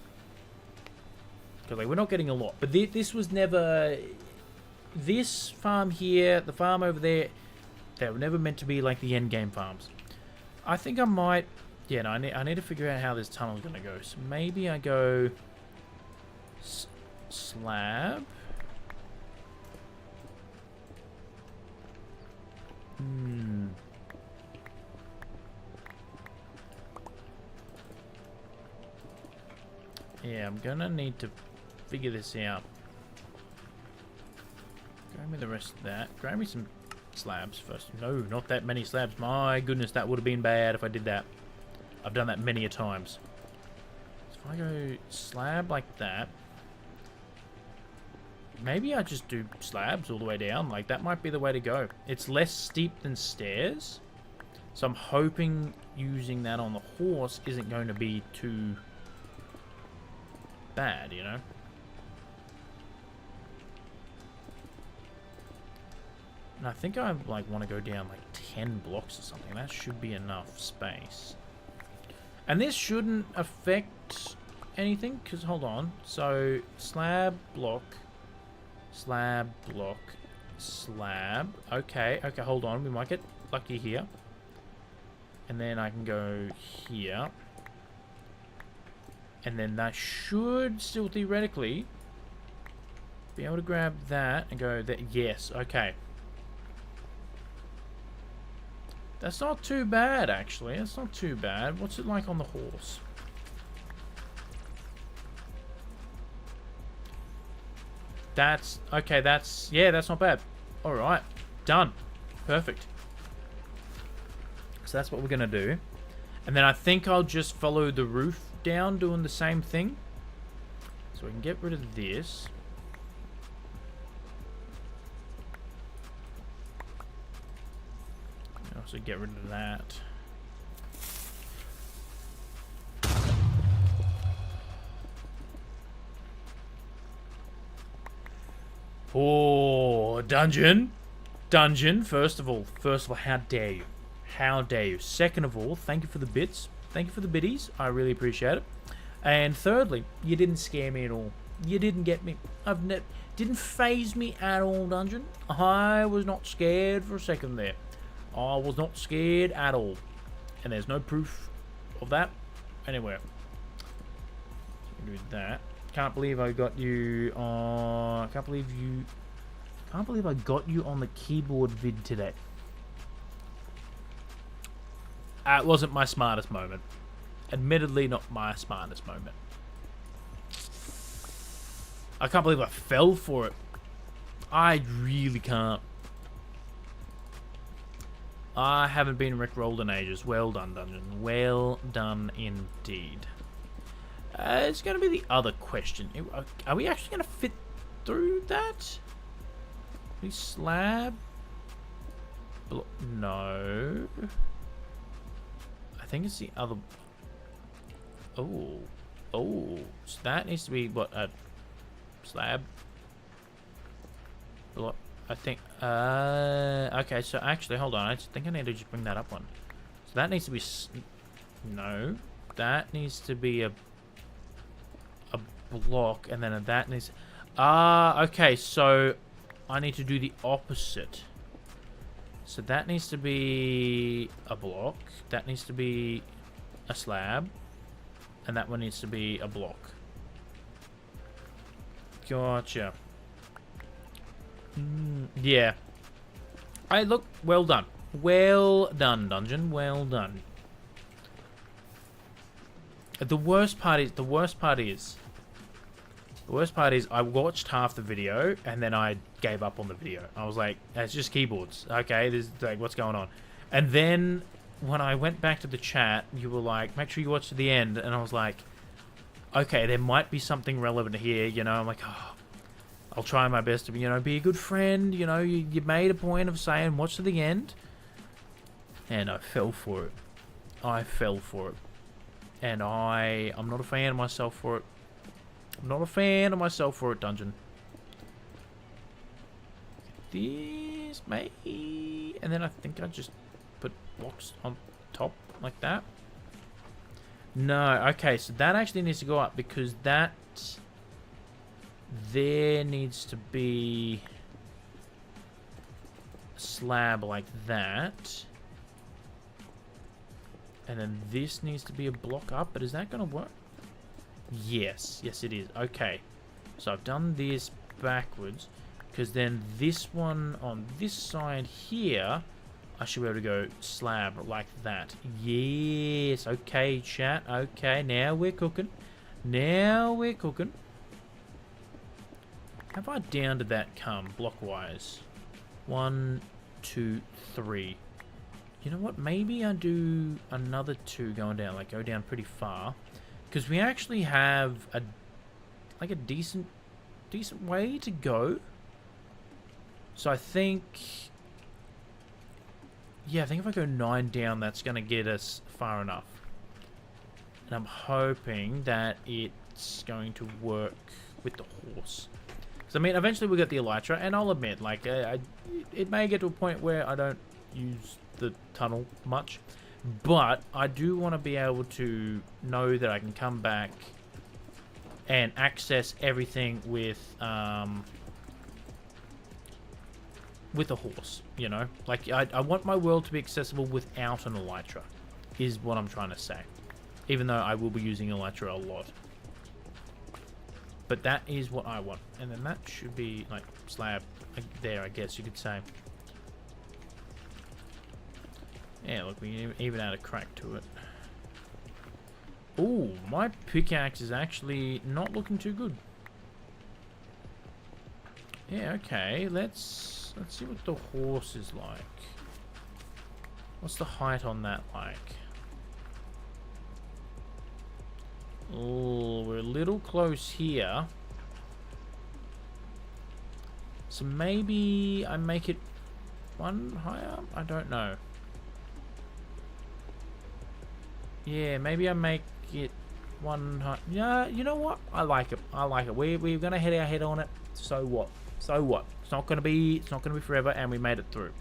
Because, like, we're not getting a lot. But this was never... This farm here, the farm over there, they were never meant to be, like, the end game farms. I think I might... Yeah, no, I need to figure out how this tunnel's going to go. So maybe I go... slab. Yeah, I'm gonna need to figure this out. Grab me the rest of that. Grab me some slabs first. No, not that many slabs. My goodness, that would have been bad if I did that. I've done that many a times. So if I go slab like that, maybe I just do slabs all the way down. Like, that might be the way to go. It's less steep than stairs. So I'm hoping using that on the horse isn't going to be too bad, you know? And I think I, like, want to go down, like, 10 blocks or something. That should be enough space. And this shouldn't affect anything, because, hold on. So, slab, block... slab, block, slab. Okay, hold on. We might get lucky here. And then I can go here. And then that should still theoretically be able to grab that and go there. Yes, okay. That's not too bad, actually. That's not too bad. What's it like on the horse? That's... okay, that's... yeah, that's not bad. Alright. Done. Perfect. So that's what we're going to do. And then I think I'll just follow the roof down doing the same thing. So we can get rid of this. Also get rid of that. Oh, dungeon. Dungeon, first of all, how dare you? How dare you? Second of all, thank you for the bits. Thank you for the biddies. I really appreciate it. And thirdly, you didn't scare me at all. You didn't get me. Didn't phase me at all, dungeon. I was not scared for a second there. I was not scared at all. And there's no proof of that anywhere. So do that. Can't believe I got you on... Can't believe I got you on the keyboard vid today. It wasn't my smartest moment. Admittedly, not my smartest moment. I can't believe I fell for it. I really can't. I haven't been rickrolled in ages. Well done, dungeon. Well done indeed. It's going to be the other question. Are we actually going to fit through that? We slab? No. I think it's the other... Oh. Oh. So that needs to be, what, a slab? I think... okay, so actually, hold on. I think I need to just bring that up one. So that needs to be... No. That needs to be a block, and then that needs... okay, so I need to do the opposite. So that needs to be a block. That needs to be a slab. And that one needs to be a block. Gotcha. Yeah. Hey, look. Well done. Well done, dungeon. Well done. The worst part is I watched half the video and then I gave up on the video. I was like, it's just keyboards. Okay, this is like, what's going on? And then when I went back to the chat, you were like, make sure you watch to the end. And I was like, okay, there might be something relevant here. You know, I'm like, oh, I'll try my best to, you know, be a good friend. You know, you made a point of saying watch to the end. And I fell for it. I fell for it. And I'm not a fan of myself for it. I'm not a fan of myself for it, dungeon. This may... And then I think I just put blocks on top like that. No, okay, so that actually needs to go up because that... There needs to be... a slab like that. And then this needs to be a block up, but is that going to work? Yes. Yes, it is. Okay. So I've done this backwards, because then this one on this side here, I should be able to go slab like that. Yes. Okay, chat. Okay, now we're cooking. Now we're cooking. How far down did that come, block-wise? 1, 2, 3. You know what? Maybe I do another 2 going down. Like, go down pretty far. Because we actually have a decent way to go. So I think... Yeah, I think if I go 9 down, that's going to get us far enough. And I'm hoping that it's going to work with the horse. Because, I mean, eventually we'll get the elytra. And I'll admit, like, it may get to a point where I don't use the tunnel much. But I do want to be able to know that I can come back and access everything with a horse, you know? Like, I want my world to be accessible without an elytra, is what I'm trying to say. Even though I will be using elytra a lot. But that is what I want. And then that should be, like, slab there, I guess you could say. Yeah, look, we even add a crack to it. Ooh, my pickaxe is actually not looking too good. Yeah, okay, let's Let's see what the horse is like. What's the height on that like? Oh, we're a little close here. So maybe I make it one higher? I don't know. Yeah, maybe I make it one high. Yeah, you know what? I like it. I like it. We're gonna hit our head on it. So what? So what? It's not gonna be forever, and we made it through.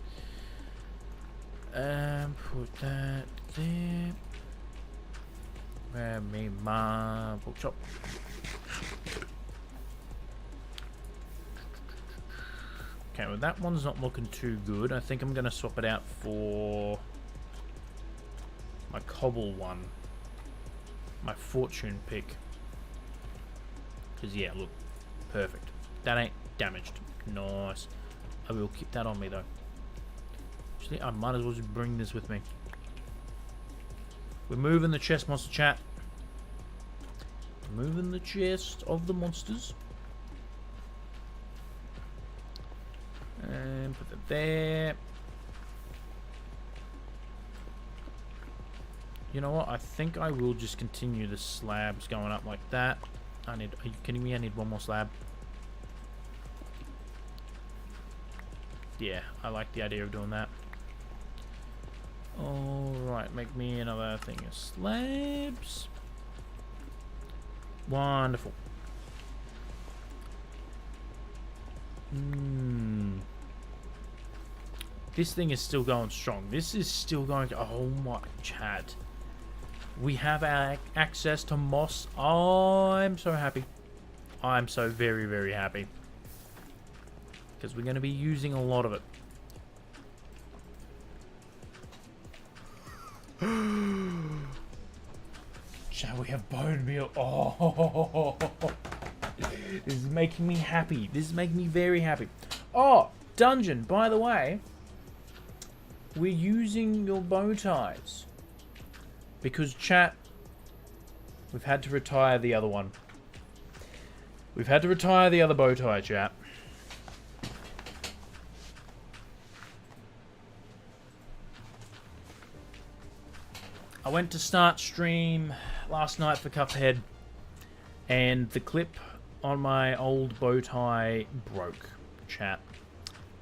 Put that there. Grab me my bookshop. Okay, well that one's not looking too good. I think I'm gonna swap it out for my cobble one. My fortune pick. Because yeah, look. Perfect. That ain't damaged. Nice. I will keep that on me though. Actually, I might as well just bring this with me. We're moving the chest monster chat. Moving the chest of the monsters. And put that there. You know what? I think I will just continue the slabs going up like that. Are you kidding me? I need one more slab. Yeah, I like the idea of doing that. Alright, make me another thing of slabs. Wonderful. This thing is still going strong. This is still going to... Oh my... Chat. We have our access to moss. I'm so happy. I'm so very, very happy. Because we're going to be using a lot of it. Shall we have bone meal? Oh, this is making me happy. This is making me very happy. Oh, dungeon, by the way, we're using your bow ties. Because chat, we've had to retire the other one. We've had to retire the other bow tie, chat. I went to start stream last night for Cuphead, and the clip on my old bow tie broke, chat.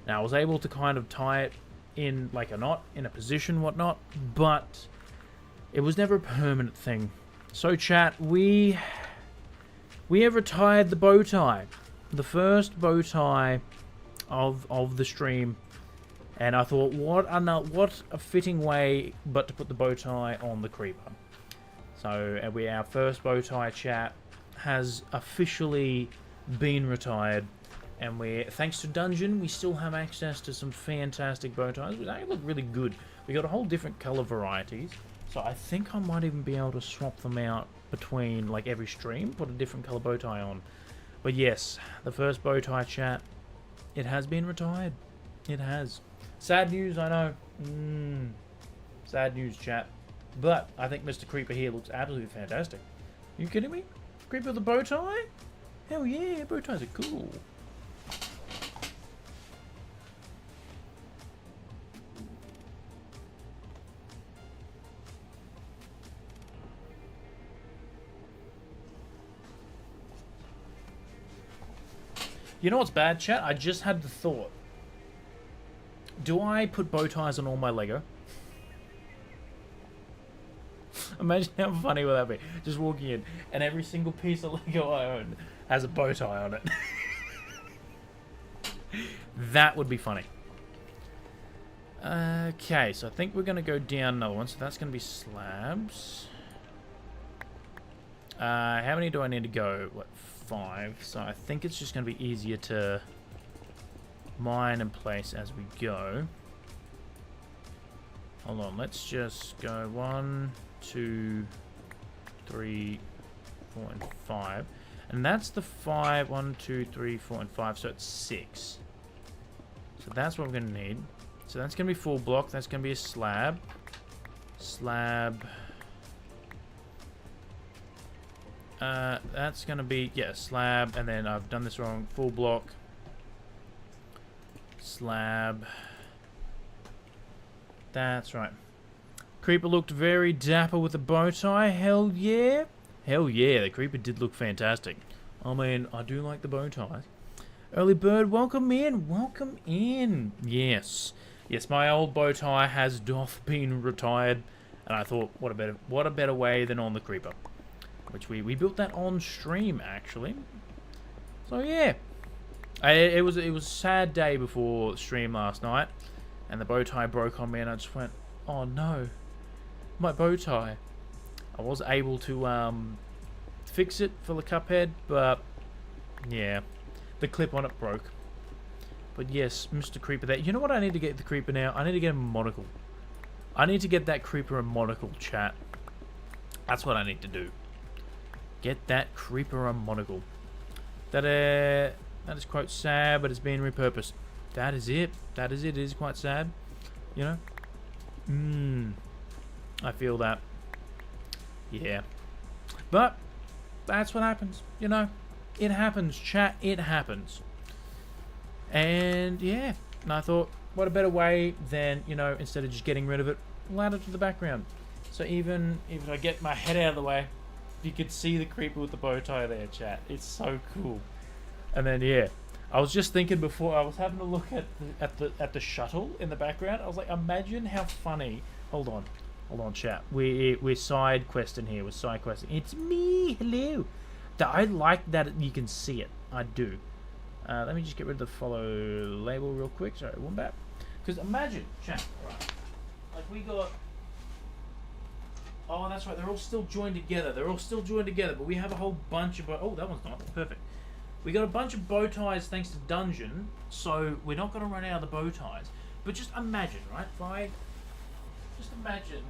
Now, I was able to kind of tie it in like a knot, in a position, whatnot, but it was never a permanent thing. So, chat, we have retired the bow tie. The first bow tie of the stream. And I thought, what a fitting way but to put the bow tie on the creeper. So our first bow tie chat has officially been retired. And thanks to Dungeon, we still have access to some fantastic bow ties. They look really good. We got a whole different color varieties. So I think I might even be able to swap them out between like every stream, put a different color bow tie on. But yes, the first bow tie chat, it has been retired. It has. Sad news, I know. Sad news, chat. But I think Mr. Creeper here looks absolutely fantastic. Are you kidding me? Creeper with a bow tie? Hell yeah, bow ties are cool. You know what's bad, chat? I just had the thought. Do I put bow ties on all my Lego? Imagine how funny would that be? Just walking in, and every single piece of Lego I own has a bow tie on it. That would be funny. Okay, so I think we're going to go down another one. So that's going to be slabs. How many do I need to go? What, 5? So I think it's just going to be easier to mine and place as we go. Hold on, let's just go 1, 2, 3, 4, and 5. And that's the 5. 1, 2, 3, 4, and 5. So it's 6. So that's what we're going to need. So that's going to be full block. That's going to be a slab. Slab. That's going to be, yeah, slab. And then I've done this wrong. Full block. slab. That's right. Creeper looked very dapper with a bow tie. Hell yeah. Hell yeah, the creeper did look fantastic. I mean, I do like the bow ties. Early bird, welcome in. Welcome in. Yes. Yes, my old bow tie has doth been retired. And I thought, what a better way than on the creeper. Which we built that on stream, actually. So yeah. It was a sad day before stream last night. And the bow tie broke on me and I just went, oh no. My bow tie. I was able to fix it for the Cuphead, but yeah. The clip on it broke. But yes, Mr. Creeper there. You know what I need to get the creeper now? I need to get him a monocle. I need to get that creeper a monocle, chat. That's what I need to do. Get that creeper a monocle. That is quite sad, but it's being repurposed. That is it. That is it. It is quite sad. You know? I feel that. Yeah. But that's what happens, you know? It happens, chat. It happens. And yeah, and I thought, what a better way than, you know, instead of just getting rid of it, we'll add it to the background. So even if I get my head out of the way, you could see the creeper with the bow tie there, chat. It's so cool. And then yeah, I was just thinking before, I was having a look at the shuttle in the background. I was like, imagine how funny. Hold on, chat. We're side questing here. We're side questing. It's me. Hello. I like that you can see it. I do. Let me just get rid of the follow label real quick. Sorry, one back. Because imagine, chat. Right. Like we got. Oh, that's right. They're all still joined together. But we have a whole bunch of. Oh, that one's not perfect. We got a bunch of bow ties thanks to Dungeon, so we're not going to run out of the bow ties. But just imagine, right? If I just imagine.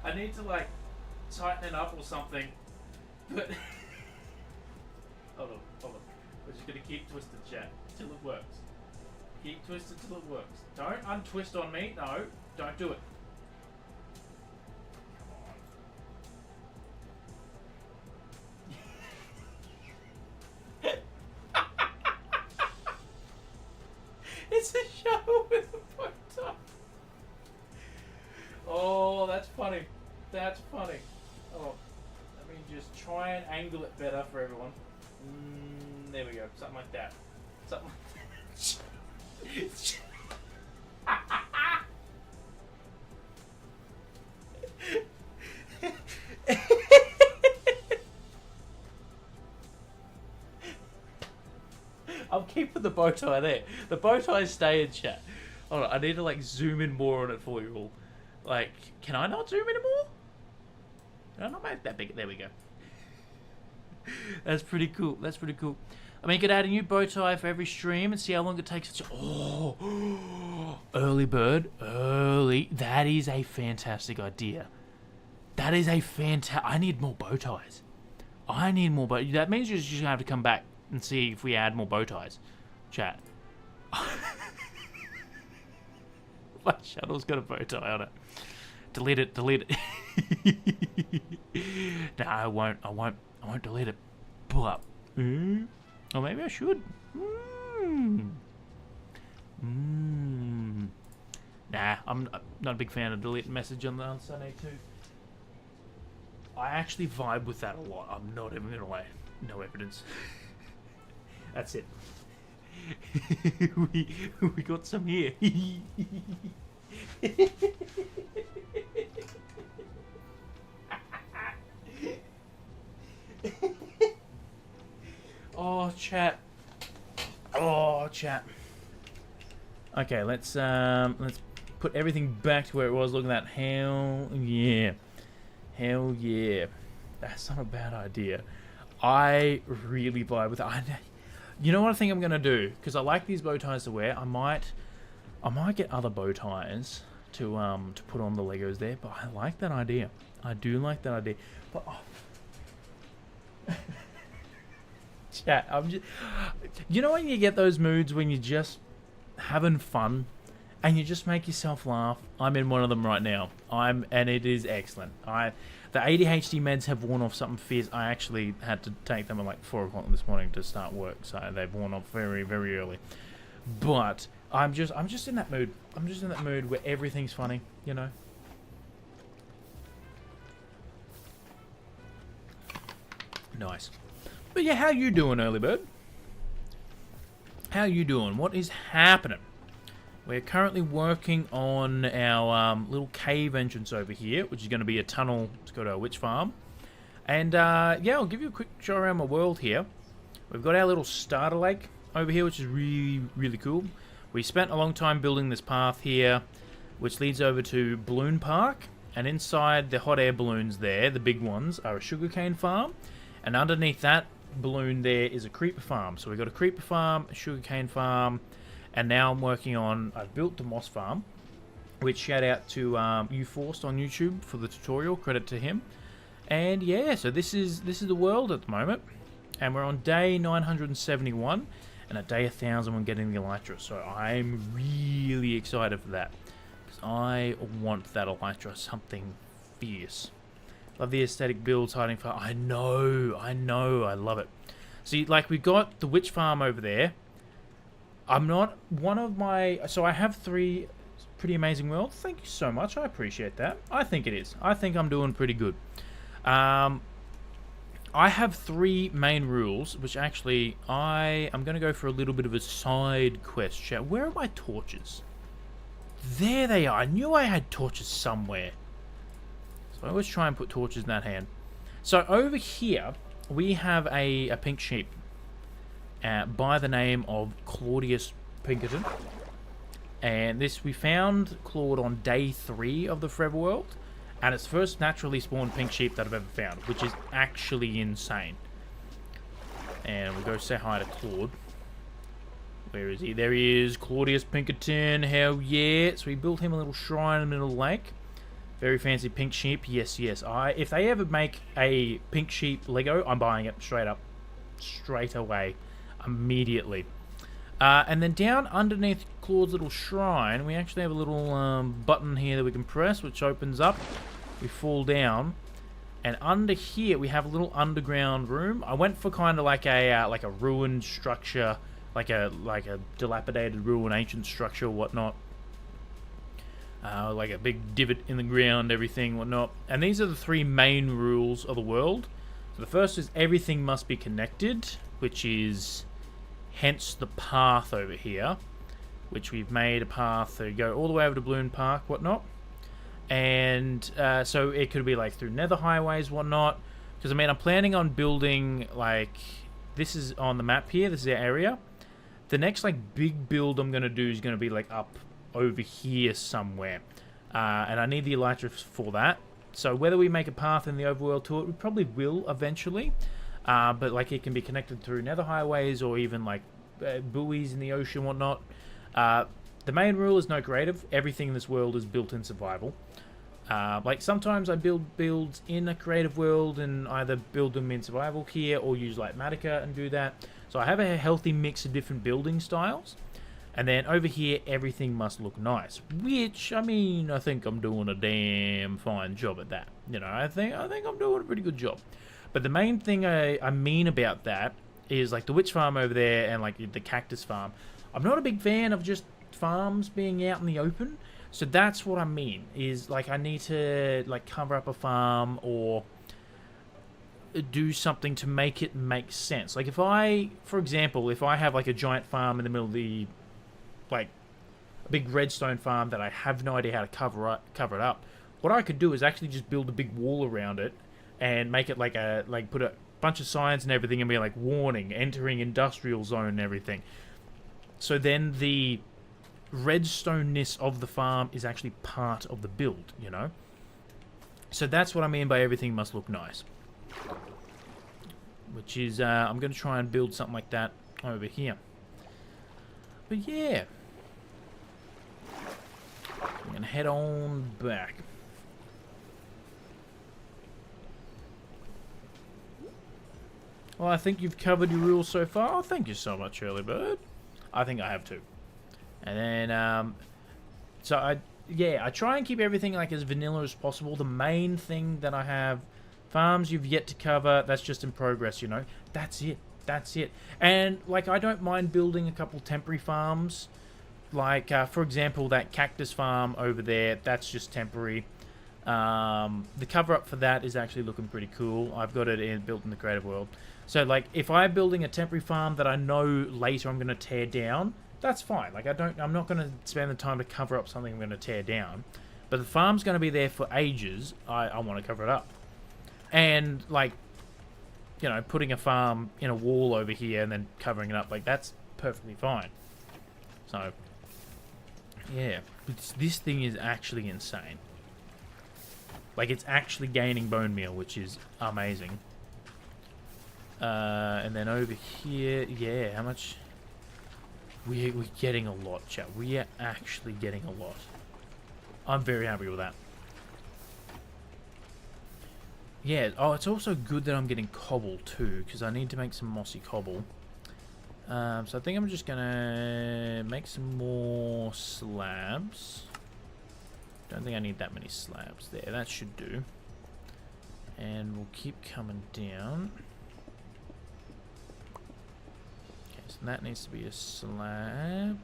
I need to like tighten it up or something, but hold on. We're just gonna keep twisted, chat, till it works. Keep twisted till it works. Don't untwist on me. No, don't do it. It's a show with a bow tie. Oh, that's funny. That's funny. Oh, let me just try and angle it better for everyone. There we go. Something like that. Something like that. I'm keeping the bow tie there. The bow tie stay in chat. Hold on, I need to like zoom in more on it for you all. Like, can I not zoom in more? Can I not make that big? There we go. That's pretty cool. That's pretty cool. I mean, you could add a new bow tie for every stream and see how long it takes. Oh, early bird, early. That is a fantastic idea. That is a fantastic. I need more bow ties. I need more bow. That means you're just gonna have to come back and see if we add more bow ties. Chat. My shuttle's got a bow tie on it. Delete it. No, I won't delete it. Pull up. Or maybe I should. Nah, I'm not a big fan of delete message on Sunday too. I actually vibe with that a lot. I'm not even gonna lie. No evidence. That's it. we got some here. Oh, chat. Okay, let's put everything back to where it was. Looking at hell yeah. That's not a bad idea. I really vibe with it. You know what I think I'm gonna do? Because I like these bow ties to wear. I might get other bow ties to put on the Legos there. But I like that idea. I do like that idea. But chat, I'm just. You know when you get those moods when you're just having fun, and you just make yourself laugh. I'm in one of them right now. And it is excellent. The ADHD meds have worn off something fierce. I actually had to take them at like 4 o'clock this morning to start work, so they've worn off very, very early. But I'm just in that mood. I'm just in that mood where everything's funny, you know. Nice. But yeah, how you doing, early bird? How you doing? What is happening? We're currently working on our little cave entrance over here, which is going to be a tunnel to go to our witch farm. And yeah, I'll give you a quick show around my world here. We've got our little starter lake over here, which is really, really cool. We spent a long time building this path here, which leads over to Balloon Park. And inside the hot air balloons there, the big ones, are a sugarcane farm. And underneath that balloon there is a creeper farm. So we've got a creeper farm, a sugarcane farm, and now I'm working on, I've built the moss farm, which shout out to Forced on YouTube for the tutorial, credit to him. And yeah, so this is the world at the moment. And we're on day 971, and at day 1000 we're getting the Elytra. So I'm really excited for that, because I want that Elytra, something fierce. Love the aesthetic builds hiding far. I know, I love it. See, like, we've got the witch farm over there. I'm not one of my... So I have 3 pretty amazing worlds. Thank you so much. I appreciate that. I think it is. I think I'm doing pretty good. I have 3 main rules, which actually I'm going to go for a little bit of a side quest. Chat. Where are my torches? There they are. I knew I had torches somewhere. So I always try and put torches in that hand. So over here, we have a pink sheep by the name of Claudius Pinkerton. And this, we found Claude on day 3 of the Forever World. And it's the first naturally spawned pink sheep that I've ever found, which is actually insane. And we'll go say hi to Claude. Where is he? There he is, Claudius Pinkerton. Hell yeah. So we built him a little shrine in the middle of the lake. Very fancy pink sheep. Yes, yes. If they ever make a pink sheep Lego, I'm buying it straight up. Straight away. Immediately. And then down underneath Claude's little shrine, we actually have a little button here that we can press, which opens up. We fall down. And under here, we have a little underground room. I went for kind of like a ruined structure, like a dilapidated ruined ancient structure, whatnot. Like a big divot in the ground, everything, whatnot. And these are the 3 main rules of the world. So the first is everything must be connected, which is hence the path over here, which we've made a path to go all the way over to Balloon Park, whatnot. And so it could be like through nether highways, whatnot. Because I mean, I'm planning on building, like, this is on the map here, this is our area. The next like big build I'm going to do is going to be like up over here somewhere, and I need the Elytra for that. So whether we make a path in the overworld to it, we probably will eventually, but like it can be connected through nether highways or even like buoys in the ocean, whatnot. The main rule is no creative. Everything in this world is built in survival. Like sometimes I build builds in a creative world and either build them in survival here or use like Matica and do that. So I have a healthy mix of different building styles. And then over here, everything must look nice. Which, I mean, I think I'm doing a damn fine job at that. You know, I think I'm doing a pretty good job. But the main thing I mean about that is like the witch farm over there and like the cactus farm. I'm not a big fan of just farms being out in the open. So that's what I mean, is like I need to like cover up a farm or do something to make it make sense. Like if I, for example, if I have like a giant farm in the middle of the, like a big redstone farm that I have no idea how to cover it up, what I could do is actually just build a big wall around it and make it like put a bunch of signs and everything and be like warning, entering industrial zone and everything. So then the redstone-ness of the farm is actually part of the build, you know? So that's what I mean by everything must look nice. Which is, I'm going to try and build something like that over here. But yeah. I'm going to head on back. Well, I think you've covered your rules so far. Oh, thank you so much, early bird. I think I have too. And then, So I try and keep everything like as vanilla as possible. The main thing that I have, farms you've yet to cover, that's just in progress, you know. That's it. And like, I don't mind building a couple temporary farms. Like, for example, that cactus farm over there, that's just temporary. The cover up for that is actually looking pretty cool. I've got it built in the creative world. So like, if I'm building a temporary farm that I know later I'm going to tear down, that's fine. Like, I'm not going to spend the time to cover up something I'm going to tear down. But the farm's going to be there for ages. I want to cover it up. And like, you know, putting a farm in a wall over here and then covering it up, like, that's perfectly fine. So yeah, this thing is actually insane. Like, it's actually gaining bone meal, which is amazing. And then over here, yeah, how much? We're getting a lot, chat. We are actually getting a lot. I'm very happy with that. Yeah, oh, it's also good that I'm getting cobble too, because I need to make some mossy cobble. So I think I'm just gonna make some more slabs. Don't think I need that many slabs there. That should do. And we'll keep coming down. Okay, so that needs to be a slab.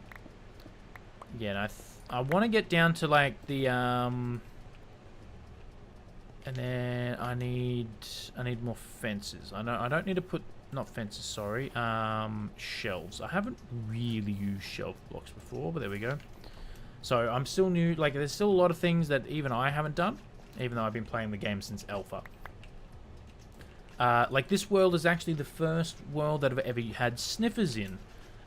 Yeah, and I want to get down to like the and then I need more fences. I don't need to put, not fences, sorry. Shelves. I haven't really used shelf blocks before, but there we go. So I'm still new. Like, there's still a lot of things that even I haven't done, even though I've been playing the game since alpha. Like, this world is actually the first world that I've ever had sniffers in.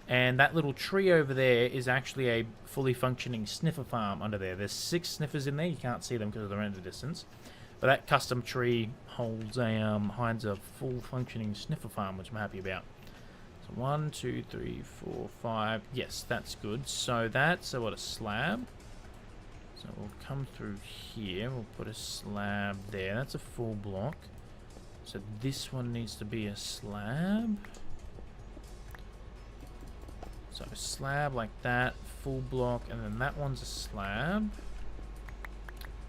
And that little tree over there is actually a fully functioning sniffer farm under there. There's 6 sniffers in there. You can't see them because of the render distance. But that custom tree holds hides a full functioning sniffer farm, which I'm happy about. So 1, 2, 3, 4, 5. Yes, that's good. So that's what, a slab. So we'll come through here. We'll put a slab there. That's a full block. So this one needs to be a slab. So a slab like that, full block, and then that one's a slab.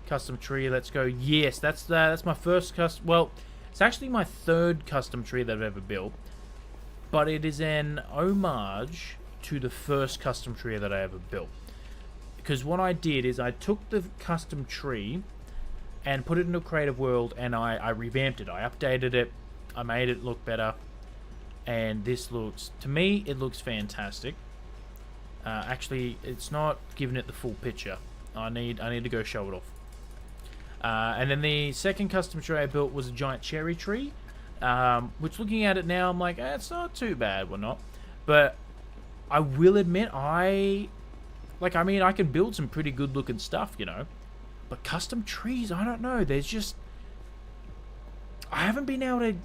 Custom tree, let's go. Yes, that's my first custom. Well, it's actually my 3rd custom tree that I've ever built, but it is an homage to the first custom tree that I ever built. Because what I did is I took the custom tree and put it into a creative world, and I revamped it. I updated it. I made it look better. And this looks, to me, it looks fantastic. Actually, it's not giving it the full picture. I need to go show it off. And then the second custom tree I built was a giant cherry tree, which, looking at it now, I'm like, it's not too bad, or not. But I will admit, I can build some pretty good looking stuff, you know. But custom trees, I don't know. There's just, I haven't been able to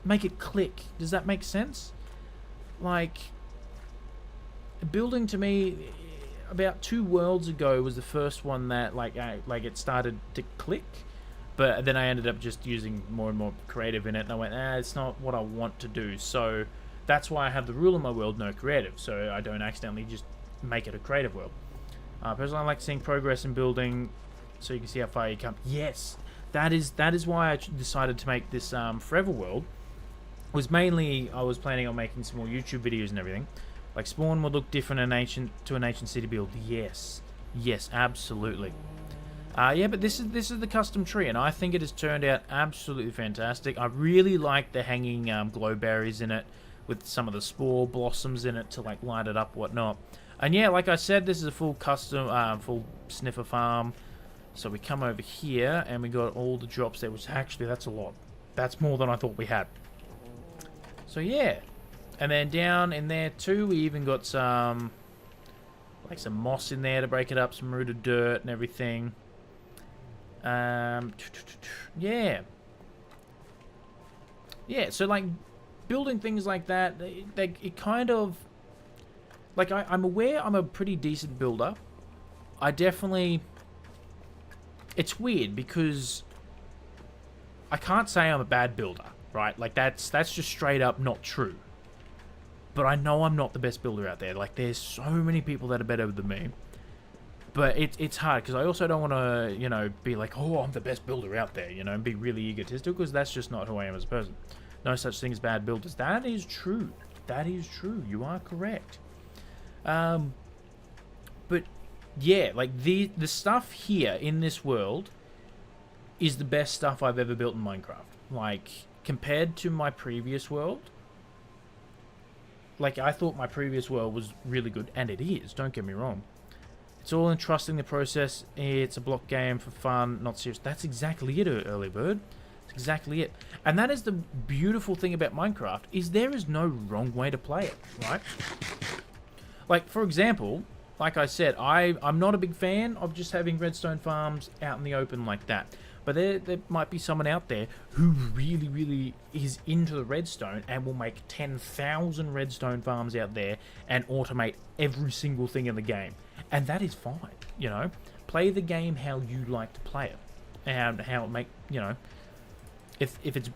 make it click. Does that make sense? Like, building, to me, about 2 worlds ago was the first one that like it started to click, but then I ended up just using more and more creative in it, and I went, it's not what I want to do. So that's why I have the rule in my world, no creative, so I don't accidentally just make it a creative world. Personally, I like seeing progress in building, so you can see how far you come. Yes, that is why I decided to make this forever world. Was mainly, I was planning on making some more YouTube videos and everything. Like, spawn would look different to an ancient city build. Yes, absolutely. Yeah, but this is the custom tree, and I think it has turned out absolutely fantastic. I really like the hanging glow berries in it, with some of the spore blossoms in it to like light it up, whatnot. And yeah, like I said, this is a full custom, full sniffer farm. So we come over here, and we got all the drops there, which actually, that's a lot. That's more than I thought we had. So yeah, and then down in there too, we even got some moss in there to break it up, some rooted dirt and everything. Yeah. So like, building things like that, it kind of, like, I'm aware I'm a pretty decent builder. I definitely, it's weird because I can't say I'm a bad builder. Right, like that's just straight up not true. But I know I'm not the best builder out there. Like, there's so many people that are better than me. But it's hard because I also don't want to, you know, be like, oh, I'm the best builder out there, you know, and be really egotistical, because that's just not who I am as a person. No such thing as bad builders. That is true. That is true. You are correct. But yeah, like the stuff here in this world is the best stuff I've ever built in Minecraft. Like, compared to my previous world, like, I thought my previous world was really good, and it is, don't get me wrong. It's all in trusting the process. It's a block game for fun, not serious. That's exactly it, early bird. That's exactly it. And that is the beautiful thing about Minecraft, is there is no wrong way to play it, right? Like, for example, like I said, I'm not a big fan of just having redstone farms out in the open like that. But there might be someone out there who really, really is into the redstone and will make 10,000 redstone farms out there and automate every single thing in the game. And that is fine, you know. Play the game how you like to play it. And how it you know, if it's...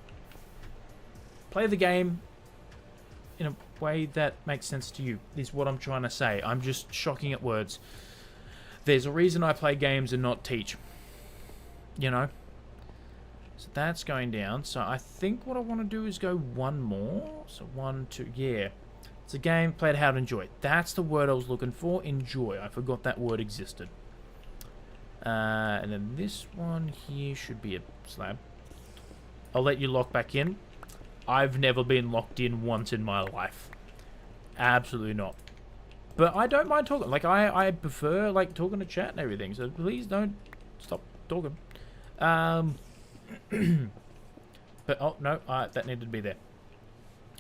Play the game in a way that makes sense to you, is what I'm trying to say. I'm just shocking at words. There's a reason I play games and not teach. You know? So that's going down. So I think what I want to do is go one more. So 1, 2, yeah. It's a game, played how to enjoy. That's the word I was looking for, enjoy. I forgot that word existed. And then this one here should be a slab. I'll let you lock back in. I've never been locked in once in my life. Absolutely not. But I don't mind talking. Like, I prefer, like, talking to chat and everything. So please don't stop talking. But, oh, no, that needed to be there.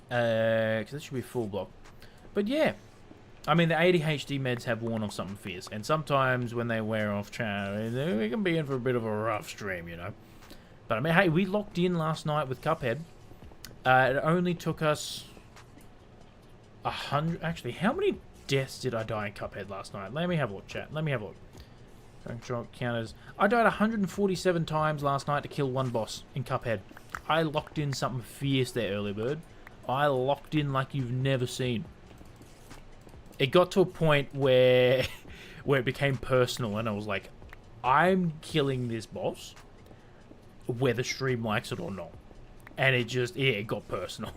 Because that should be a full block. But, yeah. I mean, the ADHD meds have worn off something fierce. And sometimes when they wear off, we can be in for a bit of a rough stream, you know. But, I mean, hey, we locked in last night with Cuphead. It only took us 100... Actually, how many deaths did I die in Cuphead last night? Let me have a look, chat. Let me have a look. Control counters. I died 147 times last night to kill one boss in Cuphead. I locked in something fierce there, early bird. I locked in like you've never seen. It got to a point where it became personal, and I was like, I'm killing this boss whether stream likes it or not. And it just, yeah, it got personal.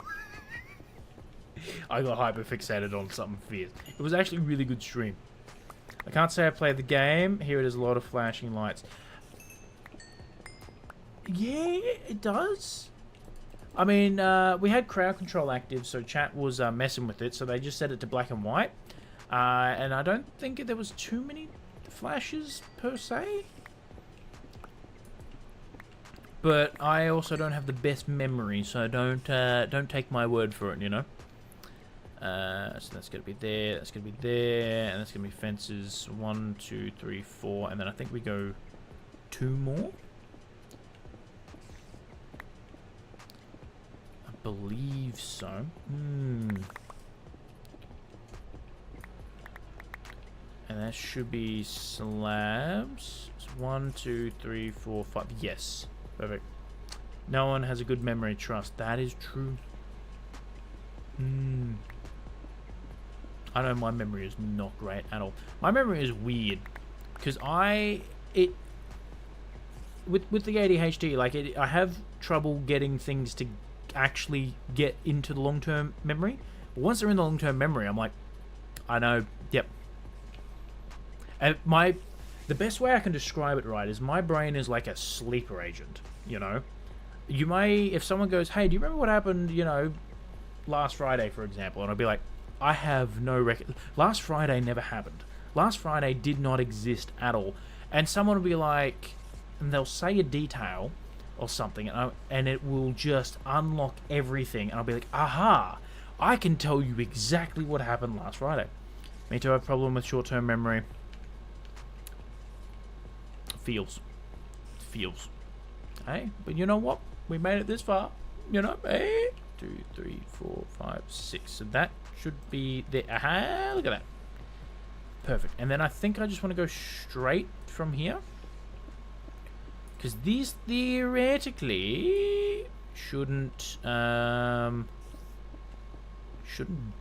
I got hyper fixated on something fierce. It was actually a really good stream. I can't say I played the game. Here it is, a lot of flashing lights. Yeah, it does. I mean, we had crowd control active, so chat was messing with it, so they just set it to black and white. And I don't think there was too many flashes, per se. But I also don't have the best memory, so don't take my word for it, you know? So that's going to be there, that's going to be there, and that's going to be fences. 1, 2, 3, 4, and then I think we go 2 more. I believe so. And that should be slabs. So 1, 2, 3, 4, 5. Yes. Perfect. No one has a good memory trust. That is true. I know my memory is not great at all. My memory is weird. Because with the ADHD, like, I have trouble getting things to actually get into the long-term memory. But once they're in the long-term memory, I'm like, I know, yep. And the best way I can describe it, right, is my brain is like a sleeper agent, you know? You may, if someone goes, hey, do you remember what happened, you know, last Friday, for example? And I'll be like, I have no record. Last Friday never happened. Last Friday did not exist at all. And someone will be like, and they'll say a detail or something, and it will just unlock everything. And I'll be like, aha, I can tell you exactly what happened last Friday. Me too, I have a problem with short-term memory. Feels. Hey, but you know what? We made it this far. You know, hey. 2, 3, 4, 5, 6. So that should be there. Aha, look at that. Perfect. And then I think I just want to go straight from here. Because these theoretically shouldn't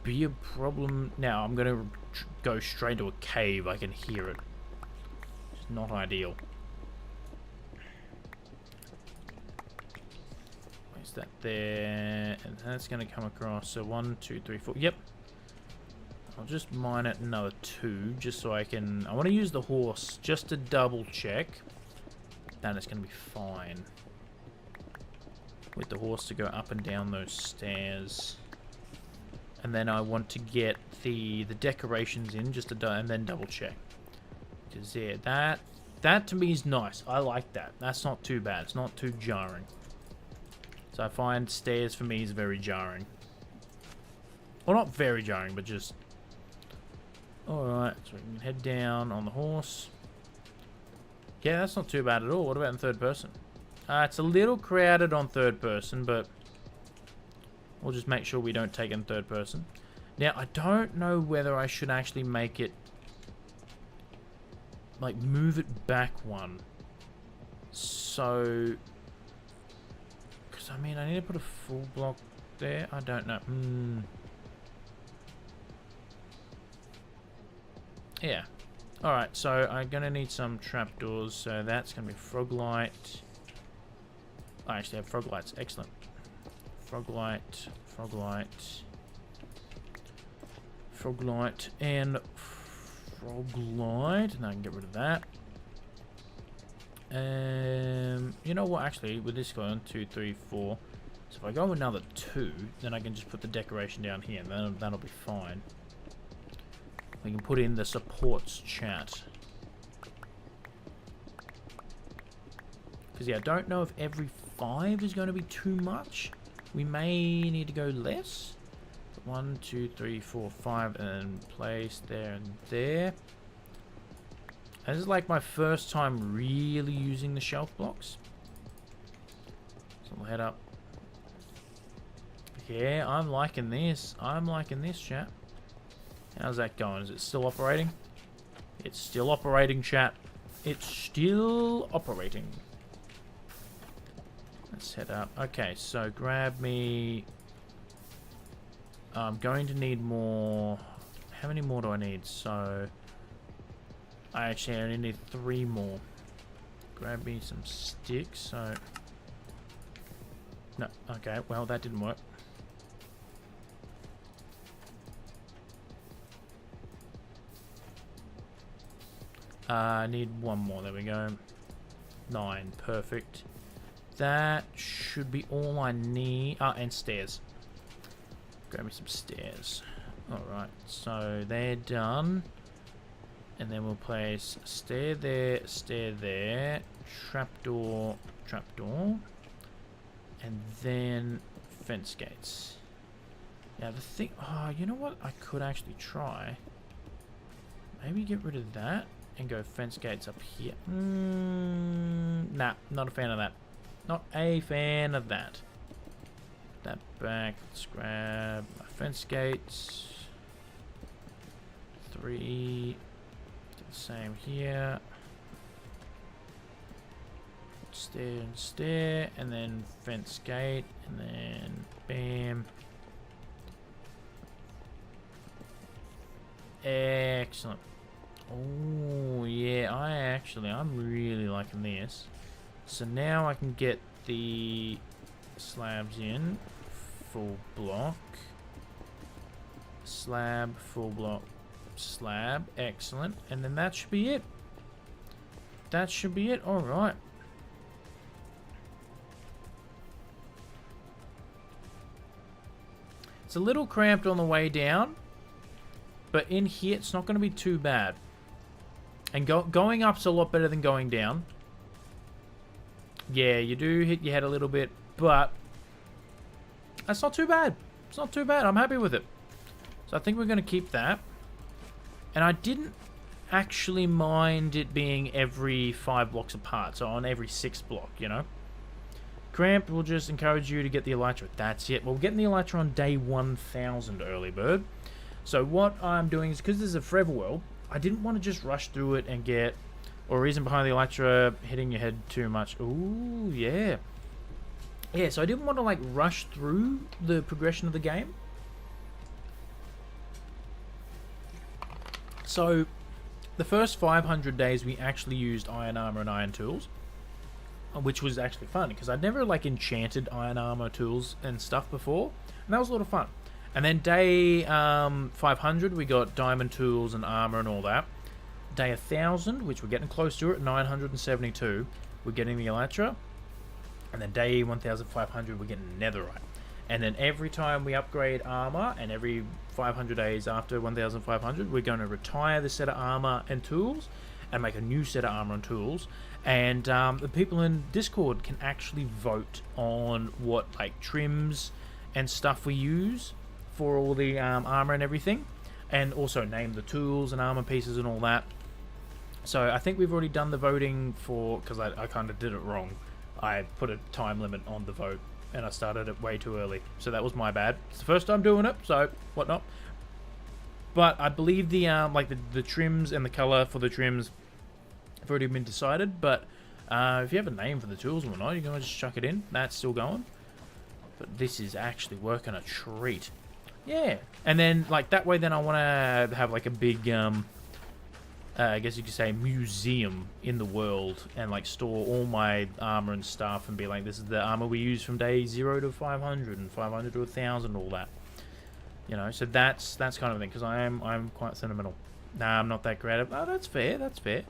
be a problem. Now I'm going to go straight to a cave. I can hear it. It's not ideal. Where's that there? And that's going to come across. So 1, 2, 3, 4. Yep. I'll just mine it another 2, just so I can... I want to use the horse just to double check. Then it's going to be fine. With the horse to go up and down those stairs. And then I want to get the decorations in, just to and then double check. Because yeah, that to me is nice. I like that. That's not too bad. It's not too jarring. So I find stairs for me is very jarring. Well, not very jarring, but just... Alright, so we can head down on the horse. Yeah, that's not too bad at all. What about in third person? It's a little crowded on third person, but we'll just make sure we don't take it in third person. Now, I don't know whether I should actually make it... like, move it back one. So... because, I mean, I need to put a full block there. I don't know. Yeah. Alright, so I'm going to need some trapdoors. So that's going to be frog light. I actually have frog lights. Excellent. Frog light, frog light, frog light, and frog light. And I can get rid of that. You know what? Actually, with this going 2, 3, 4. So if I go another 2, then I can just put the decoration down here, and that'll be fine. We can put in the supports chat. Because yeah, I don't know if every 5 is going to be too much. We may need to go less. 1, 2, 3, 4, 5, and place there and there. This is like my first time really using the shelf blocks. So we'll head up. Yeah, I'm liking this. I'm liking this, chat. How's that going? Is it still operating? It's still operating, chat. It's still operating. Let's head up. Okay, so grab me... I'm going to need more... How many more do I need? So... I actually only need 3 more. Grab me some sticks, so... No, okay, well that didn't work. I need 1 more, there we go. 9, perfect. That should be all I need. And stairs. Grab me some stairs. Alright, so they're done. And then we'll place stair there, trapdoor, trapdoor. And then fence gates. Now the thing, you know what I could actually try? Maybe get rid of that and go fence gates up here. Nah, not a fan of that. Not a fan of that. That back, let's grab my fence gates. 3. Do the same here. Stair and stair, and then fence gate, and then bam. Excellent. Oh yeah, I'm really liking this. So now I can get the slabs in. Full block. Slab, full block, slab. Excellent. And then that should be it. That should be it. Alright. It's a little cramped on the way down. But in here, it's not going to be too bad. And going up's a lot better than going down. Yeah, you do hit your head a little bit, but that's not too bad. It's not too bad. I'm happy with it. So I think we're going to keep that. And I didn't actually mind it being every 5 blocks apart. So on every 6th block, you know. Cramp will just encourage you to get the Elytra. That's it. Well, we're getting the Elytra on day 1000, early bird. So what I'm doing is, because this is a forever world, I didn't want to just rush through it and get... or reason behind the Elytra hitting your head too much. Ooh, yeah. Yeah, so I didn't want to, like, rush through the progression of the game. So, The first 500 days we actually used iron armor and iron tools, which was actually fun because I'd never like enchanted iron armor tools and stuff before, and that was a lot of fun. And then day 500 we got diamond tools and armor and all that. Day 1000, which we're getting close to it, 972, we're getting the elytra. And then day 1500 we're getting netherite. And then every time we upgrade armor, and every 500 days after 1500, we're going to retire the set of armor and tools and make a new set of armor and tools. And the people in Discord can actually vote on what like trims and stuff we use for all the armor and everything, and also name the tools and armor pieces and all that. So I think we've already done the voting for, because I kind of did it wrong. I put a time limit on the vote and I started it way too early, so that was my bad. It's the first time doing it, so whatnot. But I believe the like the trims and the color for the trims have already been decided. But if you have a name for the tools or whatnot, you can just chuck it in. That's still going. But this is actually working a treat. Yeah, and then like that way, then I want to have like a big I guess you could say museum in the world, and like store all my armor and stuff and be like, this is the armor we use from day 0 to 500 and 500 to 1000, all that, you know. So that's kind of thing, because I'm quite sentimental. Nah, I'm not that creative. Oh, that's fair, that's fair.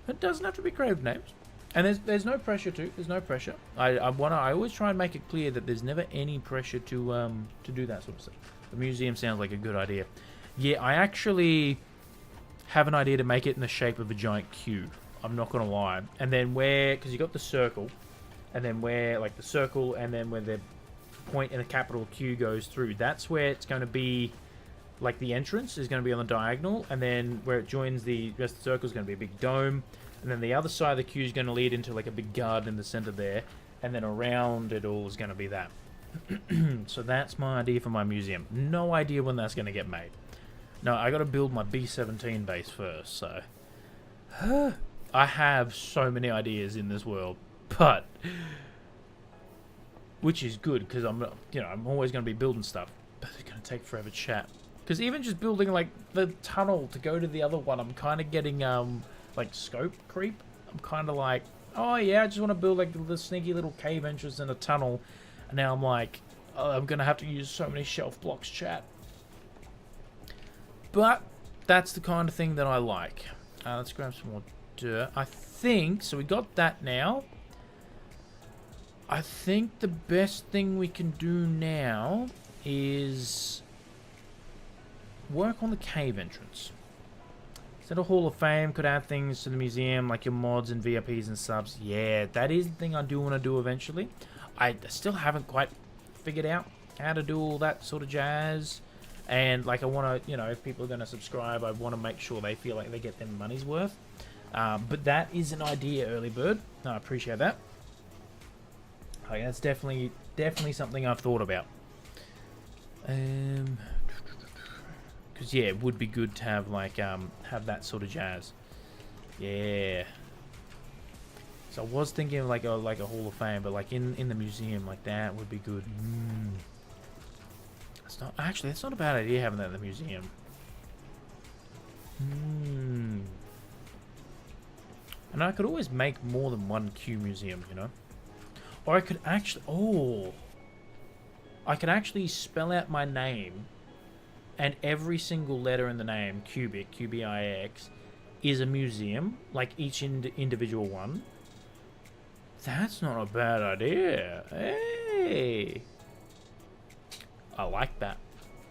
It doesn't have to be creative names, and there's no pressure to. There's no pressure. I always try and make it clear that there's never any pressure to do that sort of stuff. The museum sounds like a good idea. Yeah, I actually have an idea to make it in the shape of a giant Q. I'm not gonna lie. And then because you got the circle, and then where like the circle, and then where the point in a capital Q goes through, that's where it's going to be. Like the entrance is going to be on the diagonal, and then where it joins the rest of the circle is going to be a big dome, and then the other side of the Q is going to lead into like a big garden in the center there, and then around it all is going to be that. So that's my idea for my museum. No idea when that's going to get made. No, I got to build my B17 base first, so I have so many ideas in this world, but which is good because I'm always going to be building stuff, but it's going to take forever to chat. Because even just building like the tunnel to go to the other one, I'm kind of getting like scope creep. I'm kind of like, oh yeah, I just want to build like the sneaky little cave entrance in a tunnel, and now I'm like, oh, I'm gonna have to use so many shelf blocks, chat. But that's the kind of thing that I like. Let's grab some more dirt. I think so. We got that now. I think the best thing we can do now is work on the cave entrance. Instead of Hall of Fame, could add things to the museum like your mods and VIPs and subs. Yeah, that is the thing I do want to do eventually. I still haven't quite figured out how to do all that sort of jazz. And like I want to, if people are going to subscribe, I want to make sure they feel like they get their money's worth. But that is an idea, early bird. No, I appreciate that. Okay, that's definitely something I've thought about. Because yeah, it would be good to have like have that sort of jazz. Yeah. So I was thinking of like a Hall of Fame, but like in the museum, like that would be good. That's not a bad idea having that in the museum. And I could always make more than one Q museum, Or I could actually spell out my name, and every single letter in the name, Cubic, QBIX, is a museum, like each individual one. That's not a bad idea. Hey! I like that.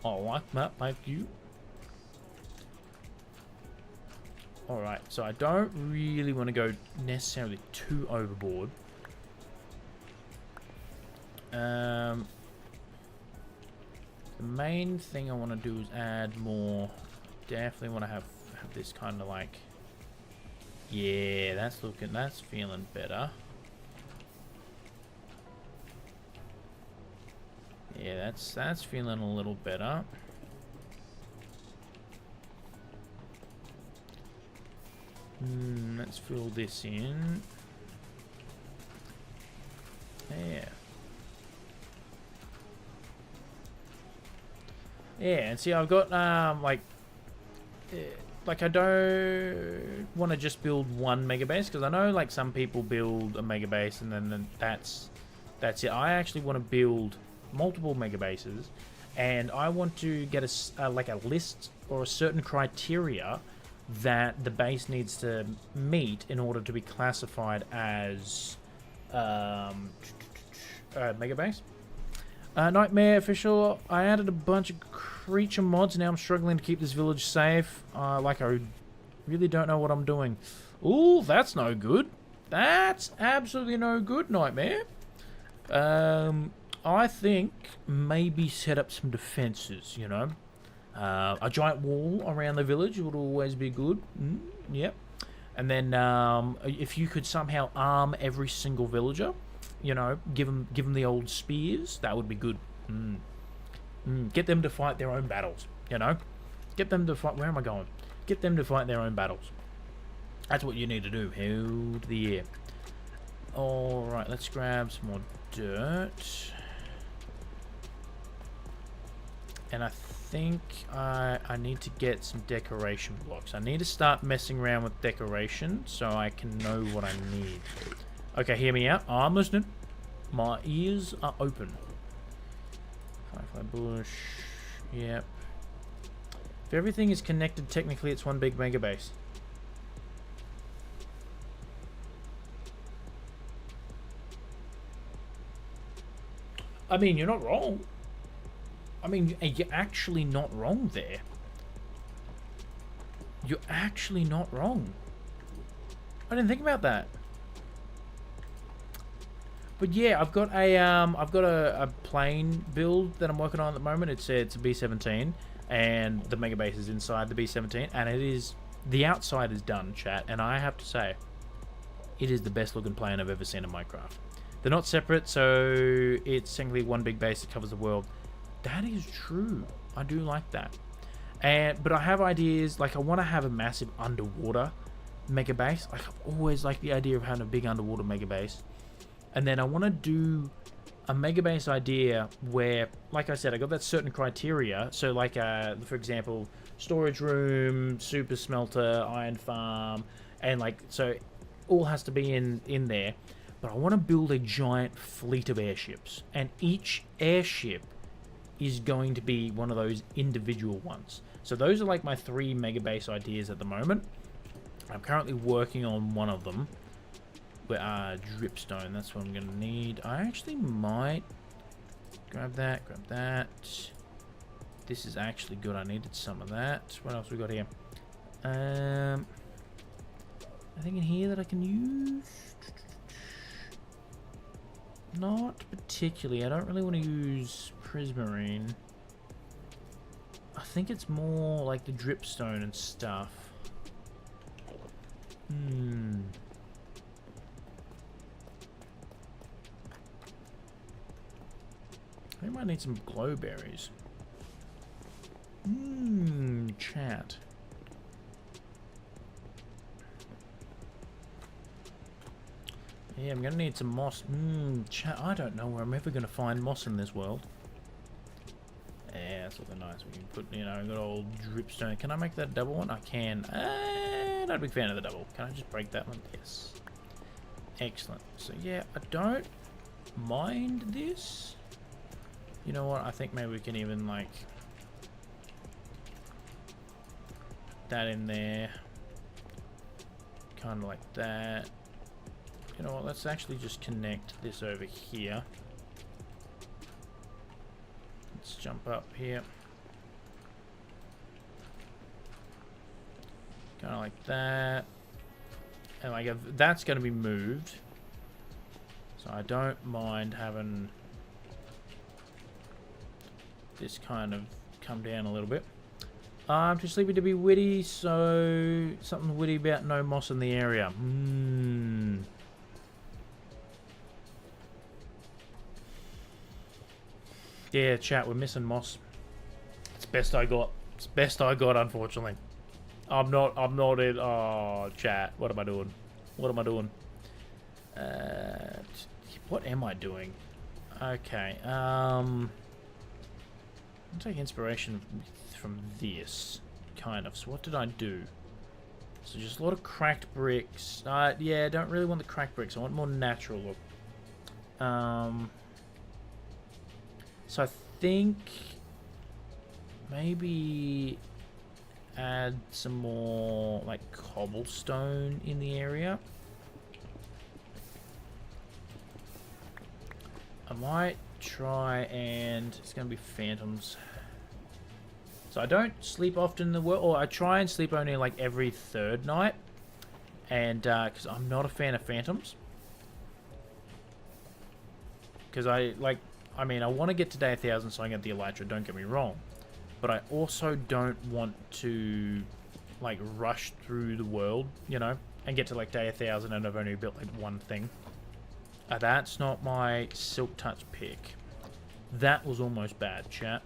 Thank you. Alright, so I don't really want to go necessarily too overboard. The main thing I want to do is add more. Definitely want to have this kind of like, yeah, that's feeling better. Yeah, that's feeling a little better. Let's fill this in. Yeah. Yeah, and see, I've got like, I don't want to just build one mega base, because I know, like, some people build a mega base and then that's it. I actually want to build multiple mega bases, and I want to get like a list or a certain criteria that the base needs to meet in order to be classified as mega base. Nightmare official. I added a bunch of creature mods. Now I'm struggling to keep this village safe. Like, I really don't know what I'm doing. Ooh, that's no good. That's absolutely no good, Nightmare. I think maybe set up some defenses, you know. A giant wall around the village would always be good. Yep. And then if you could somehow arm every single villager, you know, give them the old spears, that would be good. Get them to fight their own battles, you know. Get them to fight... Where am I going? Get them to fight their own battles. That's what you need to do. Hell to the air. Alright, let's grab some more dirt. And I think I need to get some decoration blocks. I need to start messing around with decoration so I can know what I need. Okay, hear me out. I'm listening. My ears are open. Firefly bush. Yep. If everything is connected, technically it's one big mega base. I mean, you're not wrong. I mean, you're actually not wrong there. You're actually not wrong. I didn't think about that. But yeah, I've got a plane build that I'm working on at the moment. It's a B-17, and the mega base is inside the B-17, and it is, the outside is done, chat, and I have to say, it is the best looking plane I've ever seen in Minecraft. They're not separate, so it's technically one big base that covers the world. That is true. I do like that. But I have ideas, like I want to have a massive underwater mega base. Like, I've always liked the idea of having a big underwater mega base. And then I want to do a mega base idea where, like I said, I got that certain criteria. So like, for example, storage room, super smelter, iron farm, and like, so all has to be in there. But I want to build a giant fleet of airships, and each airship is going to be one of those individual ones. So those are like my 3 mega base ideas at the moment. I'm currently working on one of them. Dripstone, that's what I'm gonna need. I actually might grab that, grab that. This is actually good. I needed some of that. What else we got here? Anything in here that I can use? Not particularly. I don't really want to use prismarine. I think it's more like the dripstone and stuff. I might need some glowberries. Chat. Yeah, I'm gonna need some moss. Chat, I don't know where I'm ever gonna find moss in this world. Yeah, that's looking nice. We can put, you know, good old dripstone. Can I make that double one? I can. Not a big fan of the double. Can I just break that one? Yes. Excellent. So yeah, I don't mind this. You know what? I think maybe we can even like that in there. Kind of like that. You know what? Let's actually just connect this over here. Let's jump up here. Kind of like that. And like that's going to be moved. So I don't mind having this kind of come down a little bit. I'm too sleepy to be witty, so something witty about no moss in the area. Yeah, chat, we're missing moss. It's best I got. It's best I got, unfortunately. I'm not in. Oh, chat. What am I doing? What am I doing? What am I doing? Okay. I'll take inspiration from this. kind of. So what did I do? So just a lot of cracked bricks. Yeah, I don't really want the cracked bricks. I want more natural look. So I think maybe add some more like cobblestone in the area. I might try and it's gonna be phantoms. So I don't sleep often in the world, or I try and sleep only like every third night, and because I'm not a fan of phantoms. Because I want to get to day 1000 so I can get the elytra, don't get me wrong. But I also don't want to, like, rush through the world, you know, and get to, like, day 1000 and I've only built, like, one thing. That's not my Silk Touch pick. That was almost bad, chat.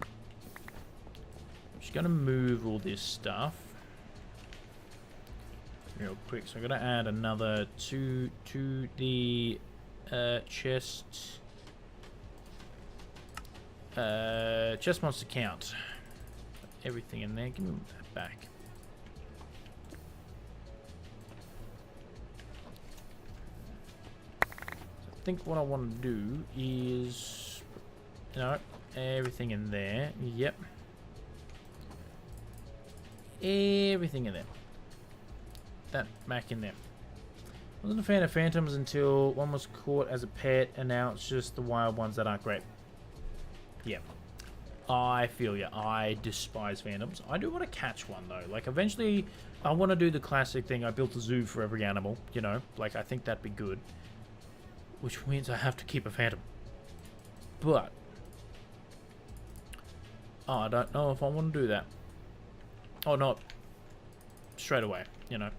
I'm just going to move all this stuff real quick. So I'm going to add another 2 to the chest. Chest monster count. Everything in there. Give me that back. So I think what I want to do is, you know, everything in there. Yep. Everything in there. That back in there. I wasn't a fan of phantoms until one was caught as a pet, and now it's just the wild ones that aren't great. Yeah. I feel ya. I despise phantoms. I do want to catch one, though. Like, eventually, I want to do the classic thing. I built a zoo for every animal, you know? Like, I think that'd be good. Which means I have to keep a phantom. But I don't know if I want to do that. Or not straight away, you know?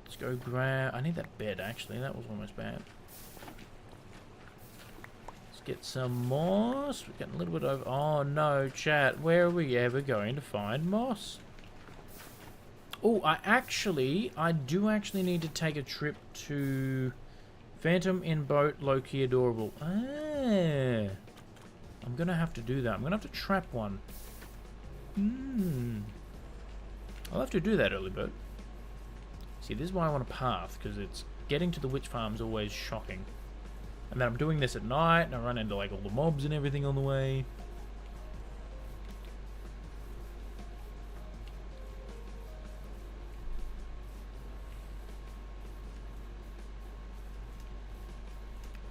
Let's go grab... I need that bed, actually. That was almost bad. Let's get some moss. We're getting a little bit over... Oh, no, chat. Where are we ever going to find moss? Oh, I do actually need to take a trip to Phantom in Boat, Low-Key Adorable. Ah. I'm going to have to do that. I'm going to have to trap one. I'll have to do that, early bird. See, this is why I want a path, because it's getting to the witch farm is always shocking. And then I'm doing this at night, and I run into like all the mobs and everything on the way.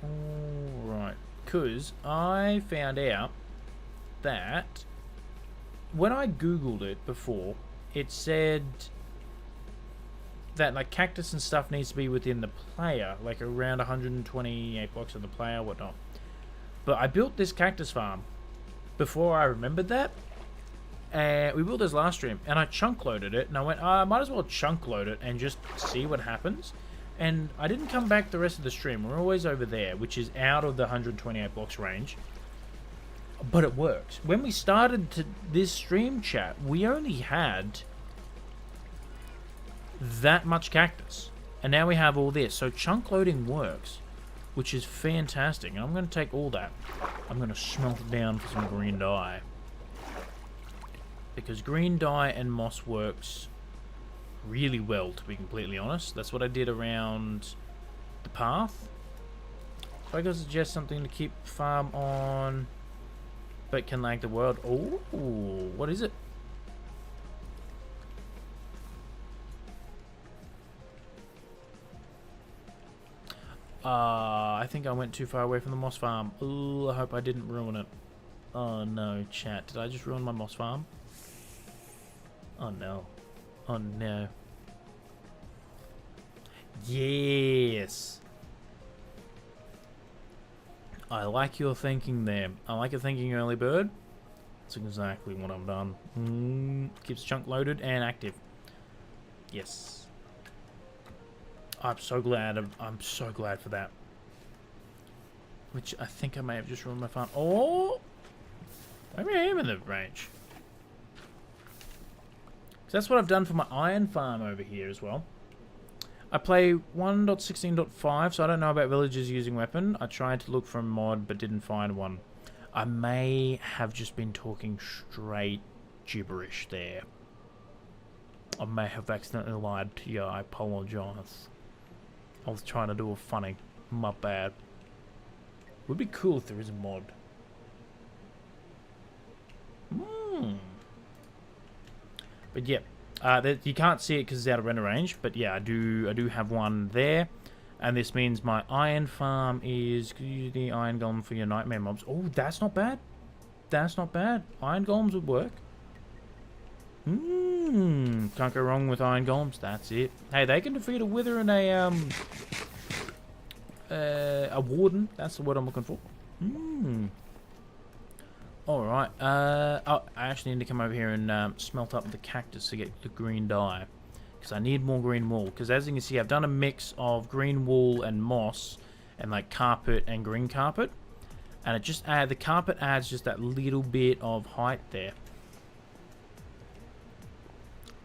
Alright, because I found out that when I googled it before, it said that like cactus and stuff needs to be within the player, like around 128 blocks of the player, whatnot. But I built this cactus farm before I remembered that. And we built this last stream, and I chunk loaded it, and I went, I might as well chunk load it and just see what happens. And I didn't come back the rest of the stream. We're always over there, which is out of the 128 blocks range. But it works. When we started this stream chat, we only had that much cactus, and now we have all this. So chunk loading works, which is fantastic. And I'm going to take all that. I'm going to smelt it down for some green dye, because green dye and moss works really well, to be completely honest. That's what I did around the path. If I could suggest something to keep farm on but can lag the world. Oh, what is it? I think I went too far away from the moss farm. Ooh, I hope I didn't ruin it. Oh no, chat. Did I just ruin my moss farm? Oh no. Oh no. Yes. I like your thinking there. I like your thinking, early bird. That's exactly what I've done. Keeps chunk loaded and active. Yes. I'm so glad. I'm so glad for that. Which I think I may have just ruined my farm. Oh! Maybe I am in the range. That's what I've done for my iron farm over here as well. I play 1.16.5, so I don't know about villagers using weapon. I tried to look for a mod, but didn't find one. I may have just been talking straight gibberish there. I may have accidentally lied to you. I apologize. I was trying to do a funny. My bad. Would be cool if there is a mod. But yeah, you can't see it because it's out of render range. But yeah, I do have one there, and this means my iron farm is the iron golem for your nightmare mobs. Oh, that's not bad. That's not bad. Iron golems would work. Can't go wrong with iron golems. That's it. Hey, they can defeat a wither and a warden. That's the word I'm looking for. Alright, I actually need to come over here and smelt up the cactus to get the green dye. Because I need more green wool. Because as you can see, I've done a mix of green wool and moss and like carpet and green carpet. And it just the carpet adds just that little bit of height there.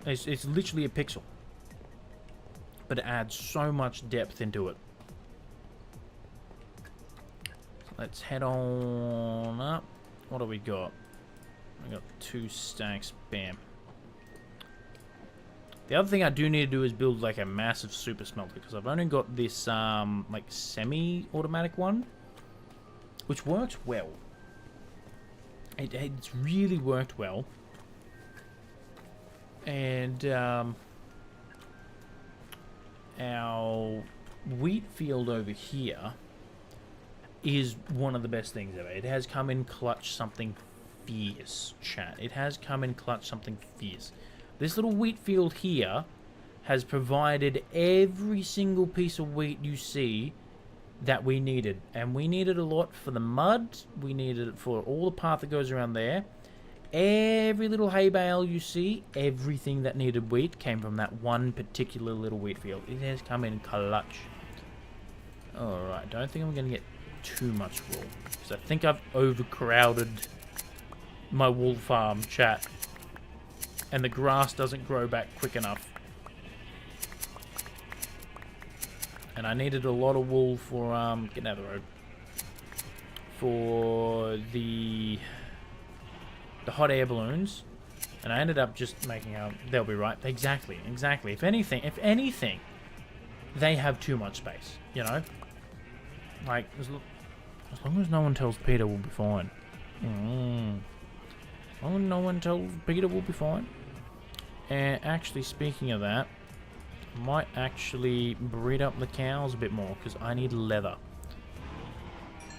It's literally a pixel. But it adds so much depth into it. So let's head on up. What do we got? We got 2 stacks. Bam. The other thing I do need to do is build like a massive super smelter because I've only got this like semi-automatic one, which works well. It's really worked well, and our wheat field over here is one of the best things ever. It has come in clutch something fierce, chat. It has come in clutch something fierce. This little wheat field here has provided every single piece of wheat you see that we needed. And we needed a lot for the mud. We needed it for all the path that goes around there. Every little hay bale you see, everything that needed wheat came from that one particular little wheat field. It has come in clutch. Alright, don't think I'm going to get too much wool. Because I think I've overcrowded my wool farm, chat. And the grass doesn't grow back quick enough. And I needed a lot of wool for, getting out of the road. For the hot air balloons. And I ended up just making they'll be right. Exactly. If anything, they have too much space, you know? Like, as long as no one tells Peter, we'll be fine. As long as no one tells Peter, we'll be fine. And actually, speaking of that, I might actually breed up the cows a bit more, because I need leather.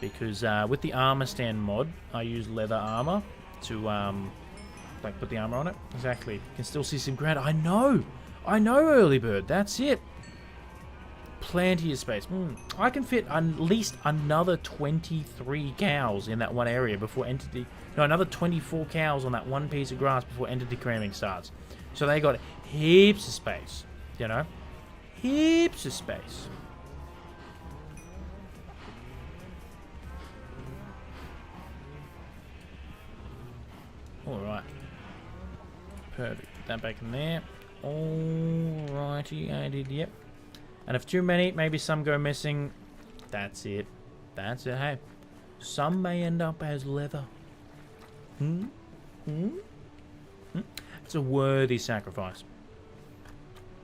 Because with the armor stand mod, I use leather armor to, like, put the armor on it. Exactly. You can still see some ground. I know, early bird. That's it. Plenty of space. I can fit at least another 23 cows in that one area before entity... No, another 24 cows on that one piece of grass before entity cramming starts. So they got heaps of space, you know? Heaps of space. Alright. Perfect. Put that back in there. Alrighty, I did, yep. And if too many, maybe some go missing. That's it. That's it. Hey, some may end up as leather. It's a worthy sacrifice.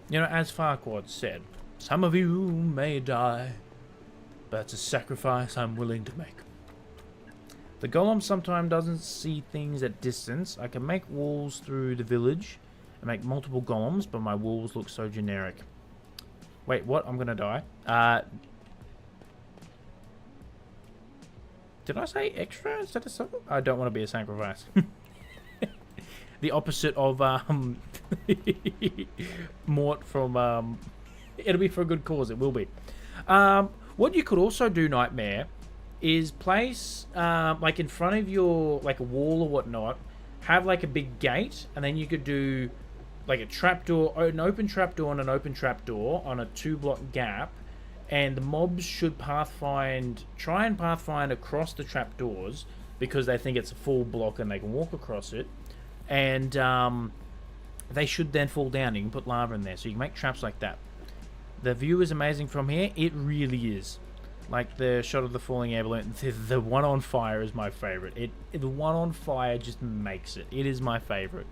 You know, as Farquaad said, some of you may die, but it's a sacrifice I'm willing to make. The golem sometimes doesn't see things at distance. I can make walls through the village and make multiple golems, but my walls look so generic. Wait, what? I'm gonna die. Did I say extra instead of something? I don't want to be a sacrifice. The opposite of Mort from it'll be for a good cause. It will be. What you could also do, Nightmare, is place like in front of your like a wall or whatnot. Have like a big gate, and then you could do like a trapdoor, an open trapdoor and an open trapdoor on a 2-block gap, and the mobs should try and pathfind across the trapdoors because they think it's a full block and they can walk across it, and they should then fall down. You can put lava in there, so you can make traps like that. The view is amazing from here. It really is. Like the shot of the falling air balloon. The one on fire is my favorite. The one on fire just makes it. It is my favorite.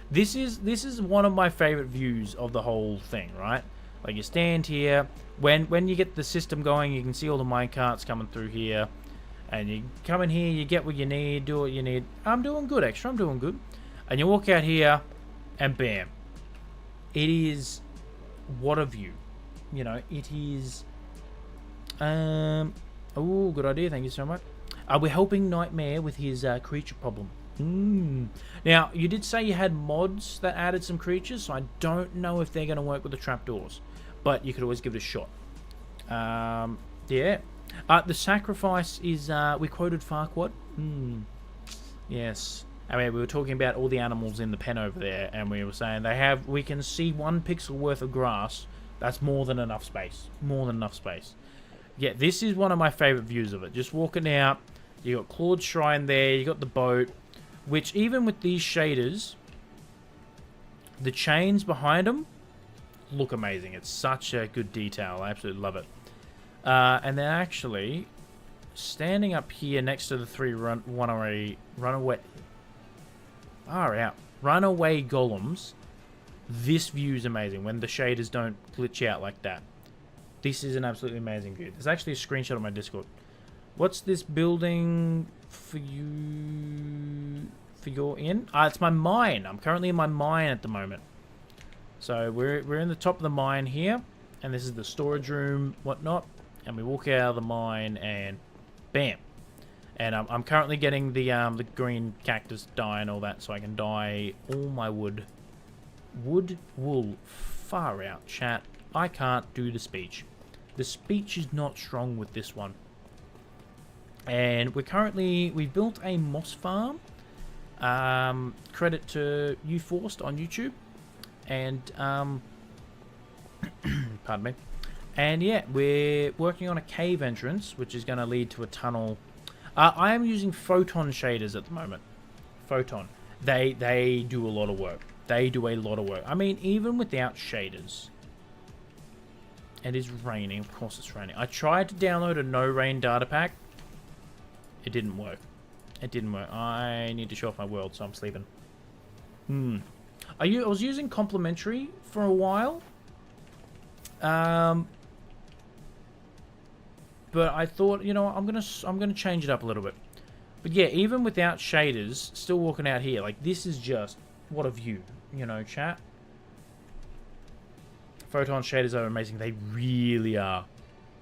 This is one of my favorite views of the whole thing, right? Like you stand here, when you get the system going, you can see all the minecarts coming through here, and you come in here, you get what you need, do what you need. I'm doing good, extra. I'm doing good. And you walk out here, and bam, it is what a view. You know, it is. Oh, good idea. Thank you so much. We're helping Nightmare with his creature problem. Now, you did say you had mods that added some creatures, so I don't know if they're going to work with the trapdoors, but you could always give it a shot. Yeah. The sacrifice is, we quoted Farquaad. Yes. I mean, we were talking about all the animals in the pen over there, and we were saying we can see 1 pixel worth of grass. That's more than enough space. More than enough space. Yeah, this is one of my favorite views of it. Just walking out, you got Claude's Shrine there, you got the boat, which even with these shaders, the chains behind them look amazing. It's such a good detail. I absolutely love it. And then actually, standing up here next to the 3 runaway golems, this view is amazing when the shaders don't glitch out like that. This is an absolutely amazing view. There's actually a screenshot on my Discord. What's this building for you? For your in? It's my mine. I'm currently in my mine at the moment. So we're in the top of the mine here, and this is the storage room, whatnot. And we walk out of the mine, and bam. And I'm currently getting the green cactus dye and all that, so I can dye all my wood. Wood, wool, far out, chat. I can't do the speech. The speech is not strong with this one. And we've built a moss farm. Credit to UForced on YouTube. And, pardon me. And yeah, we're working on a cave entrance, which is going to lead to a tunnel. I am using photon shaders at the moment. Photon. They do a lot of work. They do a lot of work. I mean, even without shaders. It is raining. Of course it's raining. I tried to download a no rain data pack. It didn't work. It didn't work. I need to show off my world, so I'm sleeping. I was using complimentary for a while. But I thought, you know, I'm gonna change it up a little bit. But yeah, even without shaders, still walking out here, like this is just what a view, you know, chat. Photon shaders are amazing. They really are.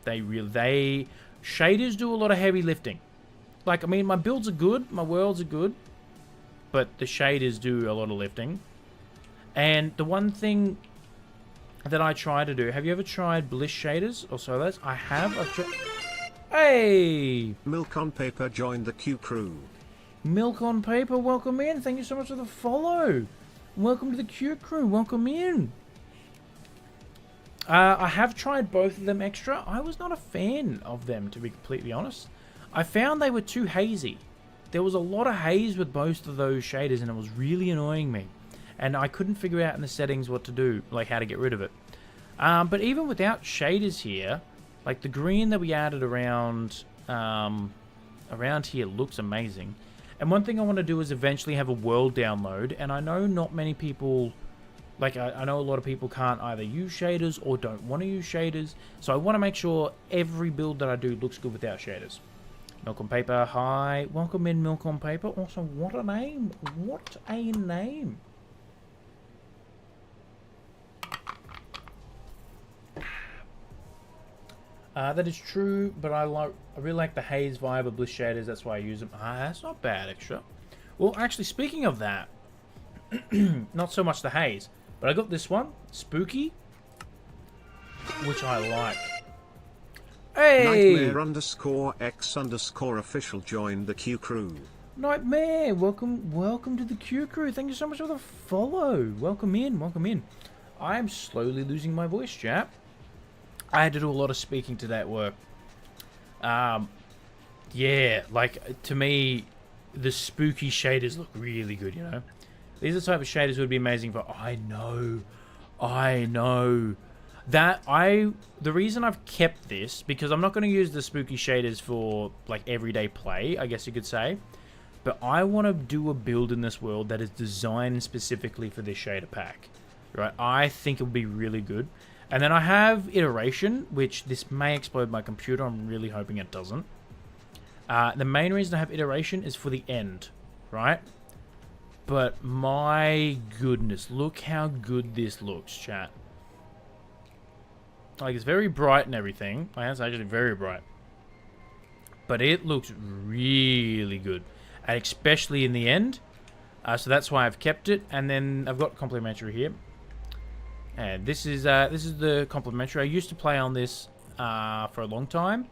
Shaders do a lot of heavy lifting. Like, I mean, my builds are good, my worlds are good, but the shaders do a lot of lifting. And the one thing that I try to do, have you ever tried Bliss shaders or solos? I have. Hey! Milk on Paper joined the Q crew. Milk on Paper, welcome in. Thank you so much for the follow. Welcome to the Q crew. Welcome in. I have tried both of them extra. I was not a fan of them, to be completely honest. I found they were too hazy. There was a lot of haze with both of those shaders, and it was really annoying me. And I couldn't figure out in the settings what to do, like how to get rid of it. But even without shaders here, like the green that we added around here looks amazing. And one thing I want to do is eventually have a world download, and I know not many people... Like, I know a lot of people can't either use shaders or don't want to use shaders. So I want to make sure every build that I do looks good without shaders. Milk on Paper, hi. Welcome in, Milk on Paper. Also, what a name. What a name. That is true, but I really like the haze vibe of Bliss shaders. That's why I use them. That's not bad, extra. Well, actually, speaking of that, not so much the haze. But I got this one, Spooky, which I like. Hey! Nightmare_X_official joined the Q crew. Nightmare, welcome to the Q crew. Thank you so much for the follow. Welcome in. I am slowly losing my voice, chap. I had to do a lot of speaking today at work. Yeah, like, to me, the spooky shaders look really good, you know? These are the type of shaders would be amazing for... I know. The reason I've kept this, because I'm not going to use the spooky shaders for like everyday play, I guess you could say, but I want to do a build in this world that is designed specifically for this shader pack, right? I think it would be really good. And then I have iteration, which this may explode my computer. I'm really hoping it doesn't. The main reason I have iteration is for the end, right? But my goodness, look how good this looks, chat. Like, it's very bright and everything. Like, it's actually very bright. But it looks really good. And especially in the end. So that's why I've kept it. And then I've got complimentary here. And this is the complimentary. I used to play on this for a long time.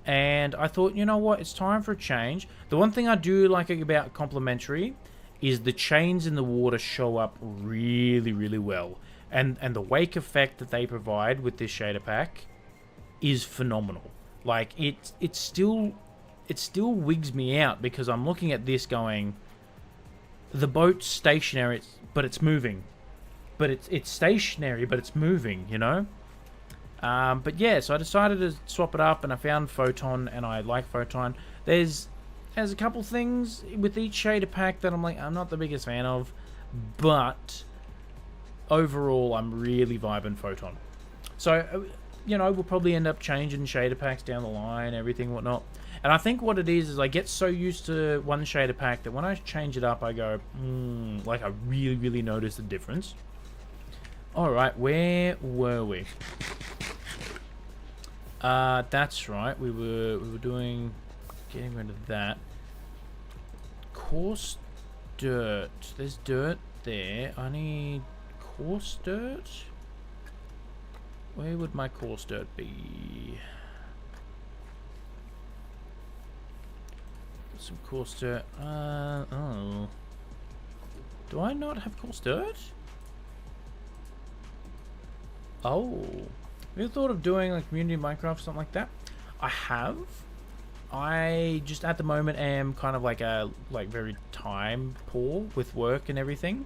And I thought, you know what? It's time for a change. The one thing I do like about complimentary is the chains in the water show up really, really well. And the wake effect that they provide with this shader pack is phenomenal. Like, it still wigs me out because I'm looking at this going, the boat's stationary, but it's moving. But it's stationary, but it's moving, you know? But yeah, so I decided to swap it up, and I found Photon, and I like Photon. There's a couple things with each shader pack that I'm not the biggest fan of, but overall, I'm really vibing Photon. So, you know, we'll probably end up changing shader packs down the line, everything, whatnot. And I think what it is I get so used to one shader pack that when I change it up, I go, like I really, really notice the difference. Alright, where were we? That's right, we were doing, getting rid of that. Coarse dirt. There's dirt there. I need coarse dirt? Where would my coarse dirt be? Some coarse dirt. Oh. Do I not have coarse dirt? Oh. Have you thought of doing like community Minecraft or something like that? I have. I just at the moment am kind of like very time poor with work and everything.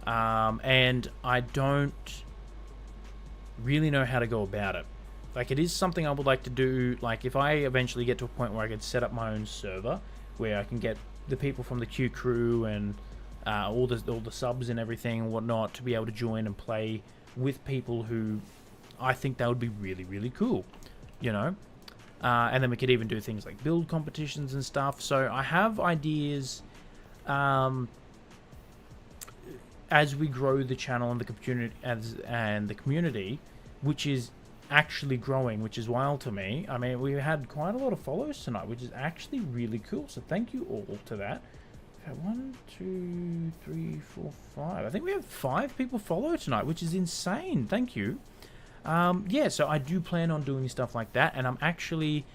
And I don't really know how to go about it. Like, it is something I would like to do. Like, if I eventually get to a point where I could set up my own server where I can get the people from the Q crew and all the subs and everything and whatnot to be able to join and play with people who I think that would be really, really cool, you know? And then we could even do things like build competitions and stuff. So I have ideas as we grow the channel and the community, which is actually growing, which is wild to me. I mean, we had quite a lot of follows tonight, which is actually really cool. So thank you all to that. 1, 2, 3, 4, 5. I think we have 5 people follow tonight, which is insane. Thank you. Yeah, so I do plan on doing stuff like that, and I'm actually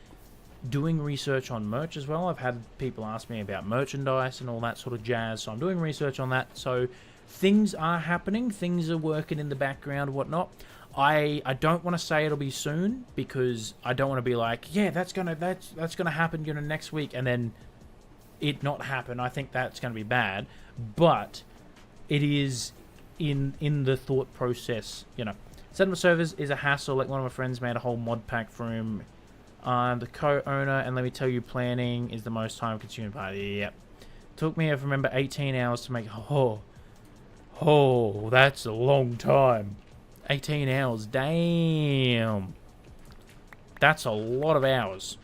doing research on merch as well. I've had people ask me about merchandise and all that sort of jazz, so I'm doing research on that. So things are happening, things are working in the background, whatnot. I don't want to say it'll be soon because I don't want to be like, yeah, that's gonna happen, you know, next week, and then it not happen. I think that's gonna be bad, but it is in the thought process, you know. Setting up servers is a hassle. Like, one of my friends made a whole mod pack for him. I'm the co-owner, and let me tell you, planning is the most time-consuming part. Yep. Took me, if I remember, 18 hours to make. Oh, that's a long time. 18 hours, damn. That's a lot of hours.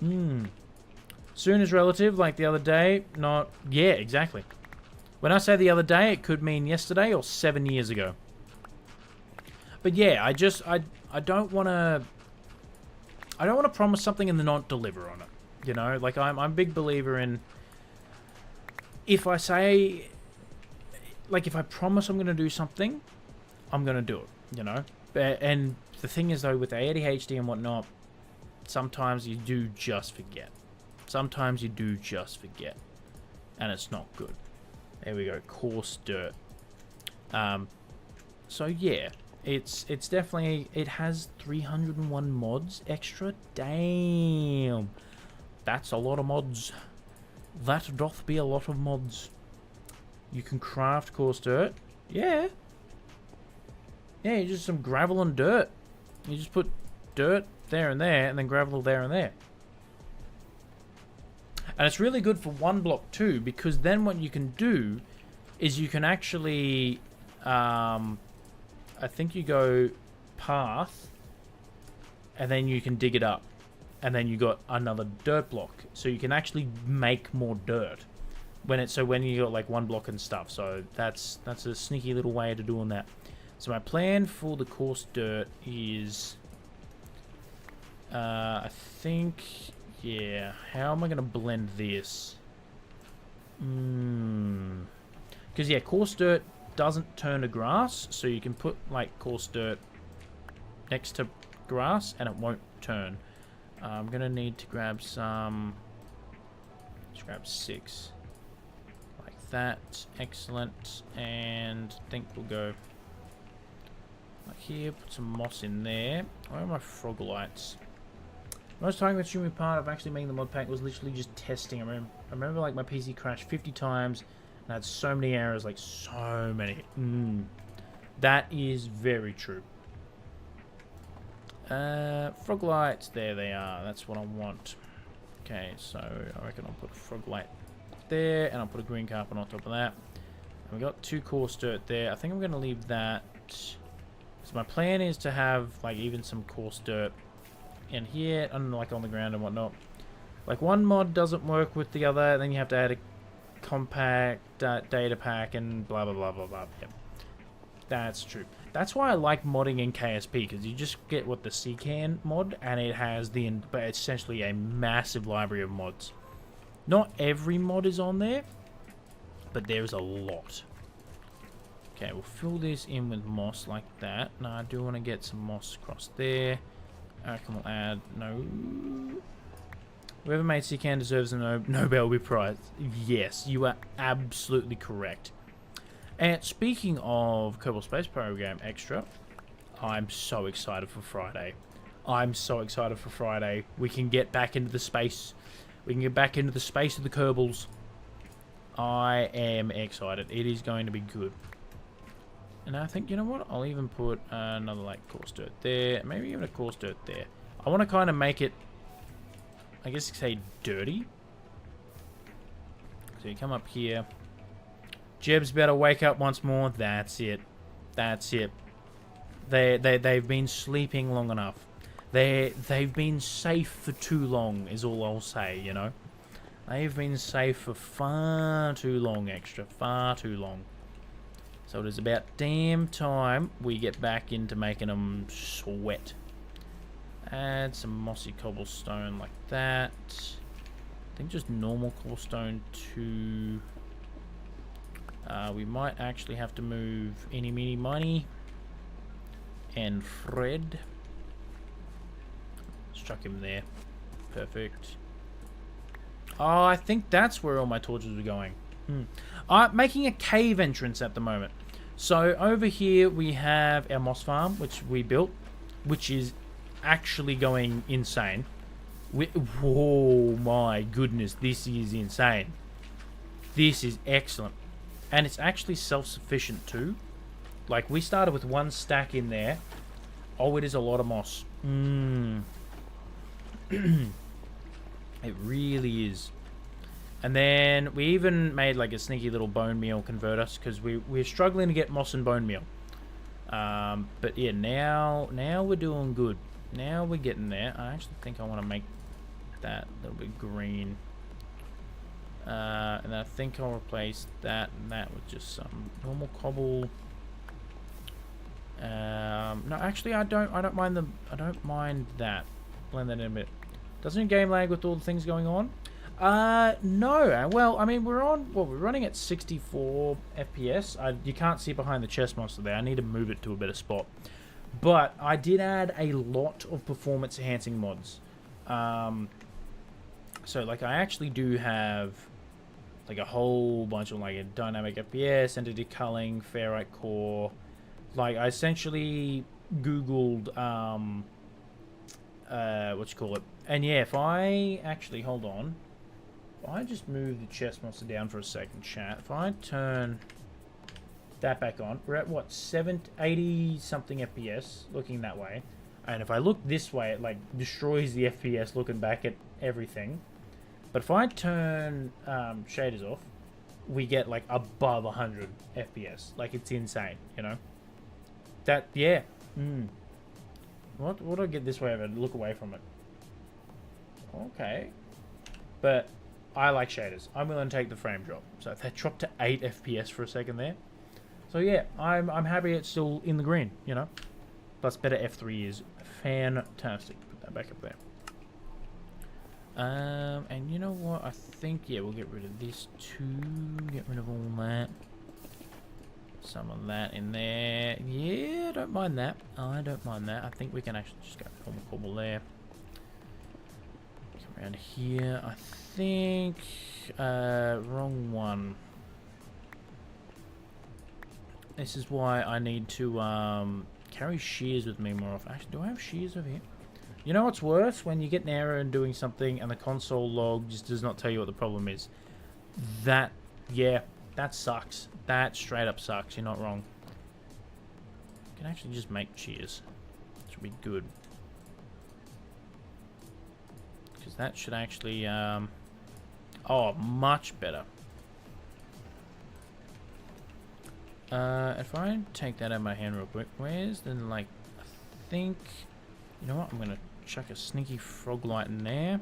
Soon is relative, like the other day. Not, yeah, exactly. When I say the other day, it could mean yesterday or 7 years ago. But yeah, I don't want to promise something and then not deliver on it. You know, like I'm a big believer in, if I say, like, if I promise I'm going to do something, I'm going to do it, you know? And the thing is, though, with ADHD and whatnot, sometimes you do just forget. Sometimes you do just forget. And it's not good. There we go, coarse dirt. So yeah, it's definitely, it has 301 mods extra. Damn, that's a lot of mods. That doth be a lot of mods. You can craft coarse dirt. Yeah. Yeah, you just some gravel and dirt. You just put dirt there and there, and then gravel there and there. And it's really good for one block too, because then what you can do is you can actually, I think you go path, and then you can dig it up, and then you got another dirt block, so you can actually make more dirt when you got like one block and stuff. So that's a sneaky little way to doing that. So my plan for the coarse dirt is, I think, yeah. How am I gonna blend this? Because yeah, coarse dirt doesn't turn to grass, so you can put like coarse dirt next to grass and it won't turn. I'm gonna need to grab some. Let's grab 6 like that. Excellent. And I think we'll go like here. Put some moss in there. Where are my frog lights? Most time consuming part of actually making the mod pack was literally just testing. I remember like my PC crashed 50 times and I had so many errors, like so many. That is very true. Frog lights, there they are. That's what I want. Okay, so I reckon I'll put a frog light there, and I'll put a green carpet on top of that. And we got 2 coarse dirt there. I think I'm going to leave that. So my plan is to have like even some coarse dirt in here, and like on the ground and whatnot. Like one mod doesn't work with the other, then you have to add a compact data pack and blah blah blah blah blah. Yep. That's true. That's why I like modding in KSP, because you just get what the CCAN mod, and it has but essentially a massive library of mods. Not every mod is on there, but there's a lot. Okay, we'll fill this in with moss like that. Now I do want to get some moss across there. I reckon we'll add whoever made CCAN deserves a Nobel Prize. Yes, you are absolutely correct. And speaking of Kerbal Space Program Extra, I'm so excited for Friday. I'm so excited for Friday. We can get back into the space. We can get back into the space of the Kerbals. I am excited. It is going to be good. And I think, you know what? I'll even put another like coarse dirt there. Maybe even a coarse dirt there. I want to kind of make it, I guess you could say, dirty. So you come up here. Jeb's better wake up once more. That's it. That's it. They've been sleeping long enough. They've been safe for too long is all I'll say, you know. They've been safe for far too long, Extra. Far too long. So it is about damn time we get back into making them sweat. Add some mossy cobblestone like that. I think just normal cobblestone to... we might actually have to move Eeny, Meeny, Miny and Fred. Struck him there. Perfect. Oh, I think that's where all my torches were going. Making a cave entrance at the moment. So over here we have our moss farm, which we built, which is actually going insane. Oh my goodness, this is insane. This is excellent. And it's actually self-sufficient too. Like, we started with 1 stack in there. Oh, it is a lot of moss. It really is. And then we even made like a sneaky little bone meal converter, because we're struggling to get moss and bone meal. But yeah, now we're doing good. Now we're getting there. I actually think I want to make that a little bit green. And I think I'll replace that and that with just some normal cobble. No, actually, I don't mind that. Blend that in a bit. Doesn't your game lag with all the things going on? No. Well, I mean, we're running at 64 FPS. You can't see behind the chest monster there. I need to move it to a better spot. But I did add a lot of performance enhancing mods. So like I actually do have like a whole bunch of like a dynamic FPS, entity culling, ferrite core. Like I essentially Googled what you call it. And yeah, if I actually hold on. If I just move the chest monster down for a second, chat. If I turn that back on, we're at what, 80 something FPS looking that way. And if I look this way, it like destroys the FPS looking back at everything. But if I turn shaders off, we get like above 100 FPS. Like, it's insane, you know? That, yeah. What do I get this way if I look away from it? Okay. But I like shaders. I'm willing to take the frame drop. So that dropped to 8 FPS for a second there. So yeah, I'm happy it's still in the green, you know? Plus better F3 is fantastic. Put that back up there. And you know what? I think, yeah, we'll get rid of this too. Get rid of all that. Some of that in there. Yeah, I don't mind that. I don't mind that. I think we can actually just go normal cobble there. Come around here. I think... wrong one. This is why I need to carry shears with me more often. Actually, do I have shears over here? You know what's worse? When you get an error and doing something and the console log just does not tell you what the problem is. That, yeah, that sucks. That straight up sucks. You're not wrong. You can actually just make shears. This would be good. Because that should actually, oh, much better. If I take that out of my hand real quick, where's the, like, I think, you know what, I'm going to chuck a sneaky frog light in there.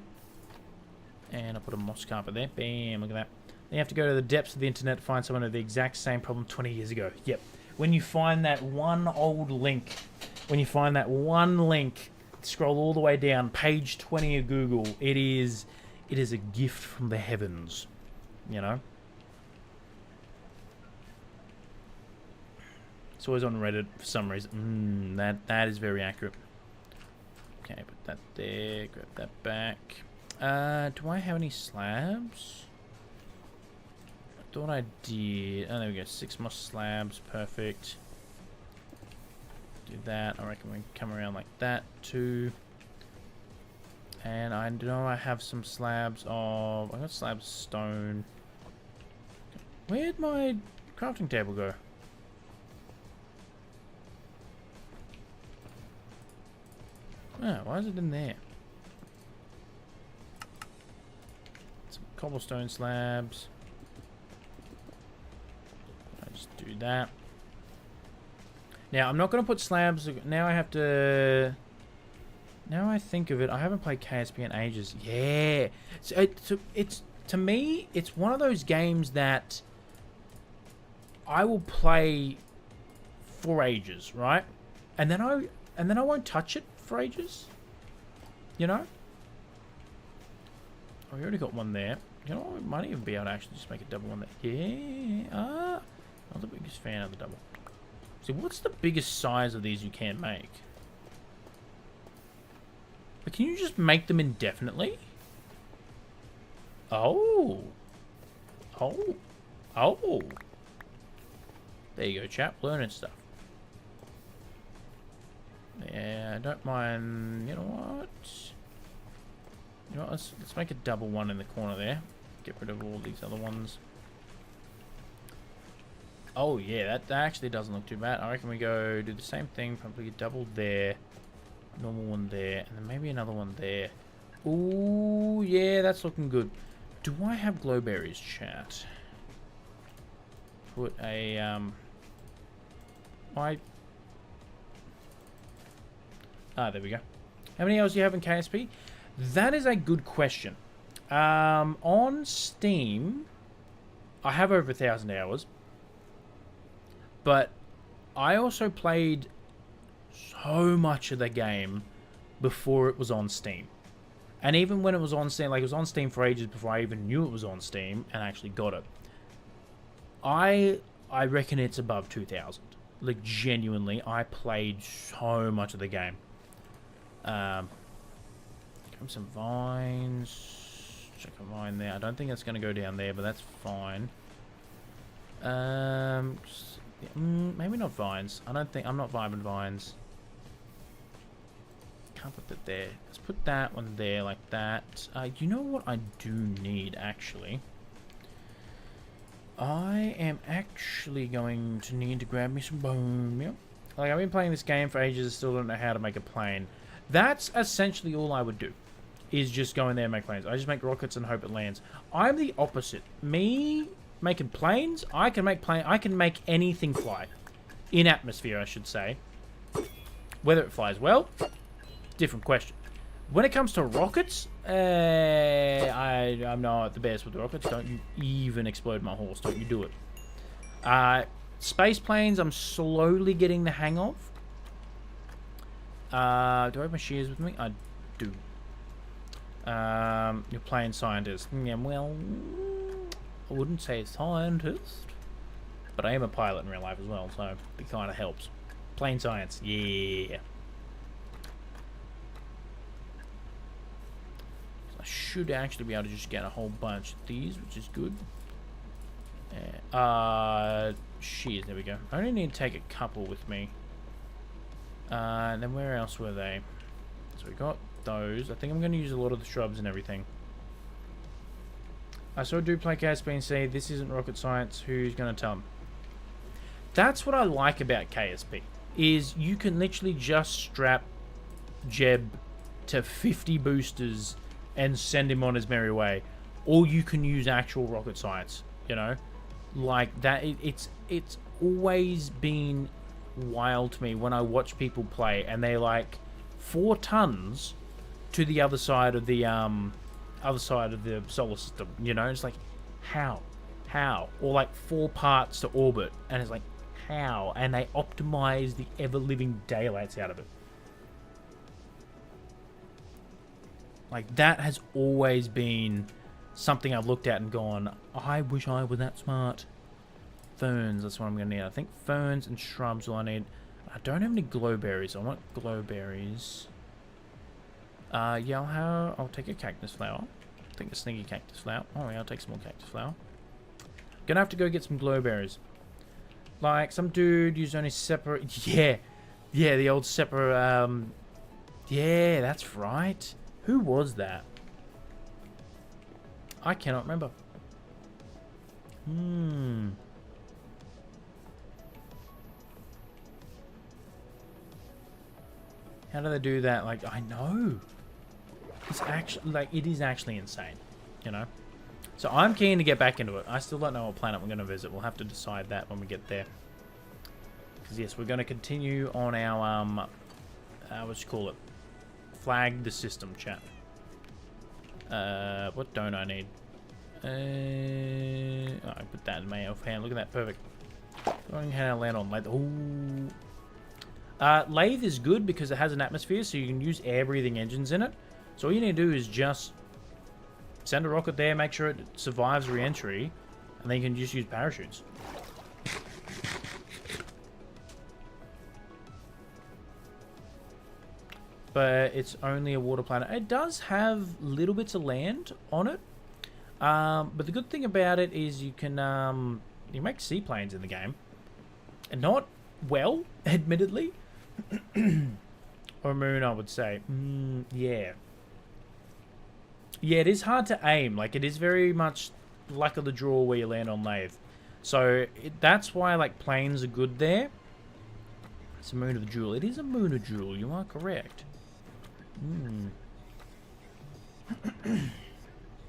And I'll put a moss carpet there. Bam, look at that. Then you have to go to the depths of the internet to find someone with the exact same problem 20 years ago. Yep. When you find that one old link, scroll all the way down, page 20 of Google, it is a gift from the heavens, you know? It's always on Reddit for some reason. That is very accurate. Okay, put that there, grab that back. Do I have any slabs? I thought I did. Oh, there we go. 6 more slabs. Perfect. Do that. I reckon we can come around like that too. And I know I have some slabs of... I got slabs of stone. Where'd my crafting table go? Oh, why is it in there? Some cobblestone slabs. I just do that. Now, I'm not going to put slabs... Now I have to... Now I think of it, I haven't played KSP in ages. Yeah! So it's to me, it's one of those games that I will play for ages, right? And then I won't touch it for ages. You know? Oh, we already got one there. You know, we might even be able to actually just make a double one there. Yeah. Not the biggest fan of the double. See, what's the biggest size of these you can make? But can you just make them indefinitely? Oh. Oh. Oh. There you go, chap. Learning stuff. Yeah, I don't mind. You know what? You know what? Let's make a double one in the corner there. Get rid of all these other ones. Oh yeah, that actually doesn't look too bad. I reckon we go do the same thing. Probably a double there, normal one there, and then maybe another one there. Ooh, yeah, that's looking good. Do I have glowberries, chat? Put a there we go. How many hours do you have in KSP? That is a good question. On Steam, I have over 1,000 hours. But I also played so much of the game before it was on Steam. And even when it was on Steam, like it was on Steam for ages before I even knew it was on Steam and actually got it. I reckon it's above 2,000. Like genuinely, I played so much of the game. Some vines. Check a vine there. I don't think it's going to go down there, but that's fine. Maybe not vines. I'm not vibing vines. can't put that there. Let's put that one there like that. You know what I do need, actually? I am actually going to need to grab me some bone meal. Like, I've been playing this game for ages, I still don't know how to make a plane. That's essentially all I would do, is just go in there and make planes. I just make rockets and hope it lands. I'm the opposite. Me making planes, I can make anything fly. In atmosphere, I should say. Whether it flies well, different question. When it comes to rockets, I'm not the best with the rockets. Don't you even explode my horse. Don't you do it. Space planes, I'm slowly getting the hang of. Do I have my shears with me? I do. You're playing scientist. Yeah, well, I wouldn't say scientist. But I am a pilot in real life as well, so it kind of helps. Plain science, yeah. I should actually be able to just get a whole bunch of these, which is good. Shears, there we go. I only need to take a couple with me. And then where else were they? So we got those. I think I'm going to use a lot of the shrubs and everything. I saw a dude play KSP and say, this isn't rocket science, who's going to tell him? That's what I like about KSP, is you can literally just strap Jeb to 50 boosters and send him on his merry way. Or you can use actual rocket science, you know? Like, that, it's always been wild to me when I watch people play and they're like 4 tons to the other side of the solar system, you know? It's like, how? Or like 4 parts to orbit, and it's like, how? And they optimize the ever-living daylights out of it. Like, that has always been something I've looked at and gone, I wish I were that smart. Ferns, that's what I'm going to need. I think ferns and shrubs will I need. I don't have any glowberries. I want glowberries. Yeah, I'll take a cactus flower. I think a sneaky cactus flower. Oh yeah, I'll take some more cactus flower. Gonna have to go get some glowberries. Like, some dude used only separate... Yeah, the old separate... Yeah, that's right. Who was that? I cannot remember. How do they do that? Like, I know. It's actually, like, it is actually insane, you know? So I'm keen to get back into it. I still don't know what planet we're going to visit. We'll have to decide that when we get there. Because, yes, we're going to continue on our, what you call it? Flag the system, chat. What don't I need? I put that in my offhand. Look at that, perfect. Going how to land on lathe. Ooh. Lathe is good because it has an atmosphere, so you can use air-breathing engines in it. So all you need to do is just send a rocket there, make sure it survives re-entry, and then you can just use parachutes. But it's only a water planet. It does have little bits of land on it. But the good thing about it is you can you make seaplanes in the game. And not well, admittedly. Or moon, I would say. Yeah. Yeah, it is hard to aim. Like, it is very much luck of the draw where you land on lathe. So, that's why, like, planes are good there. It's a moon of the jewel. It is a moon of jewel. You are correct.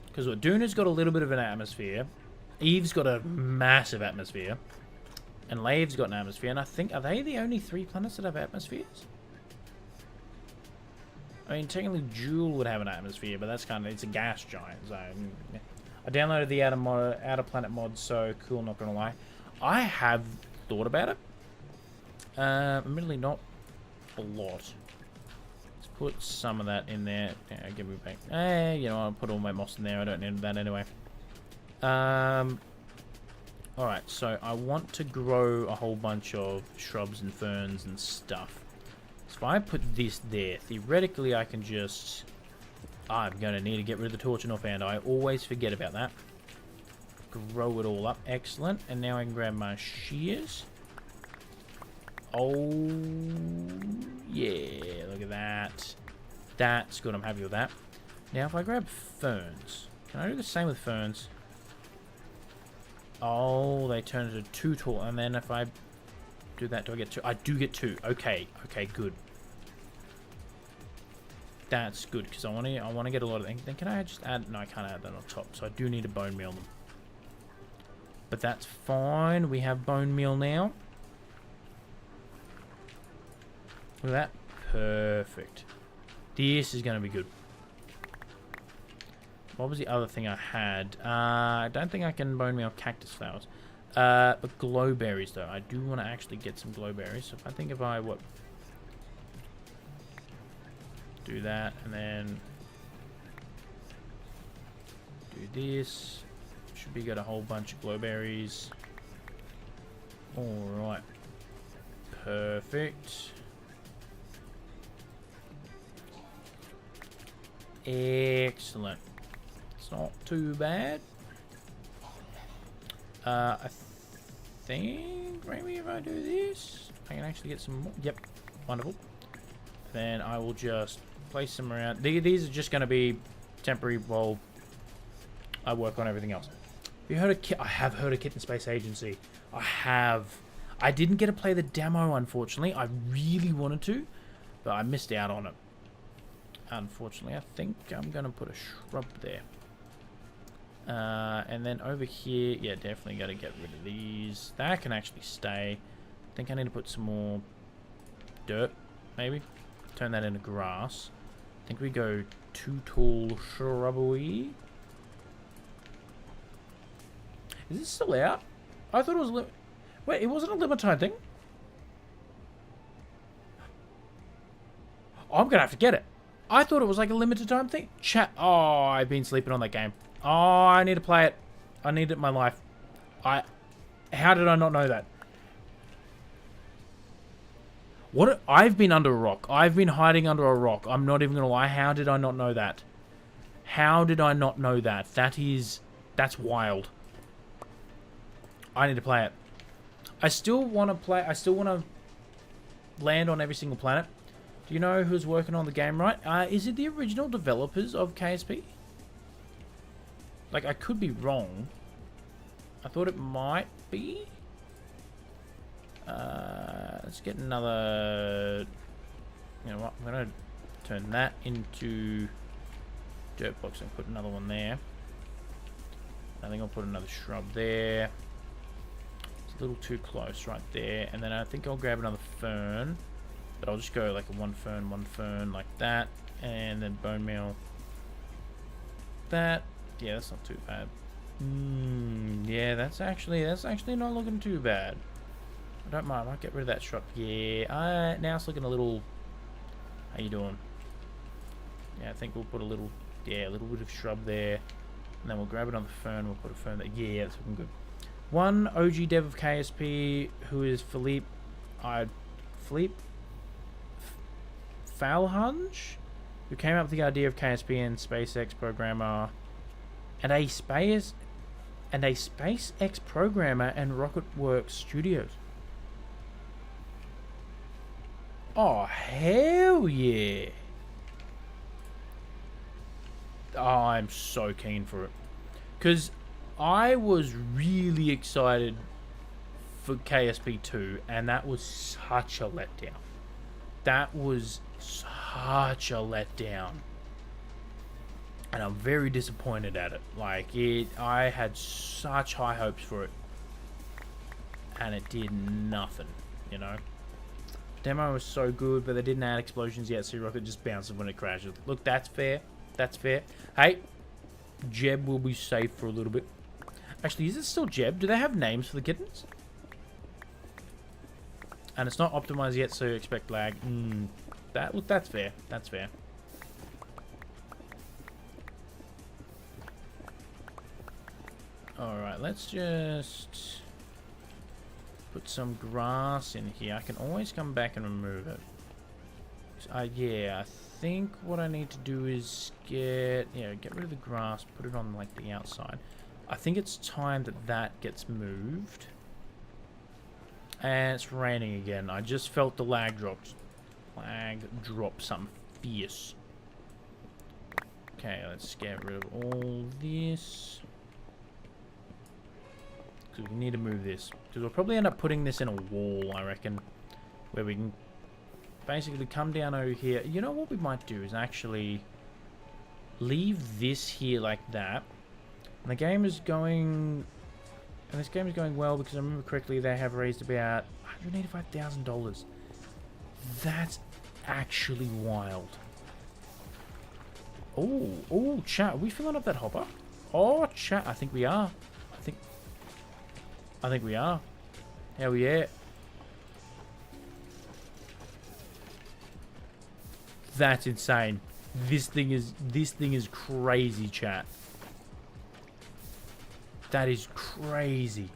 Because Duna's got a little bit of an atmosphere. Eve's got a massive atmosphere. And Lave's got an atmosphere. And I think, are they the only 3 planets that have atmospheres? I mean, technically Jewel would have an atmosphere, but that's kind of, it's a gas giant. So, yeah. I downloaded the Outer Planet mod, so cool, not gonna lie. I have thought about it. Admittedly not a lot. Let's put some of that in there. Yeah, give me back. You know, I'll put all my moss in there. I don't need that anyway. Alright, so I want to grow a whole bunch of shrubs and ferns and stuff. So if I put this there, theoretically I can just... I'm going to need to get rid of the torch and offhand. I always forget about that. Grow it all up. Excellent. And now I can grab my shears. Oh, yeah. Look at that. That's good. I'm happy with that. Now, if I grab ferns, can I do the same with ferns? Oh, they turn into 2 tall. And then if I do that, do I get 2? I do get 2. Okay. Okay, good. That's good, because I want to get a lot of things. Then can I just add... No, I can't add that on top, so I do need to bone meal them. But that's fine. We have bone meal now. Look at that. Perfect. This is going to be good. What was the other thing I had? I don't think I can bone meal cactus flowers. But glowberries, though. I do want to actually get some glowberries. So if I what... Do that, and then... Do this. Should be got a whole bunch of glowberries. Alright. Perfect. Excellent. It's not too bad. I think maybe if I do this, I can actually get some more. Yep. Wonderful. Then I will just place them around. These are just going to be temporary while I work on everything else. Have you heard of I have heard of Kitten Space Agency. I have. I didn't get to play the demo, unfortunately. I really wanted to, but I missed out on it. Unfortunately, I think I'm going to put a shrub there. And then over here, yeah, definitely got to get rid of these. That can actually stay. I think I need to put some more dirt, maybe. Turn that into grass. I think we go 2 tall shrubbery. Is this still out? I thought it was... Wait, it wasn't a Limitide thing? Oh, I'm going to have to get it. I thought it was like a limited time thing. Chat. Oh, I've been sleeping on that game. Oh, I need to play it. I need it in my life. How did I not know that? What? I've been under a rock. I've been hiding under a rock. I'm not even going to lie. How did I not know that? How did I not know that? That's wild. I need to play it. I still want to play. I still want to land on every single planet. Do you know who's working on the game, right? Is it the original developers of KSP? Like, I could be wrong. I thought it might be. Let's get another... You know what? I'm going to turn that into dirt box and put another one there. I think I'll put another shrub there. It's a little too close right there. And then I think I'll grab another fern. But I'll just go like a one fern, like that. And then bone meal. That. Yeah, that's not too bad. Yeah, that's actually not looking too bad. I don't mind. I might get rid of that shrub. Yeah, now it's looking a little... How you doing? Yeah, I think we'll put a little bit of shrub there. And then we'll grab another fern. We'll put a fern there. Yeah, that's looking good. One OG dev of KSP, who is Philippe Falhunge, who came up with the idea of KSP and SpaceX programmer, and a SpaceX programmer and RocketWorks Studios. Oh, hell yeah. Oh, I'm so keen for it. Because I was really excited for KSP 2, and that was such a letdown. That was such a letdown. And I'm very disappointed at it. Like, I had such high hopes for it. And it did nothing, you know. Demo was so good, but they didn't add explosions yet, so your rocket just bounces when it crashes. Look, that's fair. That's fair. Hey, Jeb will be safe for a little bit. Actually, is it still Jeb? Do they have names for the kittens? And it's not optimized yet, so you expect lag. Look, that's fair. That's fair. Alright, let's just put some grass in here. I can always come back and remove it. Yeah, I think what I need to do is get rid of the grass, put it on like the outside. I think it's time that gets moved. And it's raining again. I just felt the lag drop. Lag drop something fierce. Okay, let's get rid of all this. Because we need to move this. Because we'll probably end up putting this in a wall, I reckon. Where we can basically come down over here. You know what we might do is actually leave this here like that. And the game is going... And this game is going well because I remember correctly they have raised about $185,000. That's actually wild. Oh, chat, are we filling up that hopper? Oh, chat, I think we are. I think we are. Hell yeah. That's insane. This thing is crazy, chat. That is crazy.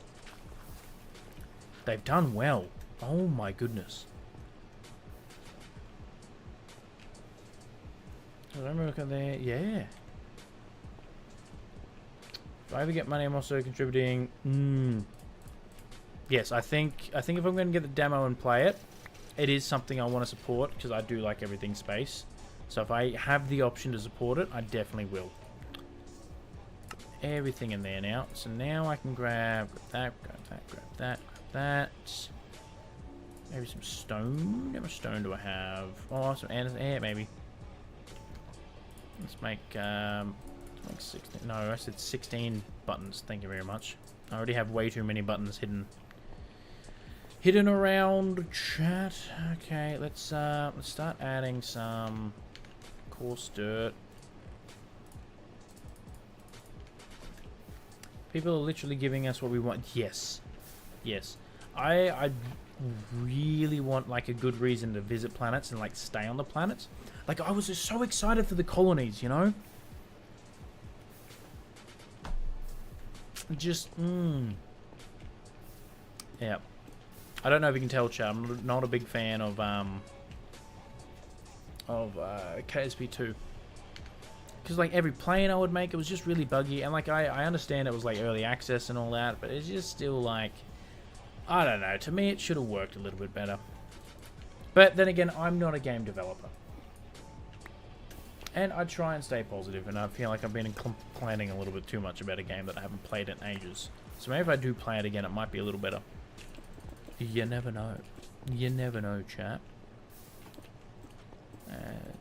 They've done well. Oh my goodness. Let me look at there. Yeah. If I ever get money, I'm also contributing. Yes, I think if I'm going to get the demo and play it, it is something I want to support because I do like everything space. So if I have the option to support it, I definitely will. Everything in there now. So now I can grab that, grab that, grab that, grab that. Maybe some stone. How much stone do I have? Oh, some air maybe. Let's make like 16. No, I said 16 buttons. Thank you very much. I already have way too many buttons hidden around chat. Okay, let's start adding some coarse dirt. People are literally giving us what we want. Yes. Yes. I really want like a good reason to visit planets and like stay on the planets. Like I was just so excited for the colonies, you know? Just yeah. I don't know if you can tell, chat. I'm not a big fan of KSP2. Because like every plane I would make, it was just really buggy. And like I understand it was like early access and all that, but it's just still like, I don't know. To me, it should have worked a little bit better. But then again, I'm not a game developer. And I try and stay positive, and I feel like I've been complaining a little bit too much about a game that I haven't played in ages. So maybe if I do play it again, it might be a little better. You never know. You never know, chat.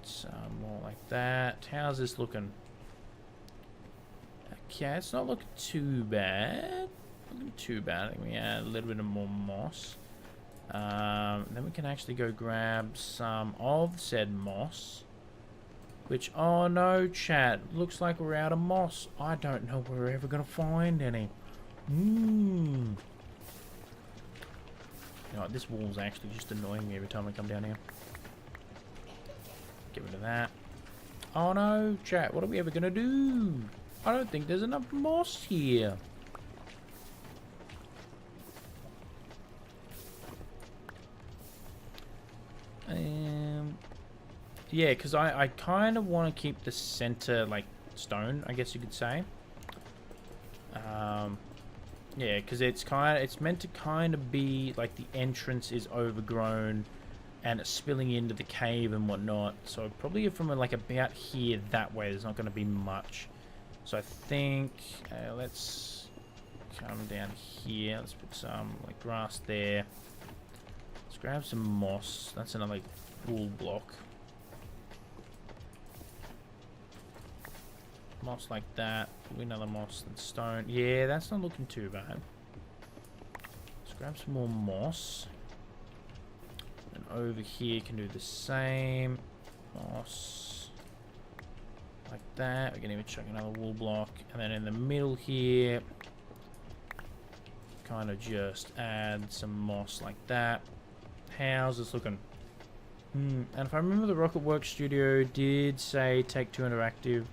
It's more like that. How's this looking? Okay, it's not looking too bad. Looking too bad. I think we add a little bit of more moss. Then we can actually go grab some of said moss. Which, oh no, chat. Looks like we're out of moss. I don't know where we're ever going to find any. You know, this wall's actually just annoying me every time I come down here. Get rid of that. Oh no, chat, what are we ever gonna do? I don't think there's enough moss here. Yeah, because I kind of want to keep the center, like, stone, I guess you could say. Yeah, because it's meant to kind of be like the entrance is overgrown and it's spilling into the cave and whatnot. So probably from like about here that way, there's not going to be much. So I think let's come down here. Let's put some like grass there. Let's grab some moss. That's another like, wool block. Moss like that. Probably another moss and stone. Yeah, that's not looking too bad. Let's grab some more moss. And over here can do the same. Moss. Like that. We can even chuck another wool block. And then in the middle here, kind of just add some moss like that. How's this looking? And if I remember, the Rocket Works Studio did say Take-Two Interactive.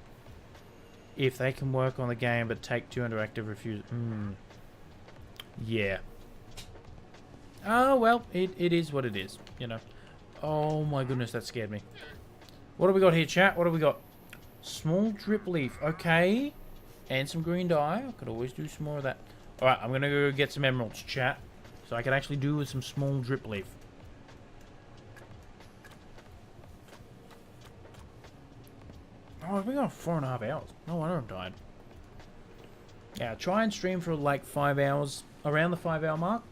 If they can work on the game, but Take-Two Interactive refuse. Yeah. Oh, well, it is what it is, you know. Oh, my goodness, that scared me. What do we got here, chat? What do we got? Small drip leaf. Okay. And some green dye. I could always do some more of that. Alright, I'm going to go get some emeralds, chat. So I can actually do with some small drip leaf. Oh, I've been going 4.5 hours. No wonder I'm tired. Yeah, try and stream for like 5 hours, around the 5 hour mark.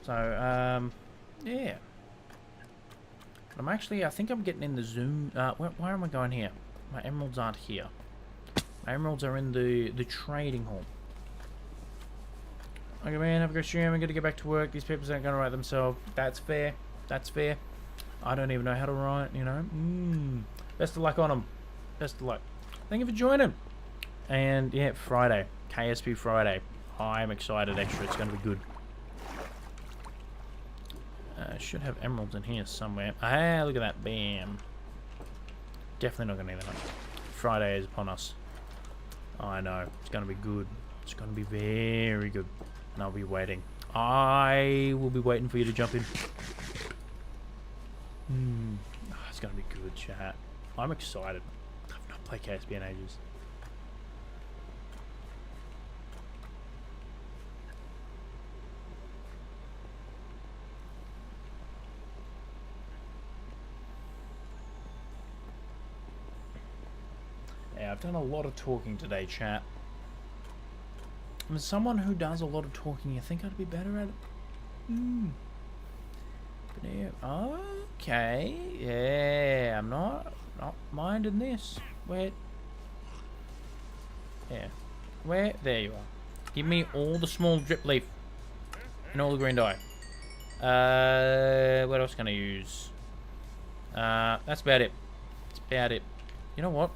So, yeah. I think I'm getting in the Zoom. Where am I going here? My emeralds aren't here. My emeralds are in the trading hall. Okay, man, have a good stream. I'm going to get back to work. These people aren't going to write themselves. That's fair. That's fair. I don't even know how to write, you know. Best of luck on them. Best of luck. Thank you for joining. And, yeah, Friday. KSP Friday. I'm excited extra. It's going to be good. Should have emeralds in here somewhere. Ah, look at that. Bam. Definitely not going to need that much. Friday is upon us. I know. It's going to be good. It's going to be very good. And I'll be waiting. I will be waiting for you to jump in. It's going to be good, chat. I'm excited. I've not played KSP in ages. Yeah, I've done a lot of talking today, chat. I'm someone who does a lot of talking. You think I'd be better at it? But yeah, okay. Yeah, I'm not minding this. Where? Yeah. Where? There you are. Give me all the small drip leaf and all the green dye. What else can I use? That's about it. That's about it. You know what?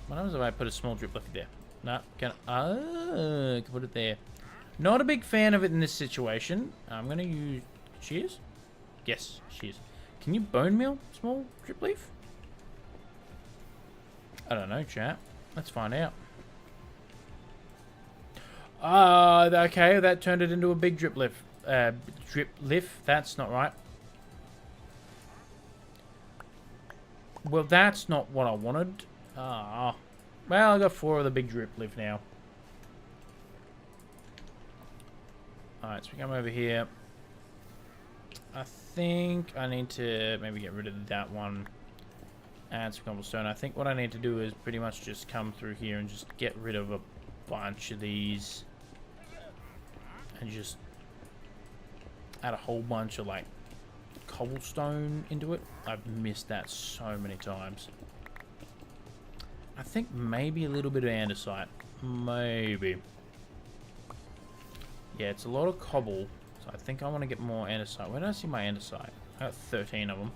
What happens if I put a small drip leaf there? No, can put it there. Not a big fan of it in this situation. I'm gonna use shears. Yes, shears. Can you bone meal small drip leaf? I don't know, chat. Let's find out. Okay, that turned it into a big drip leaf. Drip leaf. That's not right. Well, that's not what I wanted. Well, I got 4 of the big drip leaf now. Alright, so we come over here. I think I need to maybe get rid of that one. Add some cobblestone. I think what I need to do is pretty much just come through here and just get rid of a bunch of these. And just add a whole bunch of, like, cobblestone into it. I've missed that so many times. I think maybe a little bit of andesite. Maybe. Yeah, it's a lot of cobble. So I think I want to get more andesite. Where did I see my andesite? I got 13 of them.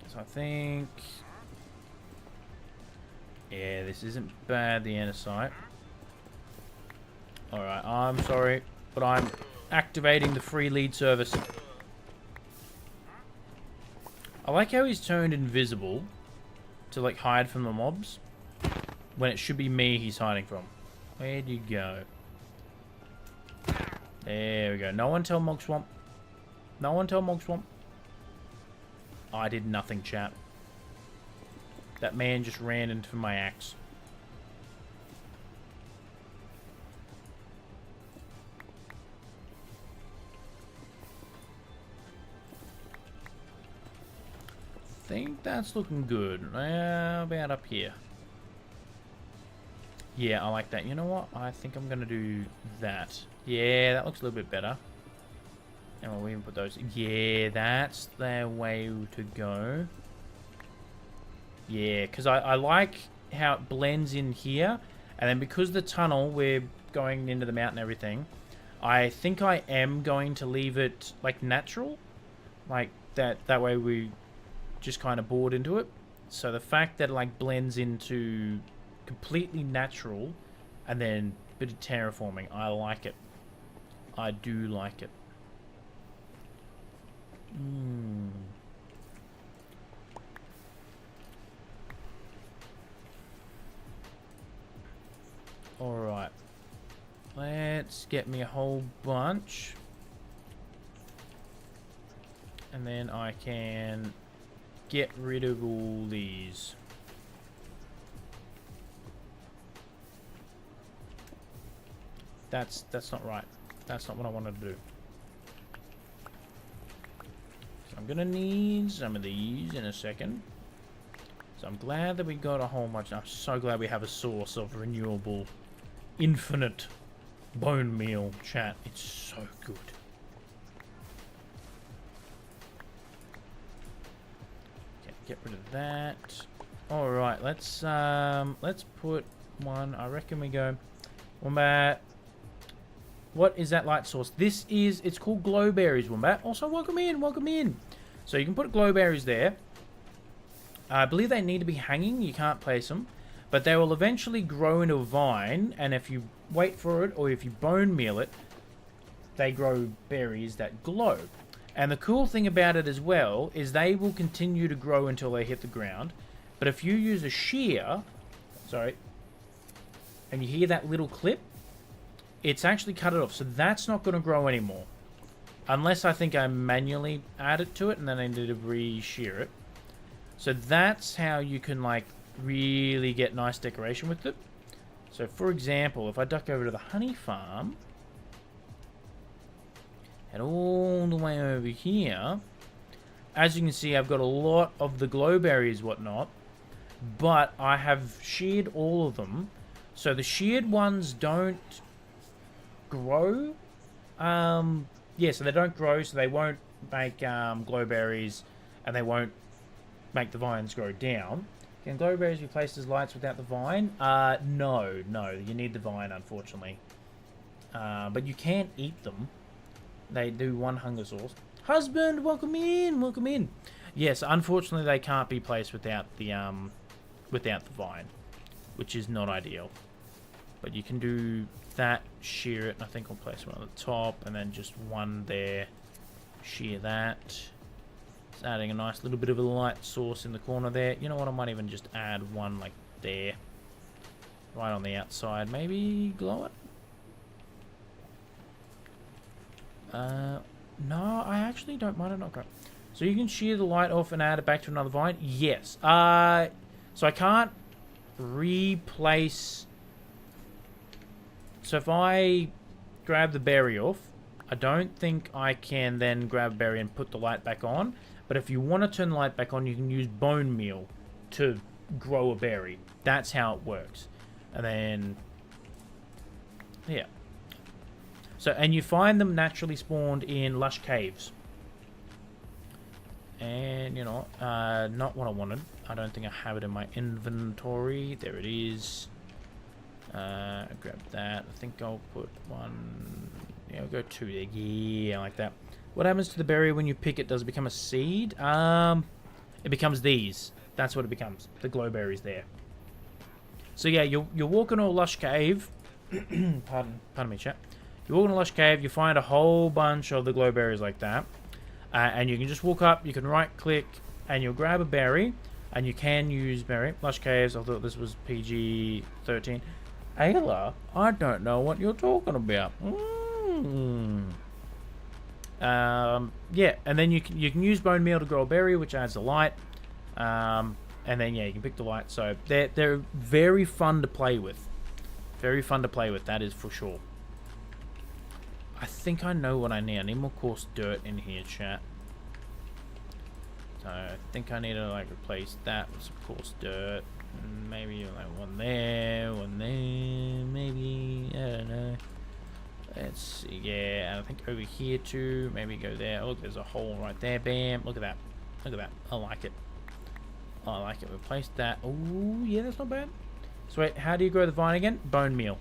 So I think... yeah, this isn't bad, the andesite. Alright, I'm sorry, but I'm activating the free lead service. I like how he's turned invisible to, like, hide from the mobs when it should be me he's hiding from. Where'd you go? There we go. No one tell Mog Swamp. No one tell Mog Swamp. I did nothing, chat. That man just ran into my axe. I think that's looking good. How about up here? Yeah, I like that. You know what? I think I'm going to do that. Yeah, that looks a little bit better. And we'll even put those... yeah, that's the way to go. Yeah, because I like how it blends in here. And then because the tunnel, we're going into the mountain and everything, I think I am going to leave it, like, natural. Like, that way we just kind of bored into it. So the fact that it, like, blends into completely natural and then a bit of terraforming, I like it. I do like it. Alright. Let's get me a whole bunch. And then I can get rid of all these. That's not right. That's not what I wanted to do. So I'm gonna need some of these in a second. So I'm glad that we got a whole bunch. I'm so glad we have a source of renewable, infinite bone meal, chat. It's so good. Okay, get rid of that. All right, let's put one. I reckon we go Wombat. What is that light source? It's called glowberries, Wombat. Also, welcome in, welcome in. So you can put glowberries there. I believe they need to be hanging. You can't place them. But they will eventually grow into a vine. And if you wait for it, or if you bone meal it, they grow berries that glow. And the cool thing about it as well is they will continue to grow until they hit the ground. But if you use a shear, sorry, and you hear that little clip, it's actually cut it off. So that's not going to grow anymore. Unless I think I manually add it to it and then I need to re-shear it. So that's how you can, like, really get nice decoration with it. So, for example, if I duck over to the honey farm, and all the way over here, as you can see, I've got a lot of the glowberries, whatnot, but I have sheared all of them. So the sheared ones don't grow. Yeah, so they don't grow, so they won't make glowberries, and they won't make the vines grow down. Can glowberries be placed as lights without the vine? No, you need the vine, unfortunately. But you can eat them. They do one hunger source. Husband, welcome in, welcome in. Yes, unfortunately they can't be placed without the vine, which is not ideal. But you can do that, shear it, and I think I'll place one on the top, and then just one there, shear that. It's adding a nice little bit of a light source in the corner there. You know what, I might even just add one like there, right on the outside, maybe glow it? No, I actually don't mind it not grow. So you can shear the light off and add it back to another vine? Yes. So I can't replace... So if I grab the berry off, I don't think I can then grab a berry and put the light back on. But if you want to turn the light back on, you can use bone meal to grow a berry. That's how it works. And then... yeah. So, and you find them naturally spawned in lush caves. And, you know, not what I wanted. I don't think I have it in my inventory. There it is. Grab that. I think I'll put one... yeah, I'll go two there. Yeah, like that. What happens to the berry when you pick it? Does it become a seed? It becomes these. That's what it becomes. The glowberries there. So, yeah, you're walking to a lush cave. Pardon me, chat. You walk in a lush cave, you find a whole bunch of the glowberries like that. And you can just walk up, you can right click, and you'll grab a berry. And you can use berry. Lush caves, I thought this was PG-13. Ayla, I don't know what you're talking about. Yeah, and then you can use bone meal to grow a berry, which adds the light. And then, yeah, you can pick the light. So they're very fun to play with. Very fun to play with, that is for sure. I think I know what I need. I need more coarse dirt in here, chat. So I think I need to like replace that with some coarse dirt. Maybe like one there, maybe, I don't know. Let's see, yeah, and I think over here too, maybe go there. Oh, look, there's a hole right there, bam, look at that. Look at that, I like it. I like it, replace that. Oh, yeah, that's not bad. So wait, how do you grow the vine again? Bone meal.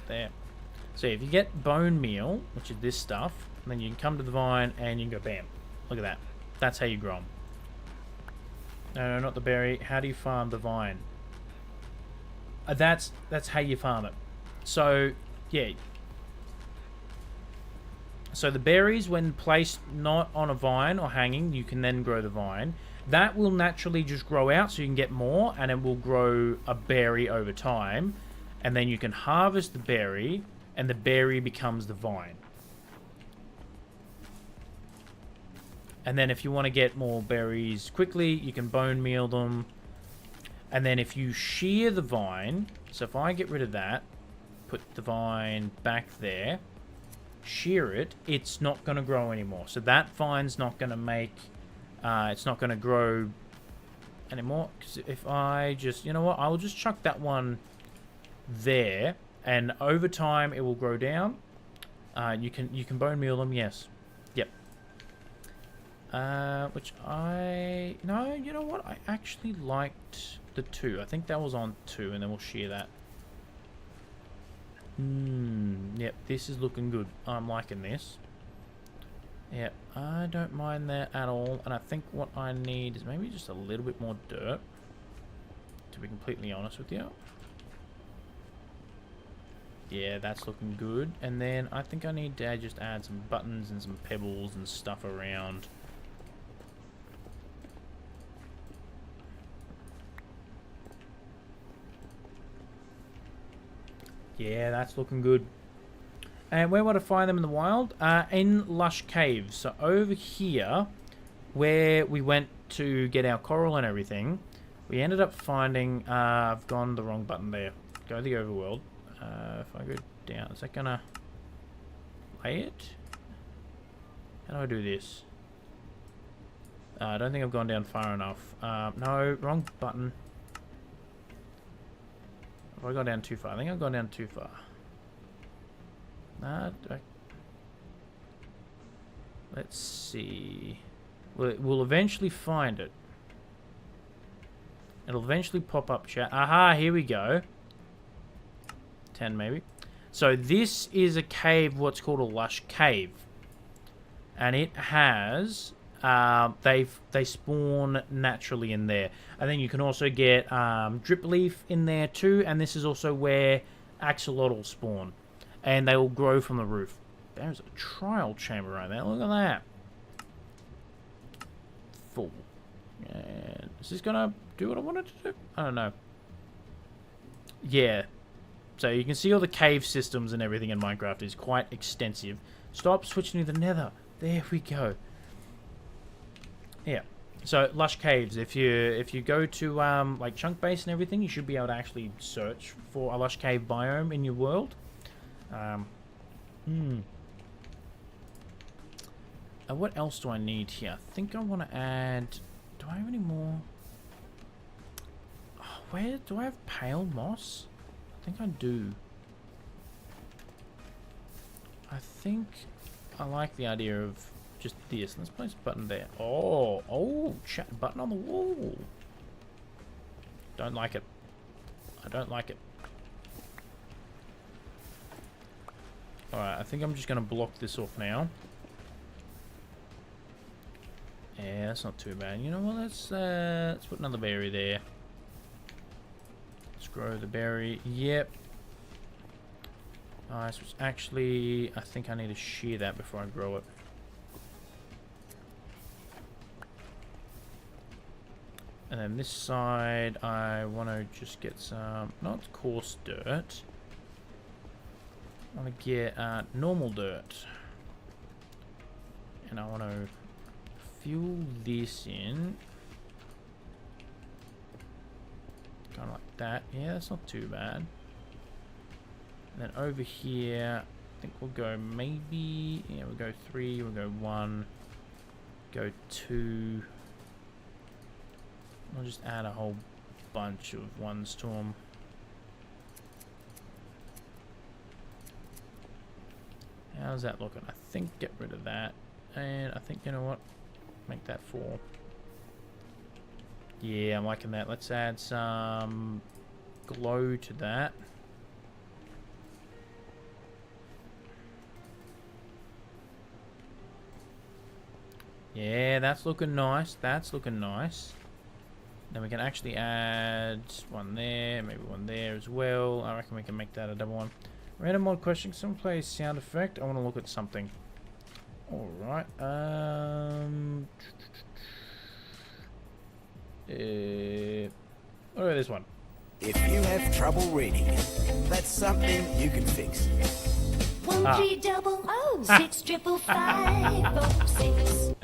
There. So if you get bone meal, which is this stuff, then you can come to the vine and you can go bam. Look at that. That's how you grow them. No, not the berry. How do you farm the vine? That's how you farm it. So yeah. So the berries, when placed not on a vine or hanging, you can then grow the vine. That will naturally just grow out, so you can get more, and it will grow a berry over time. And then you can harvest the berry, and the berry becomes the vine. And then if you want to get more berries quickly, you can bone meal them. And then if you shear the vine, so if I get rid of that, put the vine back there, shear it, it's not going to grow anymore. So that vine's not going to make, it's not going to grow anymore. Because if I just, you know what, I'll just chuck that one there, and over time it will grow down. You can bone meal them, yes. Yep. Which no, you know what, I actually liked the 2. I think that was on 2, and then we'll shear that. Yep, this is looking good. I'm liking this. Yep, I don't mind that at all. And I think what I need is maybe just a little bit more dirt, to be completely honest with you. Yeah, that's looking good. And then I think I need to just add some buttons and some pebbles and stuff around. Yeah, that's looking good. And where would I find them in the wild? In lush caves. So over here, where we went to get our coral and everything, we ended up finding... I've gone the wrong button there. Go to the overworld. If I go down, is that gonna lay it? How do I do this? I don't think I've gone down far enough. No, wrong button. Have I gone down too far? I think I've gone down too far. Let's see. We'll eventually find it. It'll eventually pop up, chat. Aha, here we go. 10 maybe. So this is a cave, what's called a lush cave. And it has... they spawn naturally in there. And then you can also get drip leaf in there too. And this is also where axolotl spawn. And they will grow from the roof. There's a trial chamber right there. Look at that. Full. And is this gonna do what I wanted to do? I don't know. Yeah. So you can see all the cave systems and everything in Minecraft is quite extensive. Stop switching to the nether. There we go. Yeah. So lush caves. If you go to like chunk base and everything, you should be able to actually search for a lush cave biome in your world. What else do I need here? I think I want to add... Do I have any more? Oh, where do I have pale moss? I think I do. I think I like the idea of just this. Let's place a button there. Oh, chat button on the wall. Don't like it. I don't like it. Alright, I think I'm just going to block this off now. Yeah, that's not too bad. You know what, let's put another berry there. Let's grow the berry. Yep. Nice. Actually, I think I need to shear that before I grow it. And then this side, I want to just get some, not coarse dirt. I want to get normal dirt. And I want to fill this in. Kind of like that. Yeah, that's not too bad. And then over here, I think we'll go maybe, yeah, we'll go 3, we'll go 1, go 2. I'll just add a whole bunch of ones to them. How's that looking? I think get rid of that. And I think, you know what? Make that 4. Yeah, I'm liking that. Let's add some glow to that. Yeah, that's looking nice. That's looking nice. Then we can actually add one there, maybe one there as well. I reckon we can make that a double one. Random mod question. Can someone play a sound effect? I want to look at something. Alright. Oh, this one. If you have trouble reading, that's something you can fix. 1-3-0-0-6-5-5-0-6.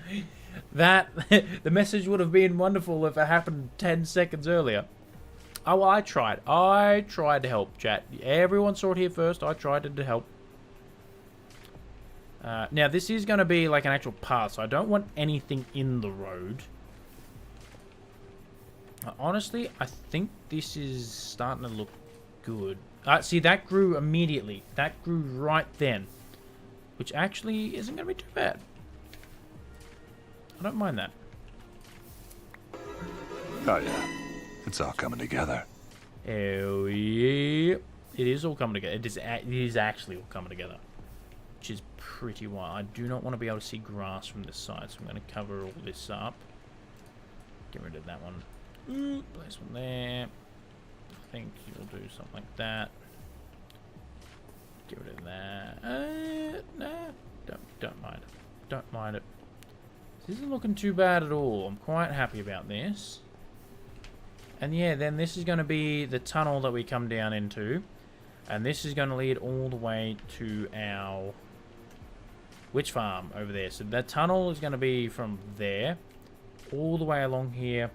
That the message would have been wonderful if it happened 10 seconds earlier. Oh, well, I tried. I tried to help, chat. Everyone saw it here first. I tried to help. Now, this is going to be like an actual path, so I don't want anything in the road. Honestly, I think this is starting to look good. See, that grew immediately. That grew right then. Which actually isn't going to be too bad. I don't mind that. Oh yeah, it's all coming together. Oh yeah, it is all coming together. It is actually all coming together, which is pretty wild. I do not want to be able to see grass from this side, so I'm going to cover all this up. Get rid of that one. Place one there. I think you'll do something like that. Get rid of that. Nah, don't mind it. Don't mind it. This isn't looking too bad at all. I'm quite happy about this. And yeah, then this is going to be the tunnel that we come down into. And this is going to lead all the way to our witch farm over there. So that tunnel is going to be from there all the way along here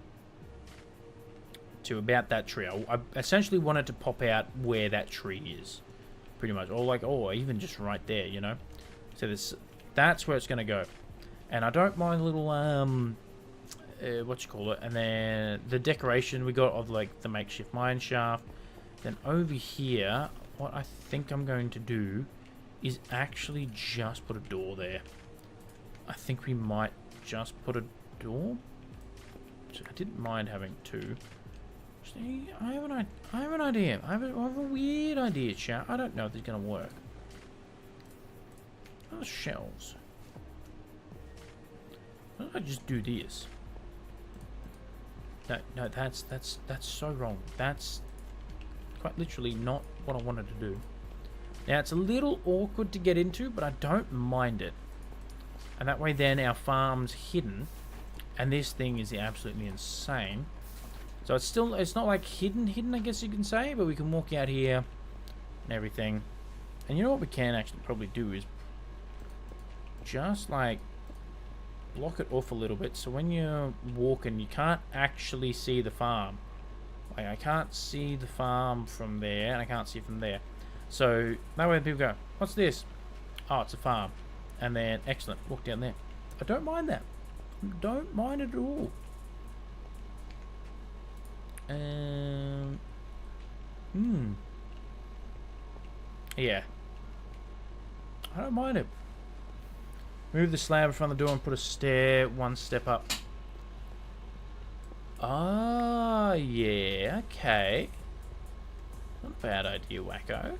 to about that tree. I essentially wanted to pop out where that tree is. Pretty much. Or like, oh, even just right there, you know. So that's where it's going to go. And I don't mind a little, what you call it, and then the decoration we got of like the makeshift mine shaft. Then over here, what I think I'm going to do is actually just put a door there. I think we might just put a door. I didn't mind having two. See, I have an idea. I have a weird idea, chat. I don't know if this is going to work. Oh, shelves. Why don't I just do this? No, that's so wrong. That's quite literally not what I wanted to do. Now, it's a little awkward to get into, but I don't mind it. And that way then our farm's hidden. And this thing is absolutely insane. So it's not like hidden, I guess you can say, but we can walk out here and everything. And you know what we can actually probably do is just like block it off a little bit, so when you're walking you can't actually see the farm. Like I can't see the farm from there and I can't see it from there. So that way people go, what's this? Oh, it's a farm. And then excellent, walk down there. I don't mind that. Don't mind it at all. Yeah. I don't mind it. Move the slab in front of the door and put a stair one step up. Ah, yeah, okay. Not a bad idea, wacko.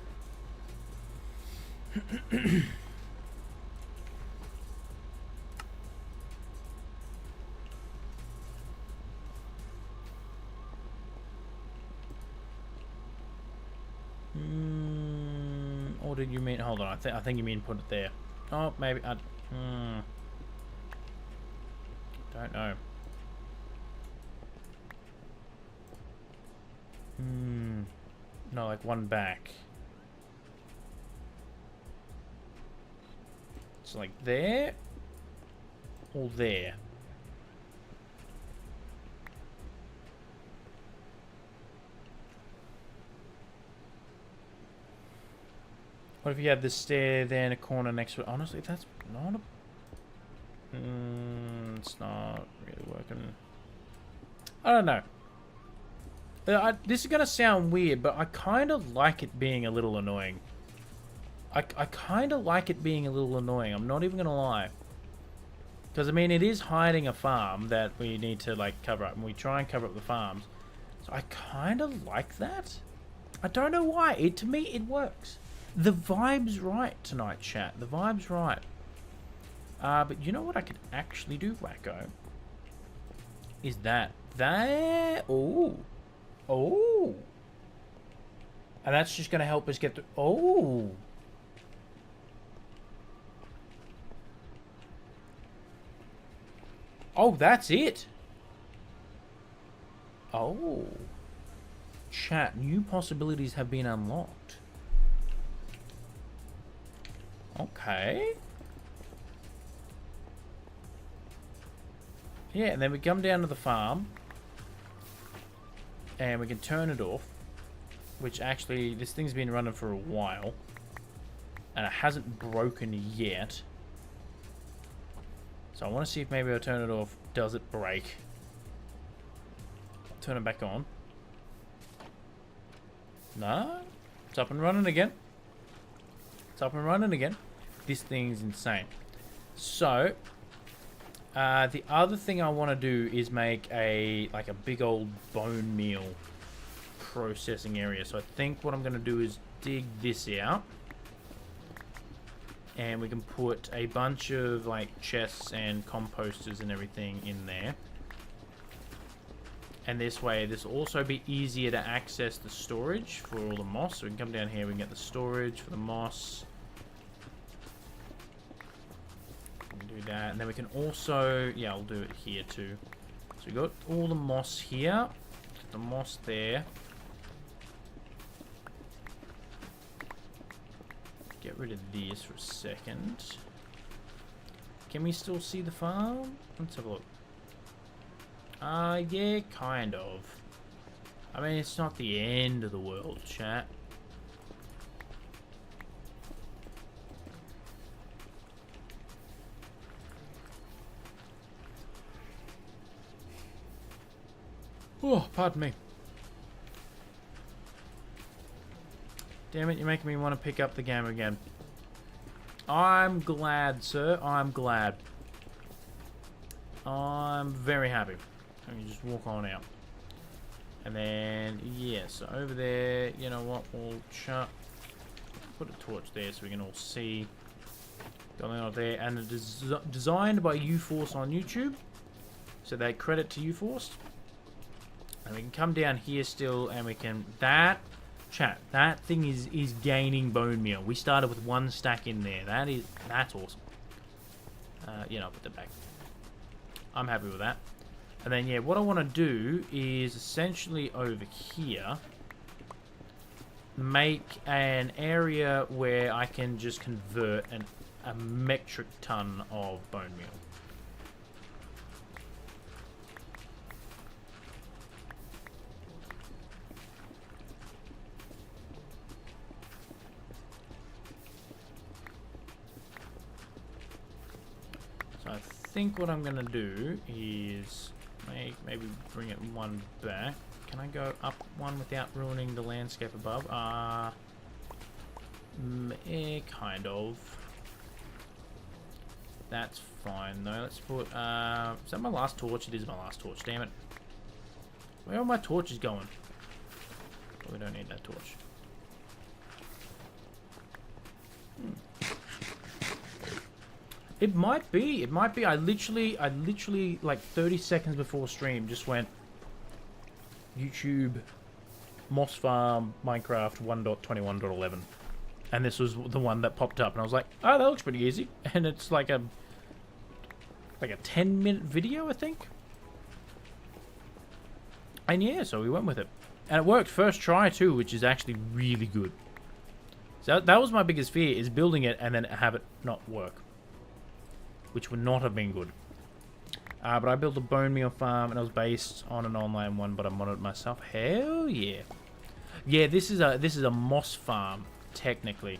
Or did you mean... Hold on, I think you mean put it there. Oh, maybe... Don't know. No, like one back. It's like there or there. What if you had the stair there in a corner next to it? Honestly, that's not a... it's not really working. I don't know. This is going to sound weird, but I kind of like it being a little annoying. I kind of like it being a little annoying. I'm not even going to lie. Because, I mean, it is hiding a farm that we need to, like, cover up. And we try and cover up the farms. So I kind of like that. I don't know why. To me, it works. The vibe's right tonight, chat. The vibe's right. But you know what I could actually do, wacko? Is that. Oh. Oh. And that's just going to help us get through. Oh. Oh, that's it. Oh. Chat, new possibilities have been unlocked. Okay. Yeah, and then we come down to the farm. And we can turn it off. Which actually, this thing's been running for a while. And it hasn't broken yet. So I want to see if maybe I'll turn it off. Does it break? Turn it back on. No. It's up and running again. It's up and running again. This thing's insane. So, the other thing I want to do is make a big old bone meal processing area. So I think what I'm going to do is dig this out. And we can put a bunch of like chests and composters and everything in there. And this way, this will also be easier to access the storage for all the moss. So we can come down here, we can get the storage for the moss. We can do that. And then we can also, yeah, I'll do it here too. So we've got all the moss here. The moss there. Get rid of this for a second. Can we still see the farm? Let's have a look. Yeah, kind of. I mean, it's not the end of the world, chat. Oh, pardon me. Damn it, you're making me want to pick up the game again. I'm glad, sir. I'm glad. I'm very happy. And you just walk on out. And then, yeah, so over there, you know what, we'll put a torch there so we can all see. Going on there. And it is designed by UForce on YouTube. So they credit to UForce. And we can come down here still and we can... Chat, that thing is gaining bone meal. We started with 1 stack in there. That's awesome. You know, I'll put that back. I'm happy with that. And then, yeah, what I want to do is essentially over here make an area where I can just convert a metric ton of bone meal. So I think what I'm going to do is maybe bring it 1 back. Can I go up 1 without ruining the landscape above? Kind of. That's fine though. Let's put, is that my last torch? It is my last torch, damn it. Where are my torches going? Oh, we don't need that torch. It might be. I literally, like 30 seconds before stream just went YouTube Moss Farm Minecraft 1.21.11. And this was the one that popped up. And I was like, oh, that looks pretty easy. And it's like a 10-minute video, I think. And yeah, so we went with it. And it worked first try too, which is actually really good. So that was my biggest fear, is building it and then have it not work. Which would not have been good. But I built a bone meal farm and it was based on an online one, but I modded it myself. Hell yeah. Yeah, this is a moss farm, technically.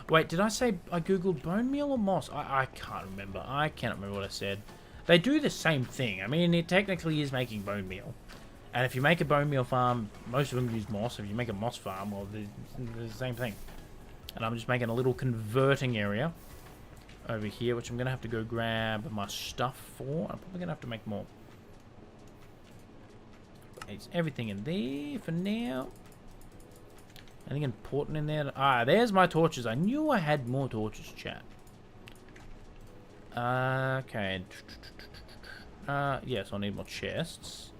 Wait, did I say I googled bone meal or moss? I can't remember. I cannot remember what I said. They do the same thing. I mean, it technically is making bone meal. And if you make a bone meal farm, most of them use moss. If you make a moss farm, well, they're the same thing. And I'm just making a little converting area over here, which I'm going to have to go grab my stuff for. I'm probably going to have to make more. It's everything in there for now. Anything important in there? There's my torches. I knew I had more torches, chat. Okay. Yes, I need more chests.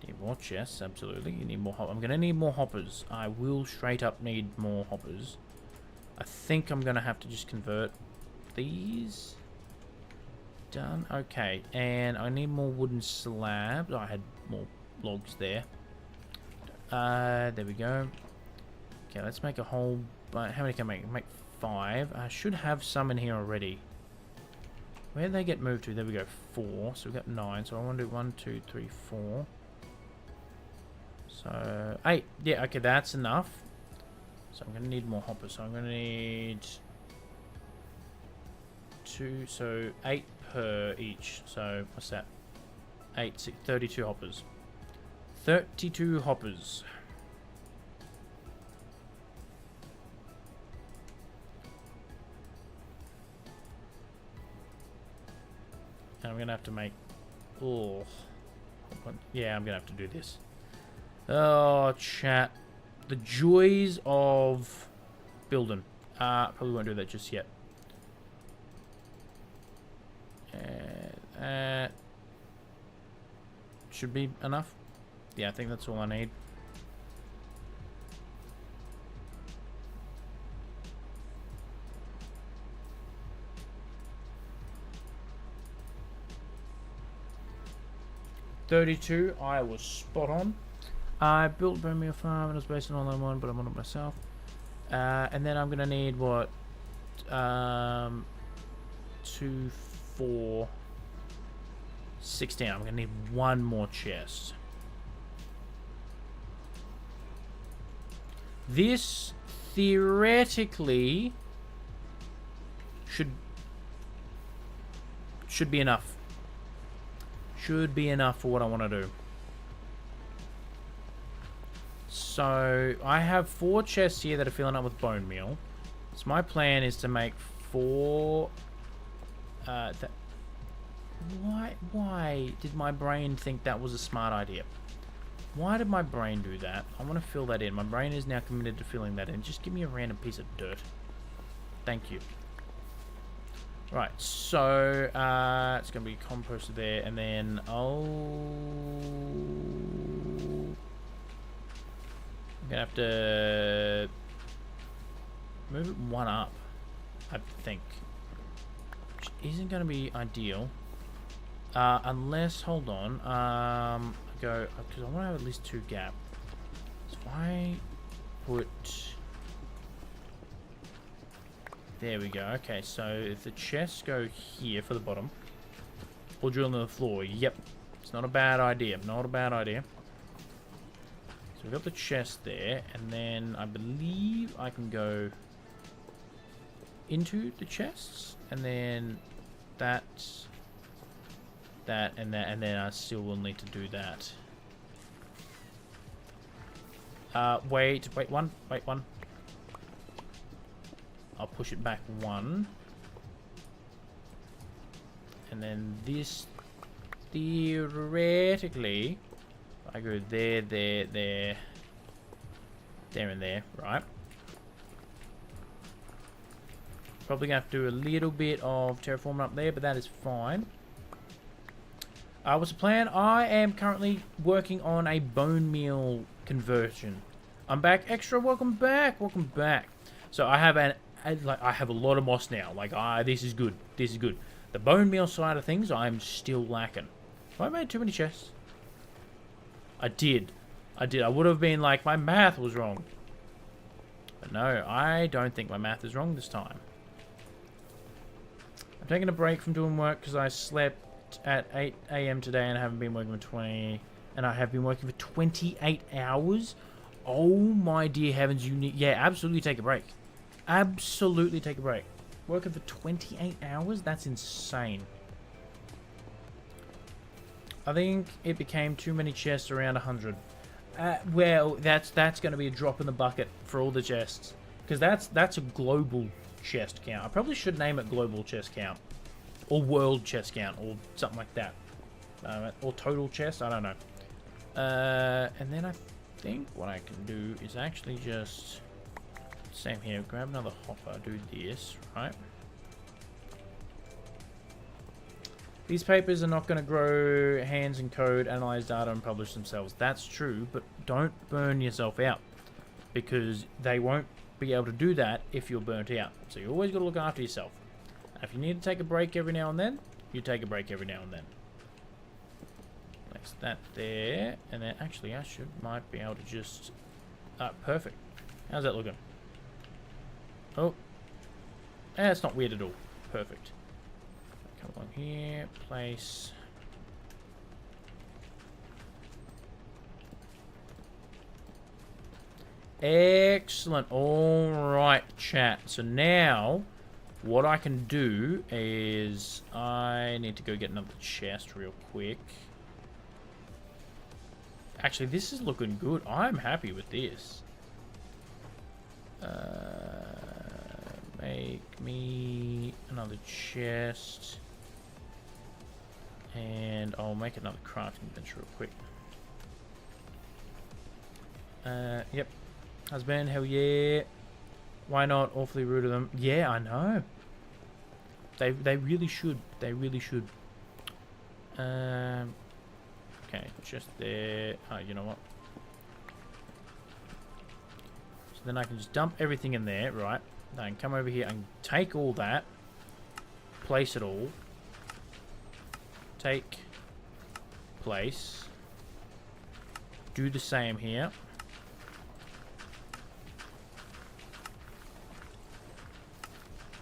Need more chests, absolutely. You need more I'm going to need more hoppers. I will straight up need more hoppers. I think I'm going to have to just convert these. Done. Okay, and I need more wooden slabs. I had more logs there. There we go. Okay, let's make a whole... how many can I make? Make 5. I should have some in here already. Where did they get moved to? There we go. 4. So we've got 9. So I want to do 1, 2, 3, 4. So 8. Yeah, okay, that's enough. So I'm gonna need more hoppers. So I'm gonna need 2. So 8 per each. So what's that? 8, 6, 32 hoppers. 32 hoppers. And I'm gonna have to make. Oh, yeah, I'm gonna have to do this. Oh, chat. The joys of building. Probably won't do that just yet. Should be enough. Yeah, I think that's all I need. $32. I was spot on. I built Birmingham Farm and it was based on online one, but I'm on it myself. And then I'm gonna need what? 2, 4, 16. I'm gonna need one more chest. This theoretically should be enough. Should be enough for what I want to do. So I have 4 chests here that are filling up with bone meal. So my plan is to make 4. Why did my brain think that was a smart idea? Why did my brain do that? I want to fill that in. My brain is now committed to filling that in. Just give me a random piece of dirt. Thank you. Right, so it's going to be composted there, and then I'm going to have to move it 1 up, I think. Which isn't going to be ideal. Unless, hold on, go, because I want to have at least 2 gap. So if I put... There we go. Okay, so if the chests go here for the bottom, or drill into the floor, yep. It's not a bad idea. Not a bad idea. So we've got the chest there, and then I believe I can go into the chests, and then that, and that, and then I still will need to do that. Wait one. I'll push it back 1. And then this, theoretically, I go there, there, and there, right? Probably gonna have to do a little bit of terraforming up there, but that is fine. What's the plan? I am currently working on a bone meal conversion. I'm back. Extra, welcome back. Welcome back. So I have I have a lot of moss now. Like, this is good. This is good. The bone meal side of things, I'm still lacking. Have I made too many chests? I did. I would have been like, my math was wrong. But no, I don't think my math is wrong this time. I'm taking a break from doing work because I slept at 8 AM today and I haven't been working for 20... And I have been working for 28 hours? Oh my dear heavens, you need... Yeah, absolutely take a break. Absolutely take a break. Working for 28 hours? That's insane. I think it became too many chests, around 100. Well, that's going to be a drop in the bucket for all the chests. Because that's a global chest count. I probably should name it global chest count. Or world chest count. Or something like that. Or total chest. I don't know. And then I think what I can do is actually just... Same here, grab another hopper, do this, right? These papers are not going to grow hands and code, analyze data, and publish themselves. That's true, but don't burn yourself out. Because they won't be able to do that if you're burnt out. So you always got to look after yourself. And if you need to take a break every now and then, you take a break every now and then. Place that there, and then actually I might be able to just... perfect. How's that looking? Oh, it's not weird at all. Perfect. Come along here, place. Excellent. All right, chat. So now, what I can do is I need to go get another chest real quick. Actually, this is looking good. I'm happy with this. Make me another chest. And I'll make another crafting bench real quick. Yep. Husband, hell yeah. Why not? Awfully rude of them. Yeah, I know. They really should. They really should. Okay, just there. Oh, you know what? So then I can just dump everything in there, right? Then I can come over here and take all that. Place it all. Take. Place. Do the same here.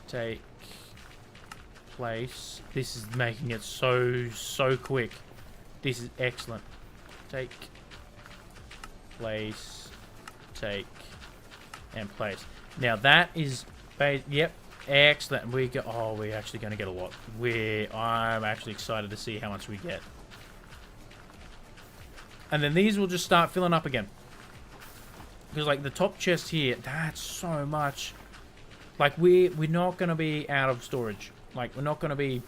Take place. This is making it so quick. This is excellent. Take place. Take and place. Now that is yep, excellent. We go. Oh, we're actually going to get a lot. I'm actually excited to see how much we get. And then these will just start filling up again. Because like the top chest here, that's so much. Like, we're not going to be out of storage. Like, we're not going to be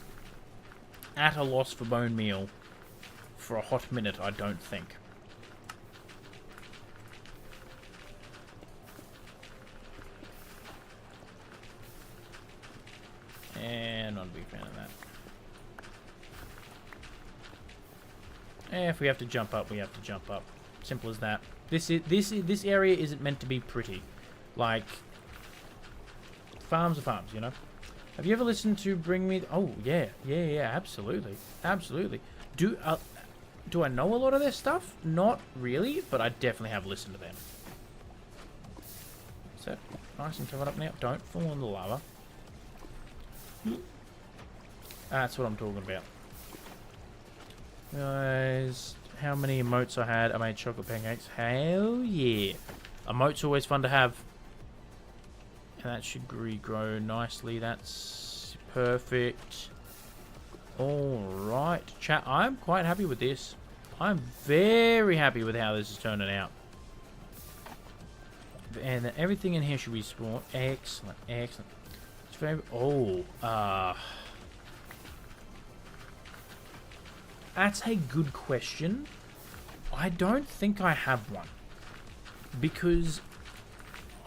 at a loss for bone meal for a hot minute, I don't think. And not a big fan of that. If we have to jump up, we have to jump up. Simple as that. This area isn't meant to be pretty. Like... farms are farms, you know. Have you ever listened to Bring Me... Oh, yeah, absolutely. Absolutely. Do I know a lot of their stuff? Not really, but I definitely have listened to them. Is that nice and covered up now? Don't fall in the lava. That's what I'm talking about. Guys, how many emotes I had? I made chocolate pancakes. Hell yeah. Emotes are always fun to have. That should regrow nicely. That's perfect. Alright, chat. I'm quite happy with this. I'm very happy with how this is turning out. And everything in here should be spawned. Excellent, excellent. It's very... that's a good question. I don't think I have one. Because...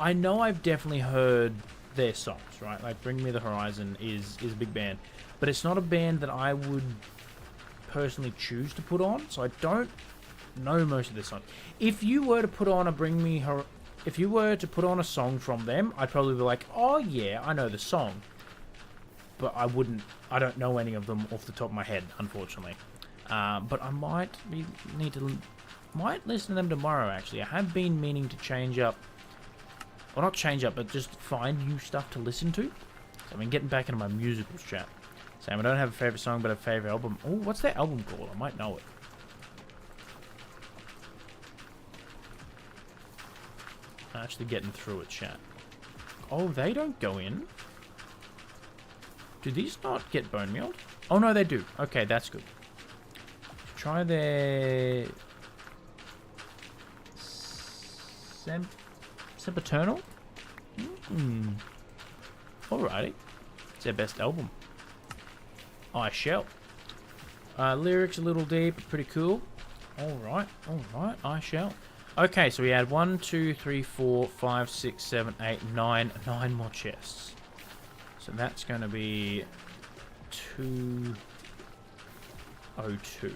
I know I've definitely heard their songs, right? Like, Bring Me the Horizon is a big band. But it's not a band that I would personally choose to put on, so I don't know most of their songs. If you were to put on a if you were to put on a song from them, I'd probably be like, oh yeah, I know the song. But I don't know any of them off the top of my head, unfortunately. But I might listen to them tomorrow, actually. I have been meaning to change up. Well, not change up, but just find new stuff to listen to. So I've been getting back into my musicals chat. Sam, I don't have a favourite song, but a favourite album. Oh, what's their album called? I might know it. I'm actually getting through it, chat. Oh, they don't go in? Do these not get bone mealed? Oh, no, they do. Okay, that's good. Try their... Sempiternal? Alrighty. It's their best album. I shall. Lyrics a little deep, but pretty cool. Alright, I shall. Okay, so we had 1, 2, 3, 4, 5, 6, 7, 8, 9. 9 more chests. So that's going to be 202.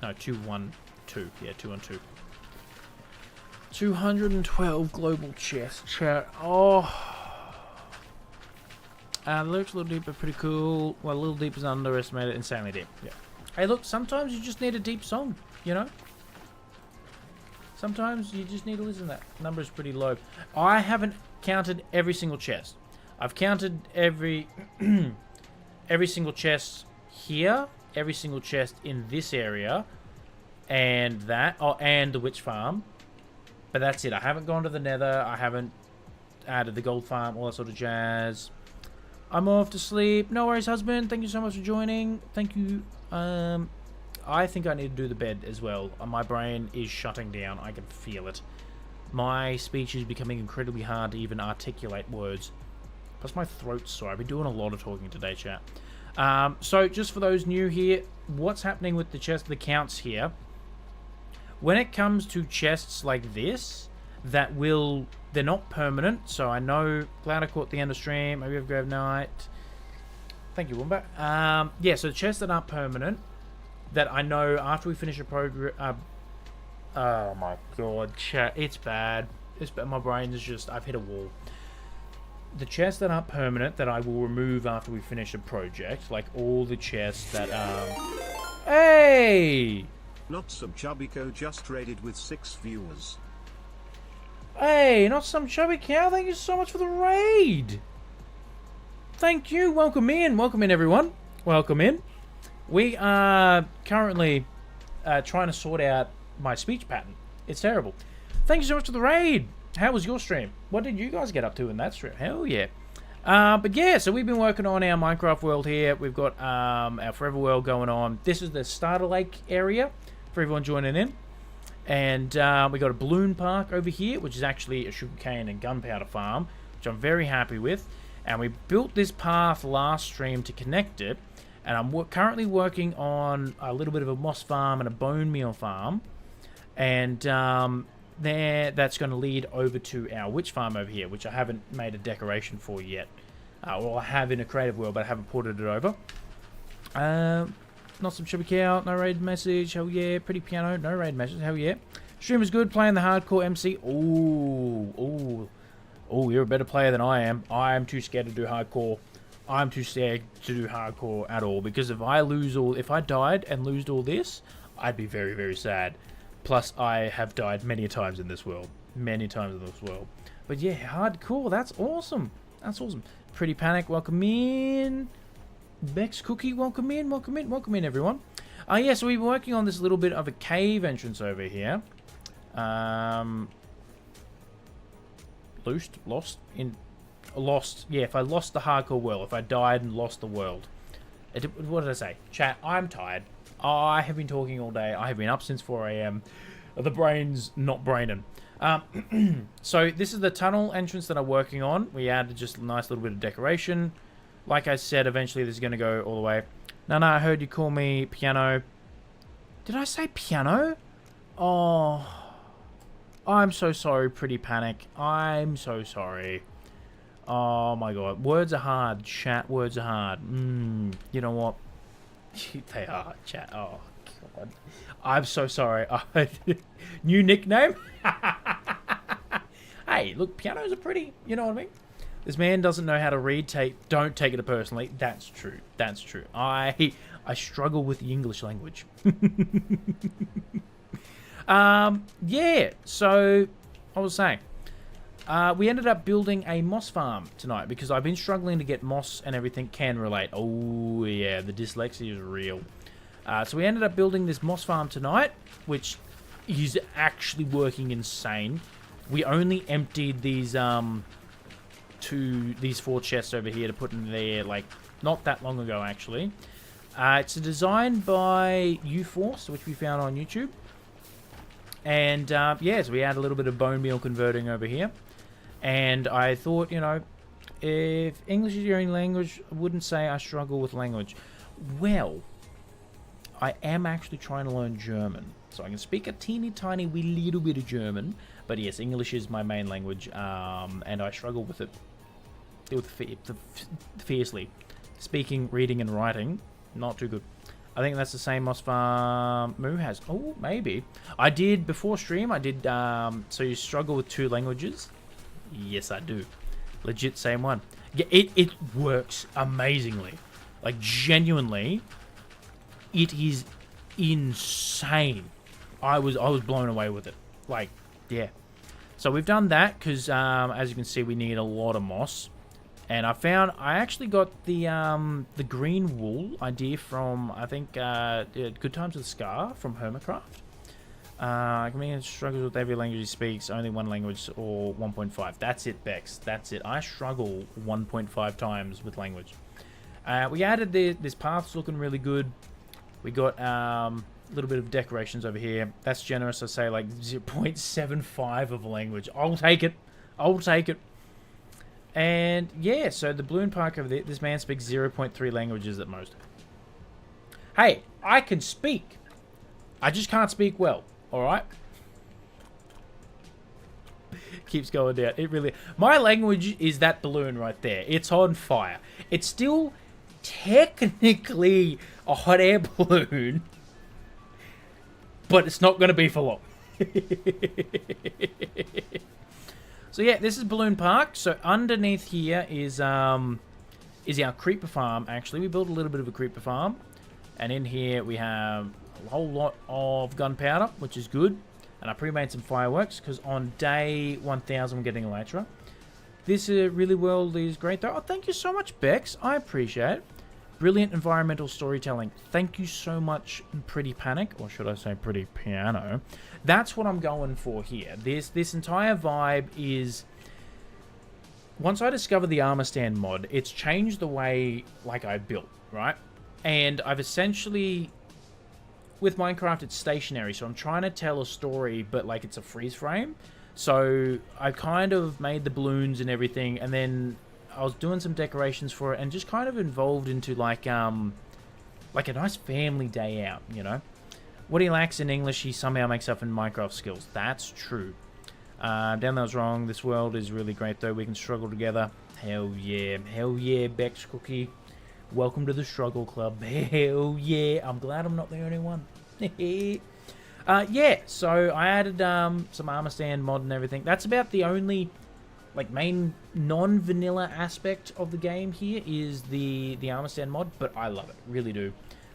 No, 212. Yeah, 212. 212 global chests. Chat. Oh. Lyrics a little deep, but pretty cool. Well, a little deep is underestimated. Insanely deep. Yeah. Hey, look, sometimes you just need a deep song, you know? Sometimes you just need to listen to that. Number is pretty low. I haven't counted every single chest. I've counted every single chest here, every single chest in this area, and that, and the witch farm. But that's it. I haven't gone to the nether. I haven't added the gold farm, all that sort of jazz. I'm off to sleep. No worries, husband. Thank you so much for joining. Thank you. I think I need to do the bed as well. My brain is shutting down. I can feel it. My speech is becoming incredibly hard to even articulate words. Plus my throat's sore. I've been doing a lot of talking today, chat. So just for those new here, what's happening with the chest, the counts here. When it comes to chests like this, they're not permanent. So I know glad I caught the end of stream. Maybe I've Grave Knight. Thank you, Wombat. Yeah, so the chests that aren't permanent, that I know after we finish a program. Oh my god, chat, it's bad. It's bad. My brain is just, I've hit a wall. The chests that aren't permanent, that I will remove after we finish a project, like all the chests that Hey! Not some Chubbico just raided with 6 viewers. Hey, not some chubby cow. Thank you so much for the raid. Thank you. Welcome in. Welcome in, everyone. Welcome in. We are currently trying to sort out my speech pattern. It's terrible. Thank you so much for the raid. How was your stream? What did you guys get up to in that stream? Hell yeah. But yeah, so we've been working on our Minecraft world here. We've got our Forever World going on. This is the starter lake area for everyone joining in. And we got a balloon park over here, which is actually a sugarcane and gunpowder farm, which I'm very happy with. And we built this path last stream to connect it. And I'm currently working on a little bit of a moss farm and a bone meal farm. And that's going to lead over to our witch farm over here, which I haven't made a decoration for yet. Well, I have in a creative world, but I haven't ported it over. Not some chubby cow, no raid message, hell yeah. Pretty piano, no raid message, hell yeah. Stream is good, playing the hardcore MC. Ooh, you're a better player than I am. I am too scared to do hardcore. I'm too scared to do hardcore at all, because if I died and lose all this, I'd be very, very sad. Plus, I have died many times in this world. Many times in this world. But yeah, hardcore, that's awesome. That's awesome. Pretty Panic, welcome in. Bex Cookie, welcome in, welcome in, welcome in, everyone. Yeah, so we've been working on this little bit of a cave entrance over here. Lost. Yeah, if I lost the hardcore world, if I died and lost the world. What did I say? Chat, I'm tired. I have been talking all day. I have been up since 4 AM. The brain's not braining. So this is the tunnel entrance that I'm working on. We added just a nice little bit of decoration. Like I said, eventually this is going to go all the way. No, I heard you call me piano. Did I say piano? Oh, I'm so sorry, Pretty Panic. I'm so sorry. Oh my god. Words are hard, chat. Words are hard. You know what? They are, chat. Oh, God. I'm so sorry. New nickname? Hey, look, pianos are pretty. You know what I mean? This man doesn't know how to read. Don't take it personally. That's true. That's true. I struggle with the English language. Yeah, so I was saying, we ended up building a moss farm tonight because I've been struggling to get moss and everything. Can relate. Oh yeah, the dyslexia is real. So we ended up building this moss farm tonight, which is actually working insane. We only emptied these 4 chests over here to put in there, like, not that long ago, actually. It's a design by UForce, which we found on YouTube. And, yeah, so we add a little bit of bone meal converting over here. And I thought, you know, if English is your own language, I wouldn't say I struggle with language. Well, I am actually trying to learn German. So I can speak a teeny tiny wee little bit of German. But yes, English is my main language, and I struggle with it fiercely. Speaking, reading, and writing, not too good. I think that's the same Moss Farm Moo has. Oh, maybe. I did, before stream, I did, so you struggle with 2 languages? Yes, I do. Legit same one. Yeah, it works amazingly. Like, genuinely, it is insane. I was blown away with it. Like, yeah. So we've done that because, as you can see, we need a lot of moss. And I actually got the green wool idea from, I think, Good Times with Scar from Hermitcraft. Comedian struggles with every language he speaks, only one language or 1.5. That's it, Bex. That's it. I struggle 1.5 times with language. We added this path's looking really good. We got a little bit of decorations over here. That's generous. I say like 0.75 of a language. I'll take it. I'll take it. And yeah, so the balloon park over there, this man speaks 0.3 languages at most. Hey, I can speak. I just can't speak well. Alright? Keeps going down. It really... My language is that balloon right there. It's on fire. It's still technically a hot air balloon, but it's not going to be for long. So yeah, this is Balloon Park. So underneath here is our creeper farm, actually. We built a little bit of a creeper farm. And in here we have a whole lot of gunpowder, which is good. And I pre-made some fireworks, because on day 1000 we're getting Elytra. This really world is great, though. Oh, thank you so much, Bex. I appreciate it. Brilliant environmental storytelling. Thank you so much, Pretty Panic. Or should I say Pretty Piano. That's what I'm going for here. This entire vibe is... Once I discovered the armor stand mod, it's changed the way like I built, right? And I've essentially... With Minecraft, it's stationary, so I'm trying to tell a story, but like it's a freeze frame. So I kind of made the balloons and everything, and then I was doing some decorations for it, and just kind of involved into like a nice family day out, you know. What he lacks in English, he somehow makes up in Minecraft skills. That's true. Down that was wrong. This world is really great, though. We can struggle together. Hell yeah, Bex Cookie. Welcome to the Struggle Club. Hell yeah. I'm glad I'm not the only one. Yeah, so I added some armor stand mod and everything. That's about the only like main non-vanilla aspect of the game here is the armor stand mod, but I love it. Really do.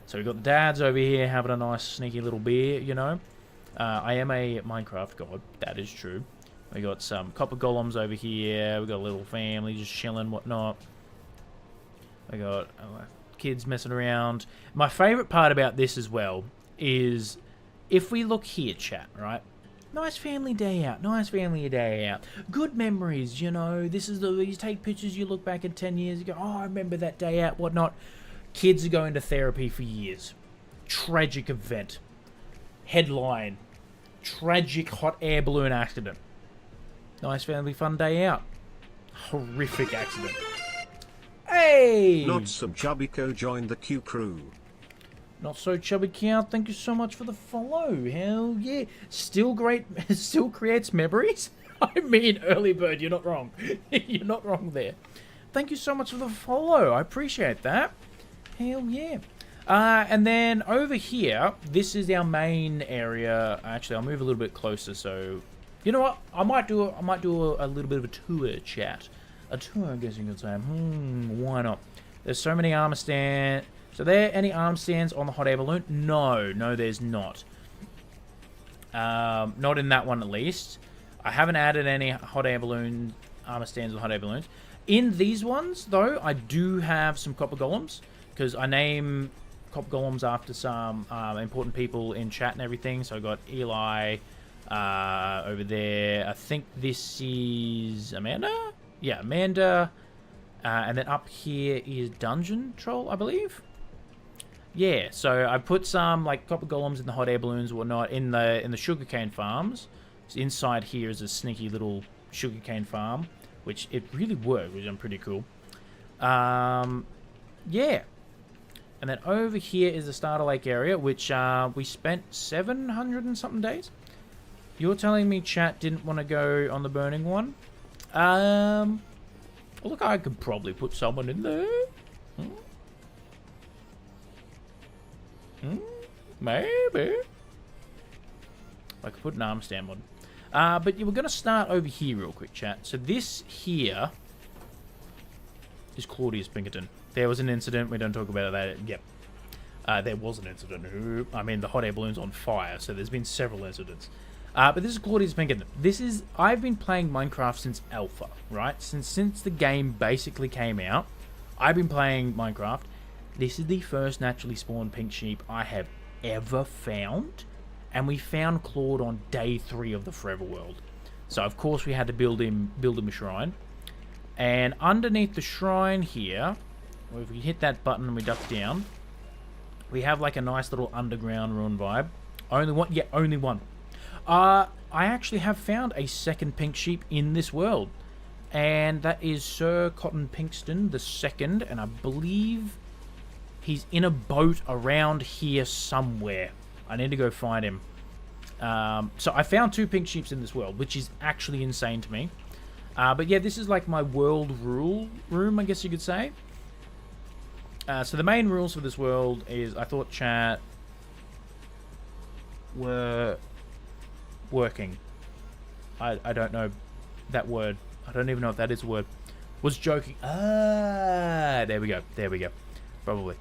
So we've got the dads over here having a nice sneaky little beer, you know. I am a Minecraft god. That is true. We got some copper golems over here. We got a little family just chilling, whatnot. I got kids messing around. My favorite part about this as well is if we look here, chat, right? Nice family day out. Nice family day out. Good memories, you know. This is you take pictures, you look back at 10 years ago. Oh, I remember that day out, whatnot. Kids are going to therapy for years. Tragic event. Headline. Tragic hot air balloon accident. Nice family fun day out. Horrific accident. Hey! Not so Chubbyco joined the Q crew. Not so chubby cow. Thank you so much for the follow. Hell yeah. Still great. Still creates memories. I mean, early bird, you're not wrong. You're not wrong there. Thank you so much for the follow. I appreciate that. Hell yeah. And then over here, this is our main area. Actually, I'll move a little bit closer. So, you know what? I might do a little bit of a tour, chat. A tour, I guess you could say. Why not? There's so many armor stands. So there any arm stands on the hot air balloon? No, there's not. Not in that one at least. I haven't added any hot air balloon armor stands with hot air balloons. In these ones, though, I do have some copper golems because I name copper golems after some important people in chat and everything. So I got Eli over there. I think this is Amanda. Yeah, Amanda. And then up here is Dungeon Troll, I believe. Yeah, so I put some like copper golems in the hot air balloons and whatnot in the sugarcane farms. So inside here is a sneaky little sugarcane farm, which it really worked, which I'm pretty cool. Yeah. And then over here is the Starter Lake area, which we spent 700 and something days. You're telling me chat didn't want to go on the burning one? Well, look, I could probably put someone in there. Maybe. I could put an arm stand on. But we're going to start over here real quick, chat. So this here is Claudius Pinkerton. There was an incident. We don't talk about that. Yep. There was an incident. I mean, the hot air balloon's on fire, so there's been several incidents. But this is Claudius Pinkerton. I've been playing Minecraft since alpha, right? Since the game basically came out, I've been playing Minecraft. This is the first naturally spawned pink sheep I have ever found. and we found Claude on day 3 of the Forever World. So of course we had to build him a shrine. And underneath the shrine here, well, if we hit that button and we duck down, we have like a nice little underground ruin vibe. Only one? Yeah, only one. I actually have found a second pink sheep in this world. And that is Sir Cotton Pinkston II, and I believe he's in a boat around here somewhere. I need to go find him. So I found 2 pink sheeps in this world, which is actually insane to me. But yeah, this is like my world rule room, I guess you could say. So the main rules for this world is, I thought chat were working. I don't know that word. I don't even know if that is a word. Was joking. There we go. There we go. Probably.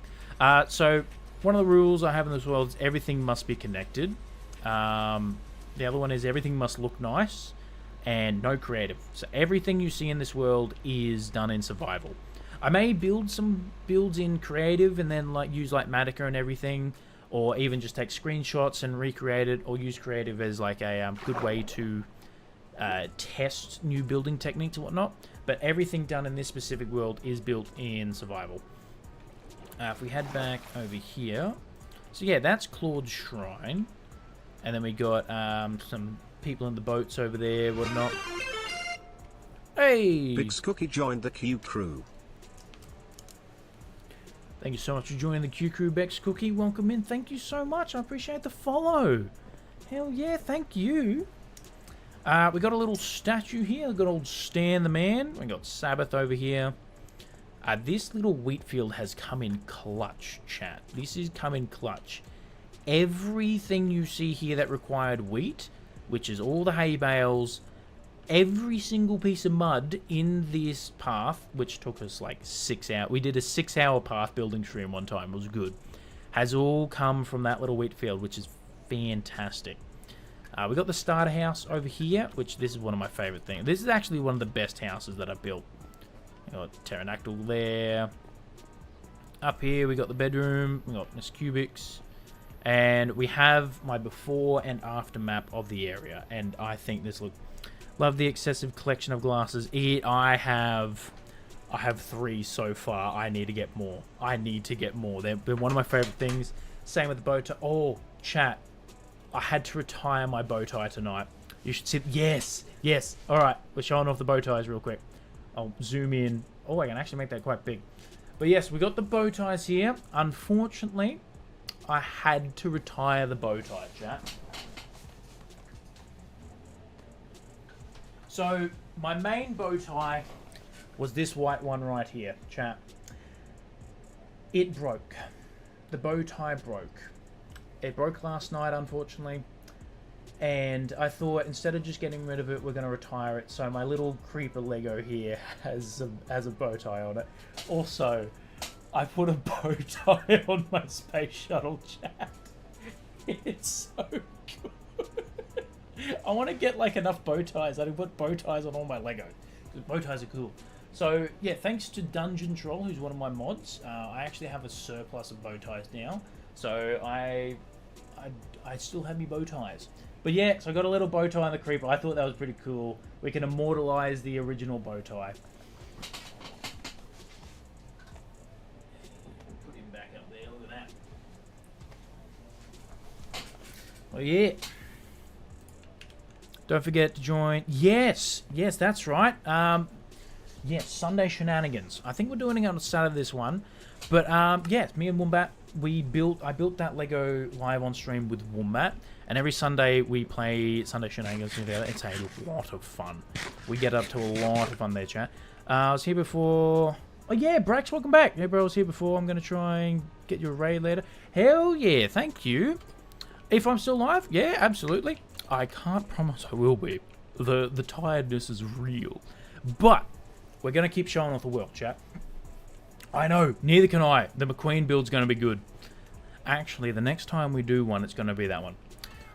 So one of the rules I have in this world is everything must be connected. The other one is everything must look nice, and no creative. So everything you see in this world is done in survival. I may build some builds in creative and then like use like Matica and everything, or even just take screenshots and recreate it, or use creative as like a good way to test new building techniques and whatnot. But everything done in this specific world is built in survival. If we head back over here, so yeah, that's Claude's shrine. And then we got some people in the boats over there, whatnot. Hey! Bix Cookie joined the Q crew. Thank you so much for joining the Q crew, Bex Cookie. Welcome in. Thank you so much. I appreciate the follow. Hell yeah, thank you. We got a little statue here. We've got old Stan the Man. We got Sabbath over here. This little wheat field has come in clutch, chat. This is come in clutch. Everything you see here that required wheat, which is all the hay bales, every single piece of mud in this path, which took us like 6 hours. We did a 6-hour path building stream one time. It was good. Has all come from that little wheat field, which is fantastic. We got the starter house over here, which this is one of my favorite things. This is actually one of the best houses that I've built. We got pterodactyl there. Up here we got the bedroom. We got Miss QBIX'S. And we have my before and after map of the area. And I think this looks... Love the excessive collection of glasses. I have 3 so far. I need to get more. I need to get more. They're one of my favorite things. Same with the bow tie. Oh, chat. I had to retire my bow tie tonight. You should see... Yes! Yes! Alright, we're showing off the bow ties real quick. I'll zoom in. Oh, I can actually make that quite big. But yes, we got the bow ties here. Unfortunately, I had to retire the bow tie, chat. So, my main bow tie was this white one right here, chat. It broke. The bow tie broke. It broke last night, unfortunately. And I thought, instead of just getting rid of it, we're going to retire it. So my little creeper Lego here has a bow tie on it. Also, I put a bow tie on my space shuttle, chat. It's so good. I want to get like enough bow ties. I can put bow ties on all my Lego. Because bow ties are cool. So yeah, thanks to Dungeon Troll, who's one of my mods. I actually have a surplus of bow ties now. So I still have me bow ties. But yeah, so I got a little bow tie on the creeper. I thought that was pretty cool. We can immortalize the original bow tie. Put him back up there. Look at that. Oh yeah. Don't forget to join. Yes, that's right. Yes, Sunday Shenanigans. I think we're doing it on Saturday this one. But yes, me and Wombat, I built that Lego live on stream with Wombat, and every Sunday we play Sunday Shenanigans together. It's a lot of fun. We get up to a lot of fun there, chat. I was here before. Oh yeah, Brax, welcome back. Yeah, bro, I was here before. I'm gonna try and get you a raid later. Hell yeah, thank you. If I'm still live, yeah, absolutely. I can't promise I will be. The tiredness is real, but we're gonna keep showing off the world, chat. I know, neither can I. The McQueen build's going to be good. Actually, the next time we do one, it's going to be that one.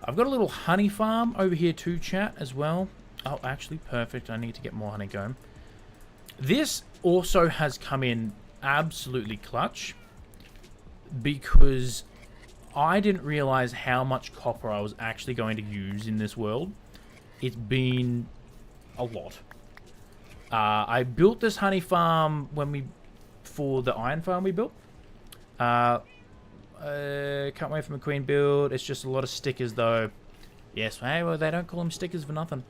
I've got a little honey farm over here too, chat, as well. Oh, actually, perfect. I need to get more honeycomb. This also has come in absolutely clutch, because I didn't realize how much copper I was actually going to use in this world. It's been a lot. I built this honey farm for the iron farm we built. Can't wait for McQueen build. It's just a lot of stickers though. Yes, hey, well, they don't call them stickers for nothing.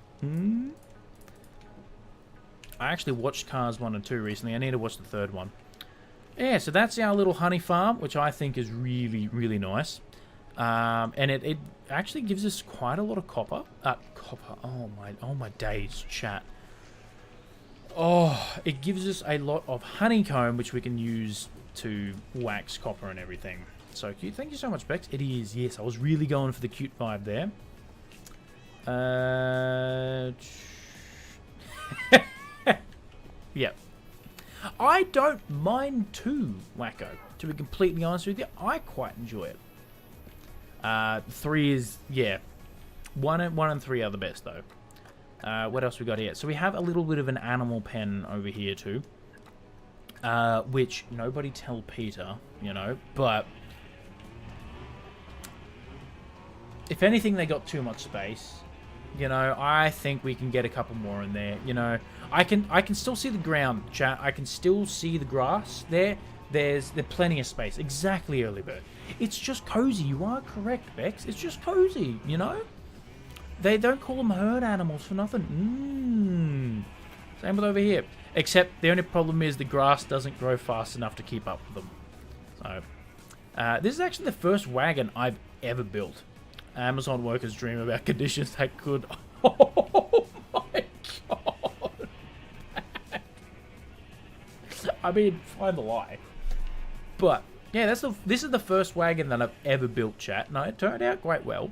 I actually watched Cars 1 and 2 recently. I need to watch the third one. Yeah, so that's our little honey farm, which I think is really, really nice. And it actually gives us quite a lot of copper. Copper. Oh my days, chat. Oh, it gives us a lot of honeycomb, which we can use to wax copper and everything. So cute. Thank you so much, Bex. It is. Yes, I was really going for the cute vibe there. Yep. I don't mind too, Wacko. To be completely honest with you, I quite enjoy it. 3 is, yeah. 1 and 3 are the best, though. What else we got here? So we have a little bit of an animal pen over here, too. Which nobody tell Peter, you know, but if anything, they got too much space. You know, I think we can get a couple more in there. You know, I can still see the ground, chat. I can still see the grass there. There's plenty of space. Exactly, early bird. It's just cozy. You are correct, Bex. It's just cozy. You know, they don't call them herd animals for nothing. Same with over here. Except the only problem is the grass doesn't grow fast enough to keep up with them. So, this is actually the first wagon I've ever built. Amazon workers dream about conditions that could... Oh my god. I mean, find the lie. But, yeah, this is the first wagon that I've ever built, chat. And it turned out quite well.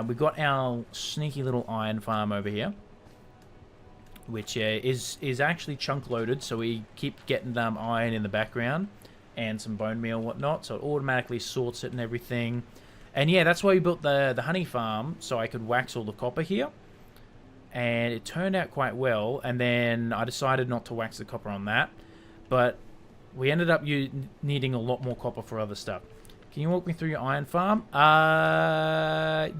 We got our sneaky little iron farm over here. Which is actually chunk loaded, so we keep getting iron in the background. And some bone meal and whatnot, so it automatically sorts it and everything. And yeah, that's why we built the honey farm, so I could wax all the copper here. And it turned out quite well, and then I decided not to wax the copper on that. But we ended up needing a lot more copper for other stuff. Can you walk me through your iron farm?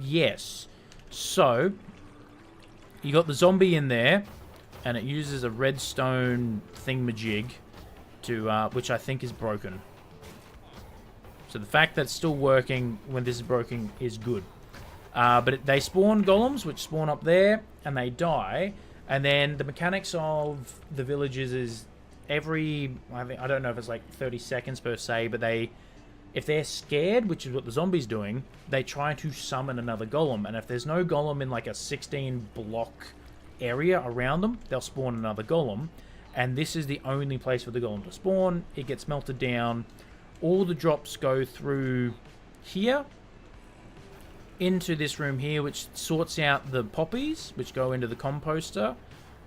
Yes. So, you got the zombie in there, and it uses a redstone thingamajig, which I think is broken. So the fact that it's still working when this is broken is good. But they spawn golems, which spawn up there, and they die. And then the mechanics of the villages is I don't know if it's like 30 seconds per se, but if they're scared, which is what the zombie's doing, they try to summon another golem. And if there's no golem in like a 16 block area around them, they'll spawn another golem. And this is the only place for the golem to spawn. It gets melted down. All the drops go through here into this room here, which sorts out the poppies, which go into the composter.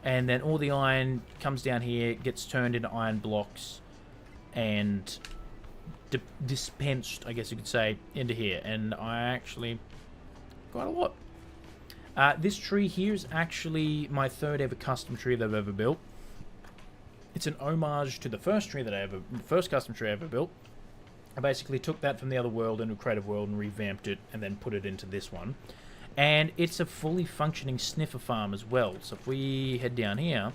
And then all the iron comes down here, gets turned into iron blocks and dispensed, I guess you could say, into here. And I actually quite a lot. This tree here is actually my third ever custom tree that I've ever built. It's an homage to the first custom tree I ever built. I basically took that from the other world into Creative World and revamped it and then put it into this one. And it's a fully functioning sniffer farm as well. So if we head down here,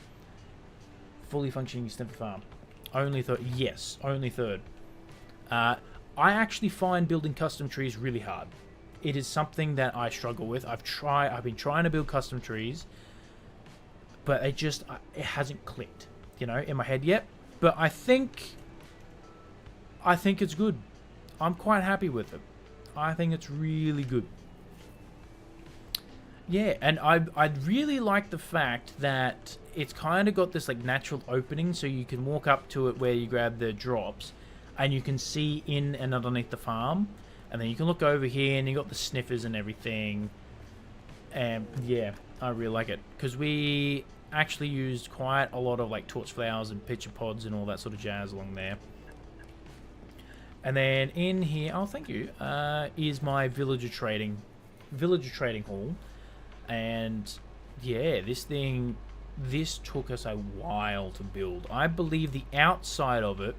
fully functioning sniffer farm. Only third. Yes, only third. I actually find building custom trees really hard. It is something that I struggle with. I've been trying to build custom trees, but it hasn't clicked, you know, in my head yet. But I think it's good. I'm quite happy with it. I think it's really good. Yeah, and I really like the fact that it's kind of got this like natural opening, so you can walk up to it where you grab the drops, and you can see in and underneath the farm, and then you can look over here, and you got the sniffers and everything. And yeah, I really like it because we actually used quite a lot of like torch flowers and pitcher pods and all that sort of jazz along there. And then in here, oh thank you, is my villager trading hall. And yeah, this took us a while to build. I believe the outside of it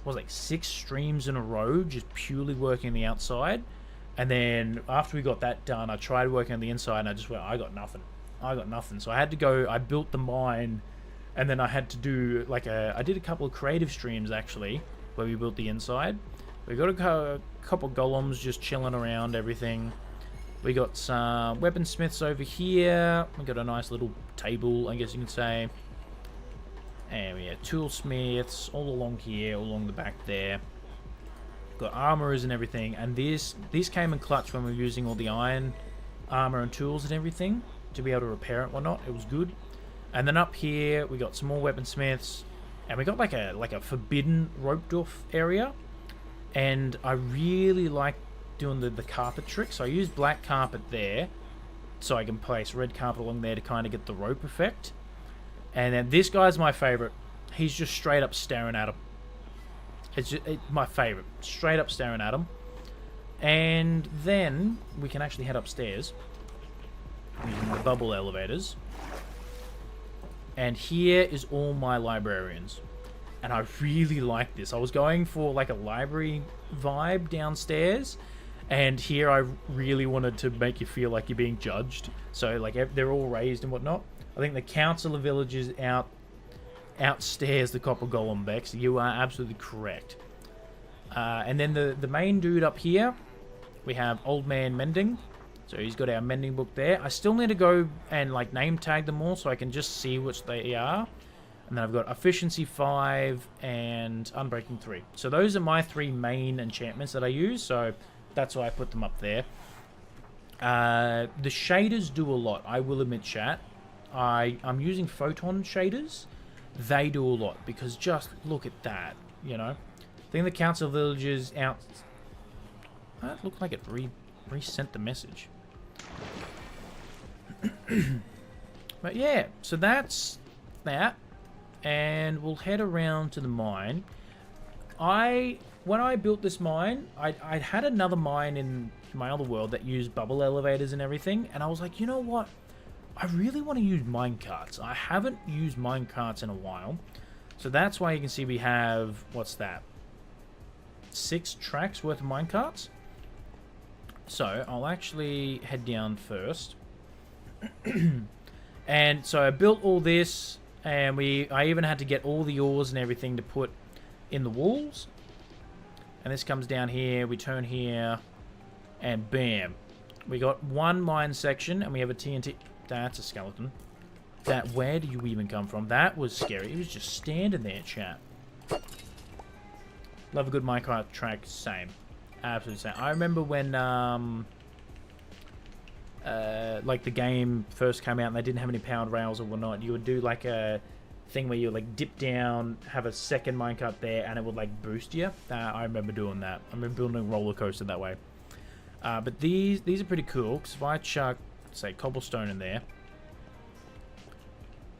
was like 6 streams in a row, just purely working the outside. And then after we got that done, I tried working on the inside, and I just went, I got nothing. So I had to go. I built the mine, and then I had to do like I did a couple of creative streams actually, where we built the inside. We got a couple golems just chilling around everything. We got some weaponsmiths over here. We got a nice little table, I guess you could say. And we had toolsmiths all along here, all along the back there. Got armorers and everything. And these came in clutch when we were using all the iron armor and tools and everything to be able to repair it and whatnot. It was good. And then up here we got some more weaponsmiths, and we got like a forbidden roped off area. And I really like doing the carpet trick, so I use black carpet there so I can place red carpet along there to kind of get the rope effect. And then this guy's my favorite. He's just straight up staring at him. It's my favorite, straight up staring at him. And then we can actually head upstairs using the bubble elevators, and here is all my librarians. And I really like this. I was going for like a library vibe downstairs, and here I really wanted to make you feel like you're being judged. So like they're all raised and whatnot. I think the council of villages outstares the copper golem, Bex. You are absolutely correct. And then the main dude up here, we have Old Man Mending. So he's got our mending book there. I still need to go and like name tag them all so I can just see which they are. And then I've got Efficiency 5 and Unbreaking 3. So those are my 3 main enchantments that I use. So that's why I put them up there. The shaders do a lot, I will admit, chat. I'm using photon shaders. They do a lot because just look at that, you know. I think the council villages out. That looked like it resent the message. But yeah, so that's that, and we'll head around to the mine. When I built this mine, I had another mine in my other world that used bubble elevators and everything, and I was like, you know what? I really want to use minecarts. I haven't used minecarts in a while, so that's why you can see we have, what's that? 6 tracks worth of minecarts. So I'll actually head down first. And so I built all this, and I even had to get all the ores and everything to put in the walls. And this comes down here, we turn here, and bam. We got one mine section, and we have a TNT. That's a skeleton. Where do you even come from? That was scary. He was just standing there, chat. Love a good minecart track, same. Absolutely same. I remember when like the game first came out and they didn't have any powered rails or whatnot, you would do like a thing where you would like dip down, have a second minecart there, and it would like boost you. I remember doing that. I remember building a roller coaster that way. But these are pretty cool, because if I chuck, say, cobblestone in there,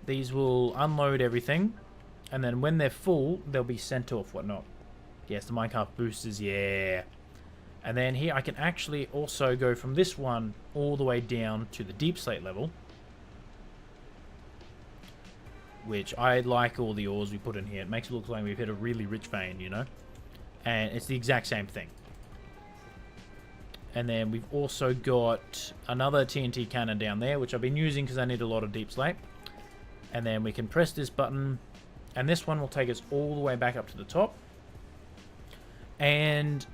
these will unload everything, and then when they're full, they'll be sent off, whatnot. Yes, the minecart boosters, yeah. And then here I can actually also go from this one all the way down to the deep slate level, which I like all the ores we put in here. It makes it look like we've hit a really rich vein, you know? And it's the exact same thing. And then we've also got another TNT cannon down there, which I've been using because I need a lot of deep slate. And then we can press this button, and this one will take us all the way back up to the top. And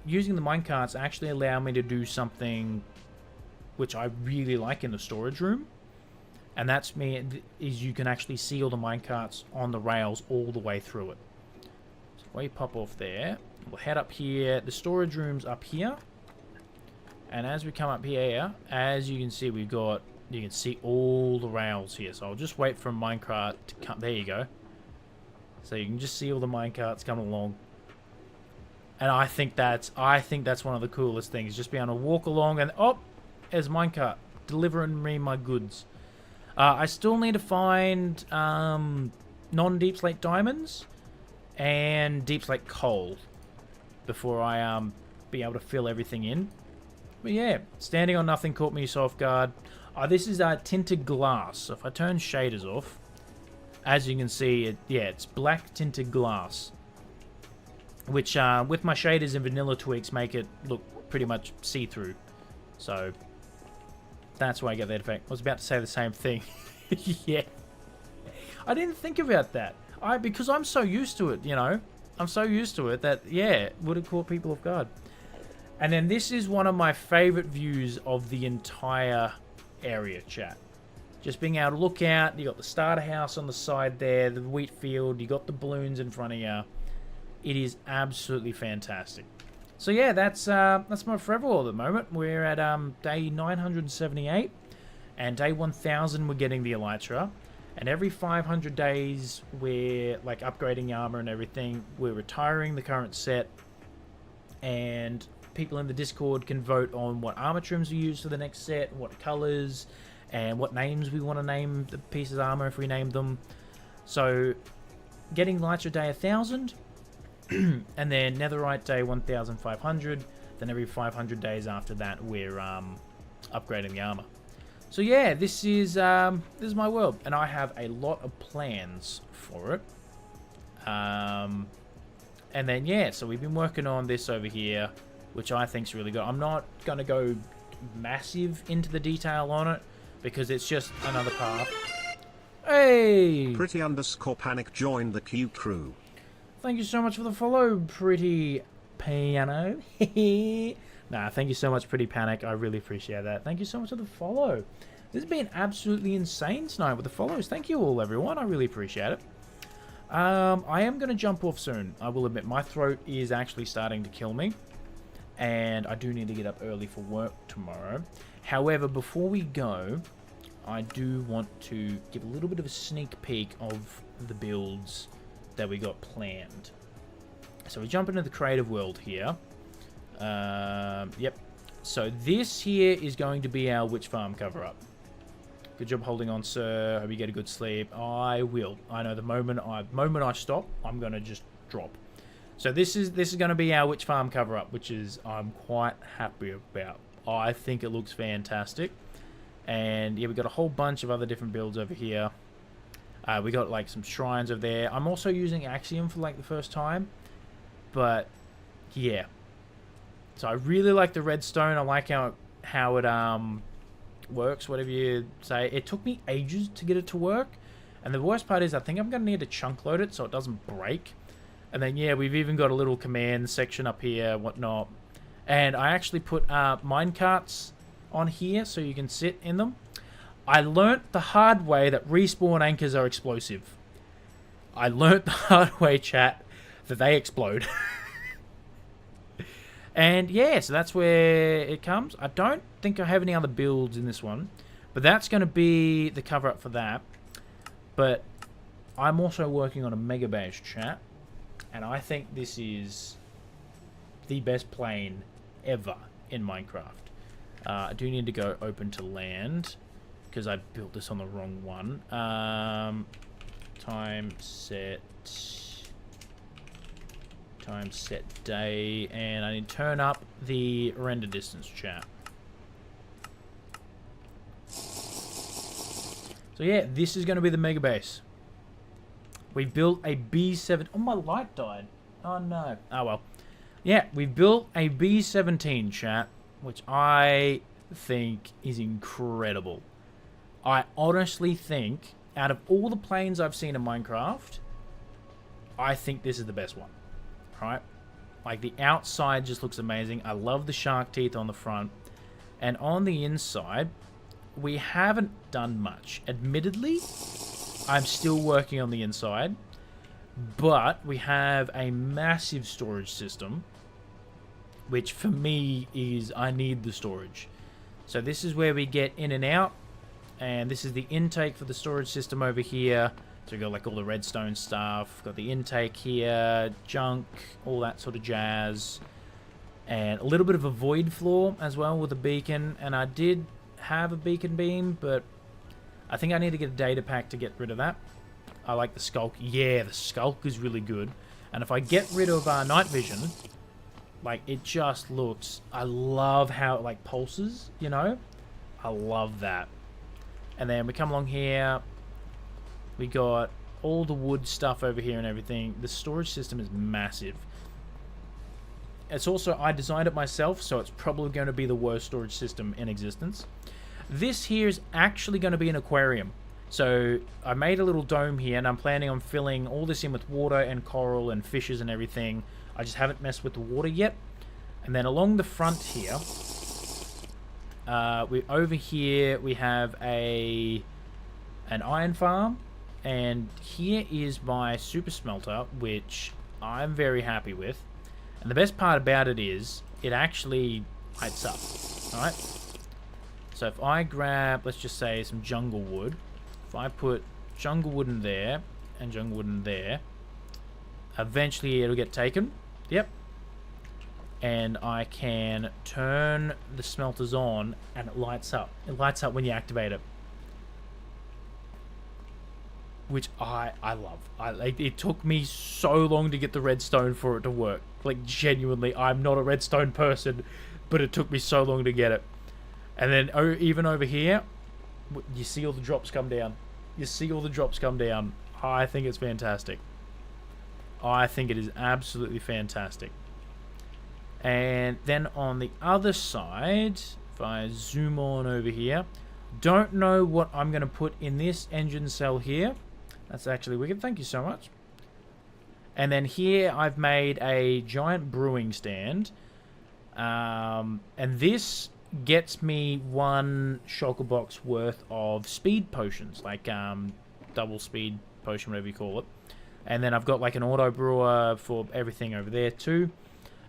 using the minecarts actually allow me to do something which I really like in the storage room. And that's is you can actually see all the minecarts on the rails all the way through it. So we pop off there. We'll head up here. The storage room's up here. And as we come up here, as you can see, you can see all the rails here. So I'll just wait for a minecart to come. There you go. So you can just see all the minecarts coming along. And I think that's one of the coolest things. Just being able to walk along and, oh, there's a minecart delivering me my goods. I still need to find non-deep slate diamonds and deep slate coal before I be able to fill everything in. But yeah, standing on nothing caught me off guard. This is tinted glass. So if I turn shaders off, as you can see, it's black tinted glass. which with my shaders and vanilla tweaks make it look pretty much see-through. So that's why I get that effect. I was about to say the same thing. Yeah. I didn't think about that. Because I'm so used to it, you know. I'm so used to it that, yeah, it would have caught people off guard. And then this is one of my favorite views of the entire area, chat. Just being able to look out. You got the starter house on the side there, the wheat field. You got the balloons in front of you. It is absolutely fantastic. So yeah, that's my forever world at the moment. We're at day 978, and day 1000 we're getting the elytra. And every 500 days, we're like upgrading armor and everything. We're retiring the current set, and people in the Discord can vote on what armor trims we use for the next set, what colors, and what names we want to name the pieces of armor if we name them. So, getting elytra day 1000, and then netherite day 1500. Then every 500 days after that, we're upgrading the armor. So yeah, this is my world, and I have a lot of plans for it. And then yeah, so we've been working on this over here, which I think is really good. I'm not going to go massive into the detail on it because it's just another path. Hey! Pretty_panic joined the Q crew. Thank you so much for the follow, Pretty Piano. Nah, thank you so much, Pretty Panic. I really appreciate that. Thank you so much for the follow. This has been absolutely insane tonight with the follows. Thank you all, everyone. I really appreciate it. I am going to jump off soon. I will admit, my throat is actually starting to kill me. And I do need to get up early for work tomorrow. However, before we go, I do want to give a little bit of a sneak peek of the builds that we got planned. So we jump into the creative world here. Yep. So this here is going to be our witch farm cover-up. Good job holding on, sir. Hope you get a good sleep. I will. I know the moment I stop, I'm gonna just drop. So this is going to be our witch farm cover-up, which is I'm quite happy about. I think it looks fantastic. And yeah, we got a whole bunch of other different builds over here. We got like some shrines over there. I'm also using Axiom for like the first time, but yeah. So I really like the redstone. I like how it works, whatever you say. It took me ages to get it to work, and the worst part is I think I'm gonna need to chunk load it so it doesn't break. And then yeah, we've even got a little command section up here, whatnot. And I actually put minecarts on here so you can sit in them. I learnt the hard way that respawn anchors are explosive. I learnt the hard way, chat, that they explode. And yeah, so that's where it comes. I don't think I have any other builds in this one, but that's going to be the cover up for that. But I'm also working on a mega base, chat, and I think this is the best plane ever in Minecraft. I do need to go open to land because I built this on the wrong one. Time set day, and I need to turn up the render distance, chat. So yeah, this is going to be the mega base. We built a B7. Oh, my light died. Oh no. Oh well. Yeah, we built a B17, chat, which I think is incredible. I honestly think, out of all the planes I've seen in Minecraft, I think this is the best one. Right? Like, the outside just looks amazing. I love the shark teeth on the front. And on the inside, we haven't done much. Admittedly, I'm still working on the inside. But we have a massive storage system, which for me is, I need the storage. So this is where we get in and out. And this is the intake for the storage system over here. So we've got like all the redstone stuff, got the intake here, junk, all that sort of jazz. And a little bit of a void floor as well with a beacon. And I did have a beacon beam, but I think I need to get a data pack to get rid of that. I like the skulk. Yeah, the skulk is really good. And if I get rid of night vision, like, it just looks... I love how it like pulses, you know? I love that. And then we come along here. We got all the wood stuff over here and everything. The storage system is massive. It's also, I designed it myself, so it's probably going to be the worst storage system in existence. This here is actually going to be an aquarium. So I made a little dome here, and I'm planning on filling all this in with water and coral and fishes and everything. I just haven't messed with the water yet. And then along the front here, over here we have an iron farm, and here is my super smelter, which I'm very happy with. And the best part about it is it actually lights up. Alright? So if I grab, let's just say, some jungle wood, if I put jungle wood in there and jungle wood in there, eventually it'll get taken. Yep. And I can turn the smelters on and it lights up. It lights up when you activate it. Which I love. It took me so long to get the redstone for it to work. Like, genuinely, I'm not a redstone person, but it took me so long to get it. And then even over here, you see all the drops come down. You see all the drops come down. I think it's fantastic. I think it is absolutely fantastic. And then on the other side, if I zoom on over here, don't know what I'm going to put in this engine cell here. That's actually wicked. Thank you so much. And then here I've made a giant brewing stand. And this gets me 1 shulker box worth of speed potions, like double speed potion, whatever you call it. And then I've got like an auto brewer for everything over there too.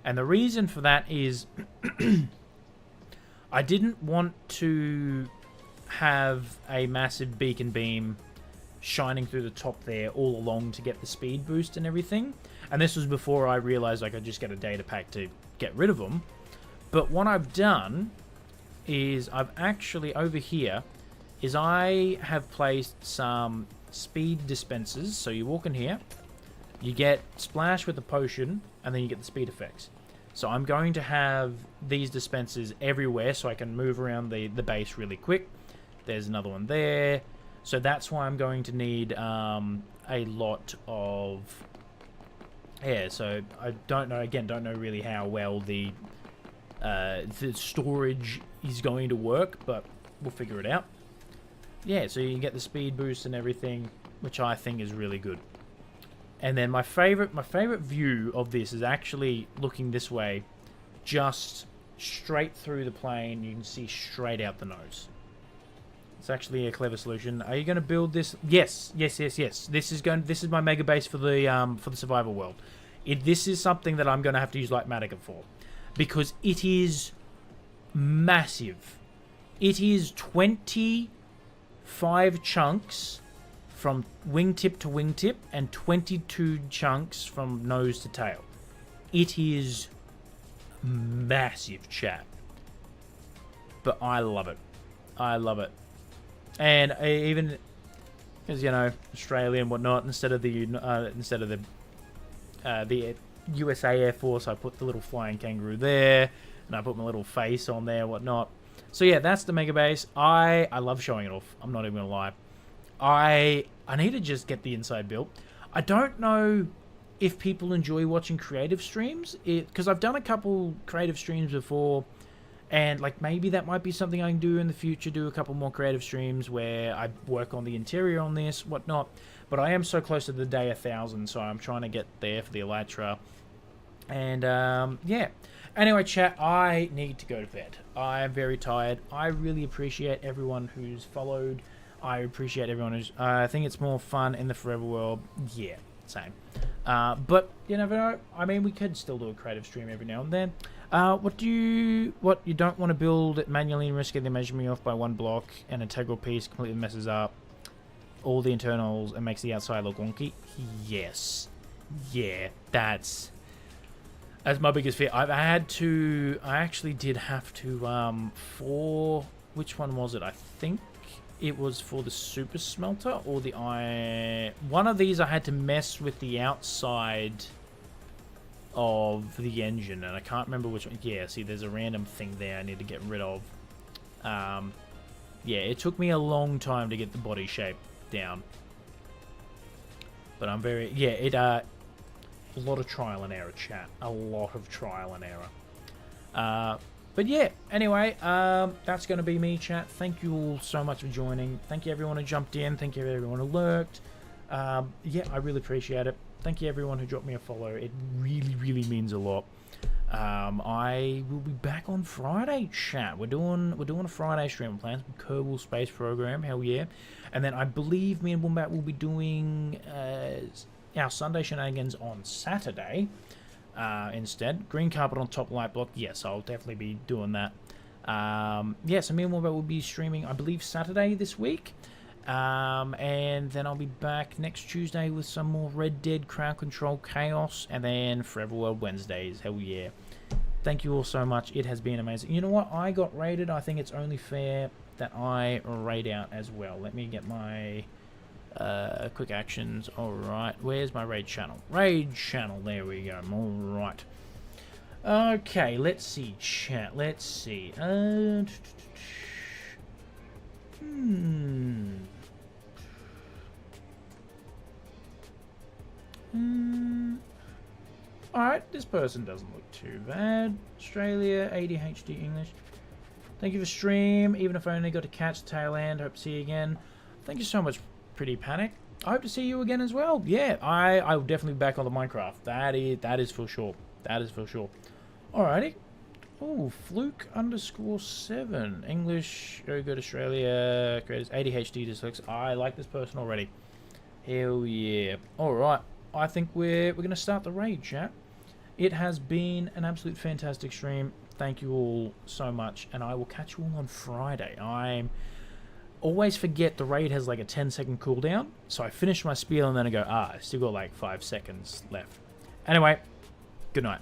And the reason for that is I didn't want to have a massive beacon beam shining through the top there all along to get the speed boost and everything. And this was before I realized I could just get a data pack to get rid of them. But what I've done is I've actually, over here, is I have placed some speed dispensers. So you walk in here, you get splash with the potion, and then you get the speed effects. So I'm going to have these dispensers everywhere so I can move around the base really quick. There's another one there. So that's why I'm going to need a lot of... Yeah, so I don't know, again, don't know really how well the storage is going to work, but we'll figure it out. Yeah, so you can get the speed boost and everything, which I think is really good. And then my favorite view of this is actually looking this way, just straight through the plane. You can see straight out the nose. It's actually a clever solution. Are you going to build this? Yes. This is my mega base for the survival world. This is something that I'm going to have to use Lightmatica for, because it is massive. It is 25 chunks from wingtip to wingtip, and 22 chunks from nose to tail. It is massive, chat. But I love it. I love it. And even, because, you know, Australia and whatnot, instead of the USA Air Force, I put the little flying kangaroo there, and I put my little face on there and whatnot. So yeah, that's the mega base. I love showing it off. I'm not even gonna lie. I need to just get the inside built. I don't know if people enjoy watching creative streams, because I've done a couple creative streams before, and like maybe that might be something I can do in the future, do a couple more creative streams where I work on the interior on this, whatnot. But I am so close to the day 1000, so I'm trying to get there for the Elytra. And yeah. Anyway, chat, I need to go to bed. I am very tired. I really appreciate everyone who's followed. I appreciate everyone who's... I think it's more fun in the Forever World. Yeah, same. But you never know. I mean, we could still do a creative stream every now and then. What you don't want to build it manually and risk getting the measurement off by 1 block. An integral piece completely messes up all the internals and makes the outside look wonky. Yes. Yeah, that's my biggest fear. I actually did have to, for, which one was it? I think it was for the super smelter or the iron. One of these I had to mess with the outside of the engine, and I can't remember which one. Yeah, see, there's a random thing there I need to get rid of. Yeah, it took me a long time to get the body shape down. But I'm very, yeah, A lot of trial and error, chat. A lot of trial and error. But yeah, anyway, that's going to be me, chat. Thank you all so much for joining. Thank you everyone who jumped in. Thank you everyone who lurked. Yeah, I really appreciate it. Thank you everyone who dropped me a follow. It really, really means a lot. I will be back on Friday, chat. We're doing a Friday stream. Plans with Kerbal Space Program. Hell yeah! And then I believe me and Wombat will be doing our Sunday shenanigans on Saturday. Instead, green carpet on top light block. Yes, I'll definitely be doing that. Yeah, so me and Wombat will be streaming, I believe, Saturday this week. And then I'll be back next Tuesday with some more Red Dead Crowd Control Chaos, and then Forever World Wednesdays. Hell yeah. Thank you all so much. It has been amazing. You know what? I got raided. I think it's only fair that I raid out as well. Let me get my quick actions. Alright, where's my raid channel? Raid channel, there we go. Alright. Okay, let's see, chat. Let's see. Alright, this person doesn't look too bad. Australia, ADHD English. Thank you for stream, even if I only got to catch the tail end. Hope to see you again. Thank you so much, Pretty Panic. I hope to see you again as well. Yeah, I will definitely be back on the Minecraft. That is for sure. That is for sure. Alrighty. Oh, Fluke_7. English, very good. Australia, creators, ADHD dyslexia. I like this person already. Hell yeah. Alright. I think we're going to start the raid, chat. It has been an absolute fantastic stream. Thank you all so much. And I will catch you all on Friday. I always forget the raid has like a 10-second cooldown. So I finish my spiel and then I go, I still got like 5 seconds left. Anyway, good night.